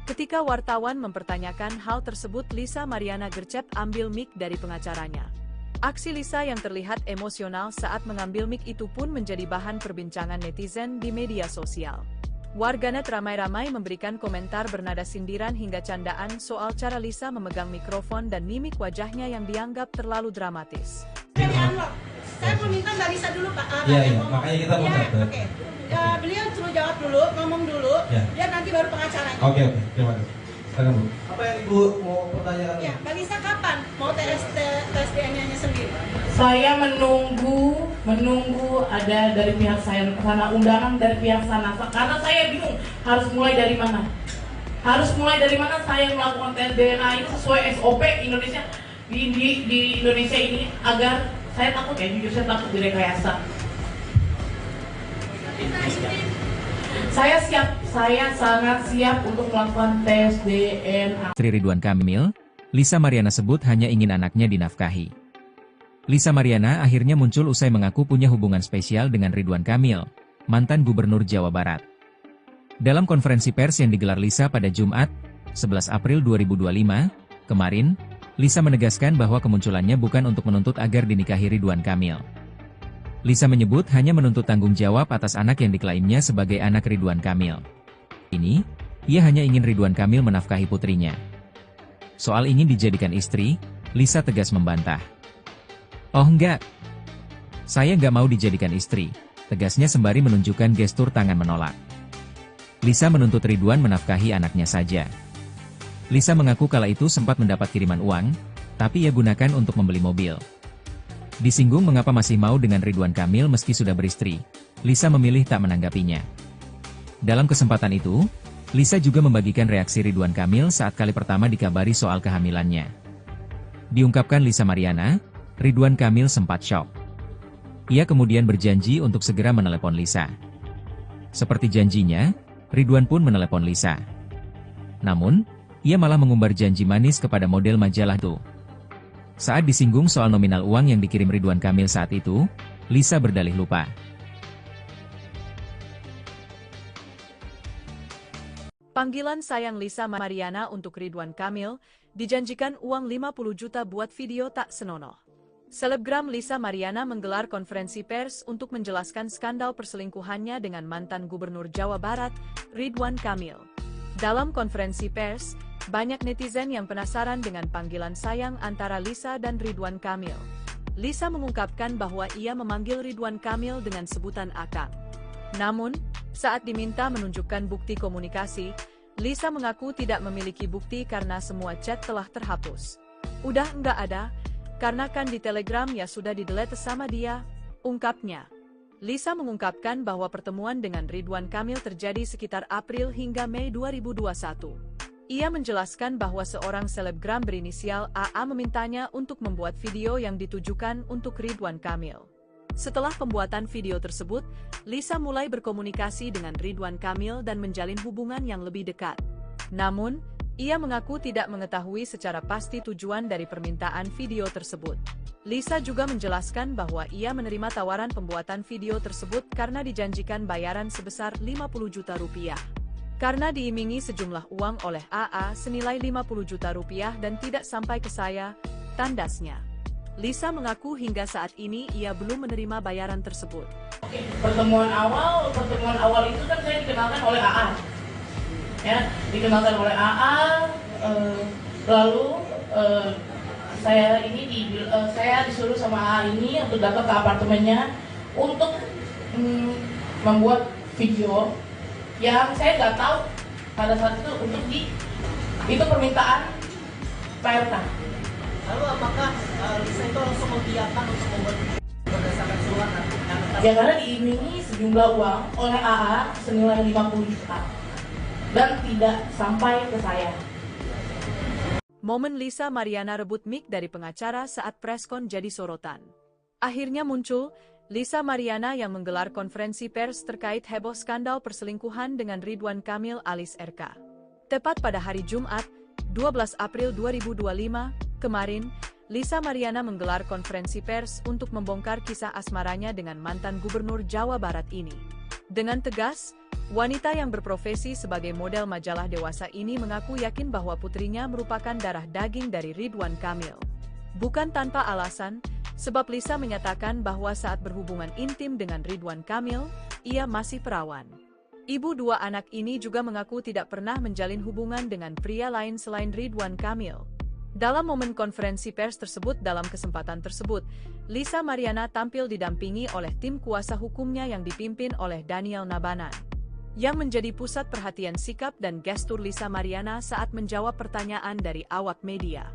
Ketika wartawan mempertanyakan hal tersebut, Lisa Mariana gercep ambil mic dari pengacaranya. Aksi Lisa yang terlihat emosional saat mengambil mic itu pun menjadi bahan perbincangan netizen di media sosial. Warganet ramai-ramai memberikan komentar bernada sindiran hingga candaan soal cara Lisa memegang mikrofon dan mimik wajahnya yang dianggap terlalu dramatis. Saya mau minta Mbak Lisa dulu Pak. Iya, makanya kita mau dapat. Oke. Beliau suruh jawab dulu, ngomong dulu, dia nanti baru pengacaranya. Oke, terima kasih. Silakan Bu. Apa yang Ibu mau pertanyakan? Ya, Mbak Lisa kapan mau tes DNA-nya sendiri? Saya menunggu ada dari pihak saya sana, undangan dari pihak sana, karena saya bingung harus mulai dari mana. Saya melakukan tes DNA ini sesuai SOP Indonesia di Indonesia ini, agar saya takut jujur saya takut direkayasa. Saya sangat siap untuk melakukan tes DNA. Istri Ridwan Kamil, Lisa Mariana sebut hanya ingin anaknya dinafkahi. Lisa Mariana akhirnya muncul usai mengaku punya hubungan spesial dengan Ridwan Kamil, mantan gubernur Jawa Barat. Dalam konferensi pers yang digelar Lisa pada Jumat, 11 April 2025, kemarin, Lisa menegaskan bahwa kemunculannya bukan untuk menuntut agar dinikahi Ridwan Kamil. Lisa menyebut hanya menuntut tanggung jawab atas anak yang diklaimnya sebagai anak Ridwan Kamil. Ini, ia hanya ingin Ridwan Kamil menafkahi putrinya. Soal ingin dijadikan istri, Lisa tegas membantah. "Oh enggak, saya nggak mau dijadikan istri," tegasnya sembari menunjukkan gestur tangan menolak. Lisa menuntut Ridwan menafkahi anaknya saja. Lisa mengaku kala itu sempat mendapat kiriman uang, tapi ia gunakan untuk membeli mobil. Disinggung mengapa masih mau dengan Ridwan Kamil meski sudah beristri, Lisa memilih tak menanggapinya. Dalam kesempatan itu, Lisa juga membagikan reaksi Ridwan Kamil saat kali pertama dikabari soal kehamilannya. Diungkapkan Lisa Mariana, Ridwan Kamil sempat syok. Ia kemudian berjanji untuk segera menelepon Lisa. Seperti janjinya, Ridwan pun menelepon Lisa. Namun, ia malah mengumbar janji manis kepada model majalah itu. Saat disinggung soal nominal uang yang dikirim Ridwan Kamil saat itu, Lisa berdalih lupa. Panggilan sayang Lisa Mariana untuk Ridwan Kamil, dijanjikan uang 50 juta buat video tak senonoh. Selebgram Lisa Mariana menggelar konferensi pers untuk menjelaskan skandal perselingkuhannya dengan mantan gubernur Jawa Barat, Ridwan Kamil. Dalam konferensi pers, banyak netizen yang penasaran dengan panggilan sayang antara Lisa dan Ridwan Kamil. Lisa mengungkapkan bahwa ia memanggil Ridwan Kamil dengan sebutan Akang. Namun, saat diminta menunjukkan bukti komunikasi, Lisa mengaku tidak memiliki bukti karena semua chat telah terhapus. "Udah enggak ada, karena kan di Telegram ya sudah di-delete sama dia," ungkapnya. Lisa mengungkapkan bahwa pertemuan dengan Ridwan Kamil terjadi sekitar April hingga Mei 2021. Ia menjelaskan bahwa seorang selebgram berinisial AA memintanya untuk membuat video yang ditujukan untuk Ridwan Kamil. Setelah pembuatan video tersebut, Lisa mulai berkomunikasi dengan Ridwan Kamil dan menjalin hubungan yang lebih dekat. Namun, ia mengaku tidak mengetahui secara pasti tujuan dari permintaan video tersebut. Lisa juga menjelaskan bahwa ia menerima tawaran pembuatan video tersebut karena dijanjikan bayaran sebesar 50 juta rupiah. Karena diimingi sejumlah uang oleh AA senilai 50 juta rupiah dan tidak sampai ke saya, tandasnya. Lisa mengaku hingga saat ini ia belum menerima bayaran tersebut. Oke, pertemuan awal itu kan saya dikenalkan oleh AA, ya, dikenalkan oleh AA, lalu saya disuruh sama AA ini untuk datang ke apartemennya untuk membuat video yang saya nggak tahu pada saat itu itu permintaan PRK. Lalu apakah Lisa itu langsung mengiyakan untuk membuat video berdasarkan surat Ya karena diiming-imingi sejumlah uang oleh AA senilai 50 juta dan tidak sampai ke saya. Momen Lisa Mariana rebut mic dari pengacara saat preskon jadi sorotan. Akhirnya muncul Lisa Mariana yang menggelar konferensi pers terkait heboh skandal perselingkuhan dengan Ridwan Kamil alias RK. Tepat pada hari Jumat, 12 April 2025, kemarin, Lisa Mariana menggelar konferensi pers untuk membongkar kisah asmaranya dengan mantan gubernur Jawa Barat ini. Dengan tegas, wanita yang berprofesi sebagai model majalah dewasa ini mengaku yakin bahwa putrinya merupakan darah daging dari Ridwan Kamil. Bukan tanpa alasan, sebab Lisa menyatakan bahwa saat berhubungan intim dengan Ridwan Kamil, ia masih perawan. Ibu dua anak ini juga mengaku tidak pernah menjalin hubungan dengan pria lain selain Ridwan Kamil. Dalam momen konferensi pers tersebut, dalam kesempatan tersebut, Lisa Mariana tampil didampingi oleh tim kuasa hukumnya yang dipimpin oleh Daniel Nabanan. Yang menjadi pusat perhatian sikap dan gestur Lisa Mariana saat menjawab pertanyaan dari awak media.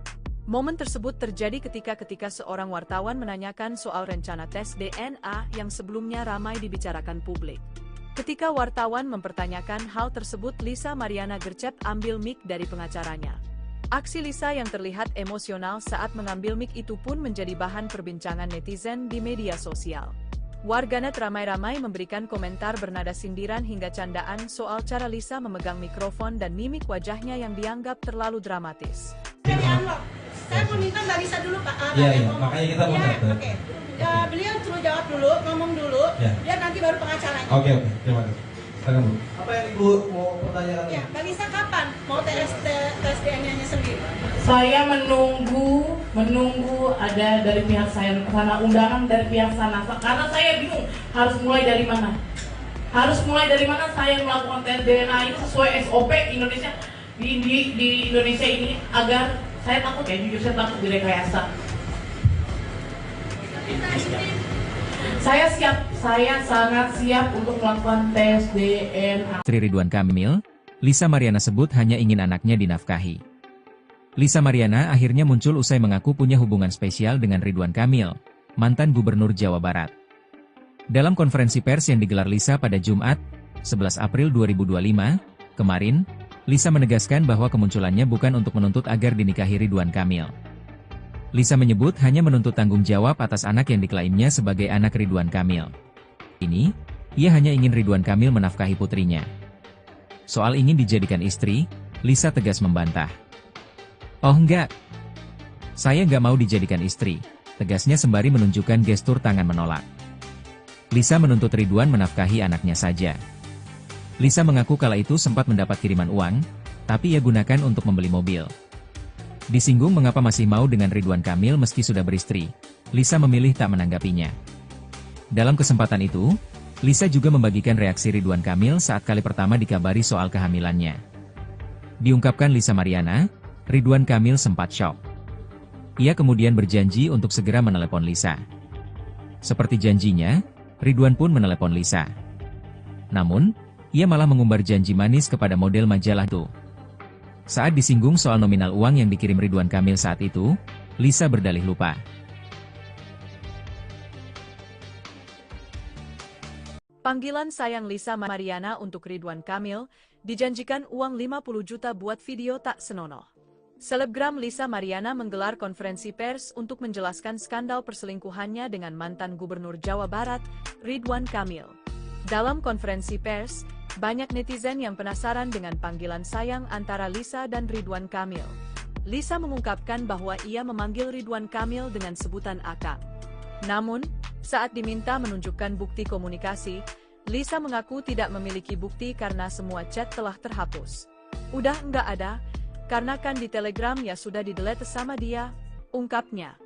Momen tersebut terjadi ketika seorang wartawan menanyakan soal rencana tes DNA yang sebelumnya ramai dibicarakan publik. Ketika wartawan mempertanyakan hal tersebut, Lisa Mariana gercep ambil mic dari pengacaranya. Aksi Lisa yang terlihat emosional saat mengambil mic itu pun menjadi bahan perbincangan netizen di media sosial. Warganet ramai-ramai memberikan komentar bernada sindiran hingga candaan soal cara Lisa memegang mikrofon dan mimik wajahnya yang dianggap terlalu dramatis. Saya mau minta Mbak Lisa dulu, Pak. Iya, makanya kita mau datang. Oke. Beliau suruh jawab dulu, ngomong dulu, biar nanti baru pengacaranya. Oke, terima kasih. Silakan, Bu. Apa yang Ibu mau pertanyakan? Ya, Mbak Lisa kapan mau tes DNA-nya sendiri? Saya menunggu ada dari pihak saya sana, undangan dari pihak sana, karena saya bingung harus mulai dari mana. Saya melakukan tes DNA ini sesuai SOP Indonesia di Indonesia ini, agar saya takut ya, jujur saya takut direkayasa. Saya sangat siap untuk melakukan tes DNA. Istri Ridwan Kamil, Lisa Mariana sebut hanya ingin anaknya dinafkahi. Lisa Mariana akhirnya muncul usai mengaku punya hubungan spesial dengan Ridwan Kamil, mantan gubernur Jawa Barat. Dalam konferensi pers yang digelar Lisa pada Jumat, 11 April 2025, kemarin, Lisa menegaskan bahwa kemunculannya bukan untuk menuntut agar dinikahi Ridwan Kamil. Lisa menyebut hanya menuntut tanggung jawab atas anak yang diklaimnya sebagai anak Ridwan Kamil. Ini, ia hanya ingin Ridwan Kamil menafkahi putrinya. Soal ingin dijadikan istri, Lisa tegas membantah. "Oh enggak, saya nggak mau dijadikan istri," tegasnya sembari menunjukkan gestur tangan menolak. Lisa menuntut Ridwan menafkahi anaknya saja. Lisa mengaku kala itu sempat mendapat kiriman uang, tapi ia gunakan untuk membeli mobil. Disinggung mengapa masih mau dengan Ridwan Kamil meski sudah beristri, Lisa memilih tak menanggapinya. Dalam kesempatan itu, Lisa juga membagikan reaksi Ridwan Kamil saat kali pertama dikabari soal kehamilannya. Diungkapkan Lisa Mariana, Ridwan Kamil sempat syok. Ia kemudian berjanji untuk segera menelepon Lisa. Seperti janjinya, Ridwan pun menelepon Lisa. Namun, ia malah mengumbar janji manis kepada model majalah itu. Saat disinggung soal nominal uang yang dikirim Ridwan Kamil saat itu, Lisa berdalih lupa. Panggilan sayang Lisa Mariana untuk Ridwan Kamil, dijanjikan uang 50 juta buat video tak senonoh. Selebgram Lisa Mariana menggelar konferensi pers untuk menjelaskan skandal perselingkuhannya dengan mantan gubernur Jawa Barat, Ridwan Kamil. Dalam konferensi pers, banyak netizen yang penasaran dengan panggilan sayang antara Lisa dan Ridwan Kamil. Lisa mengungkapkan bahwa ia memanggil Ridwan Kamil dengan sebutan Akang. Namun, saat diminta menunjukkan bukti komunikasi, Lisa mengaku tidak memiliki bukti karena semua chat telah terhapus. "Udah nggak ada, karena kan di Telegram ya sudah di-delete sama dia," ungkapnya.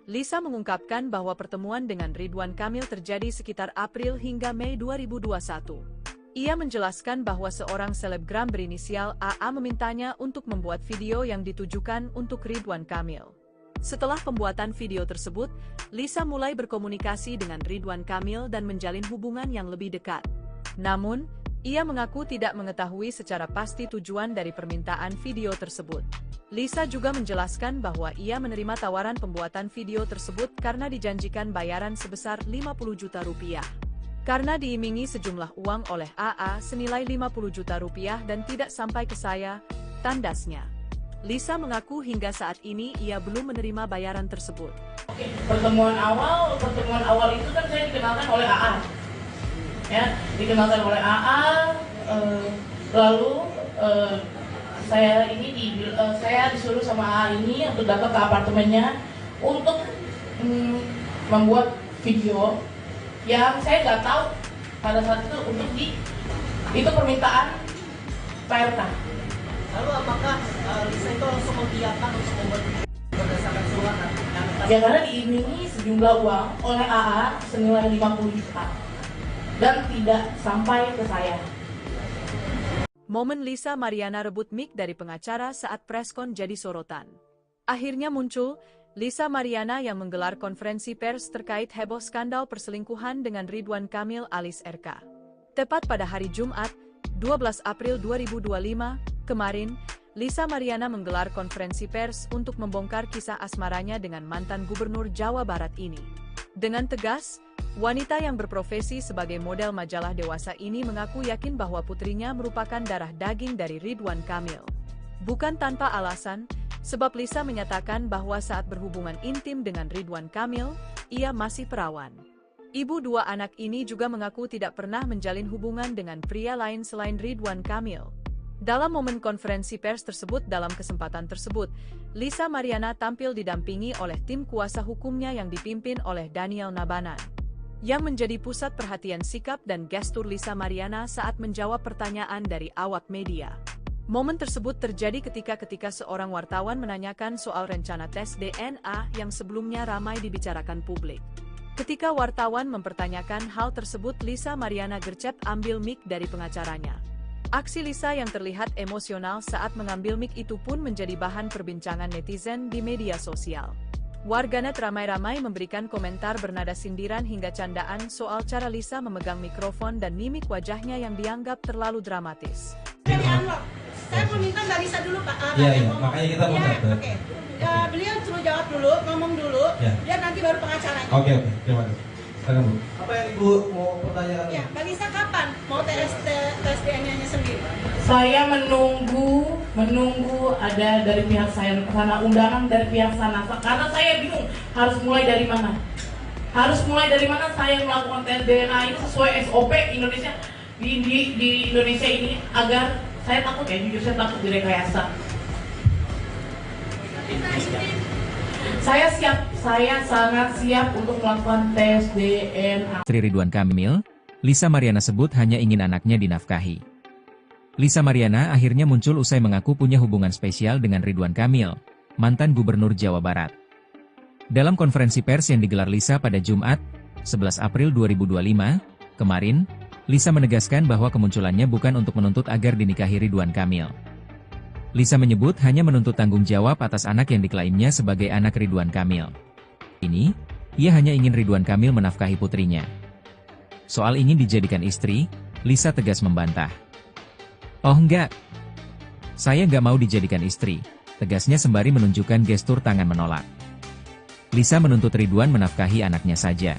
Lisa mengungkapkan bahwa pertemuan dengan Ridwan Kamil terjadi sekitar April hingga Mei 2021. Ia menjelaskan bahwa seorang selebgram berinisial AA memintanya untuk membuat video yang ditujukan untuk Ridwan Kamil. Setelah pembuatan video tersebut, Lisa mulai berkomunikasi dengan Ridwan Kamil dan menjalin hubungan yang lebih dekat. Namun, ia mengaku tidak mengetahui secara pasti tujuan dari permintaan video tersebut. Lisa juga menjelaskan bahwa ia menerima tawaran pembuatan video tersebut karena dijanjikan bayaran sebesar 50 juta rupiah. Karena diimingi sejumlah uang oleh AA senilai 50 juta rupiah dan tidak sampai ke saya, tandasnya. Lisa mengaku hingga saat ini ia belum menerima bayaran tersebut. Oke, pertemuan awal itu kan saya dikenalkan oleh AA. Ya, dikenalkan oleh AA, lalu saya disuruh sama AA ini untuk datang ke apartemennya untuk membuat video yang saya nggak tahu pada saat itu untuk itu permintaan PRK. Lalu apakah Lisa itu langsung mengiyakan untuk membuat video berdasarkan surat? Ya karena diimingi sejumlah uang oleh AA senilai 50 juta dan tidak sampai ke saya. Momen Lisa Mariana rebut mic dari pengacara saat preskon jadi sorotan. Akhirnya muncul Lisa Mariana yang menggelar konferensi pers terkait heboh skandal perselingkuhan dengan Ridwan Kamil alias RK. Tepat pada hari Jumat, 12 April 2025, kemarin, Lisa Mariana menggelar konferensi pers untuk membongkar kisah asmaranya dengan mantan gubernur Jawa Barat ini. Dengan tegas, wanita yang berprofesi sebagai model majalah dewasa ini mengaku yakin bahwa putrinya merupakan darah daging dari Ridwan Kamil. Bukan tanpa alasan, sebab Lisa menyatakan bahwa saat berhubungan intim dengan Ridwan Kamil, ia masih perawan. Ibu dua anak ini juga mengaku tidak pernah menjalin hubungan dengan pria lain selain Ridwan Kamil. Dalam momen konferensi pers tersebut, dalam kesempatan tersebut, Lisa Mariana tampil didampingi oleh tim kuasa hukumnya yang dipimpin oleh Daniel Nabanan, yang menjadi pusat perhatian sikap dan gestur Lisa Mariana saat menjawab pertanyaan dari awak media. Momen tersebut terjadi ketika seorang wartawan menanyakan soal rencana tes DNA yang sebelumnya ramai dibicarakan publik. Ketika wartawan mempertanyakan hal tersebut, Lisa Mariana gercep ambil mic dari pengacaranya. Aksi Lisa yang terlihat emosional saat mengambil mic itu pun menjadi bahan perbincangan netizen di media sosial. Warganet ramai-ramai memberikan komentar bernada sindiran hingga candaan soal cara Lisa memegang mikrofon dan mimik wajahnya yang dianggap terlalu dramatis. Saya mau minta Mbak Lisa dulu Pak. Iya, makanya kita mau Oke. Beliau suruh jawab dulu, ngomong dulu, dia nanti baru pengacaranya. Oke, terima kasih. Silakan Bu. Apa yang Ibu mau pertanyakan? Ya, Mbak Lisa kapan mau tes DNA-nya sendiri? Saya menunggu ada dari pihak saya sana, undangan dari pihak sana, karena saya bingung harus mulai dari mana. Saya melakukan tes DNA ini sesuai SOP Indonesia di Indonesia ini, agar saya takut jujur saya takut direkayasa. Saya sangat siap untuk melakukan tes DNA. Istri Ridwan Kamil, Lisa Mariana sebut hanya ingin anaknya dinafkahi. Lisa Mariana akhirnya muncul usai mengaku punya hubungan spesial dengan Ridwan Kamil, mantan gubernur Jawa Barat. Dalam konferensi pers yang digelar Lisa pada Jumat, 11 April 2025, kemarin, Lisa menegaskan bahwa kemunculannya bukan untuk menuntut agar dinikahi Ridwan Kamil. Lisa menyebut hanya menuntut tanggung jawab atas anak yang diklaimnya sebagai anak Ridwan Kamil. Ini, ia hanya ingin Ridwan Kamil menafkahi putrinya. Soal ingin dijadikan istri, Lisa tegas membantah. "Oh enggak, saya nggak mau dijadikan istri," tegasnya sembari menunjukkan gestur tangan menolak. Lisa menuntut Ridwan menafkahi anaknya saja.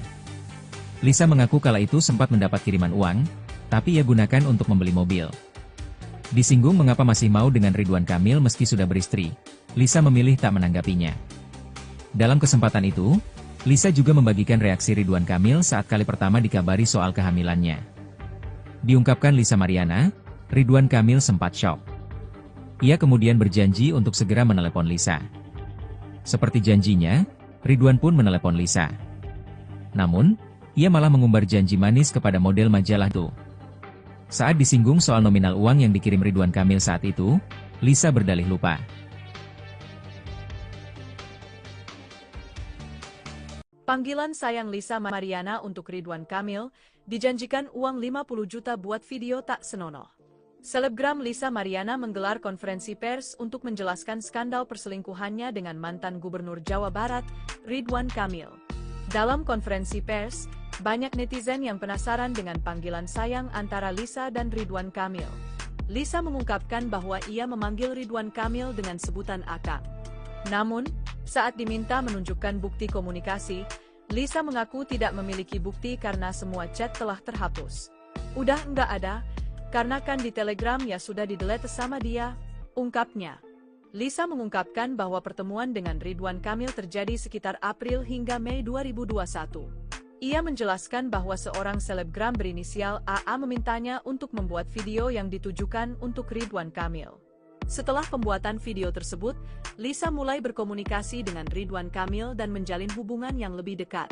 Lisa mengaku kala itu sempat mendapat kiriman uang, tapi ia gunakan untuk membeli mobil. Disinggung mengapa masih mau dengan Ridwan Kamil meski sudah beristri, Lisa memilih tak menanggapinya. Dalam kesempatan itu, Lisa juga membagikan reaksi Ridwan Kamil saat kali pertama dikabari soal kehamilannya. Diungkapkan Lisa Mariana, Ridwan Kamil sempat syok. Ia kemudian berjanji untuk segera menelepon Lisa. Seperti janjinya, Ridwan pun menelepon Lisa. Namun, ia malah mengumbar janji manis kepada model majalah itu. Saat disinggung soal nominal uang yang dikirim Ridwan Kamil saat itu, Lisa berdalih lupa. Panggilan sayang Lisa Mariana untuk Ridwan Kamil, dijanjikan uang 50 juta buat video tak senonoh. Selebgram Lisa Mariana menggelar konferensi pers untuk menjelaskan skandal perselingkuhannya dengan mantan Gubernur Jawa Barat, Ridwan Kamil. Dalam konferensi pers, banyak netizen yang penasaran dengan panggilan sayang antara Lisa dan Ridwan Kamil. Lisa mengungkapkan bahwa ia memanggil Ridwan Kamil dengan sebutan Akang. Namun, saat diminta menunjukkan bukti komunikasi, Lisa mengaku tidak memiliki bukti karena semua chat telah terhapus. Udah nggak ada, karena kan di Telegram ya sudah di-delete sama dia, ungkapnya. Lisa mengungkapkan bahwa pertemuan dengan Ridwan Kamil terjadi sekitar April hingga Mei 2021. Ia menjelaskan bahwa seorang selebgram berinisial AA memintanya untuk membuat video yang ditujukan untuk Ridwan Kamil. Setelah pembuatan video tersebut, Lisa mulai berkomunikasi dengan Ridwan Kamil dan menjalin hubungan yang lebih dekat.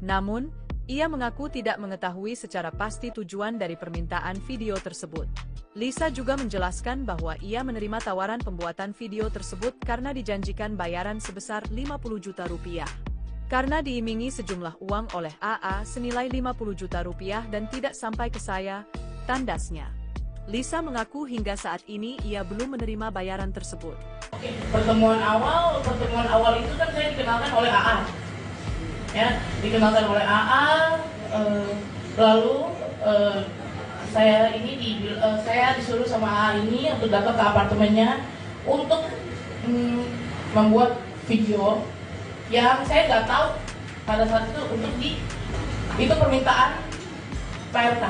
Namun, ia mengaku tidak mengetahui secara pasti tujuan dari permintaan video tersebut. Lisa juga menjelaskan bahwa ia menerima tawaran pembuatan video tersebut karena dijanjikan bayaran sebesar 50 juta rupiah. Karena diimingi sejumlah uang oleh AA senilai 50 juta rupiah dan tidak sampai ke saya, tandasnya. Lisa mengaku hingga saat ini ia belum menerima bayaran tersebut. Pertemuan awal itu kan saya dikenalkan oleh AA. Ya, dikenalkan oleh AA, lalu saya disuruh sama AA ini untuk datang ke apartemennya untuk membuat video yang saya nggak tahu pada saat itu itu permintaan PRK.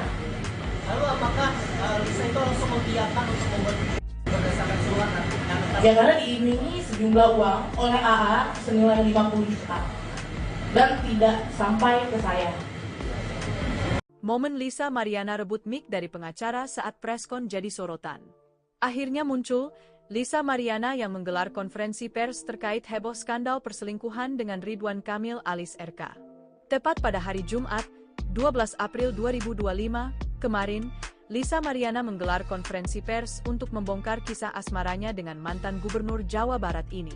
Lalu apakah Lisa itu langsung mengiyakan untuk membuat berdasarkan surat Ya karena diimingi sejumlah uang oleh AA senilai 50 juta dan tidak sampai ke saya. Momen Lisa Mariana rebut mic dari pengacara saat preskon jadi sorotan. Akhirnya muncul Lisa Mariana yang menggelar konferensi pers terkait heboh skandal perselingkuhan dengan Ridwan Kamil alias RK. Tepat pada hari Jumat, 12 April 2025, kemarin, Lisa Mariana menggelar konferensi pers untuk membongkar kisah asmaranya dengan mantan Gubernur Jawa Barat ini.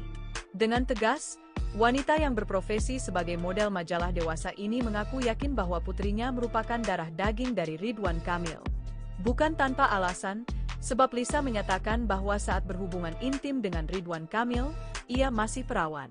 Dengan tegas, wanita yang berprofesi sebagai model majalah dewasa ini mengaku yakin bahwa putrinya merupakan darah daging dari Ridwan Kamil. Bukan tanpa alasan, sebab Lisa menyatakan bahwa saat berhubungan intim dengan Ridwan Kamil, ia masih perawan.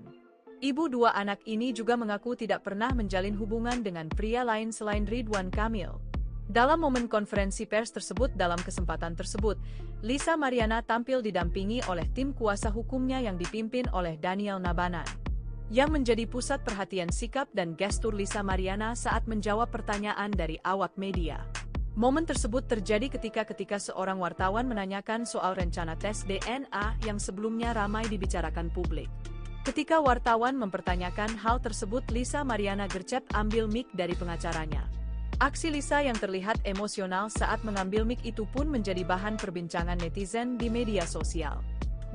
Ibu dua anak ini juga mengaku tidak pernah menjalin hubungan dengan pria lain selain Ridwan Kamil. Dalam momen konferensi pers tersebut, dalam kesempatan tersebut, Lisa Mariana tampil didampingi oleh tim kuasa hukumnya yang dipimpin oleh Daniel Nabanan. Yang menjadi pusat perhatian sikap dan gestur Lisa Mariana saat menjawab pertanyaan dari awak media. Momen tersebut terjadi ketika seorang wartawan menanyakan soal rencana tes DNA yang sebelumnya ramai dibicarakan publik. Ketika wartawan mempertanyakan hal tersebut, Lisa Mariana gercep ambil mic dari pengacaranya. Aksi Lisa yang terlihat emosional saat mengambil mic itu pun menjadi bahan perbincangan netizen di media sosial.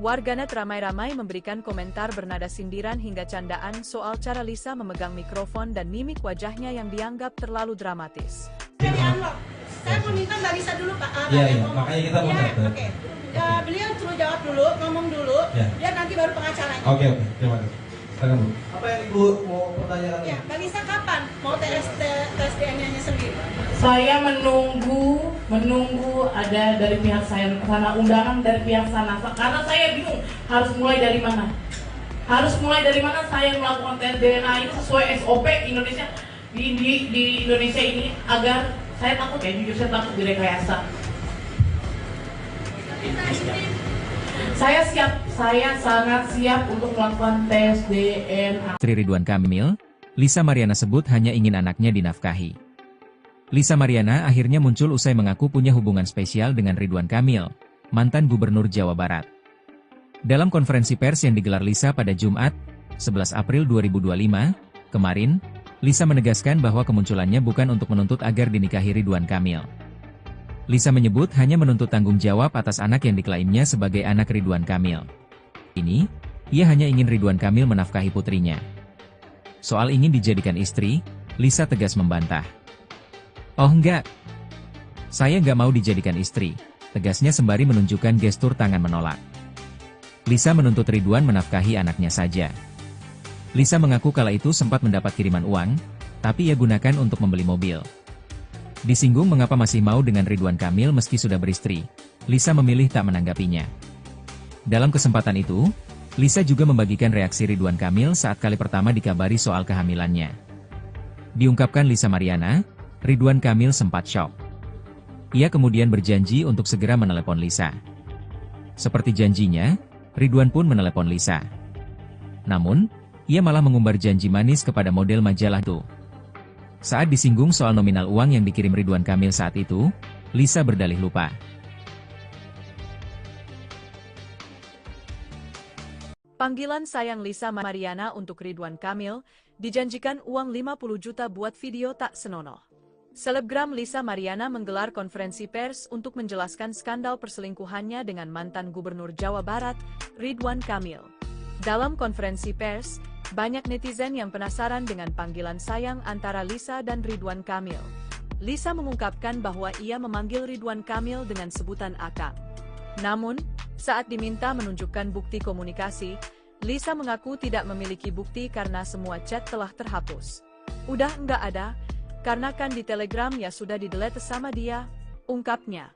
Warganet ramai-ramai memberikan komentar bernada sindiran hingga candaan soal cara Lisa memegang mikrofon dan mimik wajahnya yang dianggap terlalu dramatis. Saya mau minta Mbak Lisa dulu Pak. Iya, makanya kita mau catat. Oke. Beliau suruh jawab dulu, ngomong dulu, biar nanti baru pengacaranya. Oke, terima kasih. Silakan Bu. Apa yang Ibu mau pertanyakan? Ya, Mbak Lisa kapan mau tes DNA-nya sendiri? Saya menunggu ada dari pihak saya sana, undangan dari pihak sana, karena saya bingung harus mulai dari mana. Saya melakukan tes DNA ini sesuai SOP Indonesia di Indonesia ini, agar saya takut jujur saya takut direkayasa. Saya sangat siap untuk melakukan tes DNA. Istri Ridwan Kamil, Lisa Mariana sebut hanya ingin anaknya dinafkahi. Lisa Mariana akhirnya muncul usai mengaku punya hubungan spesial dengan Ridwan Kamil, mantan Gubernur Jawa Barat. Dalam konferensi pers yang digelar Lisa pada Jumat, 11 April 2025, kemarin, Lisa menegaskan bahwa kemunculannya bukan untuk menuntut agar dinikahi Ridwan Kamil. Lisa menyebut hanya menuntut tanggung jawab atas anak yang diklaimnya sebagai anak Ridwan Kamil. Ini, ia hanya ingin Ridwan Kamil menafkahi putrinya. Soal ingin dijadikan istri, Lisa tegas membantah. "Oh enggak, saya nggak mau dijadikan istri," tegasnya sembari menunjukkan gestur tangan menolak. Lisa menuntut Ridwan menafkahi anaknya saja. Lisa mengaku kala itu sempat mendapat kiriman uang, tapi ia gunakan untuk membeli mobil. Disinggung mengapa masih mau dengan Ridwan Kamil meski sudah beristri, Lisa memilih tak menanggapinya. Dalam kesempatan itu, Lisa juga membagikan reaksi Ridwan Kamil saat kali pertama dikabari soal kehamilannya. Diungkapkan Lisa Mariana, Ridwan Kamil sempat syok. Ia kemudian berjanji untuk segera menelepon Lisa. Seperti janjinya, Ridwan pun menelepon Lisa. Namun, ia malah mengumbar janji manis kepada model majalah itu. Saat disinggung soal nominal uang yang dikirim Ridwan Kamil saat itu, Lisa berdalih lupa. Panggilan sayang Lisa Mariana untuk Ridwan Kamil, dijanjikan uang 50 juta buat video tak senonoh. Selebgram Lisa Mariana menggelar konferensi pers untuk menjelaskan skandal perselingkuhannya dengan mantan Gubernur Jawa Barat, Ridwan Kamil. Dalam konferensi pers, banyak netizen yang penasaran dengan panggilan sayang antara Lisa dan Ridwan Kamil. Lisa mengungkapkan bahwa ia memanggil Ridwan Kamil dengan sebutan Akang. Namun, saat diminta menunjukkan bukti komunikasi, Lisa mengaku tidak memiliki bukti karena semua chat telah terhapus. Udah nggak ada, karena kan di Telegram ya sudah di-delete sama dia, ungkapnya.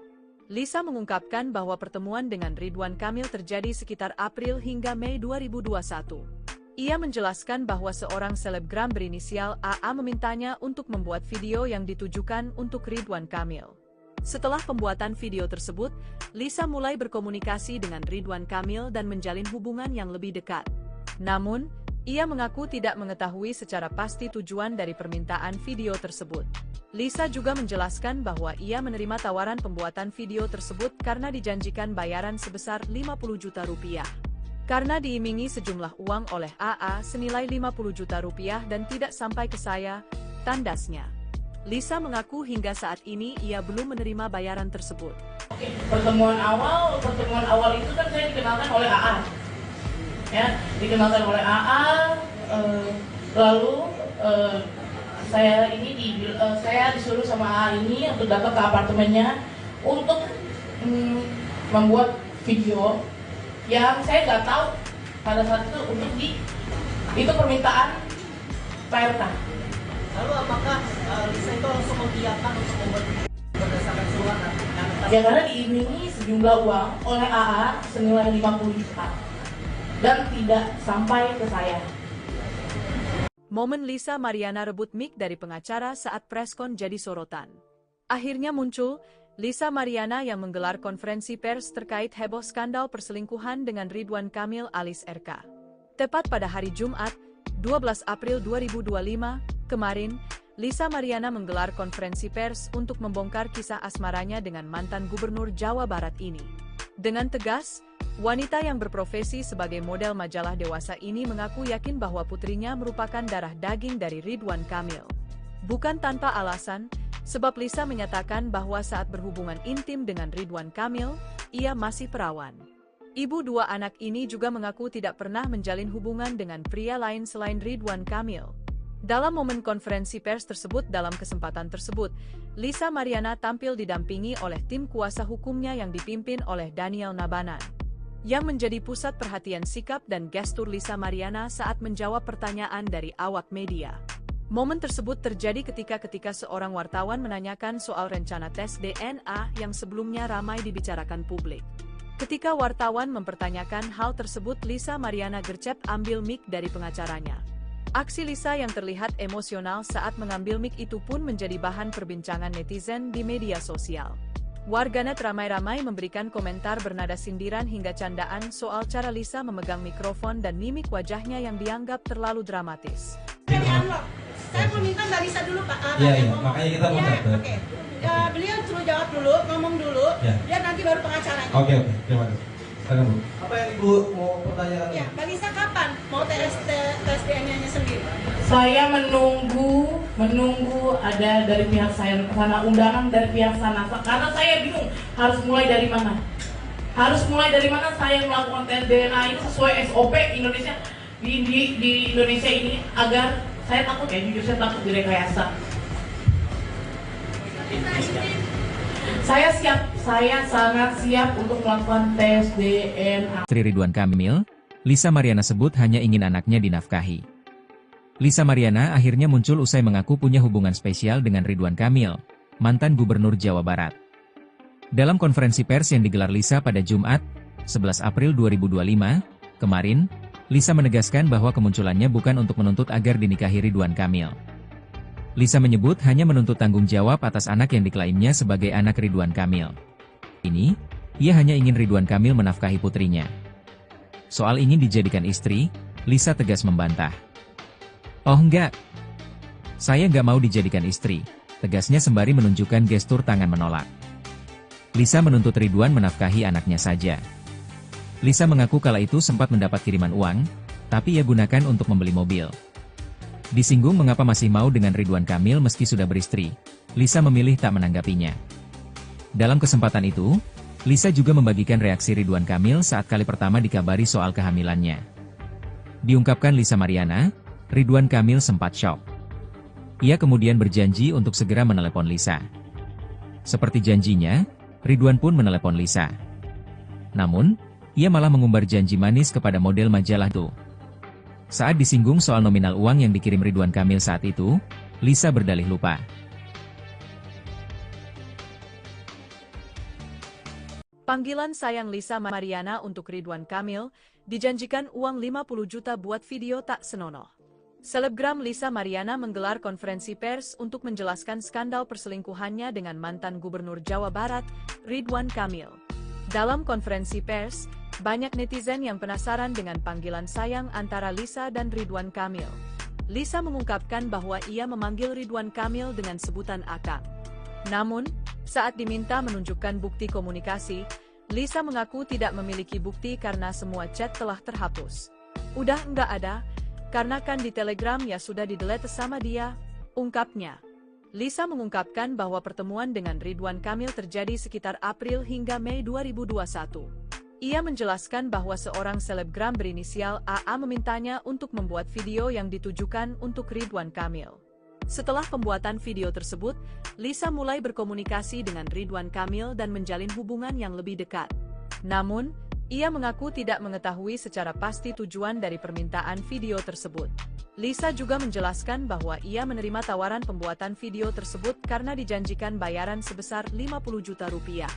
Lisa mengungkapkan bahwa pertemuan dengan Ridwan Kamil terjadi sekitar April hingga Mei 2021. Ia menjelaskan bahwa seorang selebgram berinisial AA memintanya untuk membuat video yang ditujukan untuk Ridwan Kamil. Setelah pembuatan video tersebut, Lisa mulai berkomunikasi dengan Ridwan Kamil dan menjalin hubungan yang lebih dekat. Namun, ia mengaku tidak mengetahui secara pasti tujuan dari permintaan video tersebut. Lisa juga menjelaskan bahwa ia menerima tawaran pembuatan video tersebut karena dijanjikan bayaran sebesar 50 juta rupiah. Karena diimingi sejumlah uang oleh AA senilai 50 juta rupiah dan tidak sampai ke saya, tandasnya. Lisa mengaku hingga saat ini ia belum menerima bayaran tersebut. Pertemuan awal itu kan saya dikenalkan oleh AA. Ya, dikenalkan oleh AA, lalu saya disuruh sama AA ini untuk datang ke apartemennya untuk membuat video yang saya nggak tahu pada saat itu untuk itu permintaan PRK. Lalu apakah Lisa itu langsung mengiyakan untuk membuat berdasarkan surat? Ya karena diimingi sejumlah uang oleh AA senilai 50 juta dan tidak sampai ke saya. Momen Lisa Mariana rebut mic dari pengacara saat preskon jadi sorotan. Akhirnya muncul Lisa Mariana yang menggelar konferensi pers terkait heboh skandal perselingkuhan dengan Ridwan Kamil alias RK. Tepat pada hari Jumat, 12 April 2025, kemarin, Lisa Mariana menggelar konferensi pers untuk membongkar kisah asmaranya dengan mantan Gubernur Jawa Barat ini. Dengan tegas, wanita yang berprofesi sebagai model majalah dewasa ini mengaku yakin bahwa putrinya merupakan darah daging dari Ridwan Kamil. Bukan tanpa alasan, sebab Lisa menyatakan bahwa saat berhubungan intim dengan Ridwan Kamil, ia masih perawan. Ibu dua anak ini juga mengaku tidak pernah menjalin hubungan dengan pria lain selain Ridwan Kamil. Dalam momen konferensi pers tersebut dalam kesempatan tersebut, Lisa Mariana tampil didampingi oleh tim kuasa hukumnya yang dipimpin oleh Daniel Nabanan, yang menjadi pusat perhatian sikap dan gestur Lisa Mariana saat menjawab pertanyaan dari awak media. Momen tersebut terjadi ketika seorang wartawan menanyakan soal rencana tes DNA yang sebelumnya ramai dibicarakan publik. Ketika wartawan mempertanyakan hal tersebut, Lisa Mariana gercep ambil mic dari pengacaranya. Aksi Lisa yang terlihat emosional saat mengambil mic itu pun menjadi bahan perbincangan netizen di media sosial. Warganet ramai-ramai memberikan komentar bernada sindiran hingga candaan soal cara Lisa memegang mikrofon dan mimik wajahnya yang dianggap terlalu dramatis. Saya belum minta Mbak Lisa dulu Pak. Iya, makanya kita mau dapat. Oke. Beliau suruh jawab dulu, ngomong dulu, biar nanti baru pengacaranya. Oke, terima kasih. Silakan Bu. Apa yang Ibu mau pertanyakan? Ya, Mbak Lisa kapan mau tes DNA-nya sendiri? Saya menunggu ada dari pihak saya sana, undangan dari pihak sana, karena saya bingung harus mulai dari mana. Saya melakukan tes DNA ini sesuai SOP Indonesia di Indonesia ini, agar saya takut jujur saya takut direkayasa. Saya sangat siap untuk melakukan tes DNA. Istri Ridwan Kamil, Lisa Mariana sebut hanya ingin anaknya dinafkahi. Lisa Mariana akhirnya muncul usai mengaku punya hubungan spesial dengan Ridwan Kamil, mantan Gubernur Jawa Barat. Dalam konferensi pers yang digelar Lisa pada Jumat, 11 April 2025, kemarin, Lisa menegaskan bahwa kemunculannya bukan untuk menuntut agar dinikahi Ridwan Kamil. Lisa menyebut hanya menuntut tanggung jawab atas anak yang diklaimnya sebagai anak Ridwan Kamil. Ini, ia hanya ingin Ridwan Kamil menafkahi putrinya. Soal ingin dijadikan istri, Lisa tegas membantah. "Oh enggak. Saya nggak mau dijadikan istri," tegasnya sembari menunjukkan gestur tangan menolak. Lisa menuntut Ridwan menafkahi anaknya saja. Lisa mengaku kala itu sempat mendapat kiriman uang, tapi ia gunakan untuk membeli mobil. Disinggung mengapa masih mau dengan Ridwan Kamil meski sudah beristri, Lisa memilih tak menanggapinya. Dalam kesempatan itu, Lisa juga membagikan reaksi Ridwan Kamil saat kali pertama dikabari soal kehamilannya. Diungkapkan Lisa Mariana, Ridwan Kamil sempat syok. Ia kemudian berjanji untuk segera menelepon Lisa. Seperti janjinya, Ridwan pun menelepon Lisa. Namun, ia malah mengumbar janji manis kepada model majalah itu. Saat disinggung soal nominal uang yang dikirim Ridwan Kamil saat itu, Lisa berdalih lupa. Panggilan sayang Lisa Mariana untuk Ridwan Kamil, dijanjikan uang 50 juta buat video tak senonoh. Selebgram Lisa Mariana menggelar konferensi pers untuk menjelaskan skandal perselingkuhannya dengan mantan Gubernur Jawa Barat, Ridwan Kamil. Dalam konferensi pers, banyak netizen yang penasaran dengan panggilan sayang antara Lisa dan Ridwan Kamil. Lisa mengungkapkan bahwa ia memanggil Ridwan Kamil dengan sebutan Akang. Namun, saat diminta menunjukkan bukti komunikasi, Lisa mengaku tidak memiliki bukti karena semua chat telah terhapus. "Udah nggak ada, karena kan di Telegram ya sudah di-delete sama dia," ungkapnya. Lisa mengungkapkan bahwa pertemuan dengan Ridwan Kamil terjadi sekitar April hingga Mei 2021. Ia menjelaskan bahwa seorang selebgram berinisial AA memintanya untuk membuat video yang ditujukan untuk Ridwan Kamil. Setelah pembuatan video tersebut, Lisa mulai berkomunikasi dengan Ridwan Kamil dan menjalin hubungan yang lebih dekat. Namun, ia mengaku tidak mengetahui secara pasti tujuan dari permintaan video tersebut. Lisa juga menjelaskan bahwa ia menerima tawaran pembuatan video tersebut karena dijanjikan bayaran sebesar 50 juta rupiah.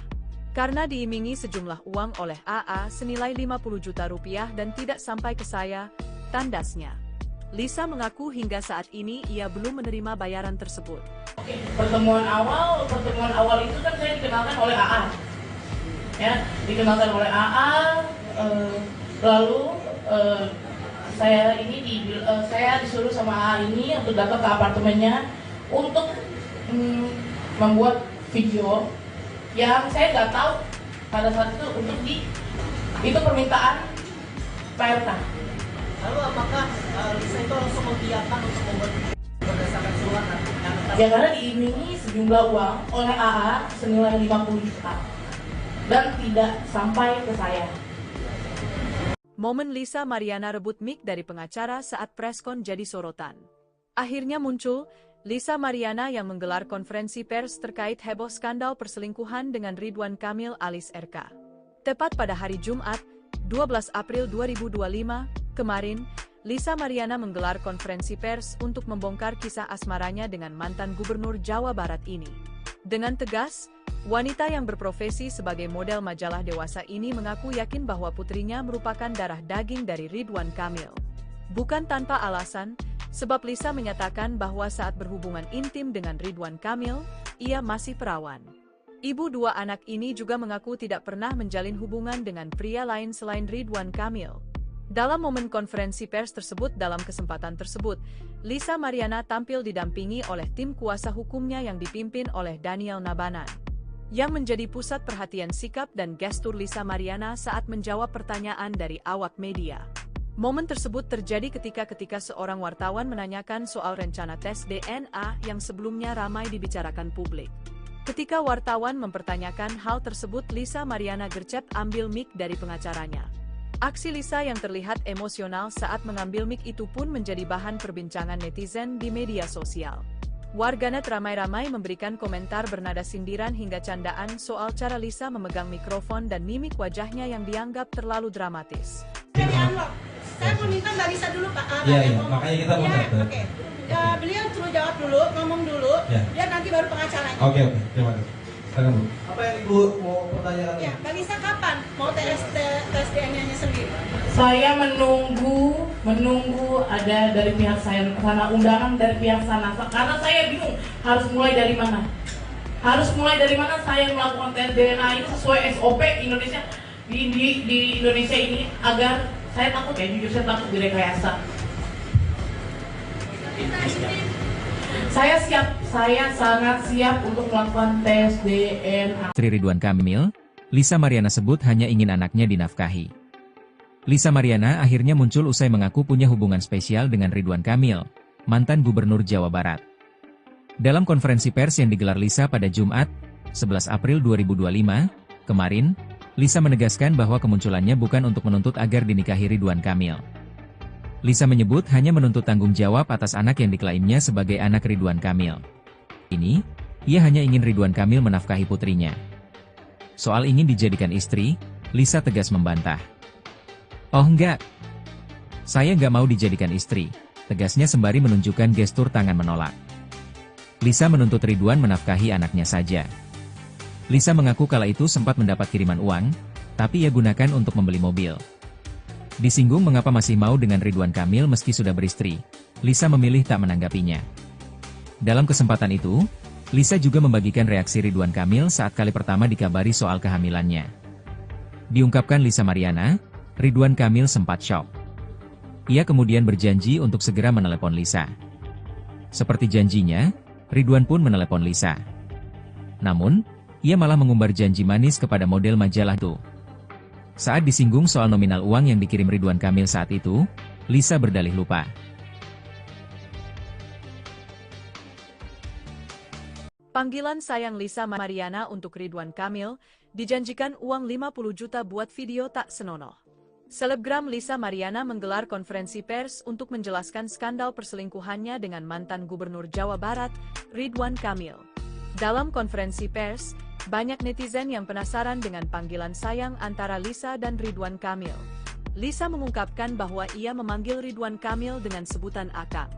Karena diimingi sejumlah uang oleh AA senilai 50 juta rupiah dan tidak sampai ke saya, tandasnya. Lisa mengaku hingga saat ini ia belum menerima bayaran tersebut. Oke, pertemuan awal itu kan saya dikenalkan oleh AA. Ya, dikenalkan oleh AA, lalu saya disuruh sama AA ini untuk datang ke apartemennya untuk membuat video yang saya nggak tahu pada saat itu itu permintaan PRK. Lalu apakah Lisa itu langsung mengiyakan untuk membuat berdasarkan surat Ya karena diimingi sejumlah uang oleh AA senilai 50 juta dan tidak sampai ke saya. Momen Lisa Mariana rebut mic dari pengacara saat preskon jadi sorotan. Akhirnya muncul Lisa Mariana yang menggelar konferensi pers terkait heboh skandal perselingkuhan dengan Ridwan Kamil alias RK. Tepat pada hari Jumat, 12 April 2025, kemarin, Lisa Mariana menggelar konferensi pers untuk membongkar kisah asmaranya dengan mantan Gubernur Jawa Barat ini. Dengan tegas, wanita yang berprofesi sebagai model majalah dewasa ini mengaku yakin bahwa putrinya merupakan darah daging dari Ridwan Kamil. Bukan tanpa alasan, sebab Lisa menyatakan bahwa saat berhubungan intim dengan Ridwan Kamil, ia masih perawan. Ibu dua anak ini juga mengaku tidak pernah menjalin hubungan dengan pria lain selain Ridwan Kamil. Dalam momen konferensi pers tersebut dalam kesempatan tersebut, Lisa Mariana tampil didampingi oleh tim kuasa hukumnya yang dipimpin oleh Daniel Nabanan. Yang menjadi pusat perhatian sikap dan gestur Lisa Mariana saat menjawab pertanyaan dari awak media. Momen tersebut terjadi ketika seorang wartawan menanyakan soal rencana tes DNA yang sebelumnya ramai dibicarakan publik. Ketika wartawan mempertanyakan hal tersebut, Lisa Mariana gercep ambil mic dari pengacaranya. Aksi Lisa yang terlihat emosional saat mengambil mic itu pun menjadi bahan perbincangan netizen di media sosial. Warganet ramai-ramai memberikan komentar bernada sindiran hingga candaan soal cara Lisa memegang mikrofon dan mimik wajahnya yang dianggap terlalu dramatis. saya mau minta Mbak Lisa dulu Pak. Iya, makanya kita mau ya, oke. Beliau suruh jawab dulu, ngomong dulu, dia nanti baru pengacaranya. Oke, terima kasih. Silakan Bu. Apa yang Ibu mau pertanyakan? Ya, Mbak Lisa kapan mau tes DNA-nya sendiri? Saya menunggu ada dari pihak saya karena undangan dari pihak sana. Karena saya bingung harus mulai dari mana. Saya melakukan tes DNA ini sesuai SOP Indonesia di Indonesia ini agar saya takut jujur saya takut direkayasa. Saya sangat siap untuk melakukan tes DNA. Istri Ridwan Kamil, Lisa Mariana sebut hanya ingin anaknya dinafkahi. Lisa Mariana akhirnya muncul usai mengaku punya hubungan spesial dengan Ridwan Kamil, mantan Gubernur Jawa Barat. Dalam konferensi pers yang digelar Lisa pada Jumat, 11 April 2025, kemarin, Lisa menegaskan bahwa kemunculannya bukan untuk menuntut agar dinikahi Ridwan Kamil. Lisa menyebut hanya menuntut tanggung jawab atas anak yang diklaimnya sebagai anak Ridwan Kamil. Ini, ia hanya ingin Ridwan Kamil menafkahi putrinya. Soal ingin dijadikan istri, Lisa tegas membantah. Oh enggak, saya nggak mau dijadikan istri, tegasnya sembari menunjukkan gestur tangan menolak. Lisa menuntut Ridwan menafkahi anaknya saja. Lisa mengaku kala itu sempat mendapat kiriman uang, tapi ia gunakan untuk membeli mobil. Disinggung mengapa masih mau dengan Ridwan Kamil meski sudah beristri, Lisa memilih tak menanggapinya. Dalam kesempatan itu, Lisa juga membagikan reaksi Ridwan Kamil saat kali pertama dikabari soal kehamilannya. Diungkapkan Lisa Mariana, Ridwan Kamil sempat syok. Ia kemudian berjanji untuk segera menelepon Lisa. Seperti janjinya, Ridwan pun menelepon Lisa. Namun, ia malah mengumbar janji manis kepada model majalah itu. Saat disinggung soal nominal uang yang dikirim Ridwan Kamil saat itu, Lisa berdalih lupa. Panggilan sayang Lisa Mariana untuk Ridwan Kamil, dijanjikan uang 50 juta buat video tak senonoh. Selebgram Lisa Mariana menggelar konferensi pers untuk menjelaskan skandal perselingkuhannya dengan mantan Gubernur Jawa Barat, Ridwan Kamil. Dalam konferensi pers, banyak netizen yang penasaran dengan panggilan sayang antara Lisa dan Ridwan Kamil. Lisa mengungkapkan bahwa ia memanggil Ridwan Kamil dengan sebutan Akang.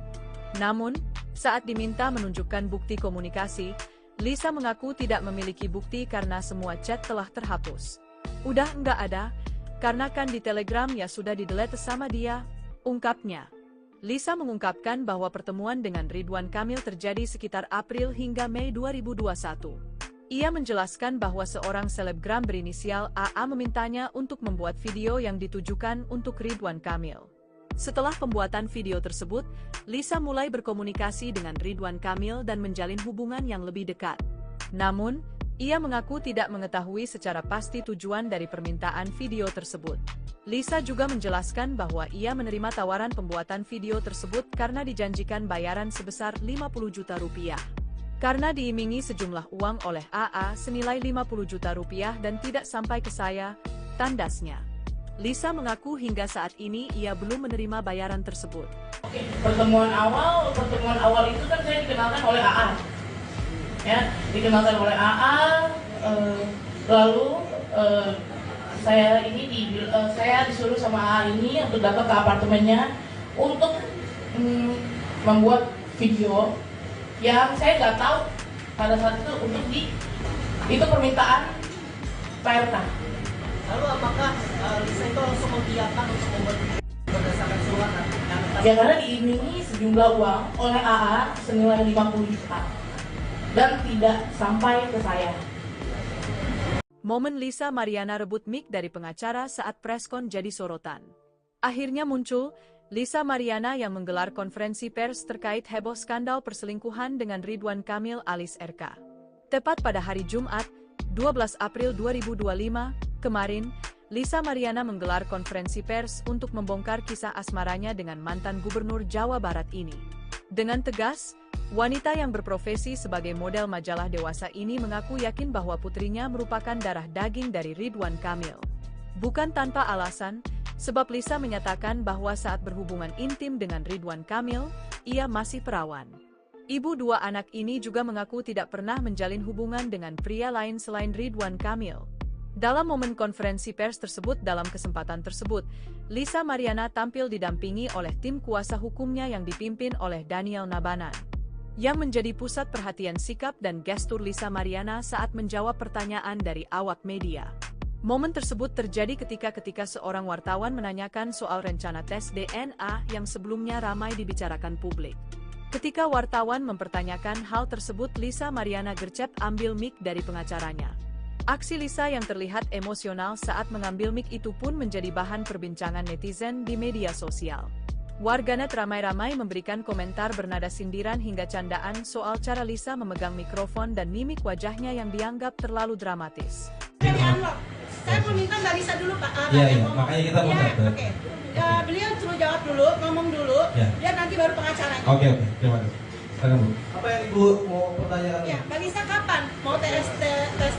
Namun, saat diminta menunjukkan bukti komunikasi, Lisa mengaku tidak memiliki bukti karena semua chat telah terhapus. Udah enggak ada, karena kan di Telegram ya sudah di-delete sama dia, ungkapnya. Lisa mengungkapkan bahwa pertemuan dengan Ridwan Kamil terjadi sekitar April hingga Mei 2021. Ia menjelaskan bahwa seorang selebgram berinisial AA memintanya untuk membuat video yang ditujukan untuk Ridwan Kamil. Setelah pembuatan video tersebut, Lisa mulai berkomunikasi dengan Ridwan Kamil dan menjalin hubungan yang lebih dekat. Namun, ia mengaku tidak mengetahui secara pasti tujuan dari permintaan video tersebut. Lisa juga menjelaskan bahwa ia menerima tawaran pembuatan video tersebut karena dijanjikan bayaran sebesar 50 juta rupiah. Karena diimingi sejumlah uang oleh AA senilai 50 juta rupiah dan tidak sampai ke saya, tandasnya. Lisa mengaku hingga saat ini ia belum menerima bayaran tersebut. Oke, pertemuan awal itu kan saya dikenalkan oleh AA. Ya, dikenalkan oleh AA, lalu saya disuruh sama AA ini untuk datang ke apartemennya untuk membuat video yang saya nggak tahu pada saat itu itu permintaan PRK. Lalu apakah Lisa itu langsung mengiyakan untuk membuat video berdasarkan surat? Ya karena diimingi sejumlah uang oleh AA senilai 50 juta dan tidak sampai ke saya. Momen Lisa Mariana rebut mic dari pengacara saat preskon jadi sorotan. Akhirnya muncul Lisa Mariana yang menggelar konferensi pers terkait heboh skandal perselingkuhan dengan Ridwan Kamil alias RK. Tepat pada hari Jumat, 12 April 2025, kemarin, Lisa Mariana menggelar konferensi pers untuk membongkar kisah asmaranya dengan mantan Gubernur Jawa Barat ini. Dengan tegas, wanita yang berprofesi sebagai model majalah dewasa ini mengaku yakin bahwa putrinya merupakan darah daging dari Ridwan Kamil. Bukan tanpa alasan, sebab Lisa menyatakan bahwa saat berhubungan intim dengan Ridwan Kamil, ia masih perawan. Ibu dua anak ini juga mengaku tidak pernah menjalin hubungan dengan pria lain selain Ridwan Kamil. Dalam momen konferensi pers tersebut, dalam kesempatan tersebut, Lisa Mariana tampil didampingi oleh tim kuasa hukumnya yang dipimpin oleh Daniel Nabanan. Yang menjadi pusat perhatian sikap dan gestur Lisa Mariana saat menjawab pertanyaan dari awak media. Momen tersebut terjadi ketika seorang wartawan menanyakan soal rencana tes DNA yang sebelumnya ramai dibicarakan publik. Ketika wartawan mempertanyakan hal tersebut, Lisa Mariana gercep ambil mic dari pengacaranya. Aksi Lisa yang terlihat emosional saat mengambil mic itu pun menjadi bahan perbincangan netizen di media sosial. Warganet ramai-ramai memberikan komentar bernada sindiran hingga candaan soal cara Lisa memegang mikrofon dan mimik wajahnya yang dianggap terlalu dramatis. Saya mau minta Mbak Lisa dulu, Pak. Iya, makanya kita mau dapat. Oke. Beliau suruh jawab dulu, ngomong dulu, biar nanti baru pengacaranya. Oke, terima kasih. Silakan, Bu. Apa yang Ibu mau pertanyakan? Ya, Mbak Lisa kapan mau tes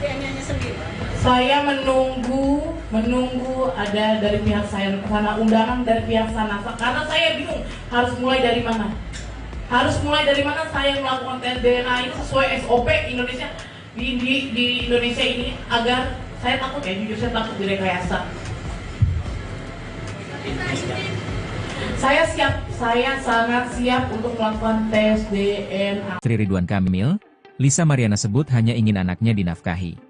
DNA-nya sendiri? Saya menunggu ada dari pihak saya sana, undangan dari pihak sana, karena saya bingung harus mulai dari mana. Saya melakukan tes DNA ini sesuai SOP Indonesia di Indonesia ini, agar saya takut jujur saya takut direkayasa. Saya sangat siap untuk melakukan tes DNA. Istri Ridwan Kamil, Lisa Mariana sebut hanya ingin anaknya dinafkahi.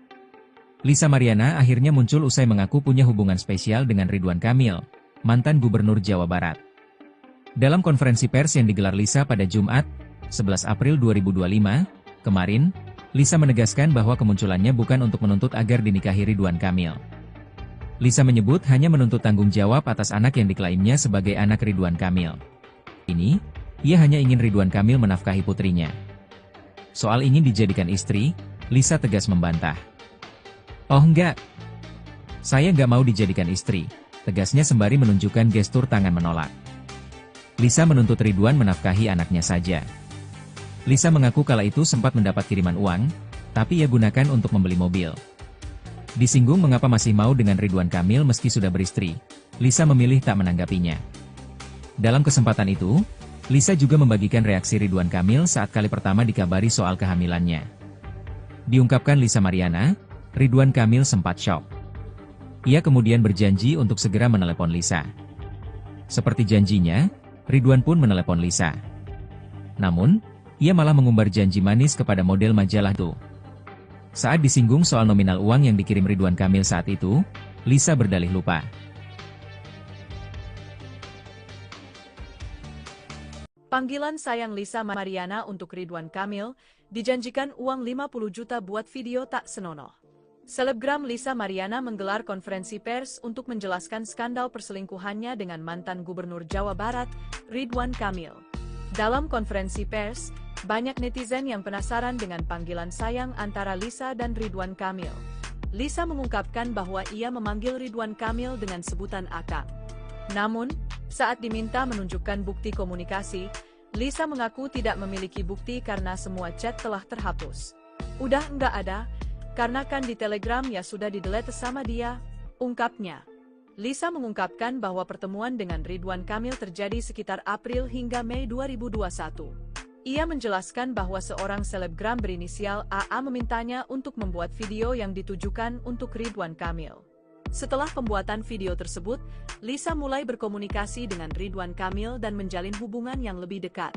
Lisa Mariana akhirnya muncul usai mengaku punya hubungan spesial dengan Ridwan Kamil, mantan Gubernur Jawa Barat. Dalam konferensi pers yang digelar Lisa pada Jumat, 11 April 2025, kemarin, Lisa menegaskan bahwa kemunculannya bukan untuk menuntut agar dinikahi Ridwan Kamil. Lisa menyebut hanya menuntut tanggung jawab atas anak yang diklaimnya sebagai anak Ridwan Kamil. Ini, ia hanya ingin Ridwan Kamil menafkahi putrinya. Soal ingin dijadikan istri, Lisa tegas membantah. "Oh enggak, saya nggak mau dijadikan istri," tegasnya sembari menunjukkan gestur tangan menolak. Lisa menuntut Ridwan menafkahi anaknya saja. Lisa mengaku kala itu sempat mendapat kiriman uang, tapi ia gunakan untuk membeli mobil. Disinggung mengapa masih mau dengan Ridwan Kamil meski sudah beristri, Lisa memilih tak menanggapinya. Dalam kesempatan itu, Lisa juga membagikan reaksi Ridwan Kamil saat kali pertama dikabari soal kehamilannya. Diungkapkan Lisa Mariana, Ridwan Kamil sempat syok. Ia kemudian berjanji untuk segera menelepon Lisa. Seperti janjinya, Ridwan pun menelepon Lisa. Namun, ia malah mengumbar janji manis kepada model majalah itu. Saat disinggung soal nominal uang yang dikirim Ridwan Kamil saat itu, Lisa berdalih lupa. Panggilan sayang Lisa Mariana untuk Ridwan Kamil, dijanjikan uang 50 juta buat video tak senonoh. Selebgram Lisa Mariana menggelar konferensi pers untuk menjelaskan skandal perselingkuhannya dengan mantan Gubernur Jawa Barat, Ridwan Kamil. Dalam konferensi pers, banyak netizen yang penasaran dengan panggilan sayang antara Lisa dan Ridwan Kamil. Lisa mengungkapkan bahwa ia memanggil Ridwan Kamil dengan sebutan Akang. Namun, saat diminta menunjukkan bukti komunikasi, Lisa mengaku tidak memiliki bukti karena semua chat telah terhapus. "Udah nggak ada, karena kan di Telegram ya sudah di-delete sama dia," ungkapnya. Lisa mengungkapkan bahwa pertemuan dengan Ridwan Kamil terjadi sekitar April hingga Mei 2021. Ia menjelaskan bahwa seorang selebgram berinisial AA memintanya untuk membuat video yang ditujukan untuk Ridwan Kamil. Setelah pembuatan video tersebut, Lisa mulai berkomunikasi dengan Ridwan Kamil dan menjalin hubungan yang lebih dekat.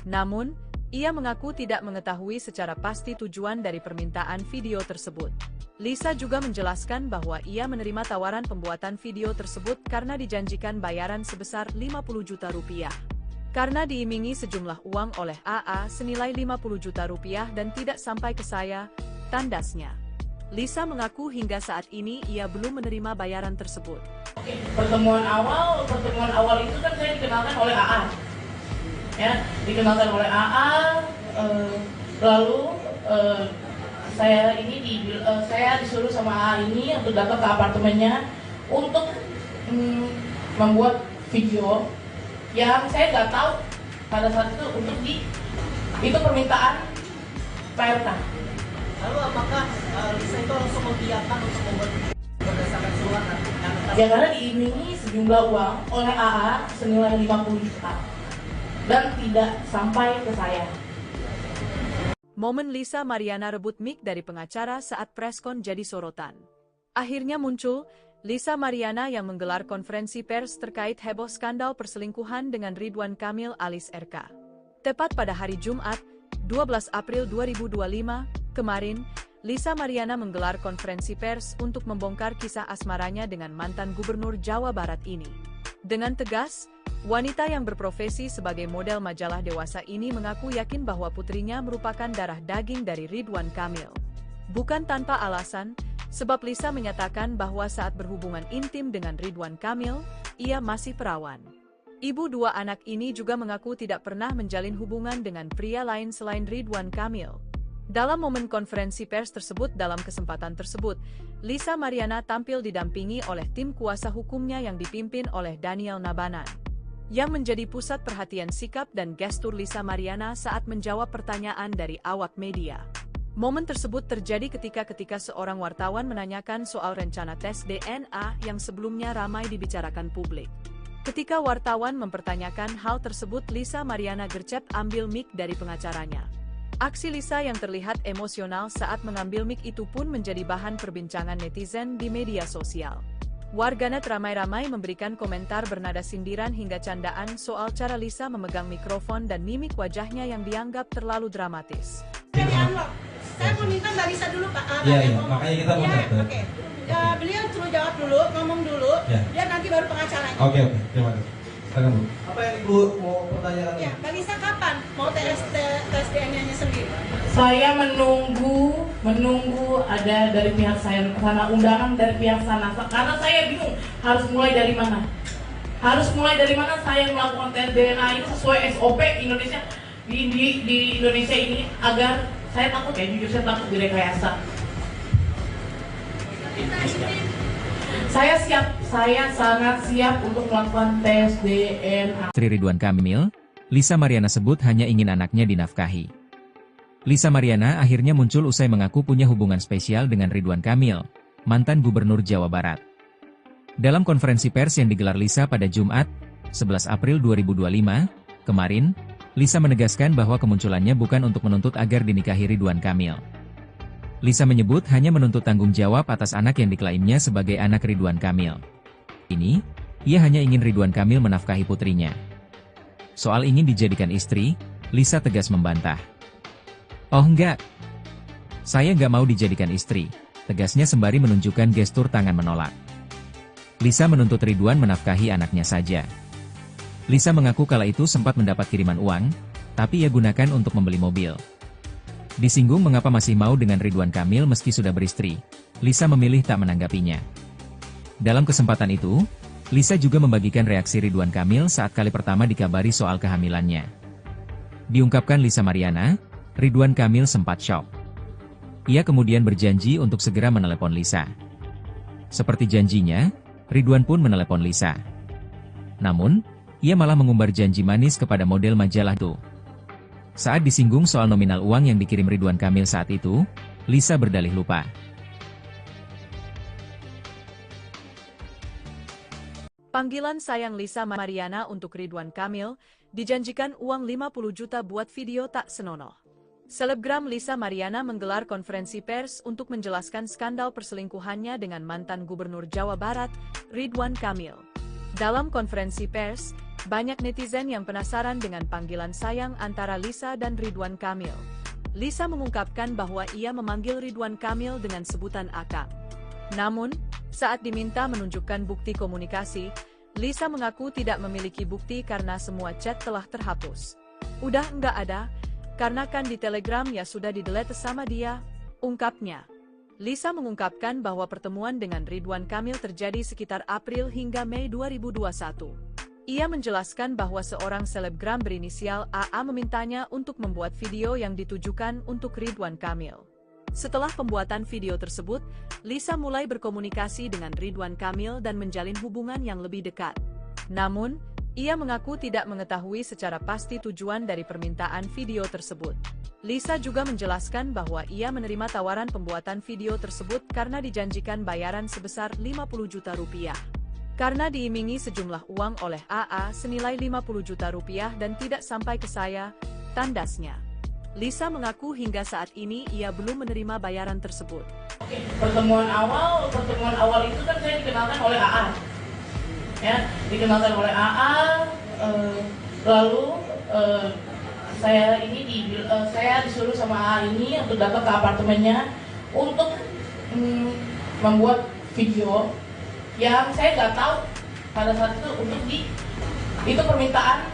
Namun, ia mengaku tidak mengetahui secara pasti tujuan dari permintaan video tersebut. Lisa juga menjelaskan bahwa ia menerima tawaran pembuatan video tersebut karena dijanjikan bayaran sebesar 50 juta rupiah. Karena diimingi sejumlah uang oleh AA senilai 50 juta rupiah dan tidak sampai ke saya, tandasnya. Lisa mengaku hingga saat ini ia belum menerima bayaran tersebut. Pertemuan awal itu kan saya dikenalkan oleh AA. Ya, dikenalkan oleh AA, lalu saya disuruh sama AA ini untuk datang ke apartemennya untuk membuat video yang saya nggak tahu pada saat itu itu permintaan PRK. Lalu apakah Lisa itu langsung mengiyakan untuk membuat berdasarkan surat? Ya karena diimingi sejumlah uang oleh AA senilai 50 juta dan tidak sampai ke saya. Momen Lisa Mariana rebut mic dari pengacara saat preskon jadi sorotan. Akhirnya muncul, Lisa Mariana yang menggelar konferensi pers terkait heboh skandal perselingkuhan dengan Ridwan Kamil alias RK. Tepat pada hari Jumat, 12 April 2025, kemarin, Lisa Mariana menggelar konferensi pers untuk membongkar kisah asmaranya dengan mantan Gubernur Jawa Barat ini. Dengan tegas, wanita yang berprofesi sebagai model majalah dewasa ini mengaku yakin bahwa putrinya merupakan darah daging dari Ridwan Kamil. Bukan tanpa alasan, sebab Lisa menyatakan bahwa saat berhubungan intim dengan Ridwan Kamil, ia masih perawan. Ibu dua anak ini juga mengaku tidak pernah menjalin hubungan dengan pria lain selain Ridwan Kamil. Dalam momen konferensi pers tersebut, dalam kesempatan tersebut, Lisa Mariana tampil didampingi oleh tim kuasa hukumnya yang dipimpin oleh Daniel Nabanan, yang menjadi pusat perhatian sikap dan gestur Lisa Mariana saat menjawab pertanyaan dari awak media. Momen tersebut terjadi ketika seorang wartawan menanyakan soal rencana tes DNA yang sebelumnya ramai dibicarakan publik. Ketika wartawan mempertanyakan hal tersebut, Lisa Mariana gercep ambil mic dari pengacaranya. Aksi Lisa yang terlihat emosional saat mengambil mic itu pun menjadi bahan perbincangan netizen di media sosial. Warganet ramai-ramai memberikan komentar bernada sindiran hingga candaan soal cara Lisa memegang mikrofon dan mimik wajahnya yang dianggap terlalu dramatis. Saya mau minta Mbak Lisa dulu, Pak. Iya, makanya kita mau Oke. Beliau suruh jawab dulu, ngomong dulu, dia nanti baru pengacaranya. Oke, terima kasih. Silakan Bu. Apa yang Ibu mau pertanyakan? Ya, Mbak Lisa kapan mau tes DNA-nya sendiri? Saya menunggu ada dari pihak saya sana, undangan dari pihak sana, karena saya bingung harus mulai dari mana. Saya melakukan tes DNA ini sesuai SOP Indonesia di Indonesia ini, agar saya takut jujur saya takut direkayasa. Saya sangat siap untuk melakukan tes DNA. Istri Ridwan Kamil, Lisa Mariana sebut hanya ingin anaknya dinafkahi. Lisa Mariana akhirnya muncul usai mengaku punya hubungan spesial dengan Ridwan Kamil, mantan Gubernur Jawa Barat. Dalam konferensi pers yang digelar Lisa pada Jumat, 11 April 2025, kemarin, Lisa menegaskan bahwa kemunculannya bukan untuk menuntut agar dinikahi Ridwan Kamil. Lisa menyebut hanya menuntut tanggung jawab atas anak yang diklaimnya sebagai anak Ridwan Kamil. Ini, ia hanya ingin Ridwan Kamil menafkahi putrinya. Soal ingin dijadikan istri, Lisa tegas membantah. "Oh enggak, saya nggak mau dijadikan istri," tegasnya sembari menunjukkan gestur tangan menolak. Lisa menuntut Ridwan menafkahi anaknya saja. Lisa mengaku kala itu sempat mendapat kiriman uang, tapi ia gunakan untuk membeli mobil. Disinggung mengapa masih mau dengan Ridwan Kamil meski sudah beristri, Lisa memilih tak menanggapinya. Dalam kesempatan itu, Lisa juga membagikan reaksi Ridwan Kamil saat kali pertama dikabari soal kehamilannya. Diungkapkan Lisa Mariana, Ridwan Kamil sempat syok. Ia kemudian berjanji untuk segera menelepon Lisa. Seperti janjinya, Ridwan pun menelepon Lisa. Namun, ia malah mengumbar janji manis kepada model majalah itu. Saat disinggung soal nominal uang yang dikirim Ridwan Kamil saat itu, Lisa berdalih lupa. Panggilan sayang Lisa Mariana untuk Ridwan Kamil, dijanjikan uang 50 juta buat video tak senonoh. Selebgram Lisa Mariana menggelar konferensi pers untuk menjelaskan skandal perselingkuhannya dengan mantan Gubernur Jawa Barat, Ridwan Kamil. Dalam konferensi pers, banyak netizen yang penasaran dengan panggilan sayang antara Lisa dan Ridwan Kamil. Lisa mengungkapkan bahwa ia memanggil Ridwan Kamil dengan sebutan Akang. Namun, saat diminta menunjukkan bukti komunikasi, Lisa mengaku tidak memiliki bukti karena semua chat telah terhapus. "Udah nggak ada, karena kan di Telegram ya sudah di-delete sama dia," ungkapnya. Lisa mengungkapkan bahwa pertemuan dengan Ridwan Kamil terjadi sekitar April hingga Mei 2021. Ia menjelaskan bahwa seorang selebgram berinisial AA memintanya untuk membuat video yang ditujukan untuk Ridwan Kamil. Setelah pembuatan video tersebut, Lisa mulai berkomunikasi dengan Ridwan Kamil dan menjalin hubungan yang lebih dekat. Namun, ia mengaku tidak mengetahui secara pasti tujuan dari permintaan video tersebut. Lisa juga menjelaskan bahwa ia menerima tawaran pembuatan video tersebut karena dijanjikan bayaran sebesar 50 juta rupiah. Karena diimingi sejumlah uang oleh AA senilai 50 juta rupiah dan tidak sampai ke saya, tandasnya. Lisa mengaku hingga saat ini ia belum menerima bayaran tersebut. Oke, pertemuan awal itu kan saya dikenalkan oleh AA, ya, dikenalkan oleh AA, lalu saya disuruh sama AA ini untuk datang ke apartemennya untuk membuat video yang saya nggak tahu pada saat itu itu permintaan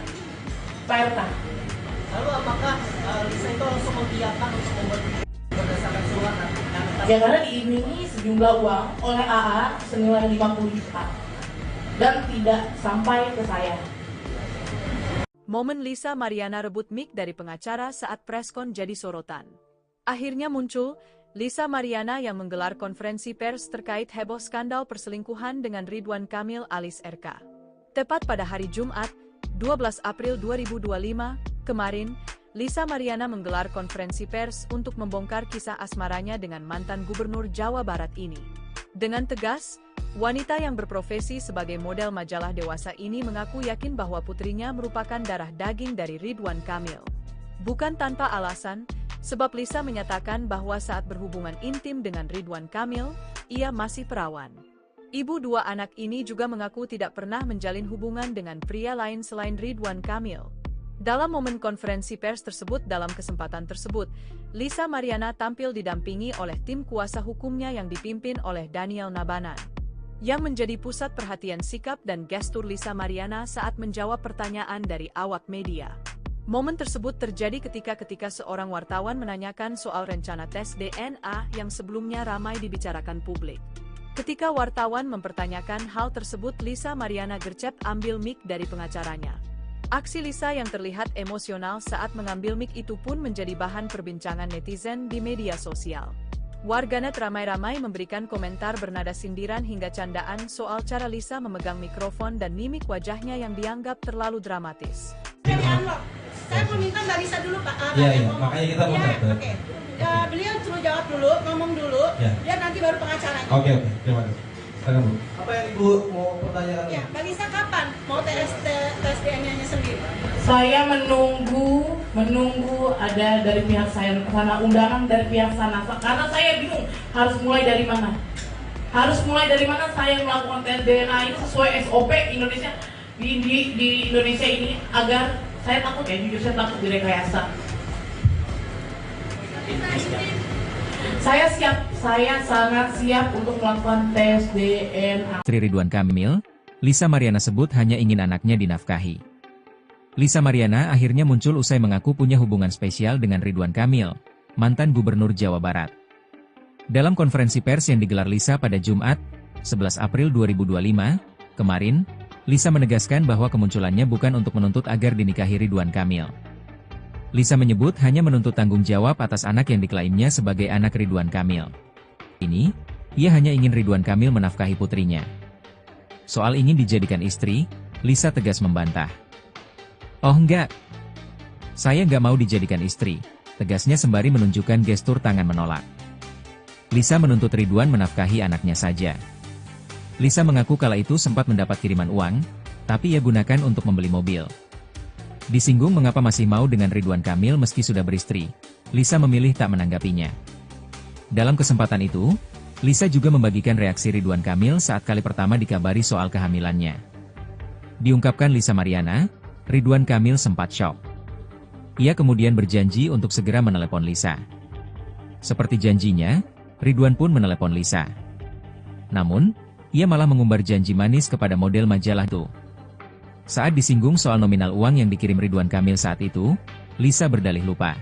PRK. Lalu apakah Lisa itu langsung mengiyakan untuk membuat berdasarkan surat Ya karena diimingi sejumlah uang oleh AA senilai 50 juta dan tidak sampai ke saya. Momen Lisa Mariana rebut mic dari pengacara saat preskon jadi sorotan. Akhirnya muncul Lisa Mariana yang menggelar konferensi pers terkait heboh skandal perselingkuhan dengan Ridwan Kamil alias RK. Tepat pada hari Jumat, 12 April 2025, kemarin, Lisa Mariana menggelar konferensi pers untuk membongkar kisah asmaranya dengan mantan gubernur Jawa Barat ini. Dengan tegas, wanita yang berprofesi sebagai model majalah dewasa ini mengaku yakin bahwa putrinya merupakan darah daging dari Ridwan Kamil. Bukan tanpa alasan, sebab Lisa menyatakan bahwa saat berhubungan intim dengan Ridwan Kamil, ia masih perawan. Ibu dua anak ini juga mengaku tidak pernah menjalin hubungan dengan pria lain selain Ridwan Kamil. Dalam momen konferensi pers tersebut, dalam kesempatan tersebut, Lisa Mariana tampil didampingi oleh tim kuasa hukumnya yang dipimpin oleh Daniel Nabanan. Yang menjadi pusat perhatian sikap dan gestur Lisa Mariana saat menjawab pertanyaan dari awak media. Momen tersebut terjadi ketika seorang wartawan menanyakan soal rencana tes DNA yang sebelumnya ramai dibicarakan publik. Ketika wartawan mempertanyakan hal tersebut, Lisa Mariana gercep ambil mic dari pengacaranya. Aksi Lisa yang terlihat emosional saat mengambil mic itu pun menjadi bahan perbincangan netizen di media sosial. Warganet ramai-ramai memberikan komentar bernada sindiran hingga candaan soal cara Lisa memegang mikrofon dan mimik wajahnya yang dianggap terlalu dramatis. Saya meminta Mbak Lisa dulu, Pak. Iya, makanya kita mau dapat. Oke. Beliau suruh jawab dulu, ngomong dulu, biar nanti baru pengacaranya. Oke, terima kasih. Silakan, Bu. Apa yang Ibu mau pertanyakan? Ya, Mbak Lisa kapan mau tes DNA-nya sendiri? Saya menunggu ada dari pihak saya sana, undangan dari pihak sana, karena saya bingung harus mulai dari mana. Saya melakukan tes DNA ini sesuai SOP Indonesia di Indonesia ini, agar saya takut jujur saya takut direkayasa. Saya sangat siap untuk melakukan tes DNA. Istri Ridwan Kamil, Lisa Mariana sebut hanya ingin anaknya dinafkahi. Lisa Mariana akhirnya muncul usai mengaku punya hubungan spesial dengan Ridwan Kamil, mantan gubernur Jawa Barat. Dalam konferensi pers yang digelar Lisa pada Jumat, 11 April 2025, kemarin, Lisa menegaskan bahwa kemunculannya bukan untuk menuntut agar dinikahi Ridwan Kamil. Lisa menyebut hanya menuntut tanggung jawab atas anak yang diklaimnya sebagai anak Ridwan Kamil. Ini, ia hanya ingin Ridwan Kamil menafkahi putrinya. Soal ingin dijadikan istri, Lisa tegas membantah. "Oh enggak, saya nggak mau dijadikan istri," tegasnya sembari menunjukkan gestur tangan menolak. Lisa menuntut Ridwan menafkahi anaknya saja. Lisa mengaku kala itu sempat mendapat kiriman uang, tapi ia gunakan untuk membeli mobil. Disinggung mengapa masih mau dengan Ridwan Kamil meski sudah beristri, Lisa memilih tak menanggapinya. Dalam kesempatan itu, Lisa juga membagikan reaksi Ridwan Kamil saat kali pertama dikabari soal kehamilannya. Diungkapkan Lisa Mariana, Ridwan Kamil sempat syok. Ia kemudian berjanji untuk segera menelepon Lisa. Seperti janjinya, Ridwan pun menelepon Lisa. Namun, ia malah mengumbar janji manis kepada model majalah itu. Saat disinggung soal nominal uang yang dikirim Ridwan Kamil saat itu, Lisa berdalih lupa.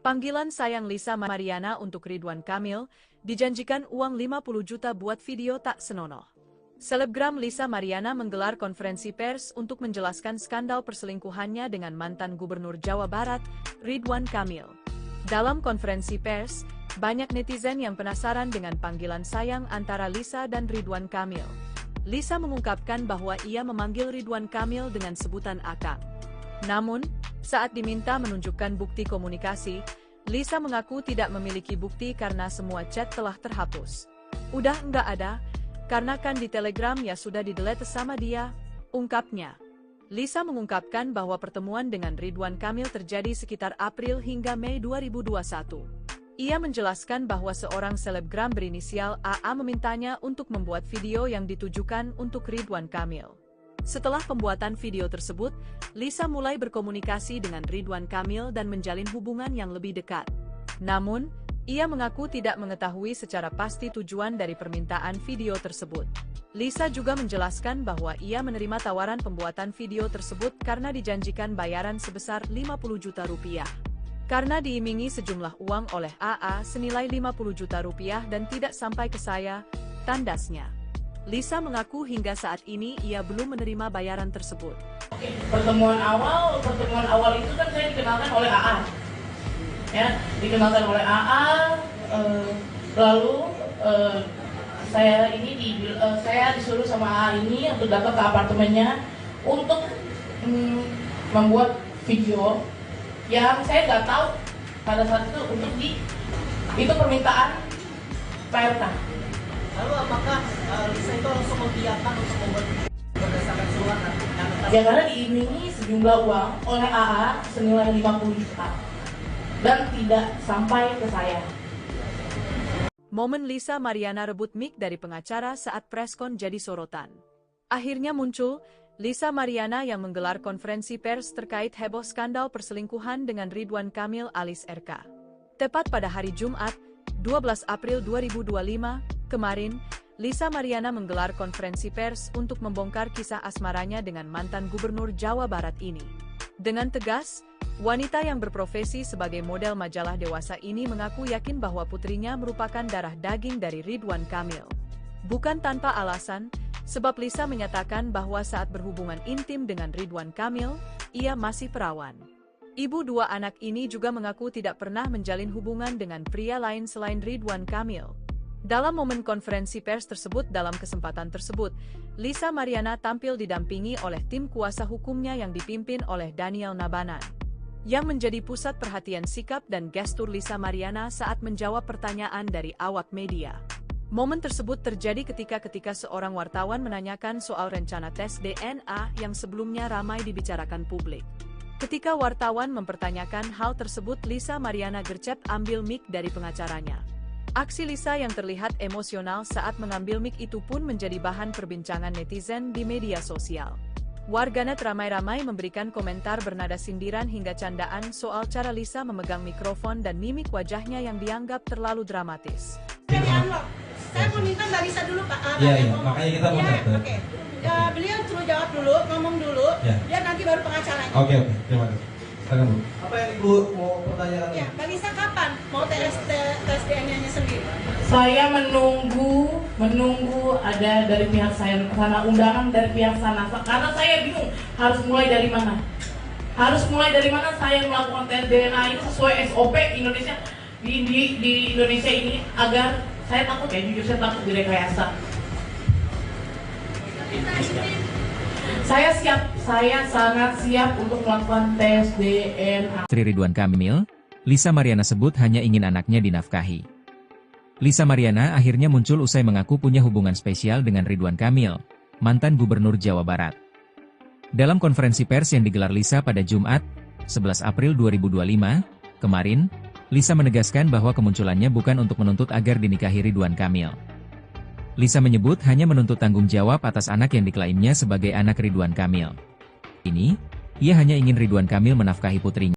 Panggilan sayang Lisa Mariana untuk Ridwan Kamil, dijanjikan uang 50 juta buat video tak senonoh. Selebgram Lisa Mariana menggelar konferensi pers untuk menjelaskan skandal perselingkuhannya dengan mantan gubernur Jawa Barat, Ridwan Kamil. Dalam konferensi pers, banyak netizen yang penasaran dengan panggilan sayang antara Lisa dan Ridwan Kamil. Lisa mengungkapkan bahwa ia memanggil Ridwan Kamil dengan sebutan Akang. Namun, saat diminta menunjukkan bukti komunikasi, Lisa mengaku tidak memiliki bukti karena semua chat telah terhapus. "Udah nggak ada, karena kan di Telegram ya sudah di-delete sama dia," ungkapnya. Lisa mengungkapkan bahwa pertemuan dengan Ridwan Kamil terjadi sekitar April hingga Mei 2021. Ia menjelaskan bahwa seorang selebgram berinisial AA memintanya untuk membuat video yang ditujukan untuk Ridwan Kamil. Setelah pembuatan video tersebut, Lisa mulai berkomunikasi dengan Ridwan Kamil dan menjalin hubungan yang lebih dekat. Namun, ia mengaku tidak mengetahui secara pasti tujuan dari permintaan video tersebut. Lisa juga menjelaskan bahwa ia menerima tawaran pembuatan video tersebut karena dijanjikan bayaran sebesar 50 juta rupiah. Karena diimingi sejumlah uang oleh AA senilai 50 juta rupiah dan tidak sampai ke saya, tandasnya. Lisa mengaku hingga saat ini ia belum menerima bayaran tersebut. Pertemuan awal itu kan saya dikenalkan oleh AA. Ya, dikenalkan oleh AA, lalu saya disuruh sama AA ini untuk datang ke apartemennya untuk membuat video yang saya nggak tahu pada saat itu itu permintaan PRK. Lalu apakah Lisa itu langsung mengiyakan untuk membuat berdasarkan surat Ya karena diimingi sejumlah uang oleh AA senilai 50 juta dan tidak sampai ke saya. Momen Lisa Mariana rebut mic dari pengacara saat preskon jadi sorotan. Akhirnya muncul Lisa Mariana yang menggelar konferensi pers terkait heboh skandal perselingkuhan dengan Ridwan Kamil alias RK. Tepat pada hari Jumat, 12 April 2025, kemarin, Lisa Mariana menggelar konferensi pers untuk membongkar kisah asmaranya dengan mantan gubernur Jawa Barat ini. Dengan tegas, wanita yang berprofesi sebagai model majalah dewasa ini mengaku yakin bahwa putrinya merupakan darah daging dari Ridwan Kamil. Bukan tanpa alasan, sebab Lisa menyatakan bahwa saat berhubungan intim dengan Ridwan Kamil, ia masih perawan. Ibu dua anak ini juga mengaku tidak pernah menjalin hubungan dengan pria lain selain Ridwan Kamil. Dalam momen konferensi pers tersebut, dalam kesempatan tersebut, Lisa Mariana tampil didampingi oleh tim kuasa hukumnya yang dipimpin oleh Daniel Nabanan, yang menjadi pusat perhatian sikap dan gestur Lisa Mariana saat menjawab pertanyaan dari awak media. Momen tersebut terjadi ketika seorang wartawan menanyakan soal rencana tes DNA yang sebelumnya ramai dibicarakan publik. Ketika wartawan mempertanyakan hal tersebut, Lisa Mariana gercep ambil mic dari pengacaranya. Aksi Lisa yang terlihat emosional saat mengambil mic itu pun menjadi bahan perbincangan netizen di media sosial. Warganet ramai-ramai memberikan komentar bernada sindiran hingga candaan soal cara Lisa memegang mikrofon dan mimik wajahnya yang dianggap terlalu dramatis. Saya mau minta Mbak Lisa dulu Pak. Iya, makanya kita mau datang. Oke. Beliau suruh jawab dulu, ngomong dulu, dia nanti baru pengacaranya. Oke, terima kasih. Silakan Bu. Apa yang Ibu mau pertanyakan? Ya, Mbak Lisa kapan mau tes DNA-nya sendiri? Saya menunggu ada dari pihak saya sana, undangan dari pihak sana, karena saya bingung harus mulai dari mana. Saya melakukan tes DNA ini sesuai SOP Indonesia di Indonesia ini, agar saya takut jujur saya takut direkayasa. Saya sangat siap untuk melakukan tes DNA. Istri Ridwan Kamil, Lisa Mariana sebut hanya ingin anaknya dinafkahi. Lisa Mariana akhirnya muncul usai mengaku punya hubungan spesial dengan Ridwan Kamil, mantan gubernur Jawa Barat. Dalam konferensi pers yang digelar Lisa pada Jumat, 11 April 2025, kemarin, Lisa menegaskan bahwa kemunculannya bukan untuk menuntut agar dinikahi Ridwan Kamil. Lisa menyebut hanya menuntut tanggung jawab atas anak yang diklaimnya sebagai anak Ridwan Kamil. Ini, ia hanya ingin Ridwan Kamil menafkahi putrinya.